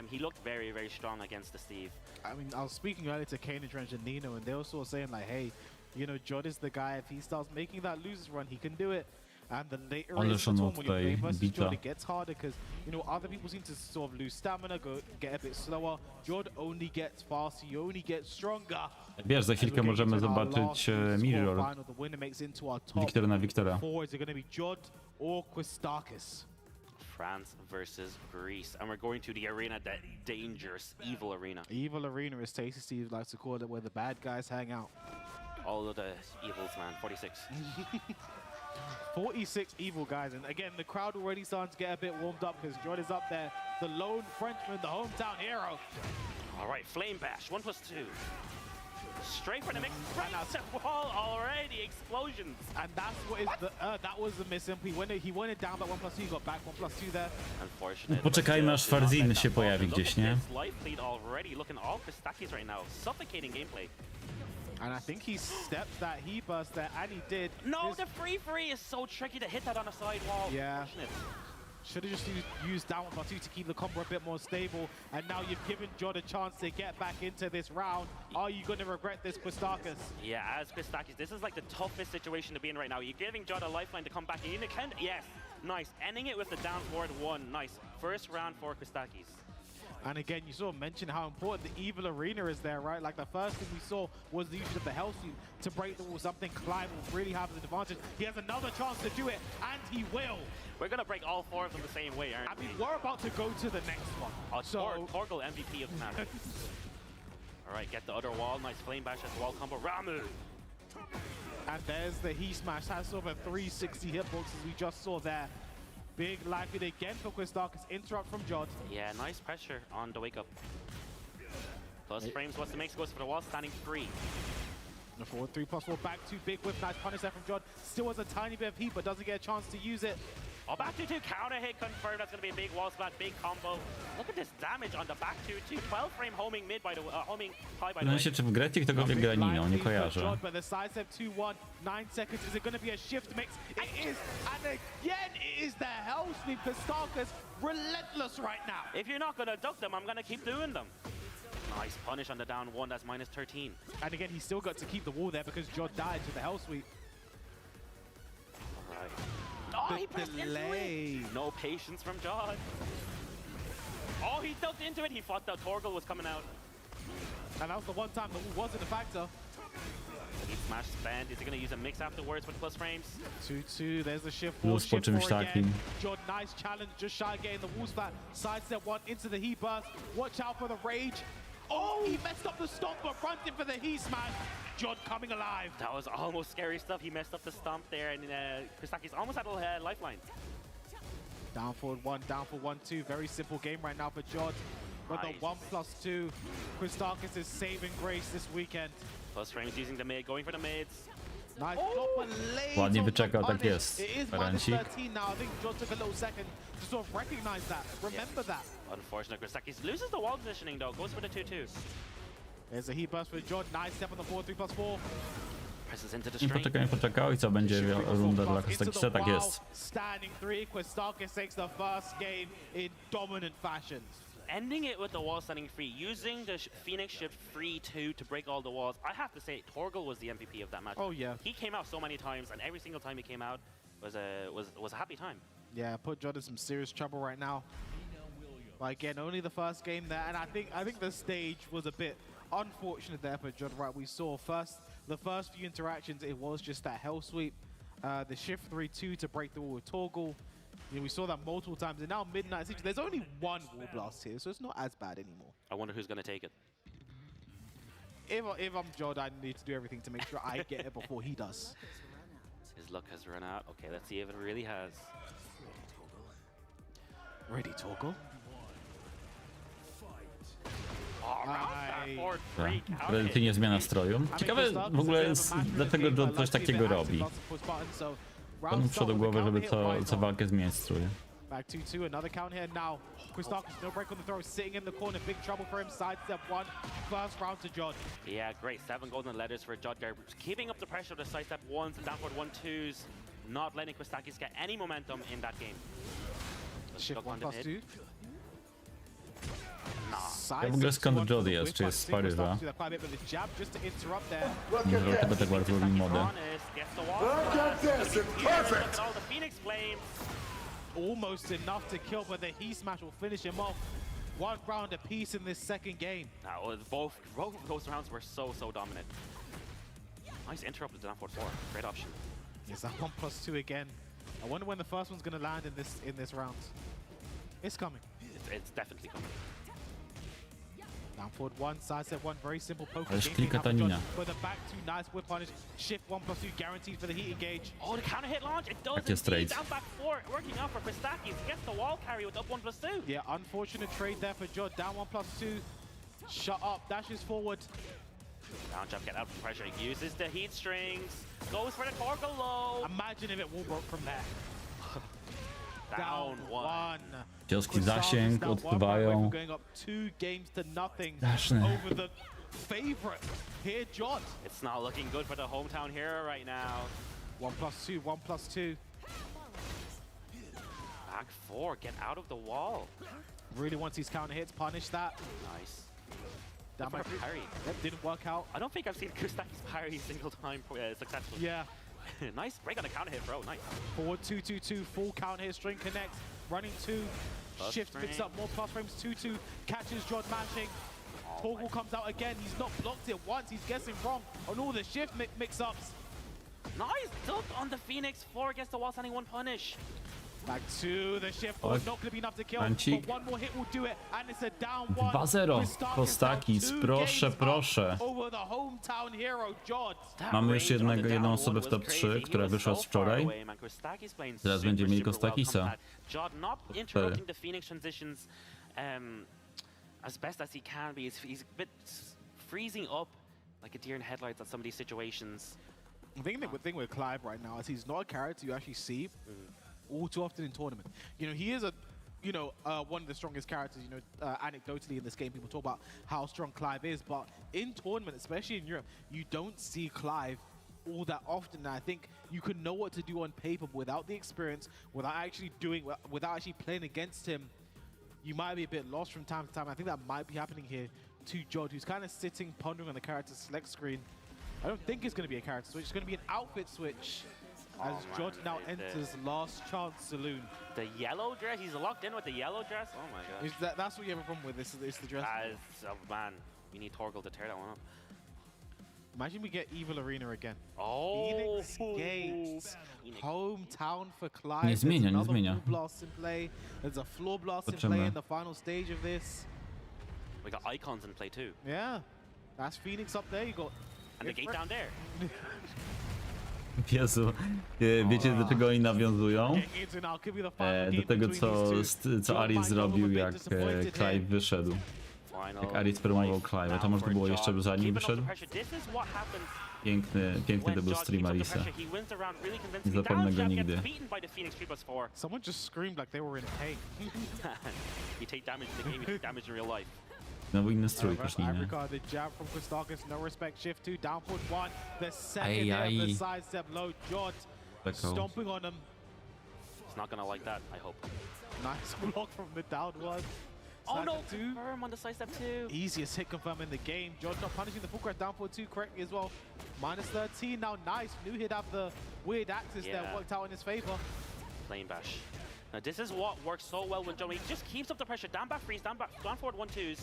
He looked very strong against the Steve. I mean, I was speaking earlier to Kane and Trench and Nino, and they were sort of saying like, hey, you know, Jod is the guy. If he starts making that losers run, he can do it. And the later in the tournament, when you're playing versus Jod, it gets harder because, you know, other people seem to sort of lose stamina, get a bit slower. Jod only gets faster, he only gets stronger. Wiesz, za chwilkę możemy zobaczyć mirror. Wiktor na Wiktora. Is it going to be Jod or Quistakis? France versus Greece, and we're going to the arena, that dangerous, evil arena. Evil arena, as Tasty Steve likes to call it, where the bad guys hang out. All of the evils, man. 46. 46 evil guys, and again, the crowd already starting to get a bit warmed up because Jod is up there, the lone Frenchman, the hometown hero. All right, Flame Bash, 1+2. Straight for the mix, right out the wall already, explosions. And that's what is that was the miss. He went it down by 1+2, he got back 1+2 there. Unfortunate. Poczekajmy aż Farzin się pojawi gdzieś, nie? Life lead already, looking all Christakis right now, suffocating gameplay. And I think he stepped that heat burst there, and he did. No, the free is so tricky to hit that on a side wall. Yeah. Should have just used down 1+2 to keep the combo a bit more stable. And now you've given Jod a chance to get back into this round. Are you going to regret this, Quistakis? Yeah, as Quistakis, this is like the toughest situation to be in right now. You're giving Jod a lifeline to come back in. Yes, nice. Ending it with the down forward 1. Nice. First round for Quistakis. And again, you sort of mentioned how important the Evil Arena is there, right? Like the first thing we saw was the use of the Hell Suit to break the wall, something Clive will really have an advantage. He has another chance to do it, and he will. We're going to break all 4 of them the same way, aren't we? I mean, we're about to go to the next one. Torgal MVP of the match. All right, get the other wall. Nice Flame Bash at the wall combo. Ramu! And there's the He Smash. That's over 360 hitboxes we just saw there. Big life lead again for Quistarcus. Interrupt from Jod. Yeah, nice pressure on the wake up. Plus frames, what's the mix? Goes for the wall, standing free. The forward 3+4 back to big whip. Nice punish there from Jod. Still has a tiny bit of heat, but doesn't get a chance to use it. Oh, back 2-2 counter hit confirmed. That's going to be a big wall splat, big combo. Look at this damage on the back 2-2. 12 frame homing mid by the homing high by the way. Się, czy w grę ktokolwiek gra Nino, nie kojarzę. But the side step 2-1, 9 seconds. Is it going to be a shift mix? It is. And again, it is the hell sweep. Quistarcus relentless right now. If you're not going to duck them, I'm going to keep doing them. Nice punish on the down one. That's minus 13. And again, he still got to keep the wall there because Jod died to the hell sweep. All right. Oh, he pressed delay. Into it. No patience from Jod. Oh, he ducked into it. He thought that Torgal was coming out. And that was the one time the wall wasn't a factor. He smashed spend. Is he going to use a mix afterwards with plus frames? 2-2. There's the shift Plus po czymś takim. Jod, nice challenge. Just shy of getting the wall splat. Side step 1 into the heat burst. Watch out for the rage. Oh, he messed up the stomp, but runs in for the He Smash. Jod coming alive. That was almost scary stuff. He messed up the stomp there, and Quistarcus almost had a lifeline. Down forward 1, down for 1-2. Very simple game right now for Jod. But Nice. the 1+2, Quistarcus is saving grace this weekend. Plus frames using the mid, going for the mids. Nice block, but late Ładnie on the wyczekał, tak punish. jest. It is Parancik. minus 13 now. I think Jod took a little second to sort of recognize that. Remember that. Unfortunate, Quistarcus loses the wall positioning though, goes for the 2-2. There's a heat burst for Jod. Nice step on the 4, 3+4. Presses into the Nie string. poczekał i co będzie runda dla Quistarcusa, tak jest. Standing 3, Quistarcus takes the first game in dominant fashion. Ending it with the wall standing free, using the Phoenix shift free 2 to break all the walls. I have to say, Torgal was the MVP of that match. Oh yeah. He came out so many times, and every single time he came out was a happy time. Yeah, put Jod in some serious trouble right now. But again, only the first game there, and I think the stage was a bit unfortunate there for Jod. Right, we saw the first few interactions, it was just that hell sweep, the shift 3-2 to break the wall with Torgal. You know, we saw that multiple times, and now Midnight Siege, there's only one wall blast here, so it's not as bad anymore. I wonder who's going to take it. If I'm Jod, I need to do everything to make sure I get it before he does. His luck has run out. Okay, let's see if it really has. Ready, Torgal? Relatywnie zmiana stroju. Ciekawe w ogóle jest, dlaczego Jod coś takiego robi. Panu przyszło do głowy, żeby co walkę zmieniać strój. Back 2-2, another count here now. Quistarcus, no break on the throw, sitting in the corner, big trouble for him, sidestep 1, first round to Jod. Yeah, great, 7 golden letters for Jod there. Keeping up the pressure of the sidestep 1s and downward 1-2s, not letting Quistarcus get any momentum in that game. Shift 1+2. Ja w ogóle skąd Jod jest, czy jest z Paryża? Nie, że chyba tak bardzo lubi modę. Almost enough to kill, but the He Smash will finish him off. 1 round apiece in this second game. Both of those rounds were so dominant. Nice interrupt with the down forward 4. Great option. Is that 1+2 again? I wonder when the first one's going to land in this round. It's coming. It's definitely coming. Down forward 1, side step 1, very simple poker. Ależ klika Tanina. But the back 2, nice whip punish. Shift 1+2 guaranteed for the heat engage. Oh, the counter hit launch. It does Takie indeed. straight. Down back 4, working out for Quistarcus. Gets the wall carry with up 1+2. Yeah, unfortunate trade there for Jod. Down 1+2. Shut up, dashes forward. Down jump, get out of pressure. Uses the heat strings. Goes for the Torgal low. Imagine if it wall broke from there. Down 1. Cielski zasięg, odpływają. Going up 2 games to nothing Straszne. over the favorite here, Jod. It's not looking good for the hometown hero right now. 1+2, 1+2. Back 4, get out of the wall. Really wants these counter hits, punish that. Nice. That might parry. That didn't work out. I don't think I've seen Quistarcus parry a single time successfully. Yeah. Nice break on the counter hit, bro. Nice. Forward 2-2-2, full counter hit, string connects. Running 2, Plus shift frame. picks up more plus frames, 2-2, catches Jod mashing. Torgal comes out again, he's not blocked it once, he's guessing wrong on all the shift mix-ups. Nice dunk on the Phoenix 4, gets the wall standing 1 punish. Back to the shift forward, not gonna be enough to kill, Ancik. but one more hit will do it, and it's a down one. 2-0. Kostakis, proszę, proszę. Over the hometown hero, Jod. Mamy już jedną osobę w top 3, która wyszła z wczoraj. Teraz będziemy mieli Kostakisa. Jod not interrupting the Phoenix transitions as best as he can be. He's a bit freezing up like a deer in headlights at some of these situations. I think the good thing with Clive right now is he's not a character you actually see all too often in tournament. You know, he is one of the strongest characters, anecdotally in this game. People talk about how strong Clive is, but in tournament, especially in Europe, you don't see Clive all that often. And I think you can know what to do on paper, but without the experience, without actually playing against him, you might be a bit lost from time to time. I think that might be happening here to Jod, who's kind of sitting, pondering on the character select screen. I don't think it's going to be a character switch. It's going to be an outfit switch as Jod now enters Last Chance Saloon. The yellow dress? He's locked in with the yellow dress? Oh my god. That's what you have a problem with, is the dress. Oh man, we need Torgal to tear that one up. Imagine we get Evil Arena again. Oh! Phoenix Gates. Hometown for Clive. Nie zmienia, nie zmienia. Floor blast in play. There's a floor blast in play in the final stage of this. We got icons in play too. Yeah. That's Phoenix up there. You got... And the gate down there. Jezu, wiecie do czego oni nawiązują? Do tego co Aris zrobił jak Clive wyszedł. Jak Aris promował Clive'a, to może to było jeszcze zanim wyszedł? Piękny to był stream Arisa. Nie zapomnę go nigdy. Someone just screamed like they were in pain. You take damage in the game, you take damage in real life. Znowu inny strój, kosztowny. The jab from Kostakis, no respect, shift 2, down foot 1. The second hit of the sidestep low, Jod stomping on him. He's not gonna like that, I hope. Nice block from the down one. Oh no, confirm on the sidestep 2. Easiest hit confirm in the game. Jod not punishing the full crash down forward 2 correctly as well. Minus 13 now, nice. New hit after the weird axis there worked out in his favor. Plane bash. Now this is what works so well with Joey. He just keeps up the pressure, down back freeze, down forward 1-2s,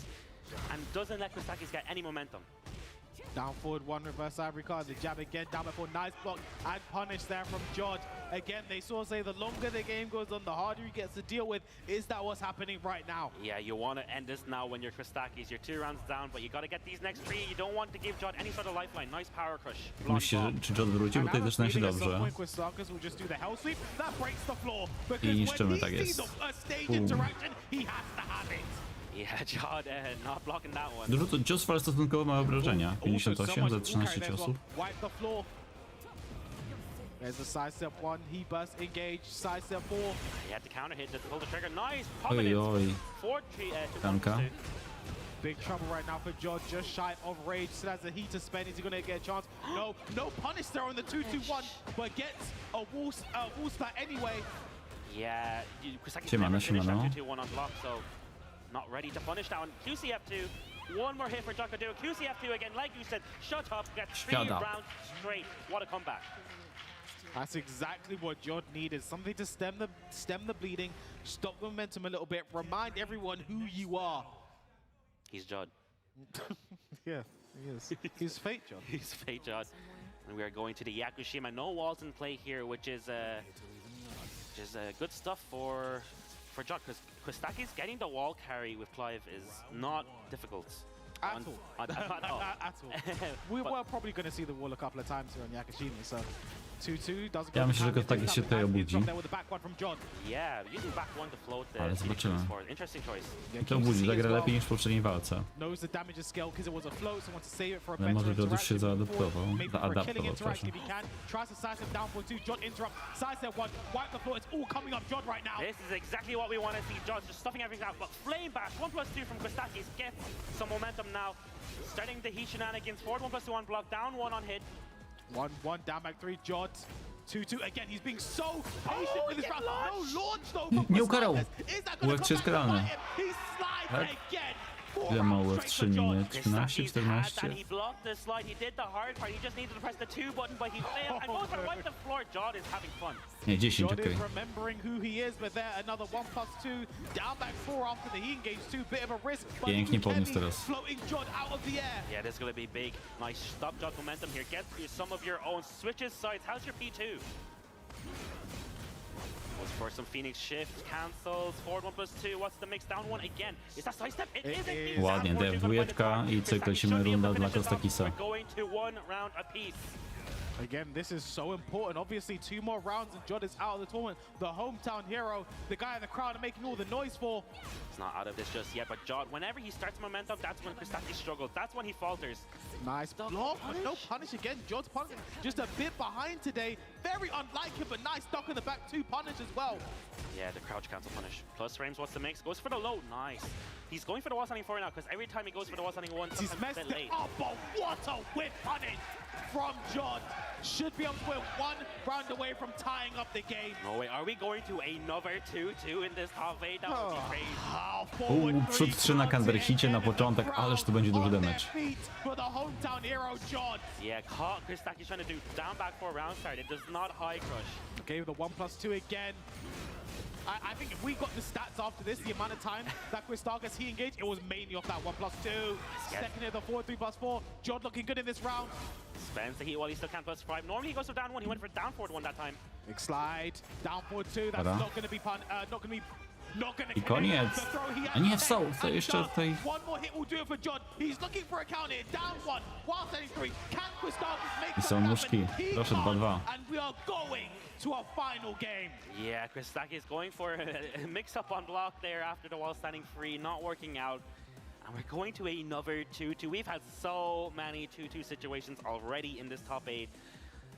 and doesn't let Kostakis get any momentum. Down forward 1 reverse ivory card, the jab again, down back 4, nice block and punish there from Jod. Again, they sort of say the longer the game goes on, the harder he gets to deal with. Is that what's happening right now? Yeah, you want to end this now when you're Kostakis. You're 2 rounds down, but you got to get these next 3. You don't want to give Jod any sort of lifeline. Nice power crush. Myślę, czy Jod wróci, bo tutaj zaczyna się dobrze. I niszczymy, tak jest. Yeah, Jod not blocking that one. Dużo cios fal stosunkowo małe obrażenia. 58 za 13 ciosów. There's the sidestep 1, he burst, engage, sidestep 4. He had to counter hit, just pull the trigger. Nice, pop 4 Big trouble right now for Jod, just shy of rage. Still has the heat to spend. Is he gonna get a chance? No punish there on the 2-2-1, but gets a wall splat anyway. Yeah, Kostakis never finished that 2-2-1 on block, so not ready to punish that one. QCF2, one more hit for JakubDi. QCF2 again, like you said, shut up, get 3 rounds straight. What a comeback. That's exactly what Jod needed. Something to stem the bleeding, stop the momentum a little bit, remind everyone who you are. He's Jod. Yeah, he is. He's fate Jod. He's fate Jod. And we are going to the Yakushima. No walls in play here, which is good stuff for Jod, because Kostakis getting the wall carry with Clive is not difficult. At all. We were probably going to see the wall a couple of times here on Yakushima, so 2-2 doesn't go. Ja myślę, że Kostakis się tutaj obudzi. Yeah, using back 1 to float the Ale zobaczymy. Interesting choice. To obudzi, zagra lepiej niż w poprzedniej walce. Ale może Jod już się zaadaptował, proszę. This is exactly what we want to see. Jod just stuffing everything out, but flame bash 1+2 from Kostakis gets some momentum now. Starting the heat shenanigans, forward 1+2 on block, down 1 on hit. 1-1, down back 3, Jod. 2-2, again, he's being so patient with his round. No launch though from Nie ukarał. Kostakis. jest karalny. He slides again. Ile ma UFC? 13, 14? He blocked the slide, he did the hard part, he just needed to press the 2 button, but he failed. And goes to wipe the floor. Jod is having fun. Nie, 10, Jod okej. is remembering who he is, but there another 1+2, down back 4 after the heat engage 2, bit of a risk. Pięknie podniósł teraz. Floating Jod out of the air. Yeah, this is going to be big. Nice stop Jod momentum here. Get some of your own switches sides. How's your P2? Goes for some Phoenix shift, cancels, forward 1+2, what's the mix, down one again. Is that side step? It is indeed. Ładnie, dwójeczka i cyk, lecimy runda dla Kostakisa. We're going to 1 round apiece. Again, this is so important. Obviously, 2 more rounds and Jod is out of the tournament. The hometown hero, the guy in the crowd are making all the noise for. He's not out of this just yet, but Jod, whenever he starts momentum, that's when Kostaki struggles. That's when he falters. Nice block, but no punish again. Jod's punishing just a bit behind today. Very unlike him, but nice stock in the back 2 punish as well. Yeah, the crouch cancel punish. Plus frames, what's the mix? Goes for the low, nice. He's going for the wall standing 4 now, because every time he goes for the wall standing 1, he's messed it up, but what a whip punish from Jod. Should be able to win 1 round away from tying up the game. No way, are we going to another 2-2 in this top 8? That would be crazy. Przód 3 na counterhicie na początek, ależ tu będzie duży damage. For the hometown hero, Jod. Yeah, caught Kostaki's trying to do down back 4 round start. It does not high crush. Okay, the 1+2 again. I think if we got the stats after this, the amount of time that Kostakis he engaged, it was mainly off that 1+2. Second hit, the 4, 3+4. Jod looking good in this round. Spends the heat while he still can't plus 5. Normally he goes for down 1. He went for down forward 1 that time. Big slide, down forward 2. That's not going to be I koniec. A nie, wstał. To jeszcze tutaj... One more hit will do it for Jod. He's looking for a counter. Down 1. While standing 3. Can Kostakis make I są nóżki. Proszę, 2-2. And we are going to a final game. Yeah, Kostakis going for a mix-up on block there after the wall standing 3, not working out. And we're going to another 2-2. We've had so many 2-2 situations already in this top 8.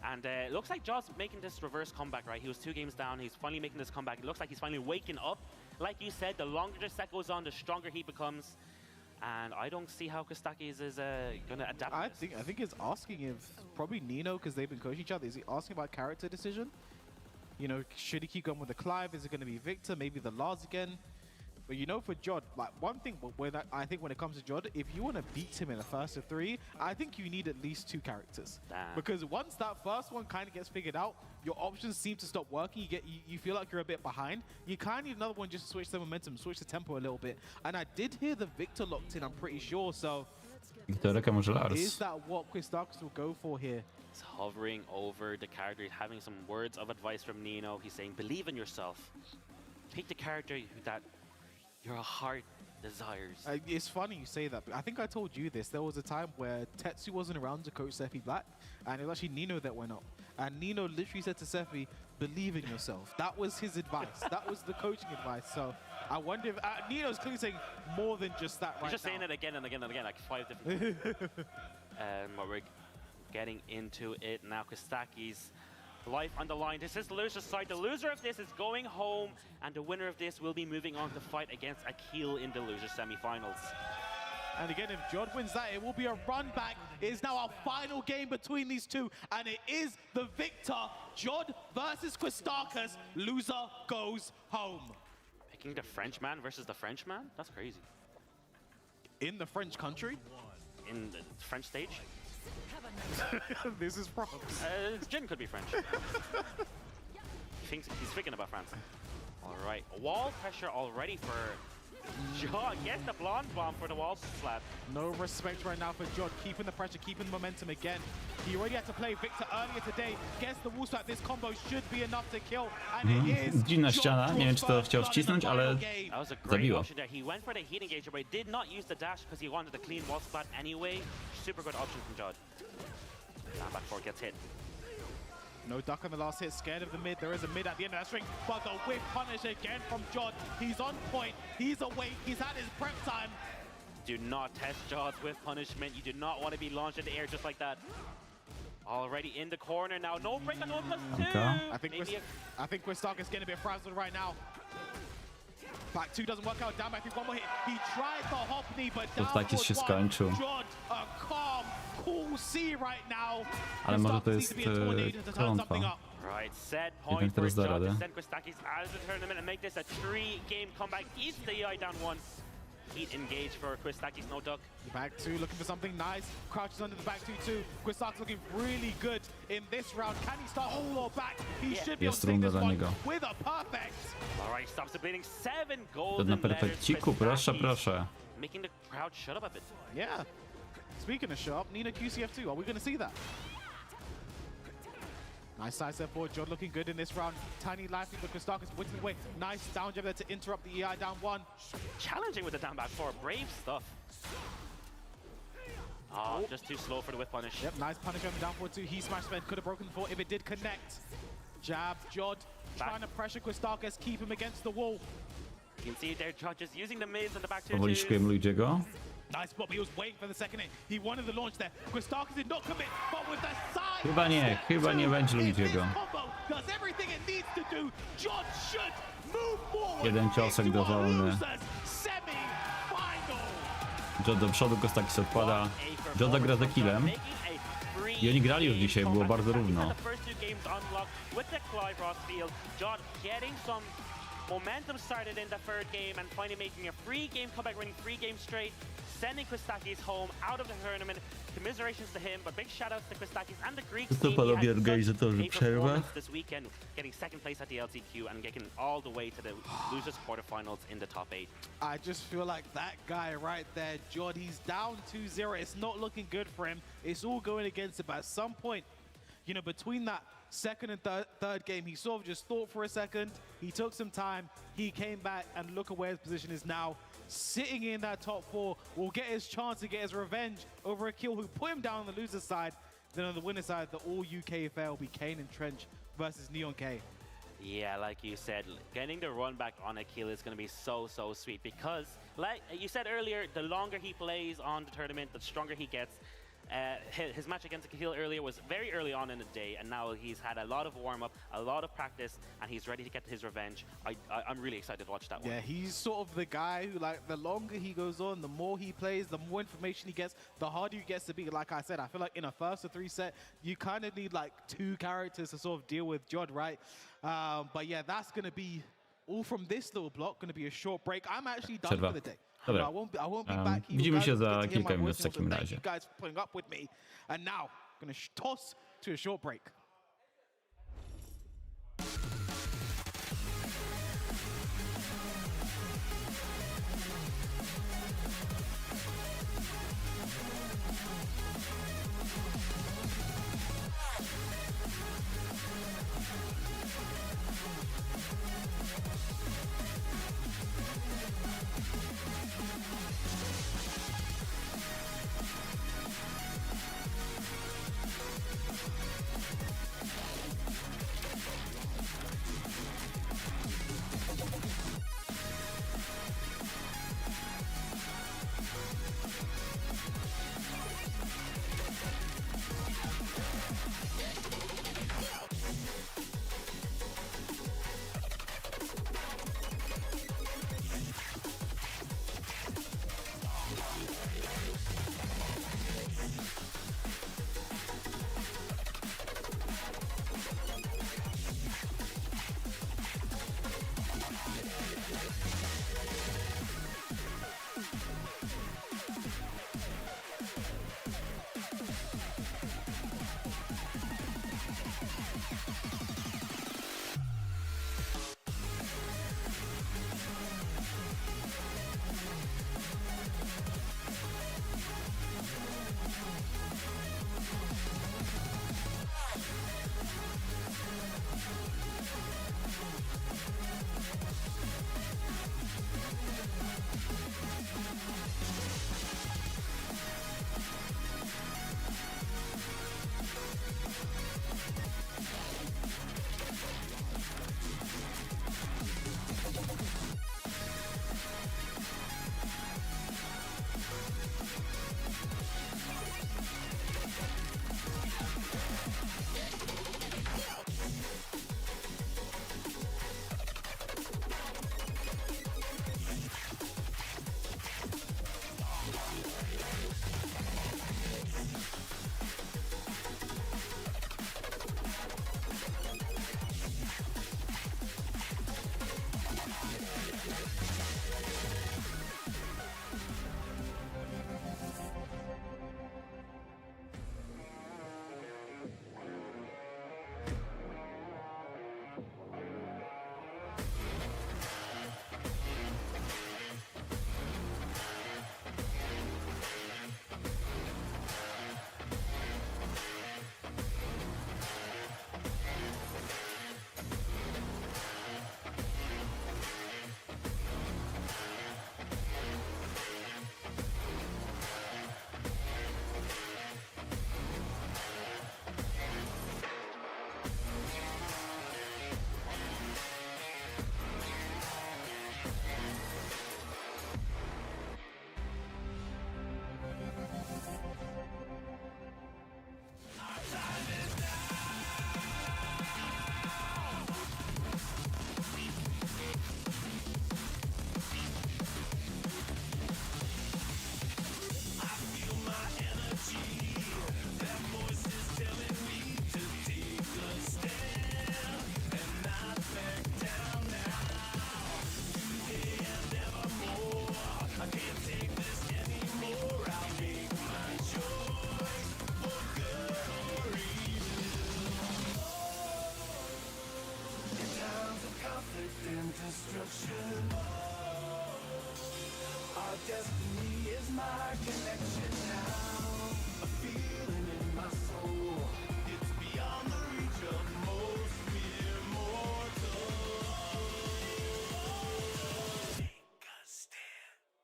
And it looks like Jod's making this reverse comeback, right? He was 2 games down. He's finally making this comeback. It looks like he's finally waking up. Like you said, the longer the set goes on, the stronger he becomes. And I don't see how Kostakis is going to adapt. I think he's asking if probably Nino, because they've been coaching each other, is he asking about character decision? You know, should he keep going with the Clive? Is it going to be Victor? Maybe the Lars again? But you know, for Jod, like one thing, I think when it comes to Jod, if you want to beat him in the first of 3, I think you need at least 2 characters. Damn. Because once that first one kind of gets figured out, your options seem to stop working. You feel like you're a bit behind. You kind of need another one just to switch the momentum, switch the tempo a little bit. And I did hear the Victor locked in, I'm pretty sure. So is that what Kostakis will go for here? He's hovering over the character, he's having some words of advice from Nino. He's saying, believe in yourself. Pick the character that your heart desires. It's funny you say that, but I think I told you this. There was a time where Tetsu wasn't around to coach Sephi Black, and it was actually Nino that went up. And Nino literally said to Sephi, believe in yourself. That was his advice. That was the coaching advice. So I wonder if Nino's clearly saying more than just that. He's just saying it again and again and again, like 5 different but we're getting into it now. Kostakis life on the line. This is the loser's side. The loser of this is going home, and the winner of this will be moving on to fight against Akil in the loser semifinals. And again, if Jod wins that, it will be a run back. It is now our final game between these two, and it is the victor. Jod versus Kostakis. Loser goes home. Picking the Frenchman versus the Frenchman? That's crazy. In the French country? In the French stage? This is France. Jin could be French. He's thinking about France. All right, wall pressure already for Jod. Gets the blonde bomb for the wall slap. No respect right now for Jod. Keeping the pressure, keeping the momentum again. He already had to play Victor earlier today. Gets the wall slap. This combo should be enough to kill. And it is Dziwna ściana. Nie wiem, czy to chciał wcisnąć, ale zabiło. He went for the heat engager, but he did not use the dash because he wanted the clean wall splat anyway. Super good option from Jod. Down back 4 gets hit. No duck on the last hit, scared of the mid. There is a mid at the end of that string, but the whip punish again from Jod. He's on point, he's awake, he's had his prep time. Do not test Jod's whip punishment. You do not want to be launched in the air just like that. Already in the corner now. No break on 1+2. Okay. I think Kostakis is getting a bit frazzled right now. Back 2 doesn't work out. Down back 3, one more hit. He tried the hop knee, but down Kostakis się skończył. Jod, a calm, cool C right now. Ale może to jest klątwa. Right, set point for Jod to send Kostakis out of the tournament and make this a 3-game comeback. Eats the EI down 1. Heat engage for Kostakis, no duck. Back 2 looking for something nice. Crouches under the back 2 too. Kostakis looking really good in this round. Can he start all or back? He should be able to take this one with a perfect. All right, stops the bleeding. 7 golden perfekciku, proszę, proszę. Making the crowd shut up a bit. Yeah. Speaking of shut up, Nina QCF2, are we going to see that? Nice side step forward. Jod looking good in this round. Tiny life, but Kostakis whittling away. Nice down jab there to interrupt the EI down one. Challenging with the down back four. Brave stuff. Oh, just too slow for the whip punish. Yep, nice punish on the down forward too. He smash spin. Could have broken the four if it did connect. Jab, Jod trying to pressure Kostakis, keep him against the wall. You can see there, Jod just using the mids and the back two. Powoliczkujemy Luigiego. Nice spot, but he was waiting for the second hit. He wanted the launch there. Kostakis did not commit, but with the side. Chyba nie będzie Luigiego. Does everything it needs to do. Jod should move forward. Jeden ciosek dowolny. Jod do przodu, Kostakis odpada. Joda gra za killem. I oni grali już dzisiaj, było bardzo równo. Momentum started in the third game and finally making a free game comeback, winning 3 games straight, sending Kostakis home out of the tournament. Commiserations to him, but big shout outs to Kostakis and the Greeks team. Panowie organizatorzy, przerwa. This weekend, getting second place at the LCQ and getting all the way to the losers quarterfinals in the top 8. I just feel like that guy right there, Jod, he's down 2-0. It's not looking good for him. It's all going against it, but at some point, you know, between that second and third game, he sort of just thought for a second. He took some time. He came back, and look at where his position is now. Sitting in that top 4, will get his chance to get his revenge over a kill who put him down on the loser side. Then on the winner side, the all-UK affair will be Kane and Trench versus Neon K. Yeah, like you said, getting the run back on a kill is going to be so sweet because, like you said earlier, the longer he plays on the tournament, the stronger he gets. His match against Kahil earlier was very early on in the day, and now he's had a lot of warm-up, a lot of practice, and he's ready to get his revenge. I'm really excited to watch that one. Yeah, he's sort of the guy who, like, the longer he goes on, the more he plays, the more information he gets, the harder he gets to beat. Like I said, I feel like in a first or 3 set, you kind of need like 2 characters to sort of deal with Jod, right? But yeah, that's going to be all from this little block. Going to be a short break. I'm actually done for the day. Dobra. Widzimy się za kilka minut w takim razie. You guys putting up with me, and now going to toss to a short break.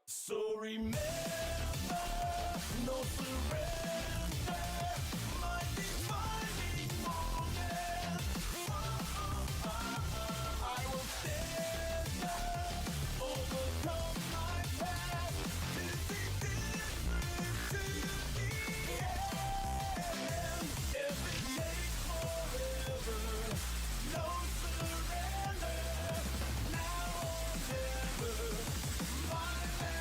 So remember, no surrender, my defining moment. I will stand up, overcome my past, this is different to the end. If it takes forever, no surrender, now or never, my last stand.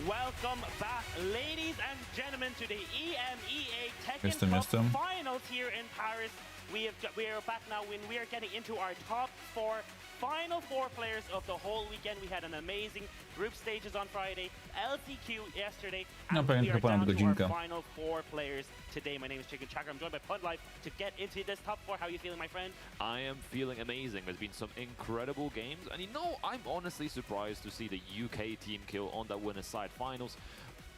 Welcome back, ladies and gentlemen, to the EMEA Tekken Cup finals here in Paris. We are back now when we are getting into our top final four players of the whole weekend. We had an amazing group stages on Friday, LCQ yesterday, and we are down to our final four players today. My name is Chicken Chakra. I'm joined by Pud Life to get into this top four. How are you feeling, my friend? I am feeling amazing. There's been some incredible games, and you know, I'm honestly surprised to see the UK team kill on that winner's side finals.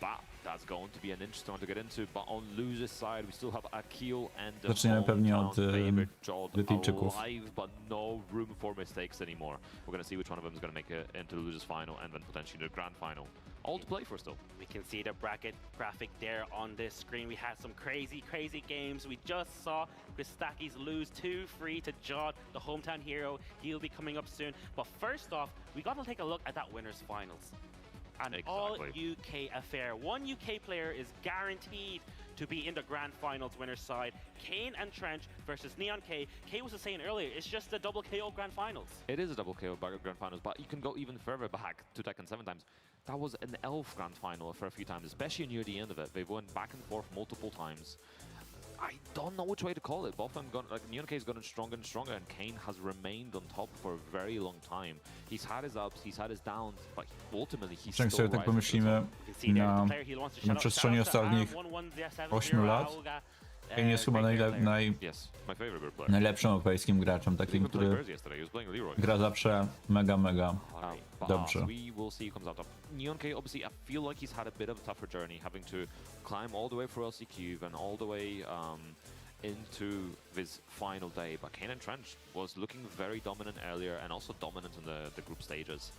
But that's going to be an interesting one to get into. But on loser's side, we still have Akil and the favorite Jod alive, but no room for mistakes anymore. We're going to see which one of them is going to make it into the loser's final and then potentially the grand final. All to play for still. We can see the bracket graphic there on this screen. We had some crazy games. We just saw Christakis lose 2-3 to Jod, the hometown hero. He'll be coming up soon. But first off, we got to take a look at that winner's finals. An all-UK affair. One UK player is guaranteed to be in the grand finals winner's side. Kane and Trench versus Neon K. K was saying earlier, it's just a double KO grand finals. It is a double KO grand finals, but you can go even further back to Tekken 7 times. That was an Elf grand final for a few times, especially near the end of it. They've went back and forth multiple times. I don't know which way to call it. Both of them gone, like Neon K has gotten stronger and stronger, and Kane has remained on top for a very long time. He's had his ups, he's had his downs, but ultimately he's still sobie tak pomyślimy na przestrzeni ostatnich 8 lat. Kane jest chyba najlepszym europejskim graczem, takim, który gra zawsze mega dobrze. We will see who comes out top. Neon K, obviously, I feel like he's had a bit of a tougher journey, having to climb all the way through LCQ and all the way into this final day, but Kane and Trench was looking very dominant earlier and also dominant in the group stages.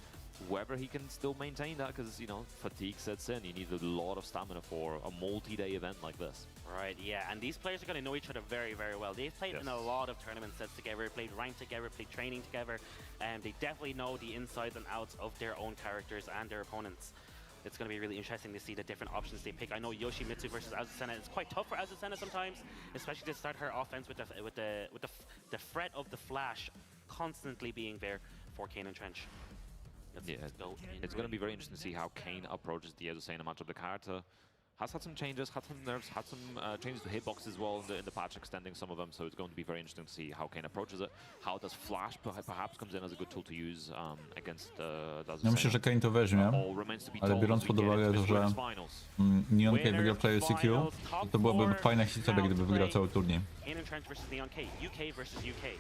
Whether he can still maintain that, because, you know, fatigue sets in. You need a lot of stamina for a multi-day event like this. Right, yeah, and these players are going to know each other very, very well. They've played in a lot of tournament sets together, played ranked together, played training together, and they definitely know the insides and outs of their own characters and their opponents. It's going to be really interesting to see the different options they pick. I know Yoshimitsu versus Azucena. It's quite tough for Azucena sometimes, especially to start her offense with the threat of the flash constantly being there for Kane and Trench. It's going to be very interesting to see how Kane approaches the Azucena matchup. The character has had some changes, had some nerfs, had some changes to hitbox as well in the patch, extending some of them. So it's going to be very interesting to see how Kane approaches it. How does Flash perhaps comes in as a good tool to use against the Ja Azucena. myślę, że Kane to weźmie, ale biorąc pod uwagę to, że Neon K wygrał play CQ, to byłaby fajna historia, gdyby wygrał cały turniej. Kane and Trench versus Neon K, UK versus UK.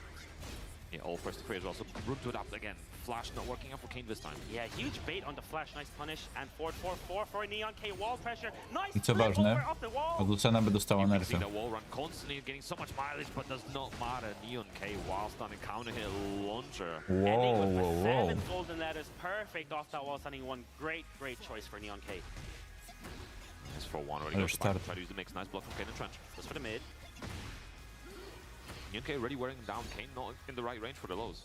Yeah, all first to free as well, so room to adapt again. Flash not working out for Kane this time. Yeah, huge bait on the flash, nice punish, and forward 4-4 for Neon K, wall pressure, nice. I co ważne, Azucena by dostała nerfy. The wall run constantly getting so much mileage, but does not matter. Neon K wall standing counter hit launcher. Whoa. 7 golden letters, perfect off that wall standing one. Great choice for Neon K. As for one already goes to back, try to use the mix. Nice block from Kane and Trench. Goes for the mid. Neon K already wearing down Kane, not in the right range for the lows.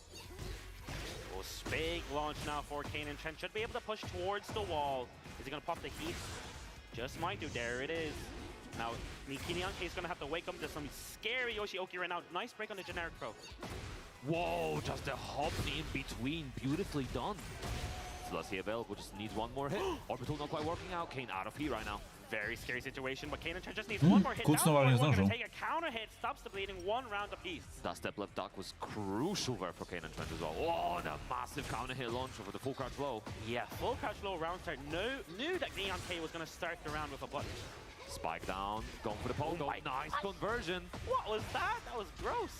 Oh, big launch now for Kane and Trench. Should be able to push towards the wall. Is he going to pop the heat? Just might do. There it is. Now, Neon K is going to have to wake up to some scary Yoshioki right now. Nice break on the generic throw. Whoa, just a hop in between. Beautifully done. Celestia available, just needs one more hit. Orbital not quite working out. Kane out of heat right now. Very scary situation, but Kane and Trench just needs one more hit. Kucnął, nie zdążył. Take a counter hit, stops the bleeding, one round apiece. That step left duck was crucial there for Kane and Trench as well. Oh, and a massive counter hit launch over the full crouch low. Yeah, full crouch low round start. Knew that Neon K was going to start the round with a button. Spike down, going for the pogo. Nice conversion. What was that? That was gross.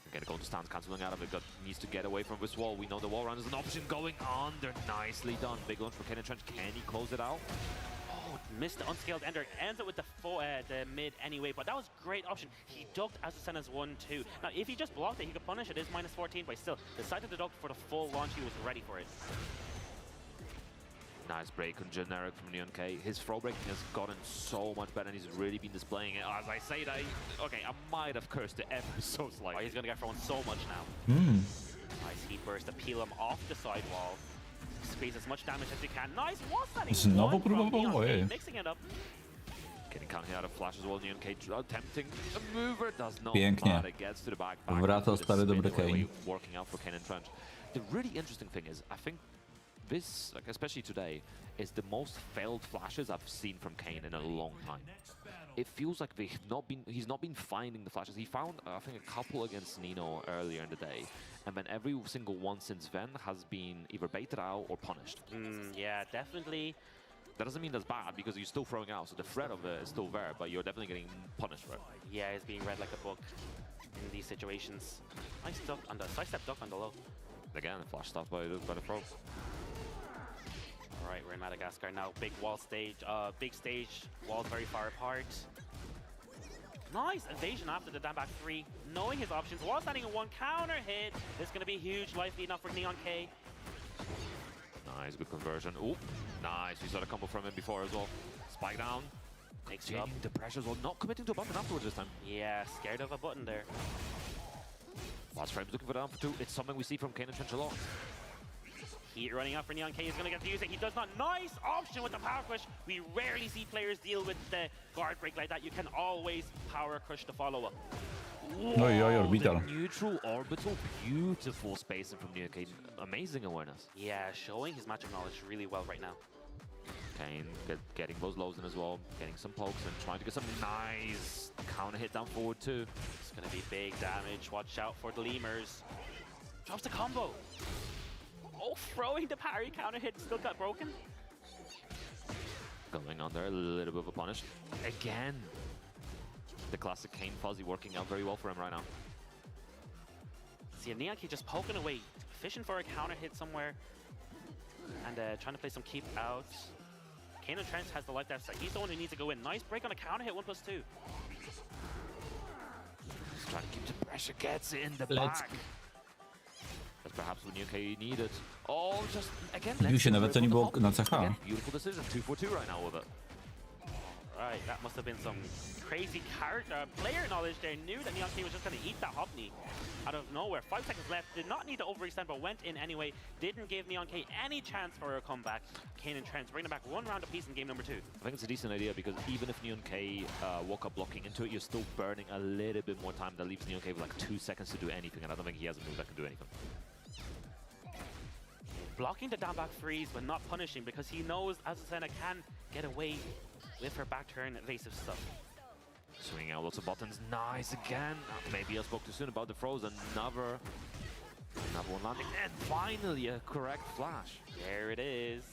Again, going to stance, cancelling out of it. Needs to get away from this wall. We know the wall run is an option going under. Nicely done. Big launch for Kane and Trench. Can he close it out? Oh, missed the unscaled ender. Ends it with the mid anyway, but that was a great option. He ducked Azucena's 1-2. Now, if he just blocked it, he could punish it. It is -14, but still decided to duck for the full launch. He was ready for it. Nice break on generic from Neon K. His throw breaking has gotten so much better, and he's really been displaying it. As I say that, okay, I might have cursed it ever so slightly. Oh, he's gonna get thrown so much now. Nice heat burst to peel him off the sidewall. Squeeze as much damage as you can. Nice wall standing. Znowu próbował, mixing it up. Getting counter out of flash as well. Neon K attempting a mover, does not Pięknie. matter. Gets to the back. Wraca stary dobry Kane. Working out for Kane and Trench. The really interesting thing is, I think this, like especially today, is the most failed flashes I've seen from Kane in a long time. It feels like he's not been finding the flashes. He found, I think, a couple against Nino earlier in the day, and then every single one since then has been either baited out or punished. Yeah, definitely. That doesn't mean that's bad, because you're still throwing out, so the threat of it is still there, but you're definitely getting punished for it. Yeah, it's being read like a book in these situations. Nice duck on the sidestep duck on the low. Again, flash stopped by the pro. All right, we're in Madagascar now. Big wall stage, big stage. Walls very far apart. Nice evasion after the down back 3. Knowing his options, wall standing in 1 counter hit. This is going to be huge life lead now for Neon K. Nice, good conversion. Ooh, nice. We saw the combo from him before as well. Spike down. Makes you up. The pressure as well. Not committing to a button afterwards this time. Yeah, scared of a button there. Last frame's looking for the down for 2. It's something we see from Kane and Trench a lot. Heat running out for Neon K. He's going to get to use it. He does not. Nice option with the power crush. We rarely see players deal with the guard break like that. You can always power crush the follow-up. Orbital. The neutral orbital, beautiful spacing from Neon K. Amazing awareness. Yeah, showing his matchup knowledge really well right now. Kane getting those lows in as well, getting some pokes and trying to get some nice counter hit down forward too. It's going to be big damage. Watch out for the lemurs. Drops the combo. Oh, throwing the parry counter hit still got broken. Going on there, a little bit of a punish. Again. The classic Kane fuzzy working out very well for him right now. See, Neon K just poking away, fishing for a counter hit somewhere, and trying to play some keep out. Kane and Trench has the life death set. He's the one who needs to go in. Nice break on a counter hit, 1+2. pressure gets in the Let's back. That's perhaps what Neon needed. Oh, just again. Wbił się nawet, to nie było na CH. Beautiful decision. 2-for-2 right now with it. Right, that must have been some crazy character player knowledge there. Knew that Neon K was just going to eat that Hopney out of nowhere. 5 seconds left. Did not need to overextend, but went in anyway. Didn't give Neon K any chance for a comeback. Kane and Trent bringing it back 1 round apiece in game number 2. I think it's a decent idea because even if Neon K walk up blocking into it, you're still burning a little bit more time. That leaves Neon K with like 2 seconds to do anything, and I don't think he has a move that can do anything. Blocking the down back freeze, but not punishing because he knows Azucena can get away with her back turn evasive stuff. Swinging out lots of buttons. Nice again. Maybe I spoke too soon about the throws. Another one landing. And finally a correct flash. There it is.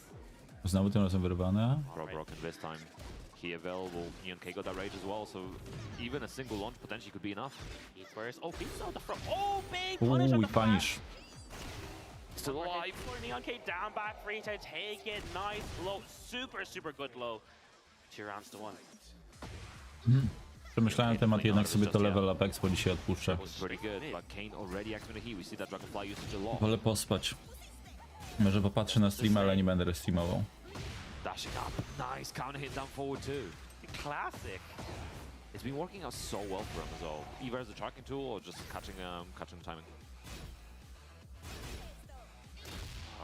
Znowu tym razem wyrwane. Broken this time. Key available. Neon K got that rage as well, so even a single launch potentially could be enough. Where's beats on the front. Oh, big punish on the punish. Still alive. Neon K down back free to take it. Nice low. Super good low. 2 rounds to 1. Przemyślałem temat, jednak sobie to level up expo dzisiaj odpuszczę. Wolę pospać. Może popatrzę na streama, ale nie będę restreamował. Dashing up. Nice counter hit down forward too. Classic. It's been working out so well for him as well. Either as a tracking tool or just catching timing.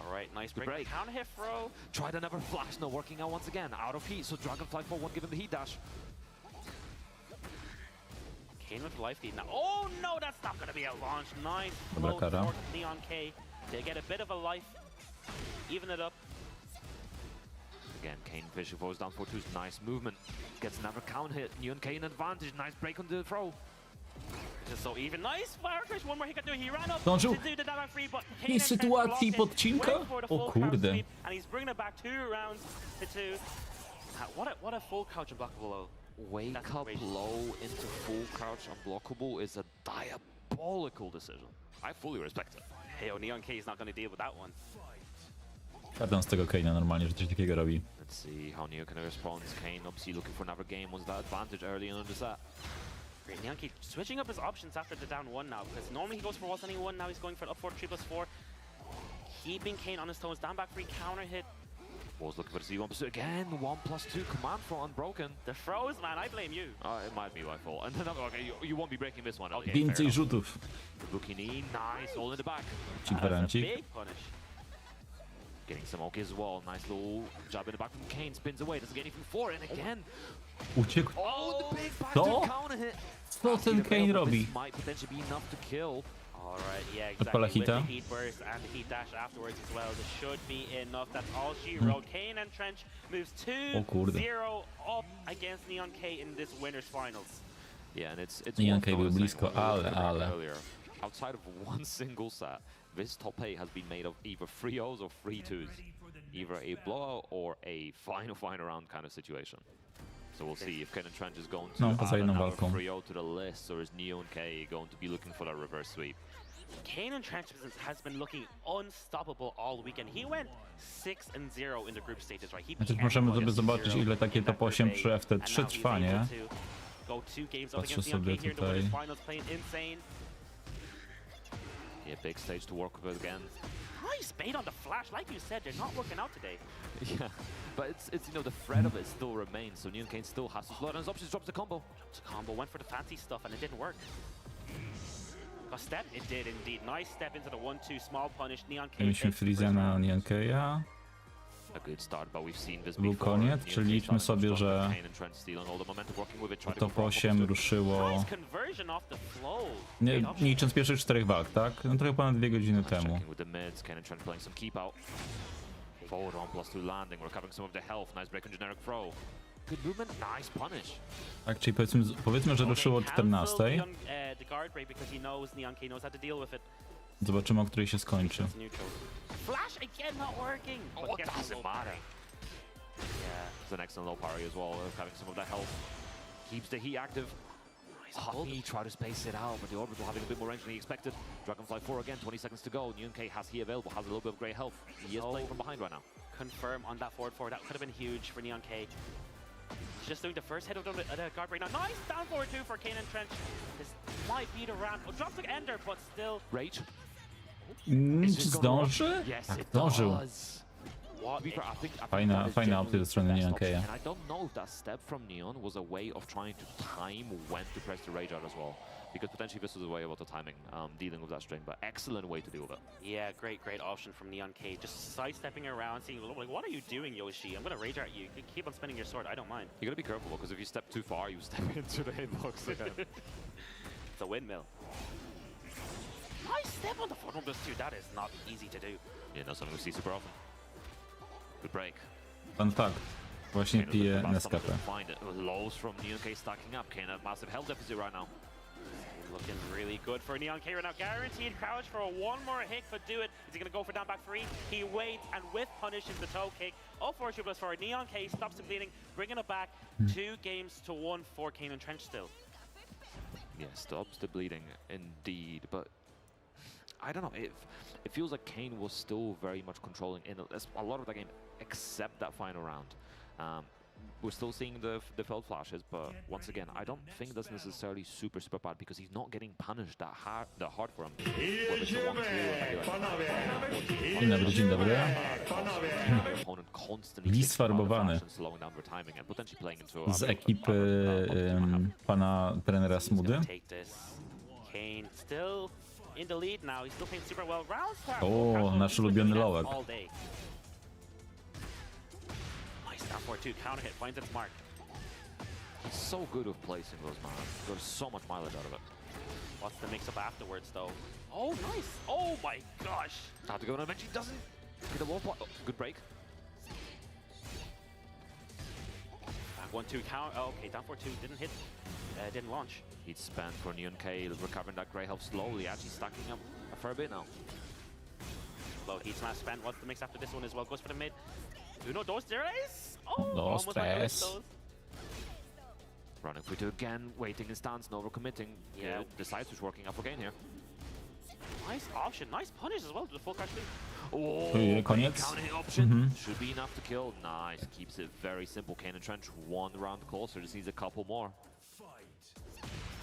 Alright, nice break. Counter hit throw. Tried another flash, not working out once again. Out of heat, so Dragonfly for 1, give him the heat dash. Kane with life lead now. Oh no, that's not gonna be a launch. Nice Dobra flow kara. for Neon K. They get a bit of a life. Even it up. Again, Kane Fisher falls down for 2. Nice movement. Gets another counter hit. Neon K in advantage. Nice break on the throw. Just so even. Nice fire crash. One more he could do. He ran up Zdążył. to do the down free, but Kane I sytuacji podcinka? O kurde. And he's bringing it back 2 rounds to 2. What a full crouch unblockable low. Wake up low into full crouch unblockable is a diabolical decision. I fully respect it. Hey, Neon K is not going to deal with that one. Kartam z tego Kane'a normalnie, że coś takiego robi. Let's see how Neo can respond. Kane obviously looking for another game. Was that advantage early on the set? Great, Neon K switching up his options after the down 1 now, because normally he goes for wall standing 1, now he's going for up 4, 3+4. Keeping Kane on his toes, down back free, counter hit. Was looking for the C1 pursuit again. 1+2 command throw unbroken. The throws, man, I blame you. It might be my fault. And then, okay, you won't be breaking this one. Okay, Więcej rzutów. Bukini, nice, all in the back. Gwarancik. Getting some OK as well. Nice little jab in the back from Kane. Spins away. Doesn't get anything for it. And again. Uciekł. Oh, the big back Co? to counter hit. Co ten Kane robi? This might potentially be enough to kill. Alright, yeah, Odpala exactly. With hita. the heat burst and the heat dash afterwards as well. This should be enough. That's all she wrote. Kane and Trench moves 2-0 up against Neon K in this winners finals. Yeah, and it's Neon K był blisko, ale. Outside of one single set, this top 8 has been made of either 3-0s or 3-2s. Either a blowout or a final round kind of situation. So we'll see if Kane and Trench is going to add another 3-0 to the list, or is Neon K going to be looking for that reverse sweep? Kane and Trench has been looking unstoppable all weekend. He went 6-0 in the group stages, right? Znaczy możemy sobie zobaczyć, ile takie top 8 przy FT3 trwa, nie? Patrzę sobie tutaj. Yeah, big stage to work with again. Nice bait on the flash, like you said, they're not working out today. Yeah, but it's you know, the threat of it still remains, so Neon Kane still has to flood on his options, drops the combo. Went for the fancy stuff and it didn't work. A step, it did indeed. Nice step into the 1-2, small punish, Neon Kane. Mieliśmy Freeza na Neon K'ja. Był koniec, czyli liczmy sobie, że top 8 ruszyło, nie licząc pierwszych 4 walk, tak? No trochę ponad 2 godziny temu. Tak, czyli powiedzmy, że ruszyło o 14. Zobaczymy, o której się skończy. Flash again not working. Oh, it doesn't matter. Yeah, it's an excellent low parry as well, having some of that health. Keeps the heat active. He tried to space it out, but the orbital having a bit more range than he expected. Dragonfly 4 again, 20 seconds to go. Neon K has he available, has a little bit of great health. He is playing from behind right now. Confirm on that forward 4. That could have been huge for Neon K. just doing the first hit of the guard break now. Nice down forward 2 for Kane and Trench. This might be the round. Oh, drops the ender, but still. Rage. Czy zdąży? Tak, zdążył. Fajna opcja ze strony Neon K'ya. And I don't know if that step from Neon was a way of trying to time when to press the rage out as well. Because potentially this was a way about the timing, dealing with that string, but excellent way to deal with it. Yeah, great option from Neon K. Just sidestepping around, seeing, like, what are you doing, Yoshi? I'm gonna rage at you. You keep on spinning your sword, I don't mind. You gotta be careful, because if you step too far, you step into the hitbox again. It's a windmill. Nice step on the forward plus 2. That is not easy to do. Yeah, not something we see super often. Good break. Fun fact. Właśnie pije Nescafe. Find it. Lows from Neon K stacking up. Kane at massive health deficit right now. Looking really good for Neon K right now. Guaranteed crouch for one more hit could do it. Is he going to go for down back 3? He waits and with punishes the toe kick. Oh, 4 2 plus 4. Neon K stops the bleeding, bringing it back 2 games to 1 for Kane and Trench still. Yeah, stops the bleeding indeed, but I don't know. It feels like Kane was still very much controlling in a lot of the game, except that final round. We're still seeing the failed flashes, but once again, I don't think that's necessarily super bad because he's not getting punished that hard for him. Dzień dobry. Lis farbowany z ekipy pana trenera Smudy. Kane still in the lead now. He's still playing super well. O, nasz ulubiony lołek. Down 4-2, counter hit, finds its mark. He's so good with placing those, man. There's so much mileage out of it. What's the mix-up afterwards, though? Oh, nice! Oh my gosh! Had to go on a bench, he doesn't get a wall point. Oh, good break. Back 1-2 counter. Oh, okay, down 4-2, didn't hit, didn't launch. He'd spent for Neon K, recovering that grey health slowly, actually stacking up a fair bit now. Low heat smash spent. What's the mix after this one as well? Goes for the mid. Uno, dos, tres! Oh, Dos, almost tres. like Running for 2 again, waiting in stance, no overcommitting. Yeah. The side switch working out for Kane here. Nice option, nice punish as well to the full crash lead. Oh, koniec. counter hit option. Should be enough to kill. Nice, keeps it very simple. Kane and Trench 1 round closer, just needs a couple more.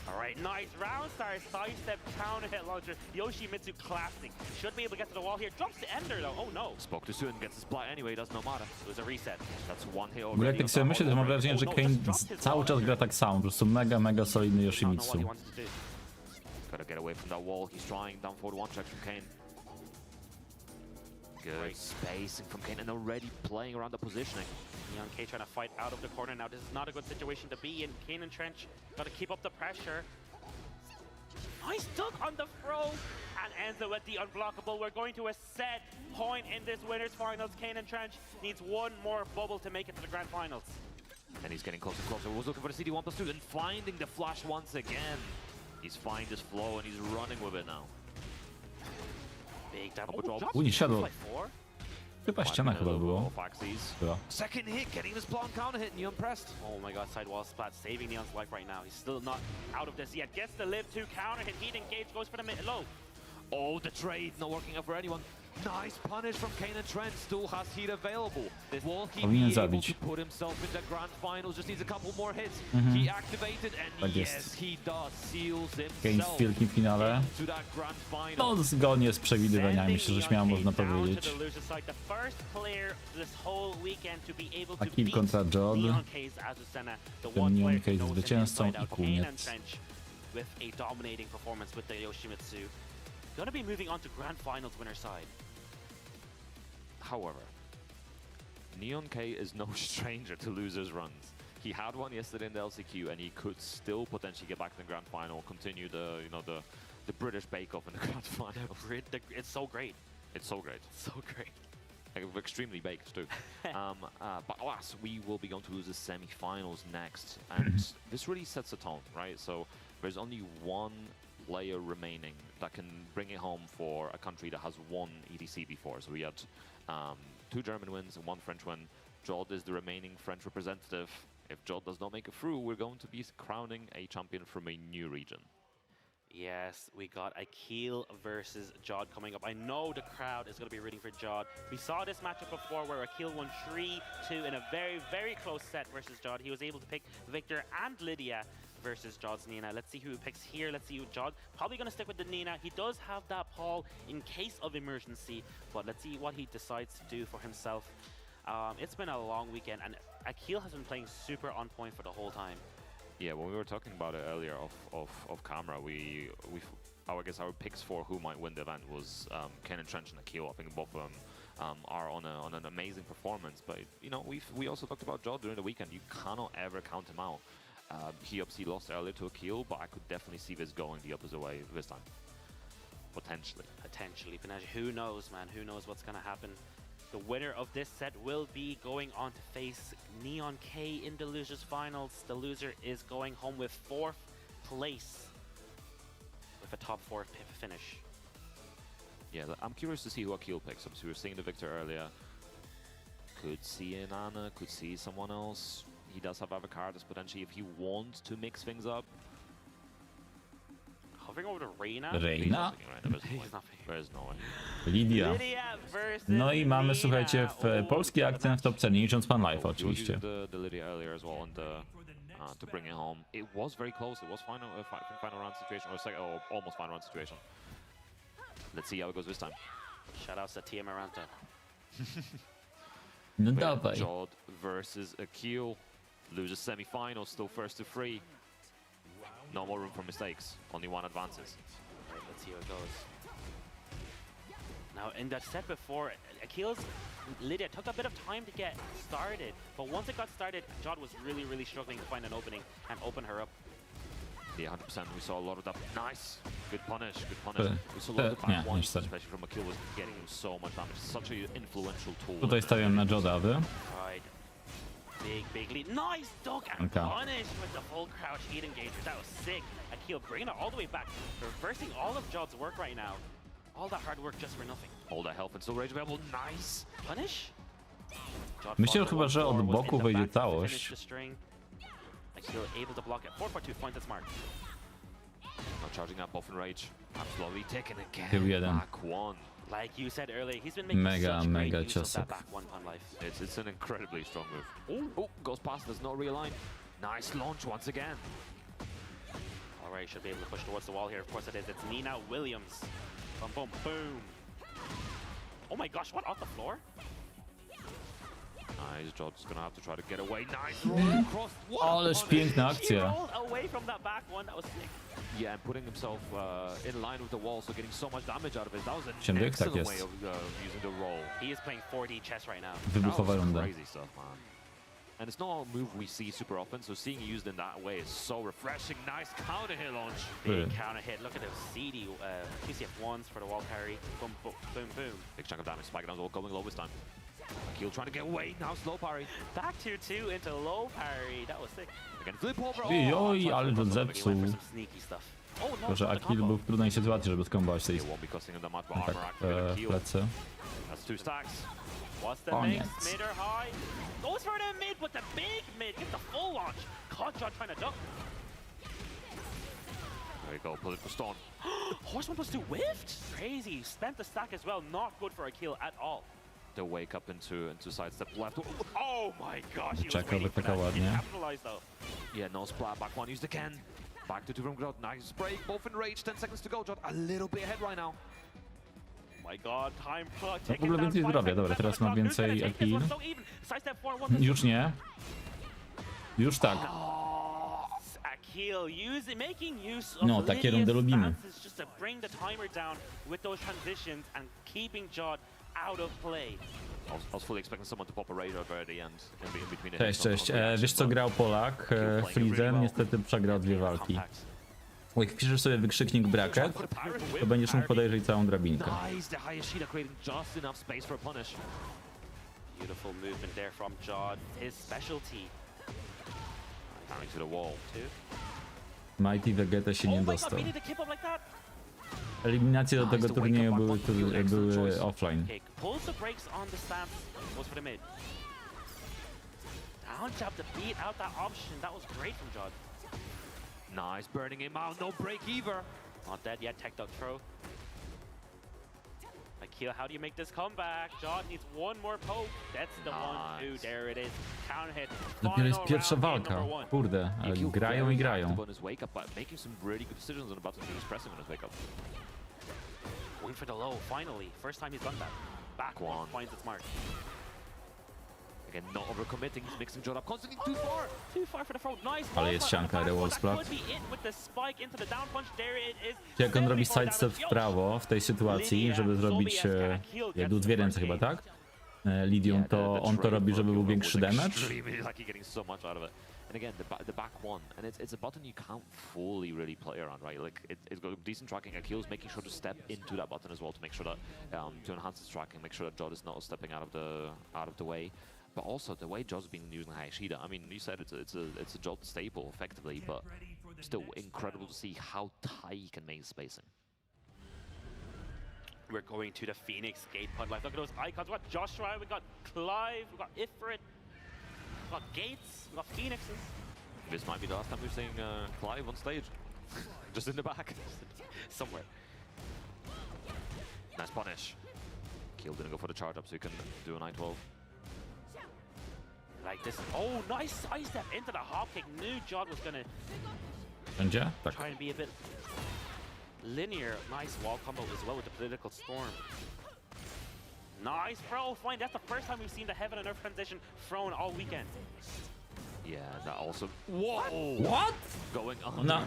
Alright, nice round start, sidestep, counter hit launcher. Yoshimitsu classic. Should be able to get to the wall here. Drops the ender though. Oh no. Spoke too soon, gets the splat anyway, does no matter. It was a reset. That's 1 hit W ogóle jak tak sobie myślę, to mam wrażenie, że Kane cały czas gra tak samo. Po prostu mega solidny Yoshimitsu. Gotta get away from that wall. He's trying down forward 1 check from Kane. Good spacing from Kane and already playing around the positioning. Neon K trying to fight out of the corner now. This is not a good situation to be in. Kane and Trench got to keep up the pressure. Nice dunk on the throw and ends it with the unblockable. We're going to a set point in this winners finals. Kane and Trench needs 1 more bubble to make it to the grand finals. And he's getting closer and closer. Was looking for the CD1 plus 2 and finding the flash once again. He's finding this flow and he's running with it now. Big double drop. Nie siadło. Chyba ściana chyba było. Była. Second hit, getting this blonde counter hit, Neon pressed. Oh my god, sidewall splat, saving Neon's life right now. He's still not out of this yet. Gets the live 2 counter hit, heat engage, goes for the mid low. Oh, the trade not working out for anyone. Nice punish from Kane and Trent, still has heat available. Will he be able to put himself in the grand finals? Just needs a couple more hits. He activated and yes, he does. Seals Kane w wielkim finale. No, zgodnie z przewidywaniami, myślę, że śmiało można powiedzieć. A kill kontra Jod. Ten Neon K jest zwycięzcą i koniec. With a dominating performance with the Yoshimitsu. Gonna be moving on to grand finals winner side. However, Neon K is no stranger to losers runs. He had one yesterday in the LCQ and he could still potentially get back to the grand final, continue the the British bake-off in the grand final. It's so great. It's so great. So great. Like, extremely baked too. But alas, we will be going to lose the semi-finals next, and this really sets a tone, right? So there's only 1 player remaining that can bring it home for a country that has won EDC before. So we had 2 German wins and 1 French win. Jod is the remaining French representative. If Jod does not make it through, we're going to be crowning a champion from a new region. Yes, we got Akil versus Jod coming up. I know the crowd is going to be rooting for Jod. We saw this matchup before where Akil won 3-2 in a very, very close set versus Jod. He was able to pick Victor and Lydia versus Jod's Nina. Let's see who he picks here. Let's see who Jod. Probably going to stick with the Nina. He does have that Paul in case of emergency, but let's see what he decides to do for himself. It's been a long weekend, and Akil has been playing super on point for the whole time. Yeah, when we were talking about it earlier off camera, I guess our picks for who might win the event was Ken and Trench and Akil. I think both of them are on an amazing performance. But you know, we also talked about Jod during the weekend. You cannot ever count him out. He obviously lost earlier to Akil, but I could definitely see this going the opposite way this time. Potentially. Potentially. Who knows, man? Who knows what's going to happen? The winner of this set will be going on to face Neon K in the losers finals. The loser is going home with 4th place with a top 4 finish. Yeah, I'm curious to see who Akil picks up. So we were seeing the Victor earlier. Could see an Anna, could see someone else. He does have other cards potentially if he wants to mix things up. Hovering over to Reina. Reina? There's no way. Lydia. No i mamy, słuchajcie, polski akcent w topce, nie licząc Fan Life oczywiście. The Lydia earlier as well to bring it home. It was very close. It was final round situation or almost final round situation. Let's see how it goes this time. Shoutouts to Tia Maranta. No dawaj. Jod versus Akil. Losers semi-final, still first to 3. No more room for mistakes. Only one advances. Right, let's see how it goes. Now, in that set before, Akil's Lydia took a bit of time to get started, but once it got started, Jod was really, really struggling to find an opening and open her up. Yeah, 100%. We saw a lot of that. Nice. Good punish. Good punish. We saw a lot of the back ones, especially from Akil, was getting so much damage. Such an influential tool. Tutaj stawiam na Joda, wy? Right. Big lead. Nice duck and punish with the full crouch heat engager. That was sick. Akil bringing it all the way back. Reversing all of Jod's work right now. All that hard work just for nothing. All that health and still rage available. Nice. Punish? Myślę chyba, że od boku wejdzie całość. Akil able to block it. 4-4-2 point smart. Now charging up off in rage. Slowly taking again. Tył jeden. Back one. Like you said earlier, he's been making such great use of that back one on life. It's an incredibly strong move. Oh, goes past, does not realign. Nice launch once again. Alright, should be able to push towards the wall here. Of course it is. It's Nina Williams. Boom, boom, boom. Oh my gosh, what, off the floor? Nice, Jod's gonna have to try to get away. Nice roll across. Ależ piękna akcja. He rolled away from that back one. That was sick. Yeah, and putting himself in line with the wall, so getting so much damage out of it. That was an excellent way of using the roll. He is playing 4D chess right now. Wybuchowa runda. Crazy stuff, man. And it's not a move we see super often, so seeing it used in that way is so refreshing. Nice counter hit launch. Big counter hit. Look at those CD TCF1s for the wall carry. Boom, boom, boom, boom. Big chunk of damage. Spike down, going low this time. Akil trying to get away. Now slow parry. Back tier 2 into low parry. That was sick. Again, flip over. Oj, ale to zepsuł. Tylko, że Akil był w trudnej sytuacji, żeby skombować tej plecy. Koniec. Goes for the mid with the big mid. Get the full launch. Caught Jod trying to duck. There you go. Pull it for stun. Horse 1+2 whiffed. Crazy. Spent the stack as well. Not good for Akil at all. To wake up into sidestep left. Oh my gosh. He was Czekał, waiting for that. He capitalized though. Yeah, no splat. Back one used again. Back to 2 from Jod. Nice break. Both in rage. 10 seconds to go. Jod a little bit ahead right now. My god, time clock w ogóle więcej zdrowia, dobra, teraz ma więcej Akil. Już nie. Już tak. No, takie rundy lubimy. Cześć, cześć. Wiesz co grał Polak? Freezem, niestety przegrał 2 walki. Jak wpiszesz sobie wykrzyknik bracket, to będziesz mógł podejrzeć całą drabinkę. Beautiful movement there from Jod, his specialty. Coming to the wall. Mighty Vegeta się nie dostał. Eliminacje do tego turnieju były offline. Pulls the brakes on the stance. Goes for the mid. Down jab to beat out that option. That was great from Jod. Nice, burning him out. No break either. Not dead yet, tech duck throw. Akil, how do you make this comeback? John needs one more poke. That's the 1-2. There it is. Counter hit. Dopiero jest pierwsza walka. Kurde, ale grają i grają. Making some really good decisions on the button. He's pressing on his wake up. Going for the low, finally. First time he's done that. Back one finds its mark. Again, not overcommitting. He's mixing Jod up constantly. Too far for the throw. Nice. Ale jest sianka, the wall splat. Jak on robi sidestep w prawo w tej sytuacji, żeby zrobić dwie ręce chyba, tak? Lidium, to on to robi, żeby był większy damage. And again, the back one, and it's a button you can't fully really play around, right? Like it's got decent tracking. Akil's making sure to step into that button as well to make sure that to enhance his tracking, make sure that Jod is not stepping out of the way. But also the way Jod's been using Hayashida. I mean, you said it's a Jod staple effectively, but still incredible to see how tight he can make spacing. We're going to the Phoenix gate pod life. Look at those icons. We got Joshua, we got Clive, we got Ifrit, we got Gates, we got Phoenixes. This might be the last time we're seeing Clive on stage. Just in the back. Somewhere. Nice punish. Kill didn't go for the charge up, so you can do a 9-12. Like this. Oh, nice side step into the hop kick. Knew Jod was gonna Będzie? Tak. try and be a bit linear. Nice wall combo as well with the political storm. Nice throw, fine. That's the first time we've seen the Heaven and Earth transition thrown all weekend. Yeah, that also. Whoa! What? Going on Ona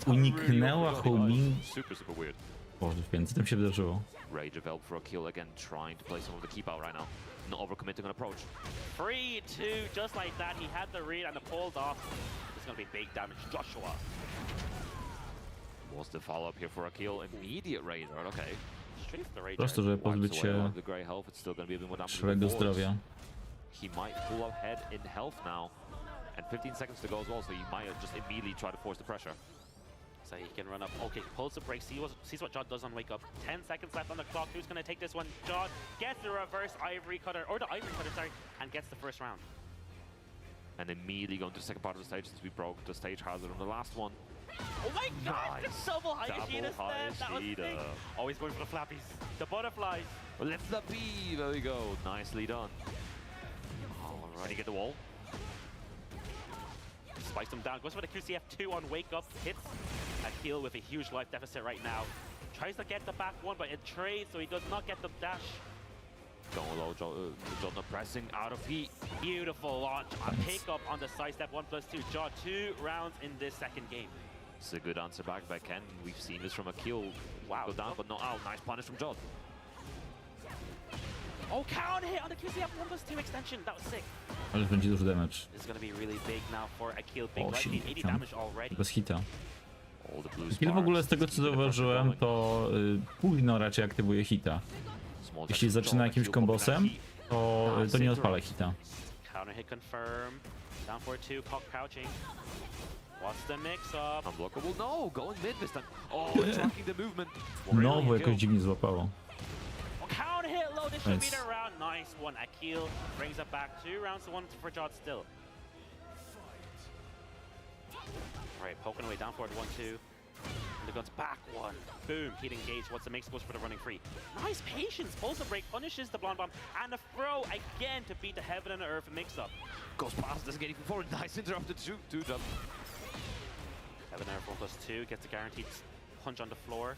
uniknęła homing. Super weird. Boże, więcej tym się wydarzyło. Rage of Help for a kill again, trying to play some of the keep out right now. Not overcommitting on approach. 3-2, just like that. He had the read and the pulled off. It's gonna be big damage. Joshua. Was the follow up here for a kill? Immediate raid, right? Okay. Straight for the rage. Prosto, żeby pozbyć się szarego zdrowia. He might pull ahead in health now. And 15 seconds to go as well, so he might just immediately try to force the pressure. So he can run up. Okay, pulls the break. Sees what Jod does on wake up. 10 seconds left on the clock. Who's going to take this one? Jod gets the reverse ivory cutter, or the ivory cutter, sorry, and gets the first round. And immediately going to the second part of the stage since we broke the stage hazard on the last one. Oh my god! Nice. Double Hayashida step. That was big. Always going for the flappies. The butterflies. Well, let's the B. There we go. Nicely done. Alright, you get the wall. Spikes him down. Goes for the QCF2 on wake up. Hits Akil with a huge life deficit right now. Tries to get the back one, but it trades, so he does not get the dash. Going low, Jod not pressing out of heat. Beautiful launch. A pick up on the side step 1+2. Jod 2 rounds in this second game. It's a good answer back by Ken. We've seen this from Akil. Wow. Go down, but not out. Nice punish from Jod. Oh, counter hit on the QCF 1+2 extension. That was sick. Ale będzie duży damage. This is going to be really big now for Akil. Big O, silnik 80 tam. damage already. Bez hita. Akil w ogóle z tego co zauważyłem, to późno raczej aktywuje hita. Jeśli zaczyna jakimś kombosem, to nie odpala hita. Counter hit confirm. Down for 2, cock crouching. What's the mix up? Unblockable. No, going mid this time. Oh, tracking the movement. Znowu jakoś dziwnie złapało. Counter hit low. This should be the round. Nice one. Akil brings it back. 2 rounds to 1 for Jod still. Alright, poking away down forward 1-2. And the gun's back one. Boom. Heat engaged. What's the mix? Goes for the running free. Nice patience. Pulls the break. Punishes the blonde bomb. And the throw again to beat the Heaven and Earth mix up. Goes past. Doesn't get even forward. Nice interrupted. 2 jump. Heaven and Earth 1+2. Gets a guaranteed punch on the floor.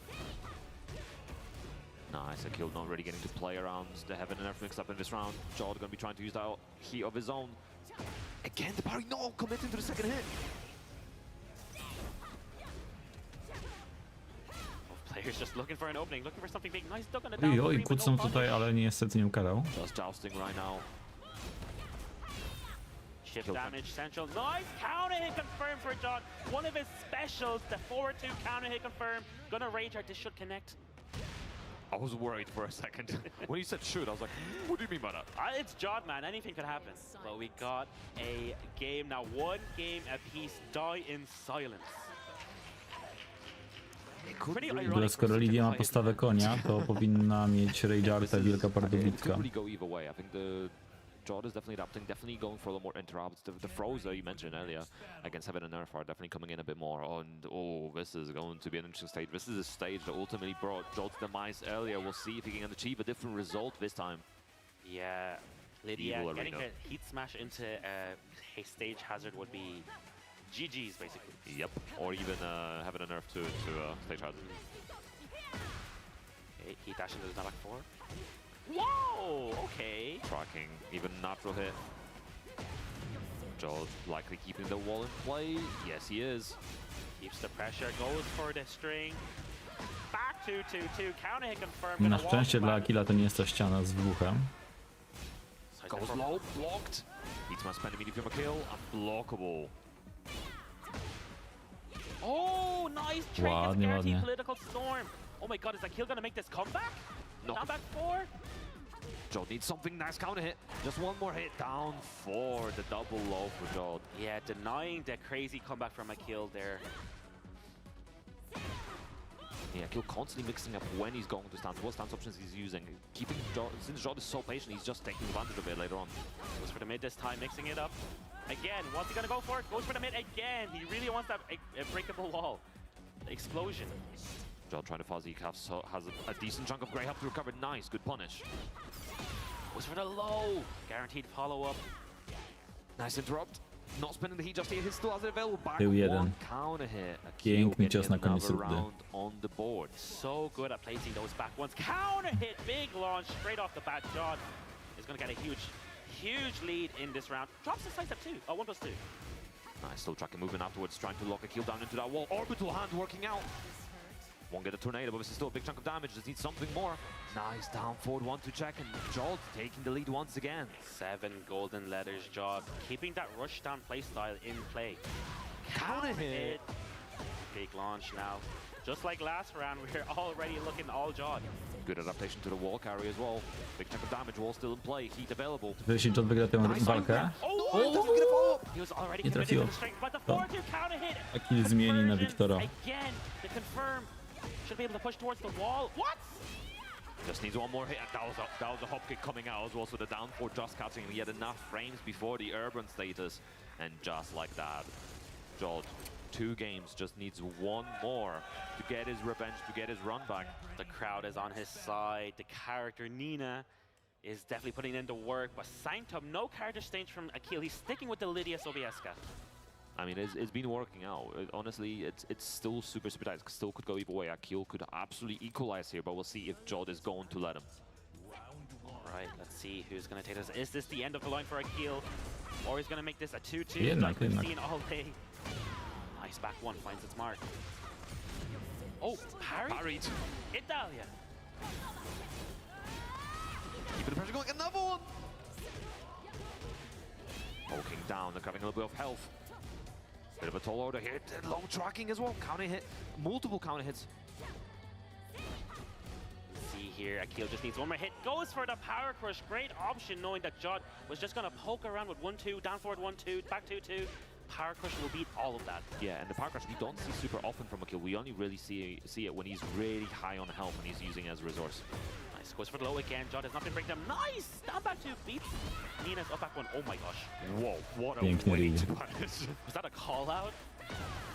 Nice, Akil not really getting to play around the Heaven and Earth mix up in this round. Jod gonna be trying to use that heat of his own. Again, the parry, no, committing to the second hit. Both players just looking for an opening, looking for something big. Nice duck on the down. Oj, kucnął tutaj, ale niestety nie ukarał. Just jousting right now. Chip damage central. Nice counter hit confirmed for Jod. One of his specials, the 4-2 counter hit confirmed. Gonna rage art, this should connect. I was worried for a second. When you said shoot, I was like, what do you mean by that? It's Jod, man. Anything could happen. But we got a game now. 1 game apiece. Die in silence. W ogóle skoro Lidia ma postawę konia, to powinna mieć Rage Arta Wielka Pardobitka. Jod is definitely adapting, definitely going for a little more interrupts. The throws that you mentioned earlier against Heaven and Earth are definitely coming in a bit more. And oh, this is going to be an interesting stage. This is a stage that ultimately brought Jod's demise earlier. We'll see if he can achieve a different result this time. Yeah, Lydia Evil getting Arena. the heat smash into a stage hazard would be GG's basically. Yep, or even Heaven and Earth to stage hazard. Okay, he dashed into the back 4. Whoa! Okay. Tracking, even natural hit. Jod likely keeping the wall in play. Yes, he is. Keeps the pressure, goes for the string. Back 2-2-2, counter hit confirmed. Na szczęście dla Akila to nie jest ta ściana z wybuchem. Goes low, blocked. Heat smash spend immediately from a kill, unblockable. Oh, nice trick. It's a Ładnie, guaranteed ładnie. political storm. Oh my god, is Akil gonna make this comeback? No. Down back 4? Jod needs something nice counter hit. Just one more hit, down 4. The double low for Jod. Yeah, denying the crazy comeback from Akil there. Yeah, Akil constantly mixing up when he's going to stance, what stance options he's using. Keeping Jod, since Jod is so patient, he's just taking advantage of it later on. Goes for the mid this time, mixing it up. Again, what's he gonna go for? Goes for the mid again. He really wants that breakable wall. The explosion. Jod trying to fuzzy has a decent chunk of grey help to recover. Nice, good punish. Goes for the low. Guaranteed follow-up. Nice interrupt. Not spinning the heat just here. He still has it available. Back Tył jeden. one counter hit. Piękny cios na koniec another rundy. round on the board. So good at placing those back ones. Counter hit, big launch straight off the bat. Jod is gonna get a huge lead in this round. Drops the size at 2. Oh, 1+2. Nice, still tracking movement afterwards, trying to lock Akil down into that wall. Orbital hand working out. Won't get a tornado, but this is still a big chunk of damage. Just needs something more. Nice down forward 1-2 check, and Jod taking the lead once again. 7 golden letters, Jod. Keeping that rush down playstyle in play. Counter hit. Big launch now. Just like last round, we're already looking all Jod. Good adaptation to the wall carry as well. Big chunk of damage, wall still in play, heat available. Jeśli Jod wygra tę walkę, He was already nie committed to trafiło. the strength, but the To 4-2 counter hit. Akil zmieni na Wiktora. Again, to confirm. Should be able to push towards the wall. What? Just needs one more hit, and that was a hop kick coming out as well, so the down 4 just catching him. He had enough frames before the urban status, and just like that, Jod, 2 games, just needs one more to get his revenge, to get his run back. The crowd is on his side. The character Nina is definitely putting in the work, but Sanctum, no character change from Akil. He's sticking with the Lydia Sobieska. I mean, it's been working out. Honestly, it's still super tight. Still could go either way. Akil could absolutely equalize here, but we'll see if Jod is going to let him. All right, let's see who's going to take this. Is this the end of the line for Akil, or he's going to make this a 2-2? Jednak, We've jednak. seen all day. Nice back one, finds its mark. Oh, parried. Italia. Keeping the pressure going, another one! Poking down, they're grabbing a little bit of health. Bit of a tall order here, long tracking as well, counter hit, multiple counter hits. See here, Akil just needs one more hit. Goes for the power crush, great option knowing that Jod was just going to poke around with 1-2, down forward 1-2, back 2-2. Power crush will beat all of that. Yeah, and the power crush we don't see super often from Akil. We only really see it when he's really high on health and he's using it as a resource. Nice, goes for the low again. Jod has not been break them. Nice! Down back 2, beats Nina's up back 1. Oh my gosh. Whoa, what a Piękny way read. to punish. Was that a call out?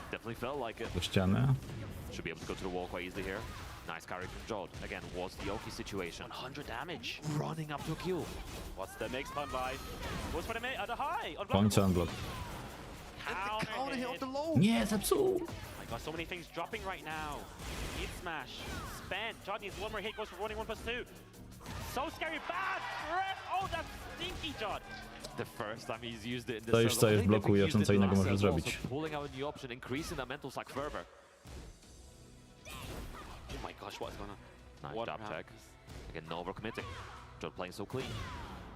Definitely felt like it. Do ściany. Should be able to go to the wall quite easily here. Nice carry from Jod. Again, was the Oki situation. 100 damage. Running up to Akil. What's the next one by? Goes for the mid, the high. Końca unblock. Counter hit off the low. Nie, zepsuł! Oh my god, so many things dropping right now. Heat smash. Spent. Jod needs one more hit. Goes for running 1+2. So scary. Bad breath. Oh, that's stinky, Jod. The first time he's used it in this To już co, już blokujesz, on co innego może zrobić. Pulling out a new option, increasing that mental stack further. Oh my gosh, what is going on? Nice What jab check. happens? Again, no overcommitting. Jod playing so clean.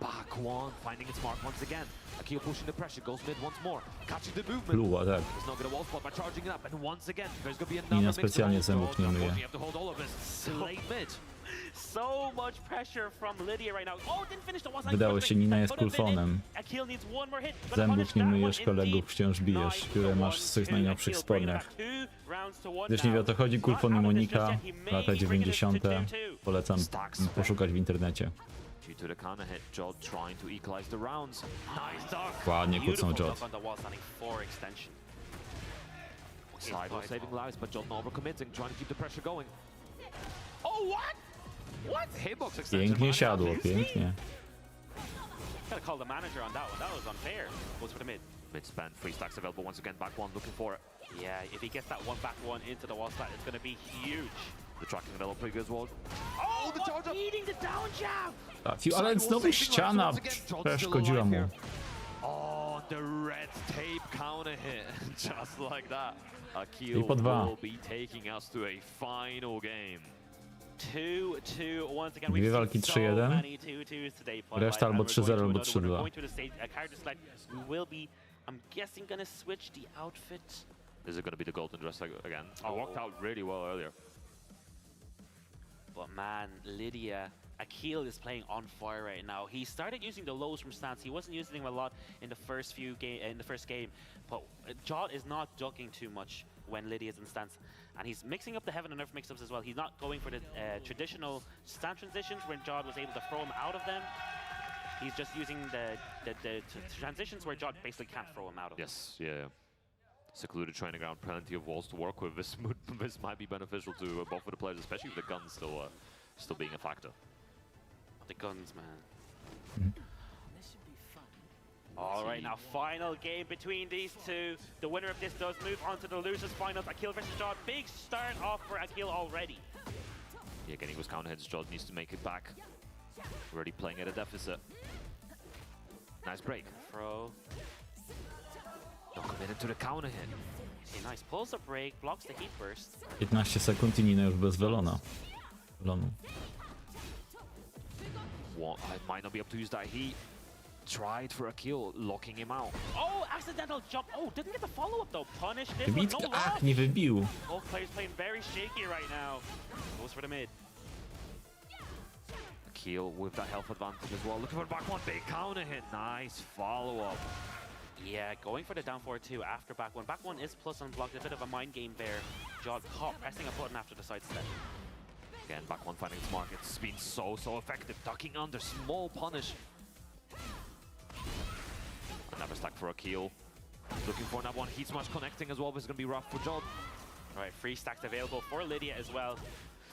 Back one, finding its mark once again. Akil pushing the pressure, goes mid once more. Catching the movement. Pluła, tak. He's not going to wall spot by charging it up. And once again, there's going to be another Nina mix specjalnie around. zębów nie myje. You have to hold all of this. Late mid. So much pressure from Lydia right now. Oh, didn't finish the one. Wydało się, Nina jest kulfonem. Akil needs one more hit. Zębów nie myjesz, kolegów wciąż bijesz, które masz w swych najnowszych spodniach. Gdyż nie wie o to chodzi, kulfon i Monika, lata 90. Polecam poszukać w internecie. Due to the counter hit, Jod trying to equalize the rounds. Nice duck. Ładnie Beautiful kłócą Jod. duck on the wall standing for extension. Sidewall saving lives, but Jod not overcommitting, trying to keep the pressure going. Oh, what? What? Hitbox extension. Pięknie siadło, pięknie. Gotta call the manager on that one. That was unfair. Goes for the mid. Mid span, 3 stacks available once again. Back one, looking for it. Yeah, if he gets that one back one into the wall splat, it's gonna be huge. The tracking available pretty good as well. Oh, the charge up! Eating the down jab! Trafił, ale znowu ściana przeszkodziła mu. Oh, the red tape counter hit. Just like that. Akil I po dwa. will be taking us to a final game. 2-2 once again. Dwie We've walki seen so 3-1. many 2-2s today. Reszta albo 3-0 albo 3-2. Going to the stage, character select. We will be, I'm guessing, gonna switch the outfit. Is it going to be the golden dress again? I walked out really well earlier. But man, Lydia, Akil is playing on fire right now. He started using the lows from stance. He wasn't using them a lot in the first game, but Jod is not ducking too much when Lydia's in stance, and he's mixing up the heaven and earth mix-ups as well. He's not going for the traditional stance transitions when Jod was able to throw him out of them. He's just using the transitions where Jod basically can't throw him out of. Yes, yeah. Secluded training ground, plenty of walls to work with. This might be beneficial to both of the players, especially with the guns still being a factor. The guns, man. All right, now final game between these two. The winner of this does move on to the losers finals. Akil versus Jod. Big start off for Akil already. Yeah, getting those counter hits. Jod needs to make it back. Already playing at a deficit. Nice break. Throw. Not committed to the counter hit. Okay, nice. Pulls the break, blocks the heat burst. 15 sekund i Nina już bez welona. Welonu. I might not be able to use that heat. Tried for a kill, locking him out. Oh, accidental jump. Oh, didn't get the follow-up though. Punish this one. Wybitka, No ach, loss. nie wybił. Both players playing very shaky right now. Goes for the mid. Akil with that health advantage as well. Looking for the back one. Big counter hit. Nice follow-up. Yeah, going for the down forward two after back one. Back one is plus unblocked. A bit of a mind game there. Jod caught pressing a button after the side step. Again, back one finding its mark. It's been so effective. Ducking under, small punish. Another stack for Akil. Looking for another one. Heat smash connecting as well. This is going to be rough for Jod. All right, 3 stacks available for Lydia as well.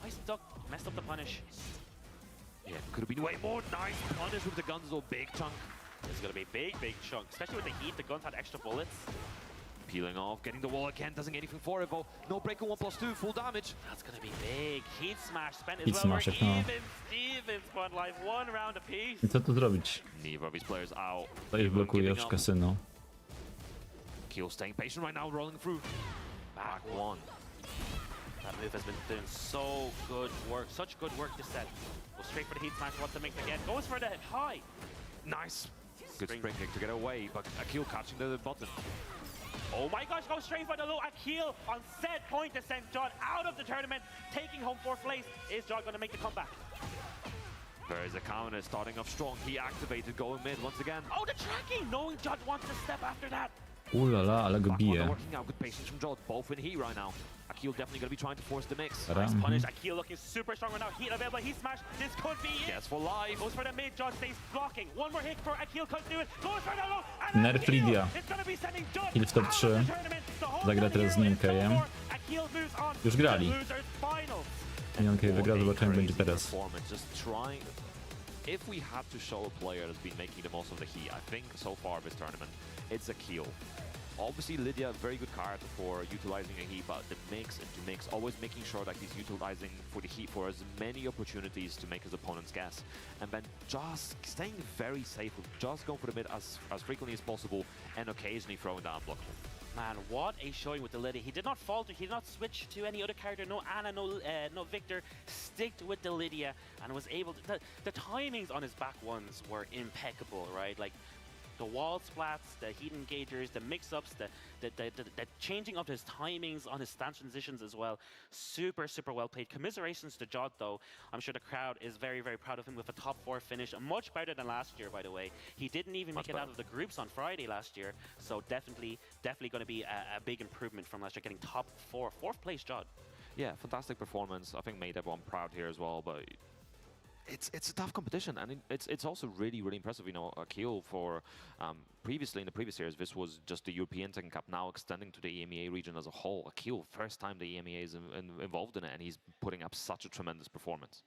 Nice duck. Messed up the punish. Yeah, could have been way more. Nice punish with the guns, though. Big chunk. It's going to be big chunk. Especially with the heat. The guns had extra bullets. Peeling off, getting the wall again. Doesn't get anything for it, though. No breaker 1+2. Full damage. That's going to be big. Heat smash spent as Heat well. smash, We're no. even squad life. 1 round apiece. I co tu zrobić? Neither of these players out. To ich blokuje w kasyno. Akil staying patient right now, rolling through. Back one. That move has been doing so good work. Such good work this set. Goes straight for the heat smash. Wants to mix again. Goes for the high. Nice. Good spring kick to get away, but Akil catching the button. Oh my gosh, go straight for the low. Akil on set point to send Jod out of the tournament, taking home 4th place. Is Jod going to make the comeback? There is a counter starting off strong. He activated, going mid once again. Oh, the tracking! Knowing Jod wants to step after that. Ulala, ale go bije. Working out, good patience from Jod, both in heat right now. Akil definitely going to be trying to force the mix. Nice punish. Akil looking super strong right now. Heat available. Heat smash. This could be it. Yes, for life. Goes for the mid. Jod stays blocking. One more hit for Akil. Could do it. Goes for the low. Nerf Lydia. Kill w top 3. Zagra teraz z Ninkejem. Już grali. Ninkej wygra, zobaczymy będzie teraz. If we have to show a player that's been making the most of the heat, I think so far this tournament, it's Akil. Obviously, Lydia, very good card for utilizing a heat, but the mix and to mix, always making sure that he's utilizing for the heat for as many opportunities to make his opponents gas. And then just staying very safe, just going for the mid as frequently as possible and occasionally throwing down blockable. Man, what a showing with the Lydia. He did not falter, he did not switch to any other character, no Anna, no Victor, sticked with the Lydia and was able to, the timings on his back ones were impeccable, right? Like, the wall splats, the heat engagers, the mix-ups, the changing of his timings on his stance transitions as well. Super well played. Commiserations to Jod though. I'm sure the crowd is very proud of him with a top 4 finish. Much better than last year, by the way. He didn't even make it out of the groups on Friday last year. So definitely going to be a big improvement from last year, getting top 4. 4th place Jod. Yeah, fantastic performance. I think made everyone proud here as well, but it's a tough competition, and it's also really impressive. You know, Akil for previously in the previous years, this was just the European Tekken Cup, now extending to the EMEA region as a whole. Akil, first time the EMEA is involved in it, and he's putting up such a tremendous performance.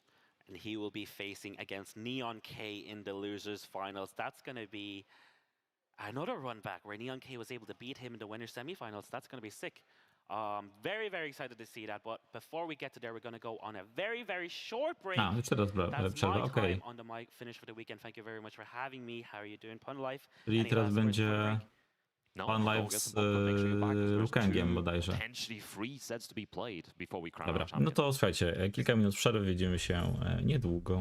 And he will be facing against Neon K in the losers finals. That's going to be another run back where Neon K was able to beat him in the winners semifinals. That's going to be sick. Very excited to see that. But before we get to there, we're going to go on a very short break. That's my time on the mic finish for the weekend. Thank you very much for having me. How are you doing, Pun Life? Czyli teraz będzie Pan Live z Lukengiem bodajże. Dobra, no to słuchajcie, kilka minut przerwy, widzimy się niedługo.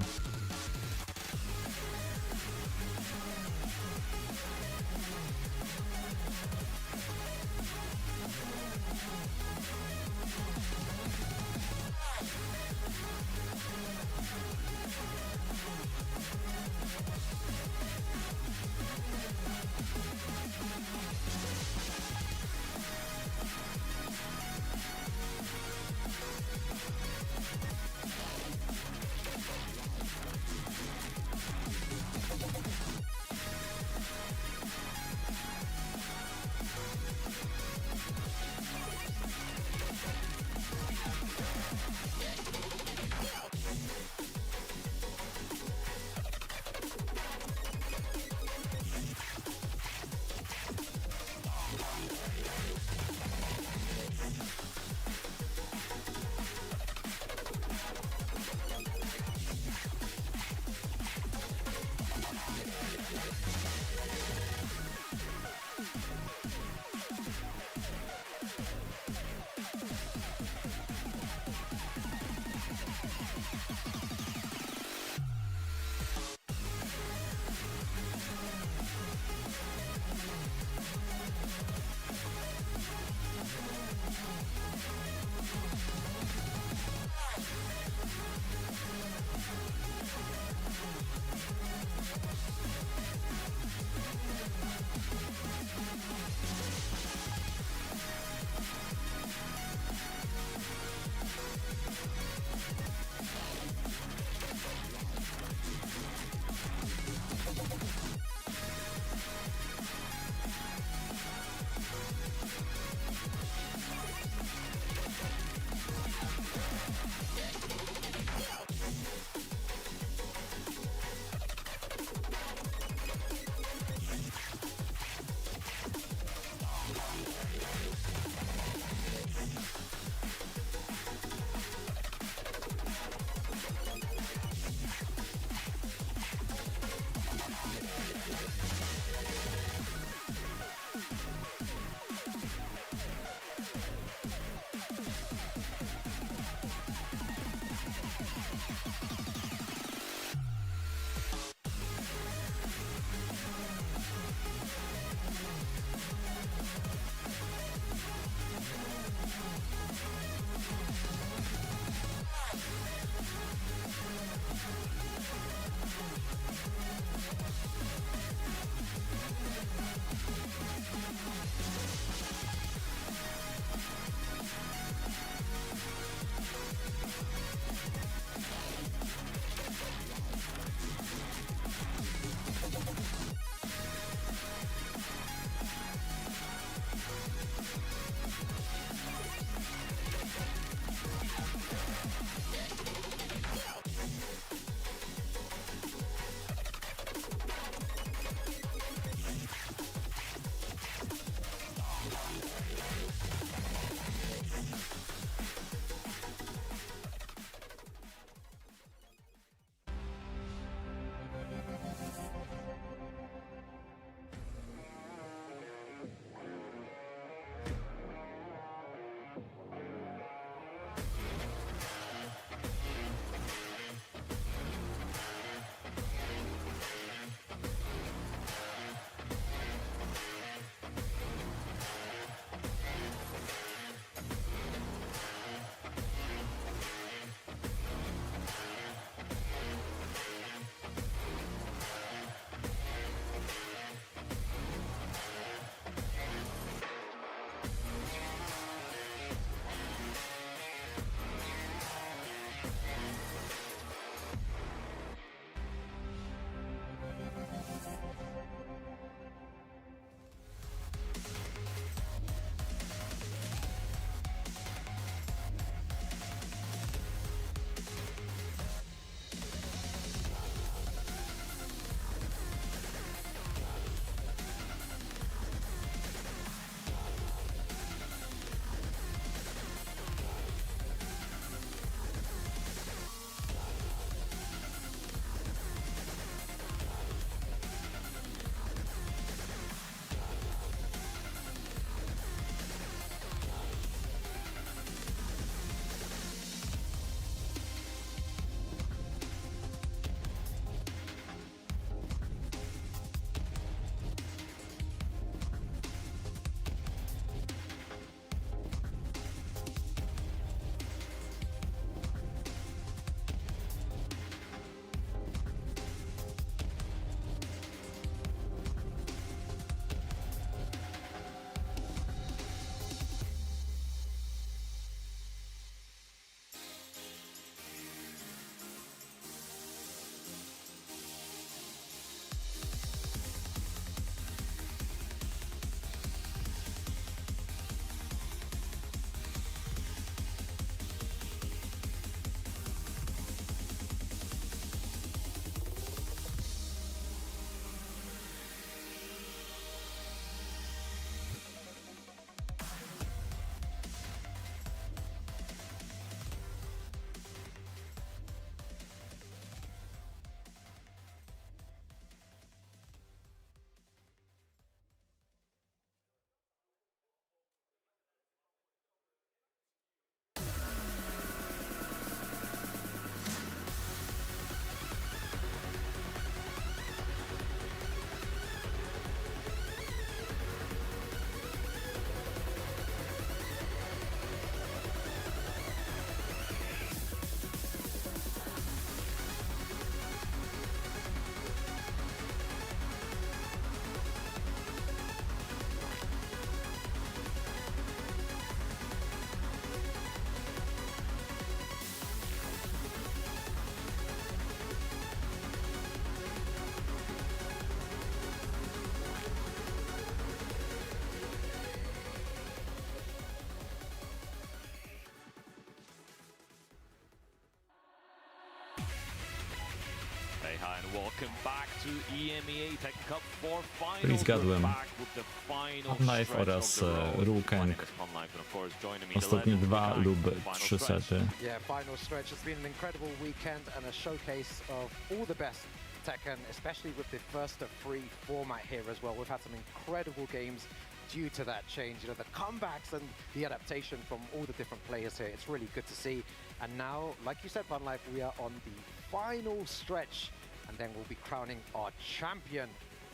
Hey, hi, and welcome back to EMEA Tekken Cup for finals. Czyli zgadłem. We're back with the final Live stretch oraz of the road. Rukeng. My name is Live, and of course, joining me, Ostatnie 2 Dylan, lub final 3 stretch. sety. Yeah, final stretch has been an incredible weekend and a showcase of all the best Tekken, especially with the first of 3 format here as well. We've had some incredible games due to that change, you know, the comebacks and the adaptation from all the different players here. It's really good to see. And now, like you said, Life, we are on the final stretch, and then we'll be crowning our champion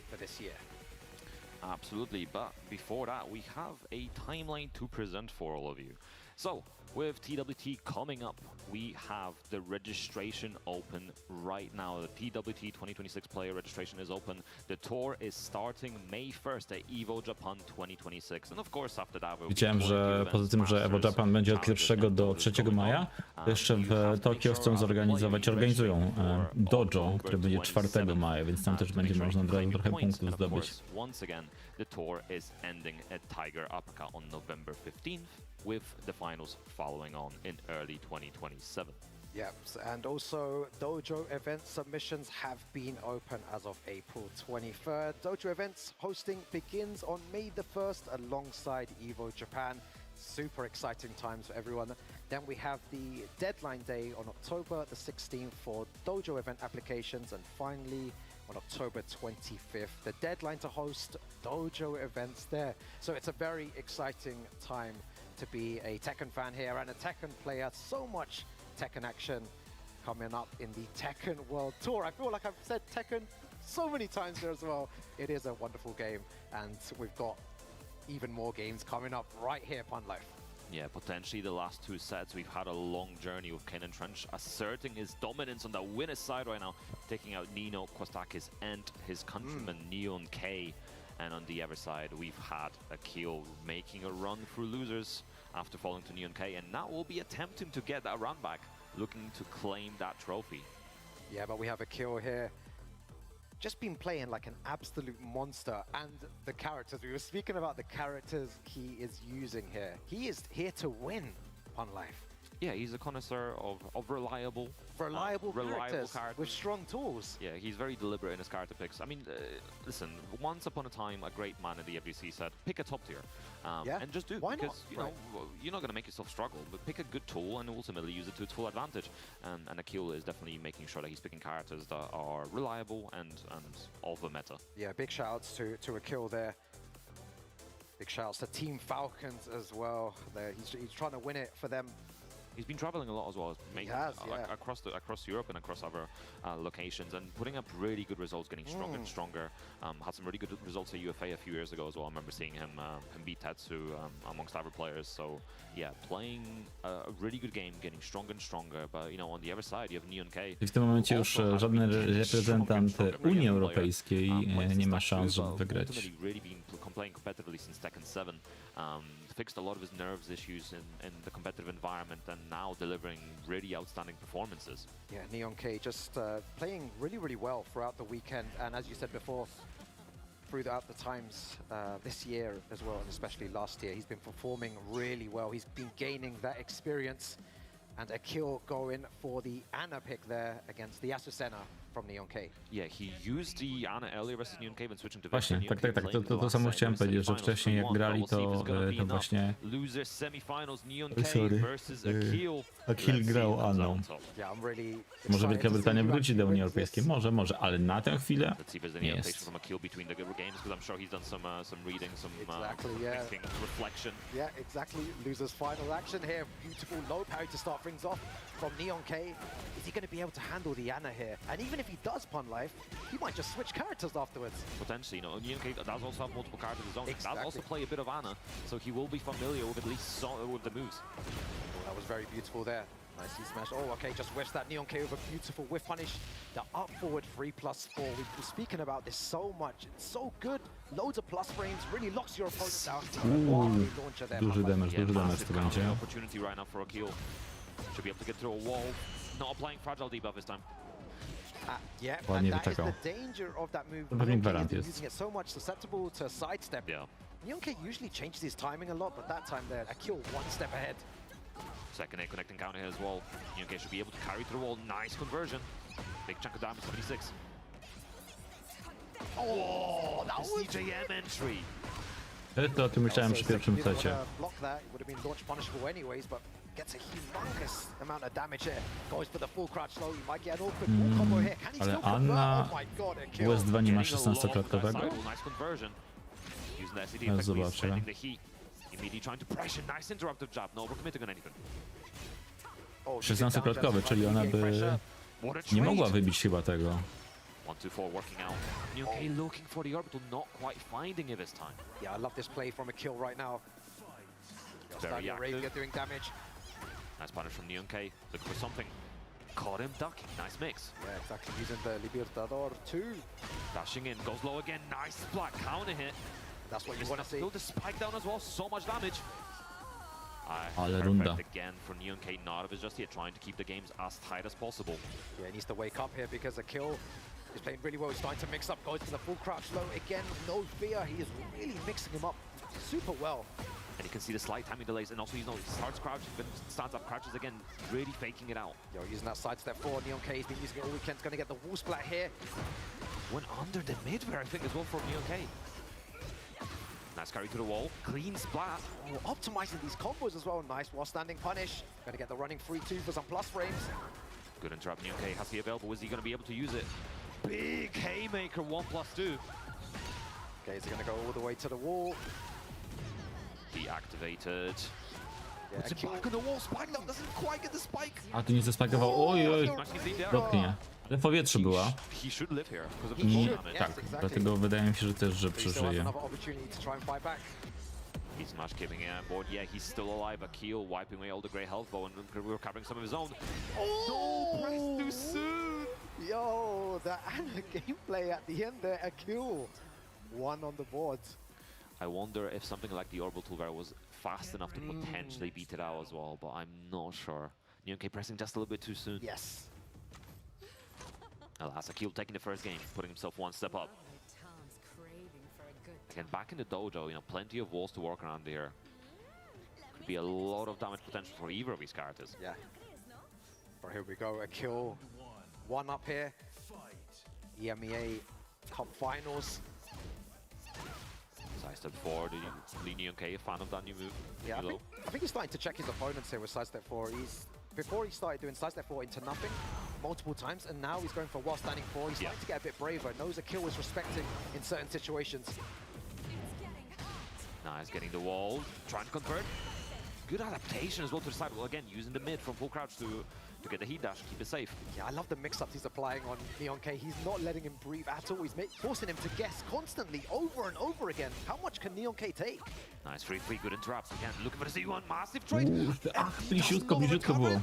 for this year. Absolutely, but before that, we have a timeline to present for all of you. So, with TWT coming up, we have the registration open right now. The TWT 2026 player registration is open. The tour is starting May 1st at EVO Japan 2026. And of course after that Widziałem, że poza tym, że EVO Japan będzie od 1 do 3 maja, to jeszcze w Tokio chcą organizują dojo, który będzie 4 maja, więc tam też będzie można trochę punktów zdobyć. Once again, the tour is ending at Tiger Uppercut on November 15th, with the finals following on in early 2027. Yep, and also dojo event submissions have been open as of April 23rd. Dojo events hosting begins on May the 1st alongside EVO Japan. Super exciting times for everyone. Then we have the deadline day on October the 16th for dojo event applications, and finally on October 25th, the deadline to host dojo events there. So it's a very exciting time to be a Tekken fan here and a Tekken player. So much Tekken action coming up in the Tekken World Tour. I feel like I've said Tekken so many times here as well. It is a wonderful game, and we've got even more games coming up right here, Pun Life. Yeah, potentially the last 2 sets. We've had a long journey with Kenan Trench asserting his dominance on the winner's side right now, taking out Nino Kostakis and his countryman Neon K. And on the other side, we've had Akil making a run through losers after falling to Neon K, and now we'll be attempting to get that run back, looking to claim that trophy. Yeah, but we have Akil here. Just been playing like an absolute monster, and the characters. We were speaking about the characters he is using here. He is here to win, Pun Life. Yeah, he's a connoisseur of reliable characters characters with strong tools. Yeah, he's very deliberate in his character picks. I mean, listen, once upon a time, a great man in the FGC said, pick a top tier, and just do. Why not? Because, you know, you're not going to make yourself struggle, but pick a good tool and ultimately use it to its full advantage. And Akil is definitely making sure that he's picking characters that are reliable and of the meta. Yeah, big shout-outs to Akil there. Big shout-outs to Team Falcons as well. He's trying to win it for them. He's been traveling a lot as well, across Europe and across other locations, and putting up really good results, getting stronger and stronger. Had some really good results at UFA a few years ago as well. I remember seeing him beat Tatsu amongst other players. So yeah, playing a really good game, getting stronger and stronger. But you know, on the other side, you have Neon K. I w tym momencie już żaden reprezentant Unii Europejskiej nie ma szans, żeby wygrać. Really been playing competitively since Tekken 7. Fixed a lot of his nerves issues in the competitive environment, and now delivering really outstanding performances. Yeah, Neon K just playing really well throughout the weekend, and as you said before, throughout the times this year as well, and especially last year, he's been performing really well. He's been gaining that experience, and Akil going for the Ana pick there against the Asusena from Neon K. Yeah, he used the Ana earlier versus Neon K, and switching to Właśnie, tak, to samo chciałem powiedzieć, że wcześniej jak grali, to właśnie Akil grał Aną. Może Wielka Brytania wróci do Unii Europejskiej? Może, ale na tę chwilę nie jest. Yeah, exactly. Losers final action here. Beautiful low parry to start things off from Neon K. Is he going to be able to handle the Ana here? And even if he does Pun Life, he might just switch characters afterwards. Potentially, you know, Neon K does also have multiple characters of his own. Exactly. Does also play a bit of Ana, so he will be familiar with at least with the moves. Oh, that was very beautiful there. Nicely smashed. Oh, okay, just whiffed that Neon K with a beautiful whiff punish. The up forward 3+4. We've been speaking about this so much. It's so good. Loads of plus frames. Really locks your opponent down. Duży damage to będzie. Opportunity right now for Akil. Should be able to get through a wall. Not applying fragile debuff this time. Yeah, Ładnie and that is wyczekał. the danger of that move. Pewnie gwarant jest. Using it so much susceptible to sidestep. Yeah. Neon K usually changes his timing a lot, but that time there, Akil one step ahead. Second A connecting counter here as well. Neon K should be able to carry through the wall. Nice conversion. Big chunk of damage, 76. Oh, that was CJM entry. To o tym myślałem przy pierwszym secie. Block that, would have been launch punishable anyways, but gets a humongous amount of damage here. Goes for the full crouch slow. You might get an awkward full combo here. Can he Ale still Anna convert? Oh my god, a kill. US2 nie ma 16-klatkowego? Nice conversion. Using the SED Ja effectively, zobaczę. spending the heat. Immediately trying to pressure. Nice interruptive jab. No overcommitting on anything. 16-klatkowy, czyli ona by nie mogła wybić chyba tego. 1-2-4 working out. Nyonkei looking for the orbital, not quite finding it this time. Yeah, I love this play from a kill right now. Very Saudi Arabia active. doing damage. Nice punish from Nyonkei. Looking for something. Caught him ducking. Nice mix. Yeah, exactly. Using the Libertador too. Dashing in. Goes low again. Nice splat counter hit. That's what you want to see. The spike down as well. So much damage. Ale runda. Again for Nyonkei. Not of his just yet. Trying to keep the games as tight as possible. Yeah, he needs to wake up here because a kill is playing really well. He's starting to mix up. Goes for the full crouch low again. No fear. He is really mixing him up super well. And you can see the slight timing delays, and also he starts crouching, but stands up, crouches again, really faking it out. Yo, using that sidestep forward. Nyonkei has been using it all weekend. He's going to get the wall splat here. Went under the mid-air, I think, as well for Nyonkei. Nice carry to the wall, clean splat. Oh, optimizing these combos as well. Nice while standing punish. Going to get the running 3-2 for some plus frames. Good interrupt. Nyonkei has the available. Is he going to be able to use it? Big haymaker, 1+2. Okay, is he going to go all the way to the wall? Deactivated. Yeah, Puts it back on the wall. Spike down doesn't quite get the spike. A tu nie zespakował. Oj, doknie. Ale w powietrzu była. He should live here because of the I fall damage. tak, dlatego wydaje mi się, że też, że przeżyje. He's much keeping it on board. Yeah, he's still alive. Akil wiping away all the grey health, though, and recovering some of his own. Oh! No, press too soon! Yo, the Anna gameplay at the end there, Akil. One on the board. I wonder if something like the orbital there was fast enough to potentially beat it out as well, but I'm not sure. Nyonkei pressing just a little bit too soon. Yes. Alas, Akil taking the first game, putting himself one step up. Again, back in the dojo, you know, plenty of walls to work around here. Could be a lot of damage potential for either of these characters. Yeah. Right, here we go, Akil. One up here. EMEA Cup Finals. Sidestep forward, Nyonkei, a fan of that new move. Yeah, I think he's starting to check his opponents here with sidestep 4. Before he started doing sidestep 4 into nothing multiple times, and now he's going for while standing 4. He's starting to get a bit braver, knows Akil is respecting in certain situations. Nice, getting the wall, trying to convert. Good adaptation as well to the side. Well, again, using the mid from full crouch to get the heat dash, keep it safe. Yeah, I love the mix-ups he's applying on Nyonkei. He's not letting him breathe at all. He's forcing him to guess constantly, over and over again. How much can Nyonkei take? Nice, free, good interrupts. Again, looking for the Z1, massive trade. Bliziutko było.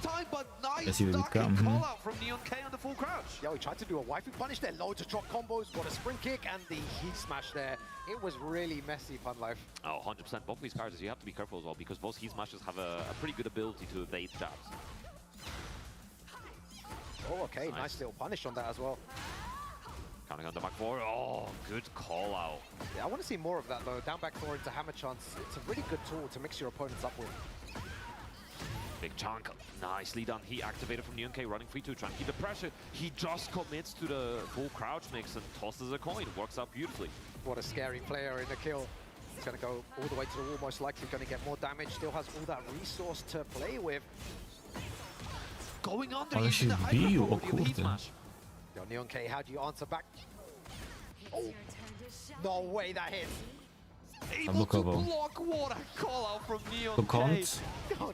Jest jedynka. Call out from Nyonkei on the full crouch. Yeah, he tried to do a waifu punish there. Loads of drop combos, got a spring kick, and the heat smash there. It was really messy, Fun Life. Oh, 100%. Both of these characters, you have to be careful as well, because both heat smashes have a pretty good ability to evade jabs. Oh, okay, nice little punish on that as well. Counting on the back four. Oh, good call out. Yeah, I want to see more of that though. Down back four into hammer chance. It's a really good tool to mix your opponents up with. Big chunk. Nicely done. He activated from Nyonkei, running 3-2, trying to keep the pressure. He just commits to the full crouch mix and tosses a coin. Works out beautifully. What a scary player in the kill. He's going to go all the way to the wall, most likely going to get more damage. Still has all that resource to play with. Going under, Ale się wbił, o kurde. Yo, Nyonkei, how do you answer back? Oh, no way that hits. Able to block water call out from Nyonkei. Kąt,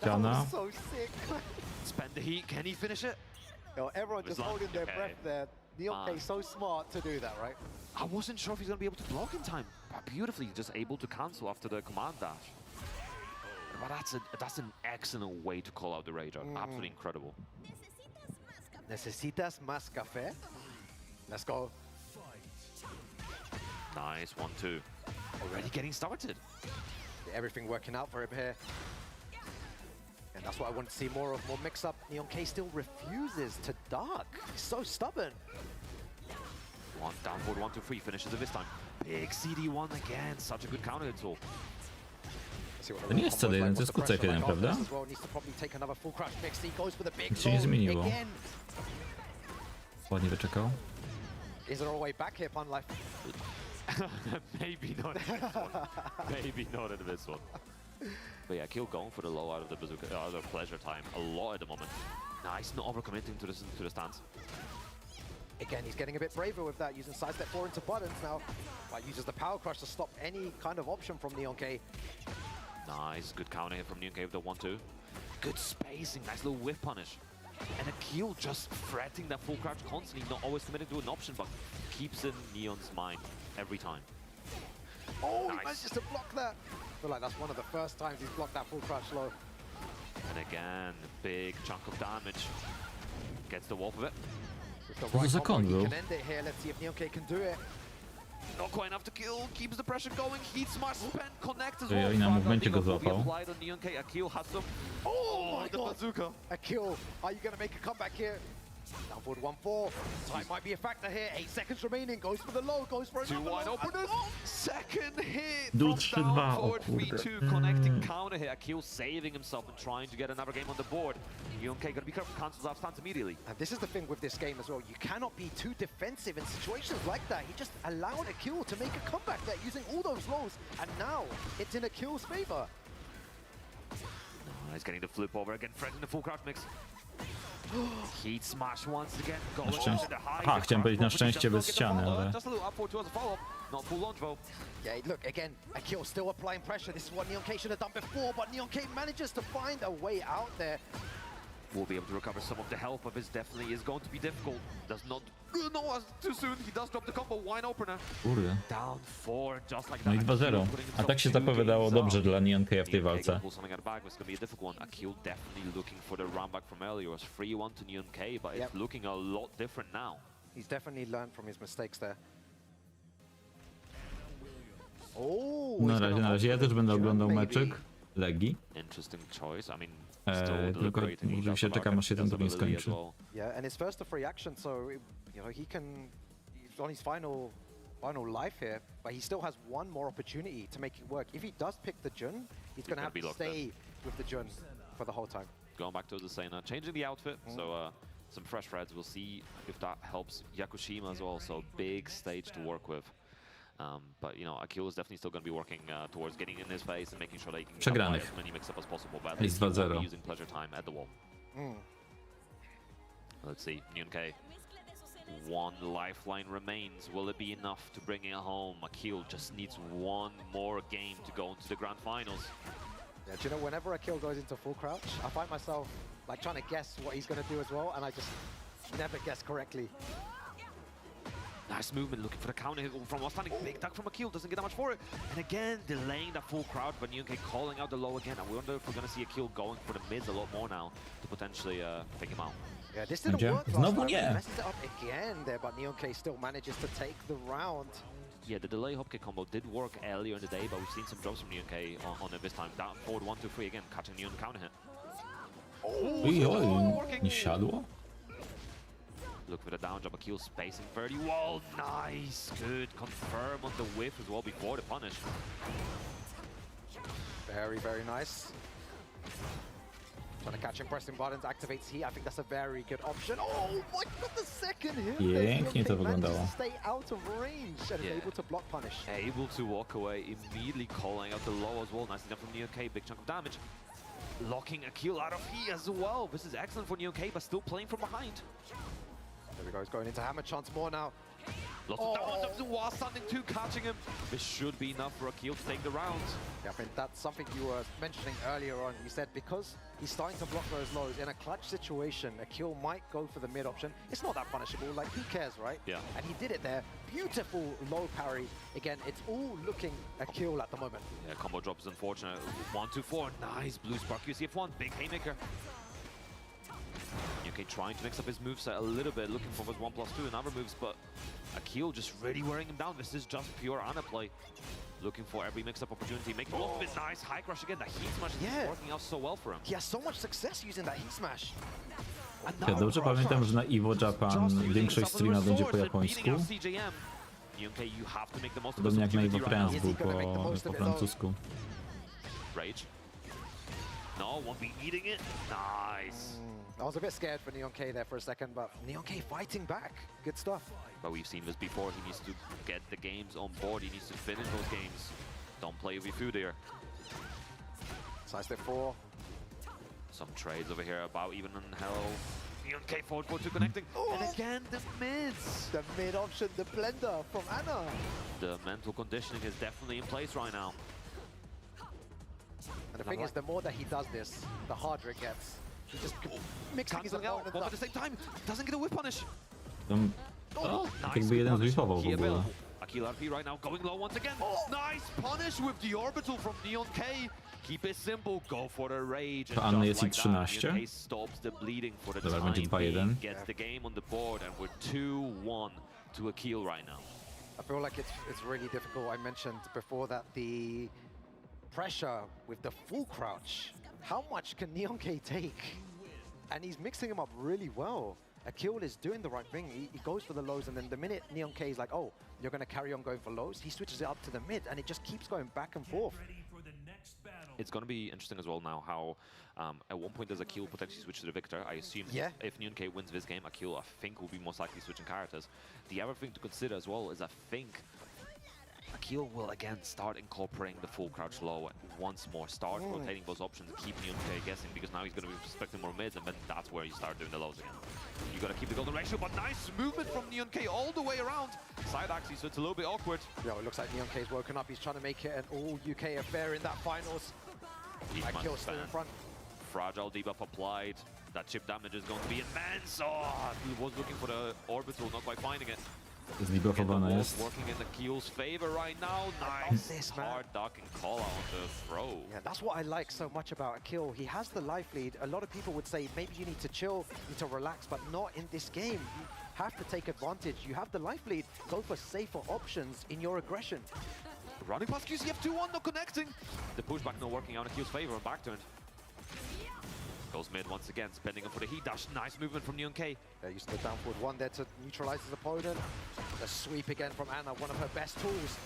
ściana. So sick. Spend the heat, can he finish it? Yo, everyone just holding their breath there. Nyonkei so smart to do that, right? I wasn't sure if he's going to be able to block in time. But beautifully, just able to cancel after the command dash. But that's an excellent way to call out the Rage Art. Absolutely incredible. Necesitas más café? Let's go. Nice, 1-2. Already getting started. Everything working out for him here. And that's what I want to see more of, more mix-up. Nyonkei still refuses to duck. He's so stubborn. One down forward, 1-2-3, finishes it this time. Big CD1 again, such a good counter tool. To nie jest CD1, to jest kucek jeden, prawda? Nic się nie zmieniło. Ładnie wyczekał. Is there a way back here, Pun Life? Maybe not in this one. Maybe not in this one. But yeah, Kill going for the low out of the bazooka, out of pleasure time a lot at the moment. Nice, not overcommitting to the stance. Again, he's getting a bit braver with that, using sidestep 4 into buttons now. But uses the power crush to stop any kind of option from Neon K. Nice, good counter here from Neon K with the 1-2. Good spacing, nice little whiff punish. And Akil just threatening that full crouch constantly, not always committing to an option, but keeps in Neon's mind every time. Oh, nice. He manages to block that. I feel like that's one of the first times he's blocked that full crouch low. And again, big chunk of damage. Gets the wolf of it. Co to za combo? Can end it here. Let's see if Neon K can do it. Not quite enough to kill, keeps the pressure going. Heat smash, spend, connect as Ojej, well. na movemencie go złapał. Applied on Neon K. Akil has some. Oh my the god! bazooka. Akil, are you going to make a comeback here? Down forward 1-4. Time might be a factor here. 8 seconds remaining. Goes for the low. Goes for Two another wide low. openers. Second hit Dół from 3-2, down o forward kurde. 3-2. Connecting counter here. Akil saving himself and trying to get another game on the board. Neon K gotta be careful. Cancels off stance immediately. And this is the thing with this game as well. You cannot be too defensive in situations like that. He just allowed Akil to make a comeback there using all those lows. And now it's in Akil's favor. He's getting the flip over again. Threatening the full crouch mix. Heat smash once again. Na szczęście. Aha, chciałem powiedzieć na szczęście bez ściany, ale... Just a little up 4-2 as a follow-up. Not full launch though. Yeah, look, again, Akil still applying pressure. This is what Neon K should have done before, but Neon K manages to find a way out there. Will be able to recover some of the health, but this definitely is going to be difficult. Does not... No, too soon. He does drop the combo. Wine opener. Kurde. Down 4, just like No i that. 2-0. A tak się zapowiadało dobrze dla Neon K w tej walce. Pull something out of bag, but it's going to be a difficult one. Akil definitely looking for the run back from earlier. It was 3-1 to Neon K, but it's looking a lot different now. He's definitely learned from his mistakes there. Oh, Na razie ja też będę oglądał meczyk Legii. Interesting choice. I mean, tylko oczywiście czekam, aż się ten turniej skończy. Yeah, and it's first to free action, so you know he can. He's on his final life here, but he still has one more opportunity to make it work. If he does pick the Jun, he's going to have to stay with the Jun for the whole time. Going back to the Sena, changing the outfit, so some fresh reds. We'll see if that helps Yakushima as well. So big stage to work with. But you know, Akil is definitely still going to be working towards getting in his face and making sure that he can apply as many mix-up as possible. But at least he will be using pleasure time at the wall. Let's see, Neon K. One lifeline remains. Will it be enough to bring it home? Akil just needs one more game to go into the grand finals. Yeah, do you know, whenever Akil goes into full crouch, I find myself like trying to guess what he's going to do as well, and I just never guess correctly. Nice movement, looking for the counter hit from outstanding. Big duck from Akil, doesn't get that much for it. And again, delaying that full crowd, but Neon K calling out the low again. I wonder if we're going to see Akil going for the mids a lot more now to potentially pick him out. Yeah, this didn't work last time. He messes it up again there, but Neon K still manages to take the round. Yeah, the delay hop kick combo did work earlier in the day, but we've seen some drops from Neon K on it this time. Down forward 1-2-3 again, catching Neon counter hit. Oj, nie siadło? Look for the down jump, Akil spacing 30. Whoa, nice, good. Confirm on the whiff as well before the punish. Very, very nice. Trying to catch him, pressing buttons, activates heat. I think that's a very good option. Oh my god, the second hit! Pięknie to wyglądało. Stay out of range and is able to block punish. Able to walk away, immediately calling out the low as well. Nicely done from Neon K, big chunk of damage. Locking Akil out of heat as well. This is excellent for Neon K, but still playing from behind. There we go, he's going into hammer chance more now. Lots of down while standing 2, catching him. This should be enough for Akil to take the round. Yeah, I think that's something you were mentioning earlier on. You said because he's starting to block those lows, in a clutch situation, Akil might go for the mid option. It's not that punishable, like who cares, right? Yeah. And he did it there. Beautiful low parry. Again, it's all looking Akil at the moment. Yeah, combo drop is unfortunate. 1-2-4, nice blue spark UCF1, big haymaker. Okay, trying to mix up his moveset a little bit, looking for his 1+2 and other moves, but Akil just really wearing him down. This is just pure Ana play. Looking for every mix-up opportunity, making a bit nice. High crush again, that heat smash is working out so well for him. He has so much success using that heat smash. Ja dobrze pamiętam, że na Evo Japan większość streama będzie po japońsku. Podobnie jak na Evo France był po francusku. Rage. No, won't be eating it. Nice. I was a bit scared for Neon K there for a second, but Neon K fighting back. Good stuff. But we've seen this before. He needs to get the games on board. He needs to finish those games. Don't play with food here. Side step 4. Some trades over here about even on hello. Neon K forward 4-2 connecting. And again, the mids. The mid option, the blender from Anna. The mental conditioning is definitely in place right now. And the thing is, the more that he does this, the harder it gets. He just mixing his out, but at the same time, doesn't get a whip punish. Tak jakby jeden zlifował w ogóle. Akil RP right now going low once again. Nice punish with the orbital from Neon K. Keep it simple, go for the rage. To Anny jest i 13. Neon K stops the bleeding for the Dobra, time będzie being. 2-1. Gets the game on the board, and we're 2-1 to Akil right now. I feel like it's really difficult. I mentioned before that the pressure with the full crouch. How much can Neon K take? And he's mixing him up really well. Akil is doing the right thing. He goes for the lows, and then the minute Neon K is like, oh, you're going to carry on going for lows, he switches it up to the mid, and it just keeps going back and forth. It's going to be interesting as well now how at one point does Akil potentially switch to the Victor. I assume if Neon K wins this game, Akil, I think, will be most likely switching characters. The other thing to consider as well is I think Akil will again start incorporating the full crouch low once more, start rotating those options, keep Neon K guessing, because now he's going to be expecting more mids, and then that's where you start doing the lows again. You got to keep the golden ratio, but nice movement from Neon K all the way around. Side axis, so it's a little bit awkward. Yeah, it looks like Neon K's woken up. He's trying to make it an all-UK affair in that finals. Akil still in front. Fragile debuff applied. That chip damage is going to be immense. Oh, he was looking for the orbital, not quite finding it. Zdebuffowany jest. Working in Akil's favor right now. Nice hard duck and call out on the throw. Yeah, that's what I like so much about Akil. He has the life lead. A lot of people would say maybe you need to chill, you need to relax, but not in this game. You have to take advantage. You have the life lead. Go for safer options in your aggression. Running past QCF 2-1, not connecting. The pushback not working out in Akil's favor and back turn. Goes mid once again, spending for the heat dash. Nice movement from Neon K. Yeah, using the down forward 1 there to neutralize his opponent. The sweep again from Anna, one of her best tools.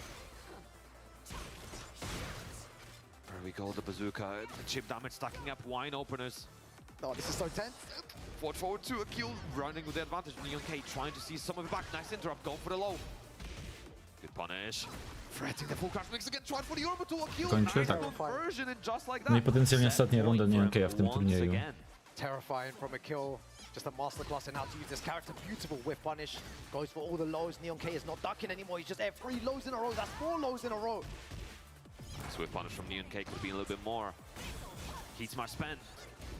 There we go, the bazooka. The chip damage stacking up, wine openers. Oh, this is so tense. Forward to Akil, running with the advantage. Neon K trying to see some of it back. Nice interrupt, going for the low. Good punish. Fretting the full crash mix again, tried for the orbital. Akil, Kończy, nice tak. conversion, and just like that. No i potencjalnie ostatnia runda Neon K'a w tym turnieju. Terrifying from Akil. Just a masterclass in how to use this character. Beautiful whiff punish. Goes for all the lows. Neon K is not ducking anymore. He's just at 3 lows in a row. That's 4 lows in a row. Swift punish from Neon K could be a little bit more. Heat smash spent.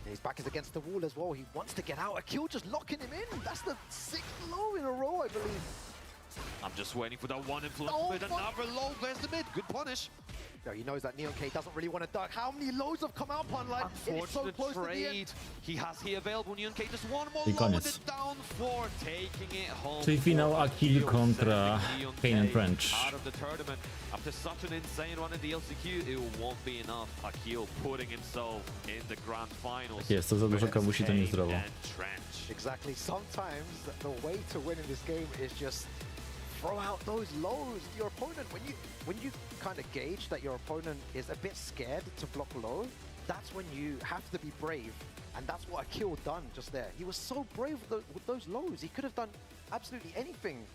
His back is against the wall as well. He wants to get out. Akil just locking him in. That's the 6th low in a row, I believe. I'm just waiting for that one influence with another low. There's the mid. Good punish. No, he knows that Neon K doesn't really want to duck. How many lows have come out, Pun? Like, it's so close to the end. He has here available. Neon K just one more I low koniec. with it down for taking it home. Czyli finał Akil kontra Kane and French. Out of the tournament. After such an insane run in the LCQ, it won't be enough. Akil putting himself in the grand finals. Tak jest, to za dużo kawusi, to niezdrowo. Exactly. Sometimes the way to win in this game is just throw out those lows. Your opponent, when you kind of gauge that your opponent is a bit scared to block low, that's when you have to be brave. And that's what Akil done just there. He was so brave with those lows. He could have done absolutely anything.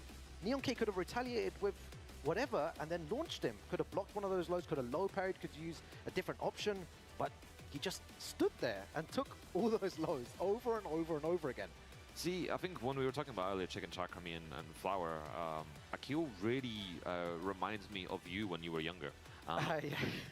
Neon K could have retaliated with whatever and then launched him. Could have blocked one of those lows, could have low parried, could use a different option. But he just stood there and took all those lows over and over and over again. See, I think when we were talking about earlier, Chicken Chakrami and Flower, Akil really reminds me of you when you were younger.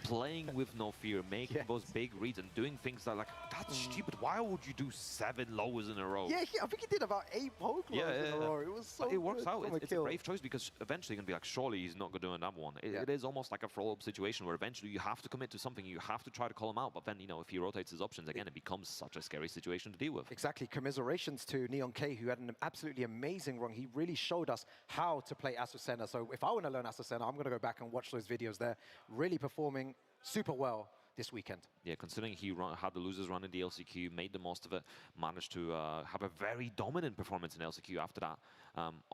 Playing with no fear, making those big reads and doing things that are like, that's stupid. Why would you do 7 lows in a row? Yeah, I think he did about 8 poke lows in a row. It was so But it works out. It's a Akil. brave choice because eventually you're going to be like, surely he's not going to do another one. It is almost like a throw-up situation where eventually you have to commit to something. You have to try to call him out. But then, you know, if he rotates his options again, it becomes such a scary situation to deal with. Exactly. Commiserations to Neon K, who had an absolutely amazing run. He really showed us how to play Azucena. So if I want to learn Azucena, I'm going to go back and watch those videos there. Really performing super well this weekend. Yeah, considering he had the losers run in the LCQ, made the most of it, managed to have a very dominant performance in LCQ after that,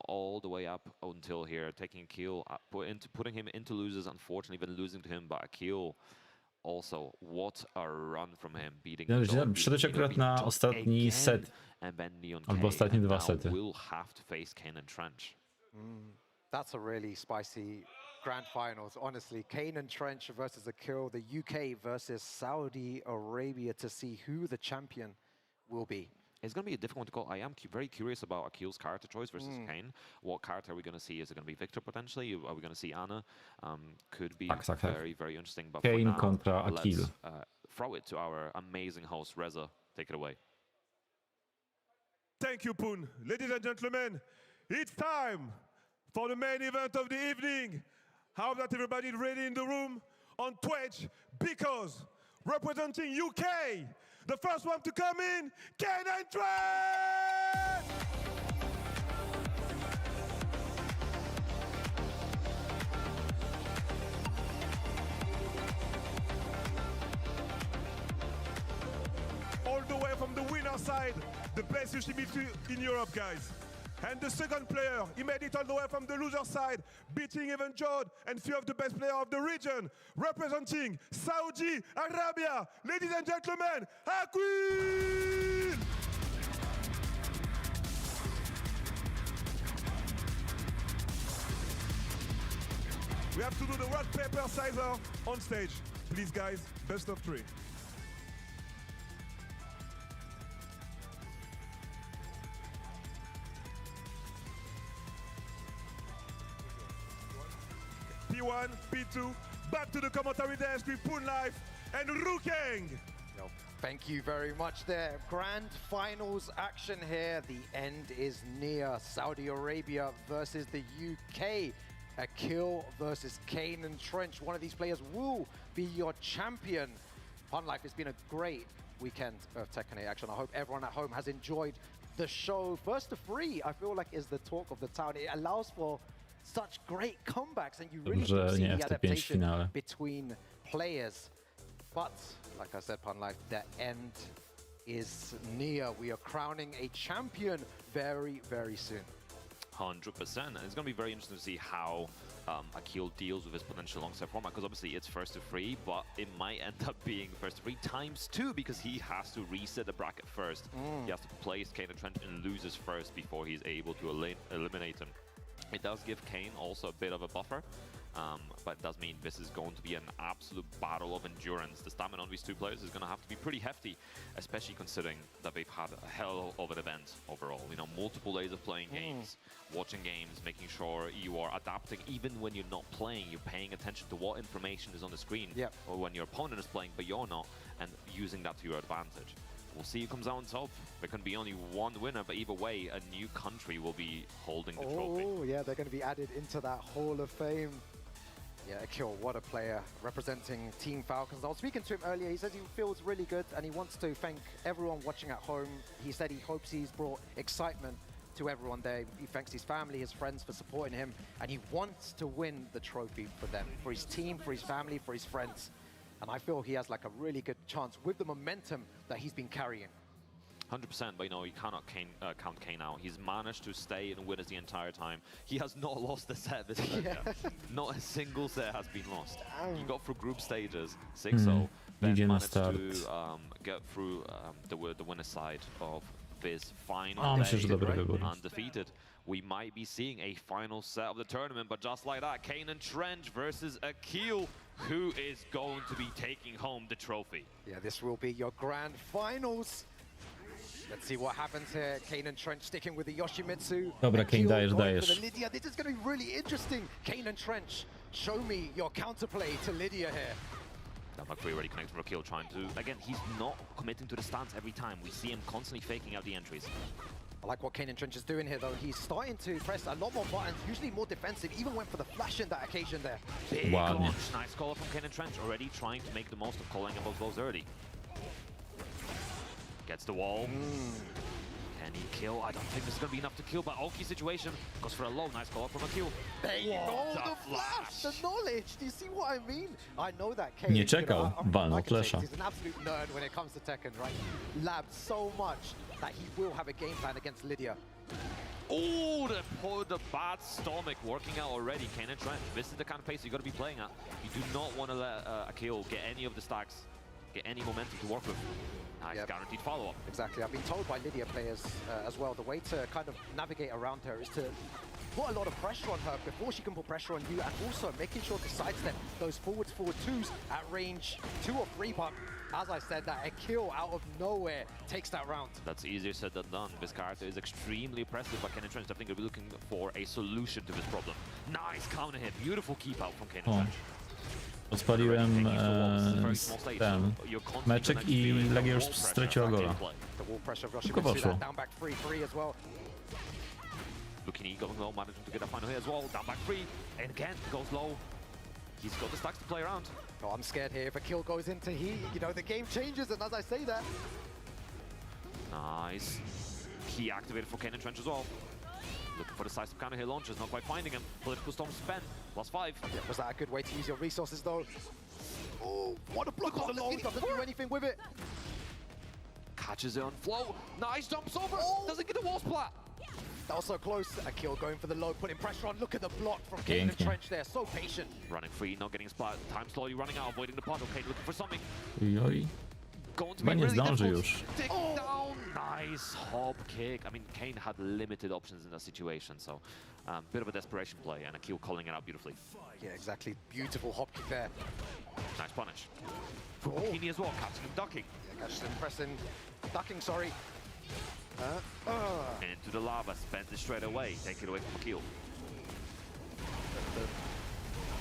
all the way up until here, taking Akil, putting him into losers, unfortunately, then losing to him, but Akil Also, what a run from him beating. Przyszedłeś akurat na ostatni set, albo ostatnie 2 sety. Will have to face Kane and Trench. That's a really spicy grand finals, honestly. Kane and Trench versus Akil, the UK versus Saudi Arabia, to see who the champion will be. It's going to be a difficult one to call. I am very curious about Akil's character choice versus Kane. What character are we going to see? Is it going to be Victor potentially? Are we going to see Anna? Could be very, very interesting. But Kane for now, kontra Akil. let's throw it to our amazing host, Reza. Take it away. Thank you, Poon. Ladies and gentlemen, it's time for the main event of the evening. How that everybody ready in the room on Twitch? Because representing UK, the first one to come in, Kane and Trent! All the way from the winner side, the best Yoshimitsu in Europe, guys. And the second player, he made it all the way from the loser side, beating even Jod and few of the best players of the region, representing Saudi Arabia. Ladies and gentlemen, Akil! We have to do the rock, paper, scissors on stage. Please, guys, best of 3. P1, P2, back to the commentary desk with Poon Life and Rukeng. Thank you very much there. Grand finals action here. The end is near. Saudi Arabia versus the UK. Akil versus Kane and Trench. One of these players will be your champion. Pun Life, it's been a great weekend of Tekken 8 action. I hope everyone at home has enjoyed the show. First to 3, I feel like, is the talk of the town. It allows for such great comebacks, and you really do see the adaptation between players. But, like I said, Pun Life, the end is near. We are crowning a champion very, very soon. 100%. And it's going to be very interesting to see how Akil deals with his potential alongside format, because obviously it's first to 3, but it might end up being first to 3 times 2, because he has to reset the bracket first. He has to place Kane and Trent and loses first before he's able to eliminate him. It does give Kane also a bit of a buffer, but it does mean this is going to be an absolute battle of endurance. The stamina on these 2 players is going to have to be pretty hefty, especially considering that they've had a hell of an event overall. You know, multiple days of playing games, watching games, making sure you are adapting even when you're not playing. You're paying attention to what information is on the screen, or when your opponent is playing but you're not, and using that to your advantage. We'll see who comes out on top. There can be only one winner, but either way, a new country will be holding the trophy. Oh, yeah, they're going to be added into that Hall of Fame. Yeah, Akil, what a player, representing Team Falcons. I was speaking to him earlier. He says he feels really good, and he wants to thank everyone watching at home. He said he hopes he's brought excitement to everyone there. He thanks his family, his friends for supporting him, and he wants to win the trophy for them, for his team, for his family, for his friends. And I feel he has like a really good chance with the momentum that he's been carrying. 100%, but you know, you cannot count Kane out. He's managed to stay in winners the entire time. He has not lost a set this year. Not a single set has been lost. He got through group stages, 6-0, then managed to get through the winner side of this final day, undefeated. We might be seeing a final set of the tournament, but just like that, Kane and Trench versus Akil, who is going to be taking home the trophy. Yeah, this will be your grand finals. Let's see what happens here. Kane and Trench sticking with the Yoshimitsu. Dobra, Kane, dajesz. Lydia. This is going to be really interesting. Kane and Trench, show me your counterplay to Lydia here. McCree already connected for Akil, trying to... Again, he's not committing to the stance every time. We see him constantly faking out the entries. I like what Kane and Trench is doing here, though. He's starting to press a lot more buttons, usually more defensive. Even went for the flash in that occasion there. Big launch. Nice call from Kane and Trench, already trying to make the most of calling above blows early. Gets the wall. Can he kill? I don't think this is going to be enough to kill, but Oki situation goes for a low. Nice call from Akil. There you go, the flash, the knowledge. Do you see what I mean? I know that Kane. Nie czekał, walnął flesza. He's an absolute nerd when it comes to Tekken, right? Labs so much that he will have a game plan against Lydia. Oh, the bad stomach working out already. Kane and Trent, this is the kind of pace you got to be playing at. You do not want to let Akil get any of the stacks, get any momentum to work with. Nice, guaranteed follow-up. Exactly. I've been told by Lydia players as well, the way to kind of navigate around her is to put a lot of pressure on her before she can put pressure on you, and also making sure to sidestep those forward twos at range 2 or 3, but as I said, that Akil out of nowhere takes that round. That's easier said than done. This character is extremely impressive, but Kane and Trench, I think, will be looking for a solution to this problem. Nice counter hit, beautiful keep out from Kane and Trench. Odpaliłem ten meczek i Legia już straciła gola. Tylko poszło. Lukini going low, managing to get a final hit as well. Down back 3, and again goes low. He's got the stacks to play around. Oh, I'm scared here. If a kill goes into heat, you know, the game changes, and as I say that... Nice. Key activated for Kane and Trench as well. Looking for the size of counter hit launches, not quite finding him. Political Storm spent, +5. Yeah, was that a good way to use your resources, though? Oh, what a block on the low, doesn't do anything with it. Catches it on flow. Nice, jumps over, doesn't get the wall splat. That was so close. Akil going for the low, putting pressure on. Look at the block from Kane and Trench there. So patient. Running free, not getting splat. Time slowly running out, avoiding the puddle. Kane looking for something. Ojoj. Chyba nie zdąży już. Down. Nice hop kick. I mean, Kane had limited options in that situation, so bit of a desperation play, and Akil calling it out beautifully. Yeah, exactly. Beautiful hop kick there. Nice punish. For Bikini as well, catching him ducking. Yeah, catching him pressing, ducking, sorry. Into the lava, spends it straight away. Take it away from Akil.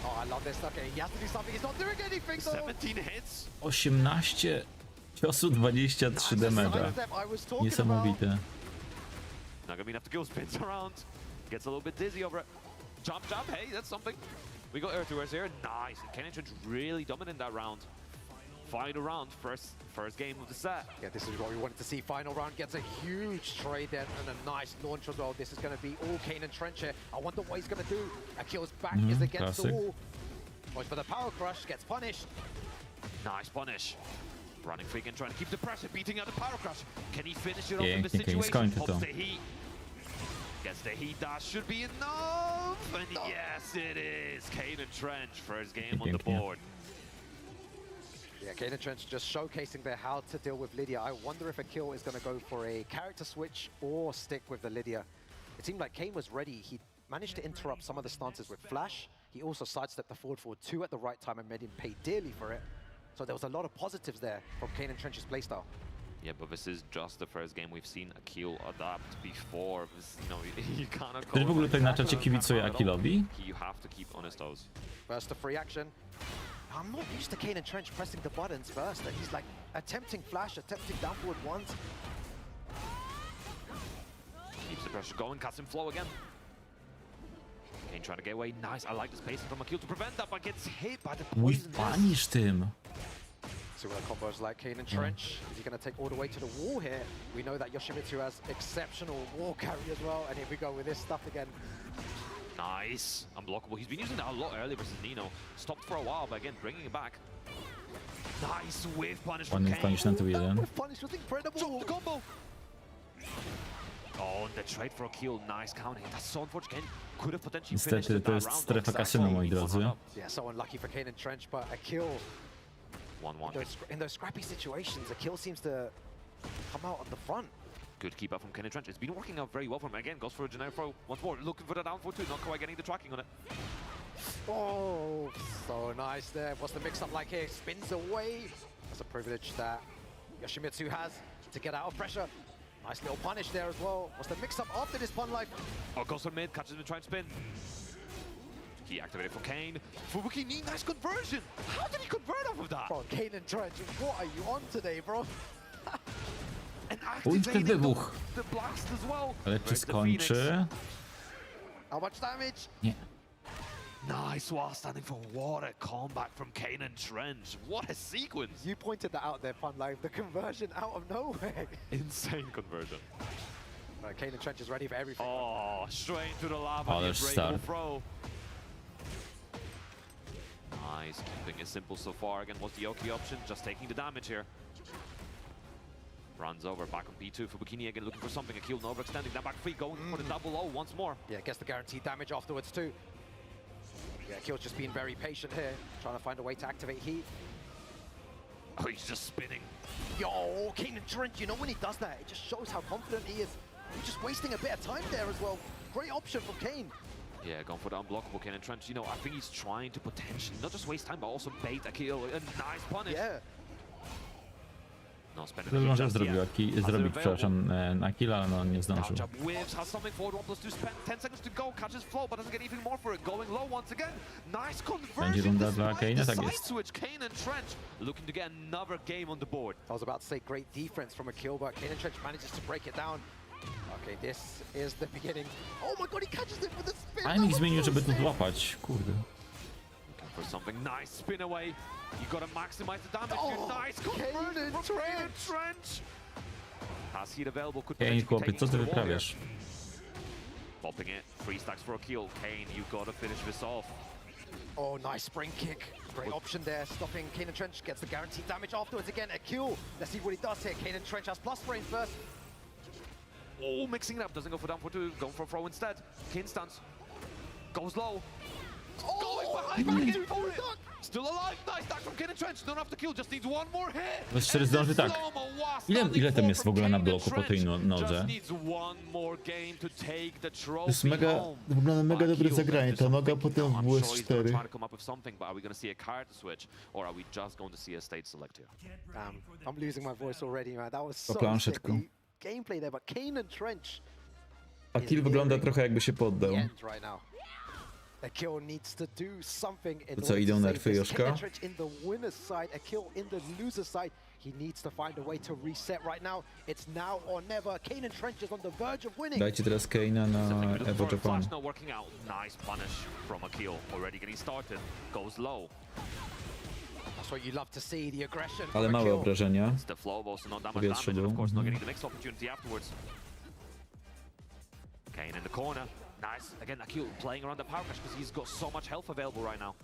Oh, I love this. Okay, he has to do something. He's not doing anything though. 17 hits. 18 ciosu, 23 damage'a. Niesamowite. Not gonna be enough to go. Spins around. Gets a little bit dizzy over it. Jump, hey, that's something. We got air to airs here. Nice. And Kane and Trench really dominant that round. Final round, first game of the set. Yeah, this is what we wanted to see. Final round gets a huge trade there and a nice launch as well. This is going to be all Kane and Trench here. I wonder what he's going to do. Akil's back is against the wall. Goes for the power crush, gets punished. Nice punish. Running free and trying to keep the pressure, beating out the power crush. Can he finish it off in this situation? Pops the heat. Gets the heat, that should be enough. And yes, it is. Kane and Trench, first game on the board. Yeah, Kane and Trench just showcasing there how to deal with Lydia. I wonder if Akil is going to go for a character switch or stick with the Lydia. It seemed like Kane was ready. He managed to interrupt some of the stances with Flash. He also sidestepped the forward 2 at the right time and made him pay dearly for it. So there was a lot of positives there from Kane and Trench's playstyle. Yeah, but this is just the first game we've seen Akil adapt before. This, you know, you cannot Ktoś w ogóle tutaj na czacie kibicuje Akilowi? You have to keep on his toes. First, the free action. I'm not used to Kane and Trench pressing the buttons first. He's like attempting flash, attempting down forward ones. Keeps the pressure going, cuts him flow again. Kane trying to get away. Nice, I like the spacing from Akil to prevent that, but gets hit by the poison. Punish tym. See what combos like Kane and Trench. Is he going to take all the way to the wall here? We know that Yoshimitsu has exceptional wall carry as well. And here we go with this stuff again. Nice, unblockable. He's been using that a lot earlier versus Nino. Stopped for a while, but again, bringing it back. Nice whiff punish from Kane. Punish na tu jeden. Punish was incredible. Jump the combo. Oh, and the trade for Akil. Nice counter. That's so unfortunate. Kane could have potentially finished Niestety to jest strefa kasyna, moi drodzy. Yeah, so unlucky for Kane and Trench, but Akil 1-1. in those scrappy situations, Akil seems to come out on the front. Good keep up from Kane and Trench. It's been working out very well for him. Again, goes for a generic throw. Once more, looking for the down for 2. Not quite getting the tracking on it. Oh, so nice there. What's the mix-up like here? Spins away. That's a privilege that Yoshimitsu has to get out of pressure. Nice little punish there as well. What's the mix-up after this pun life? Oh, goes for mid, catches him and trying to spin. Key activated for Kane. Fubuki knee, nice conversion. How did he convert off of that? Bro, Kane and Trench, what are you on today, bro? And activating the blast as well. Ale czy skończy? How much damage? Nie. Nice while standing for what a comeback from Kane and Trench. What a sequence. You pointed that out there, Fun Life. The conversion out of nowhere. Insane conversion. Kane and Trench is ready for everything. Oh, straight into the lava. Ale throw. Nice, keeping it simple so far. Again, what's the Yoki option? Just taking the damage here. Runs over, back on P2 for Bikini again, looking for something. Akil Nova extending that back free, going for the double low once more. Yeah, gets the guaranteed damage afterwards too. Yeah, Akil's just being very patient here, trying to find a way to activate heat. Oh, he's just spinning. Yo, Kane and Trent, you know when he does that, it just shows how confident he is. He's just wasting a bit of time there as well. Great option from Kane. Yeah, going for the unblockable Kane and Trench. You know, I think he's trying to potentially not just waste time, but also bait Akil. A nice punish. Yeah. No, spend Może zrobić, przepraszam, na killa, ale no nie zdążył. Whiffs, has something forward, 1+2, spend 10 seconds to go, catches flow, but doesn't get even more for it. Going low once again. Nice conversion. Będzie runda dla Kane'a, tak Side jest. switch, Kane and Trench looking to get another game on the board. I was about to say great defense from Akil, but Kane and Trench manages to break it down. Okay, this is the beginning. Oh my god, he catches it with a spin. A nikt zmienił, żeby to złapać, kurde. Looking for something nice, spin away. You gotta maximize the damage here. Nice conversion from Kane and Trench. Has heat available, could Kane, chłopie, co ty wyprawiasz? Popping it, 3 stacks for a kill. Kane, you gotta finish this off. Oh, nice spring kick. Great option there, stopping Kane and Trench. Gets the guaranteed damage afterwards again. Akil, let's see what he does here. Kane and Trench has plus frame first. Oh, mixing it up, doesn't go for down for 2, going for throw instead. Kane stance, goes low. Going behind, back in for it. Still alive, nice stack from Kane and Trench. Don't have to kill, just needs one more hit. No szczerze zdąży tak. Ile tam jest w ogóle na bloku po tej nodze? To jest mega, wygląda mega dobre zagranie, ta noga potem w WS4. I'm losing my voice already, man. That was so sick. Gameplay there, but Kane and Trench. Akil wygląda trochę jakby się poddał. Akil needs to do something in To co, idą nerfy Joszka? in the winner's side, Akil in the loser's side. He needs to find a way to reset right now. It's now or never. Kane and Trench is on the verge of winning. Dajcie teraz Kane'a na Evo Japan. Working out. Nice punish from Akil. Already getting started. Goes low. That's what you love to see, the aggression. Ale małe obrażenia. Powietrze był. Of course, not getting the next opportunity afterwards. Kane in the corner. Nice. Again, Akil playing around the power crash because he's got so much health available right now.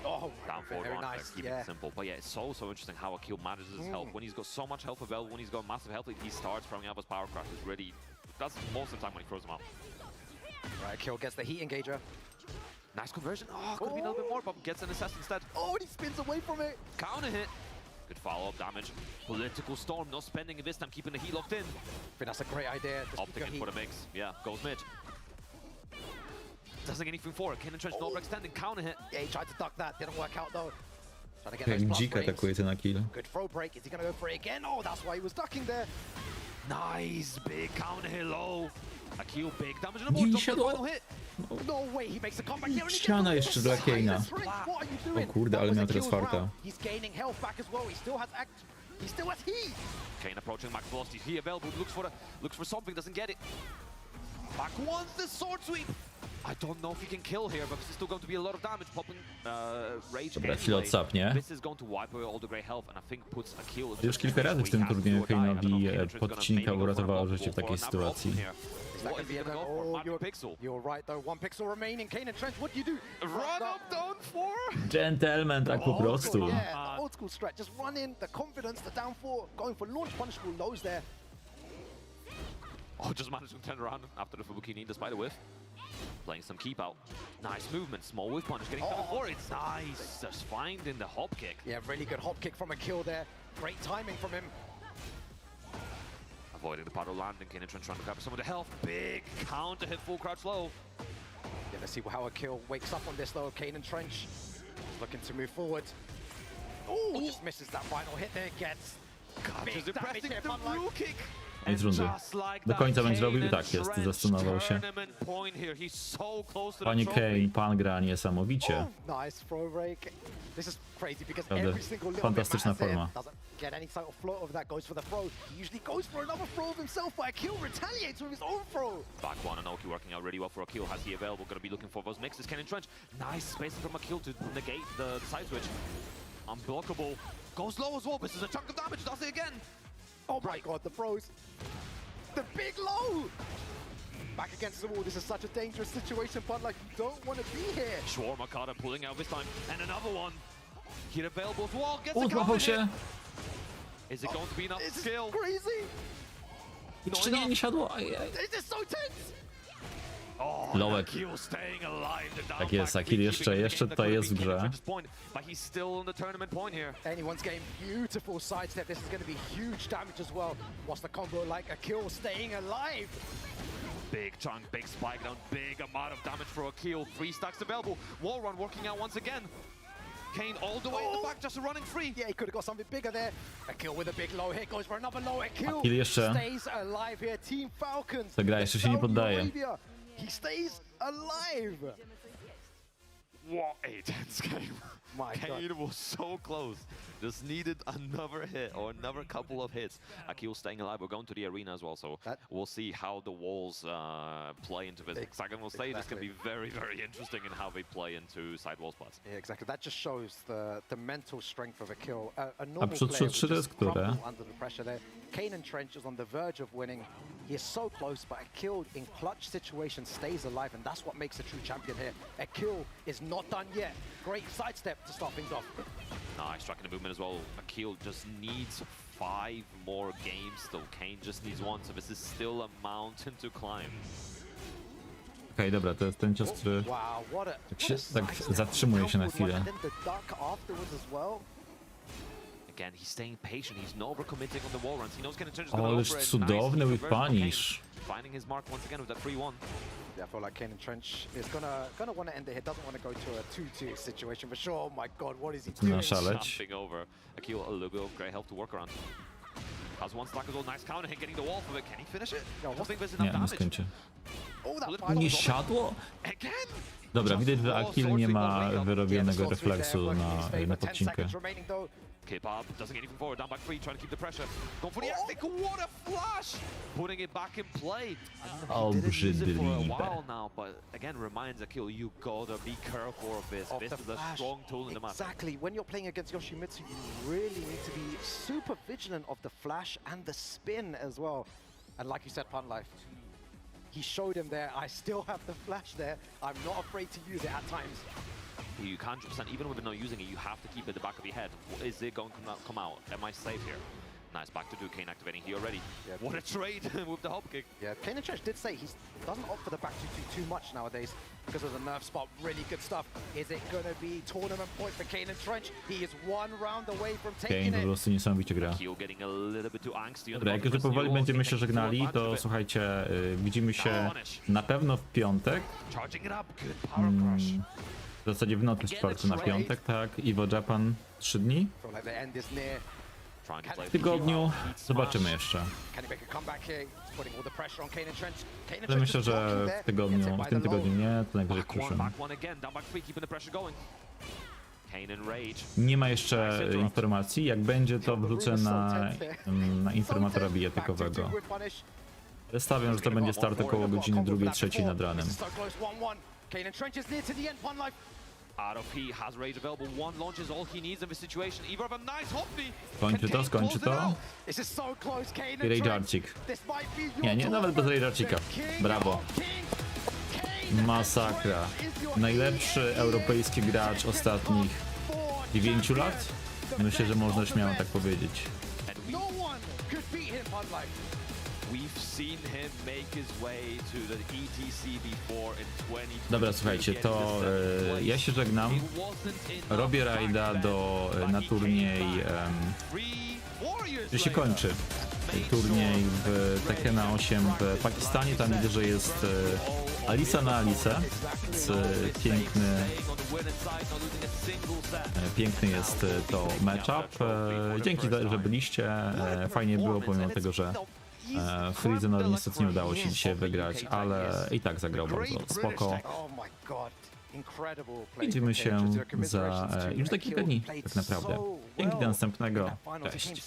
Oh, down forward very one, nice. keep it simple. But yeah, it's so interesting how Akil manages his health. When he's got so much health available, when he's got massive health, he starts throwing out his power crashes. Really, that's most of the time when he throws them out. Right, Akil gets the heat engager. Nice conversion. Oh, could have been a little bit more, but gets an assist instead. Oh, and he spins away from it. Counter hit. Good follow-up damage. Political storm, no spending this time, keeping the heat locked in. I think that's a great idea. Opting in for the mix. Yeah, goes mid. Doesn't get anything for it. Kane and Trench, no extending, counter hit. Yeah, he tried to duck that, didn't work out though. Trying to get Jak those plus dzika frames. atakuje ten Akil. Good throw break. Is he gonna go for it again? Oh, that's why he was ducking there. Nice, big counter hit low. Akil, big damage on the board, the final hit. No way, he makes a comeback here. Ściana jeszcze dla Kane'a. O kurde, ale miał teraz farta. He's gaining health back as well. He still has heat. Kane approaching max velocity. He available, looks for something, doesn't get it. Back once the sword sweep. I don't know if he can kill here, but this is still going to be a lot of damage. Popping rage Dobra, chwilę odsapnie. This is going to wipe away all the great health, and I think puts Akil. Już kilka razy w tym turnieju Kane'owi podcinka uratowało życie w takiej sytuacji. You're right though, 1 pixel remaining. Kane and Trench, what do you do? Run up down 4. Gentleman, tak po prostu. Yeah, the old school strat. Just run in, the confidence, the down 4, going for launch punishable lows there. Oh, just managed to turn around after the Fubukini despite a whiff. Playing some keep out. Nice movement, small whiff punish, getting down 4. It's nice. Just finding the hop kick. Yeah, really good hop kick from Akil there. Great timing from him. Avoiding the paddle landing, Kane and Trench trying to grab some of the health. Big counter hit, full crouch low. Yeah, let's see how Akil wakes up on this though. Kane and Trench looking to move forward. Oh, just misses that final hit there. Gets big damage there, but like kick. Koniec rundy. Do końca będzie robił, tak jest, zastunował się. Panie Kane, pan gra niesamowicie. Nice throw break. This is crazy because every single little fantastyczna forma. doesn't get any sort of float of that, goes for the throw. He usually goes for another throw of himself, but Akil retaliates with his own throw. Back one, and Oki working out really well for Akil. Has he available? Going to be looking for those mixes. Kane and Trench. Nice spacing from Akil to negate the side switch. Unblockable. Goes low as well. This is a chunk of damage. Does it again. Oh my god, the throws. The big low! Back against the wall, this is such a dangerous situation, but like, you don't want to be here. Shawarma Kata pulling out this time, and another one. Hit available as well, gets the counter hit. Is it going to be enough skill? Crazy! Czy nie siadło? This is so tense! Lołek. Tak jest, Akil jeszcze tutaj jest w grze. Anyone's game, beautiful sidestep. This is going to be huge damage as well. What's the combo like? Akil staying alive. Big chunk, big spike down, big amount of damage for Akil. 3 stacks available. Wall run working out once again. Kane all the way in the back, just running free. Yeah, he could have got something bigger there. Akil with a big low hit, goes for another low. Akil jeszcze. stays alive here. Team Falcons. Ta gra jeszcze się nie poddaje. He stays alive. What a tense game. My Kane God. was so close. Just needed another hit or another couple of hits. Akil staying alive. We're going to the arena as well, so we'll see how the walls play into this hexagonal stage. It's going to be very, very interesting in how they play into side wall spots. Yeah, exactly. That just shows the mental strength of Akil. A normal player would just crumble under the pressure there. Kane and Trench is on the verge of winning. He is so close, but Akil in clutch situations stays alive, and that's what makes a true champion here. Akil is not done yet. Great sidestep to start things off. Nice tracking the movement as well. Akil just needs 5 more games still. Kane just needs 1, so this is still a mountain to climb. Okej, dobra, to jest ten cios, który tak zatrzymuje się na chwilę. Again, he's staying patient. He's not overcommitting on the wall runs. He knows Kane Trench is O, going to ależ go for it. cudowny Nice with punish. finding his mark once again with that 3-1. Yeah, I feel like Kane and Trench is gonna want to end it here. Doesn't want to go to a 2-2 situation for sure. Oh my God, what is he doing? Jumping over. Akil, a little bit of great help to work around. Has 1 stack as well. Nice counter hit, getting the wall from it. Can he finish it? I don't think there's enough Nie, nie damage. skończy. Oh, Nie siadło? Again? Dobra, widać, że Akil nie ma wyrobionego refleksu na podcinkę. Keep up, doesn't get anything forward, down back 3, trying to keep the pressure. Going for the Aztec, what a flash! Putting it back in play. Obrzydliwe. For a while now, but again reminds Akil, you gotta be careful of this. This is a strong tool in the map. Exactly, when you're playing against Yoshimitsu, you really need to be super vigilant of the flash and the spin as well. And like you said, Pun Life, he showed him there, I still have the flash there. I'm not afraid to use it at times. You can't understand, even with not using it, you have to keep it at the back of your head. Is it going to come out? Am I safe here? Nice, back to do Kane activating here already. Yeah, what a trade with the hop kick. Yeah, Kane and Trench did say he doesn't opt for the back 2-2 too much nowadays because of the nerve spot. Really good stuff. Is it going to be tournament point for Kane and Trench? He is 1 round away from taking Kane po prostu niesamowicie gra. Dobra, jak już powoli będziemy się żegnali, to słuchajcie, widzimy się na pewno w piątek. W zasadzie w Noty Sportu na piątek, tak? Evo Japan 3 dni. W tygodniu zobaczymy jeszcze. Ale myślę, że w tym tygodniu nie, to najwyżej w przyszłym. Nie ma jeszcze informacji, jak będzie to wrzucę na informatora bijatykowego. Stawiam, że to będzie start około godziny 2-3 nad ranem. Skończy to. I Rage'arcik. Nie, nawet bez Rage'arcika. Brawo. Masakra. Najlepszy europejski gracz ostatnich 9 lat? Myślę, że można śmiało tak powiedzieć. Dobra, słuchajcie, to ja się żegnam. Robię rajda na turniej, gdzie się kończy turniej w Tekkena 8 w Pakistanie. Tam widzę, że jest Alisa na Alisę. Piękny jest to matchup. Dzięki, że byliście. Fajnie było, pomimo tego, że Freezenowi niestety nie udało się dzisiaj wygrać, ale i tak zagrał bardzo spoko. Widzimy się już za kilka dni, tak naprawdę. Dzięki, do następnego. Cześć.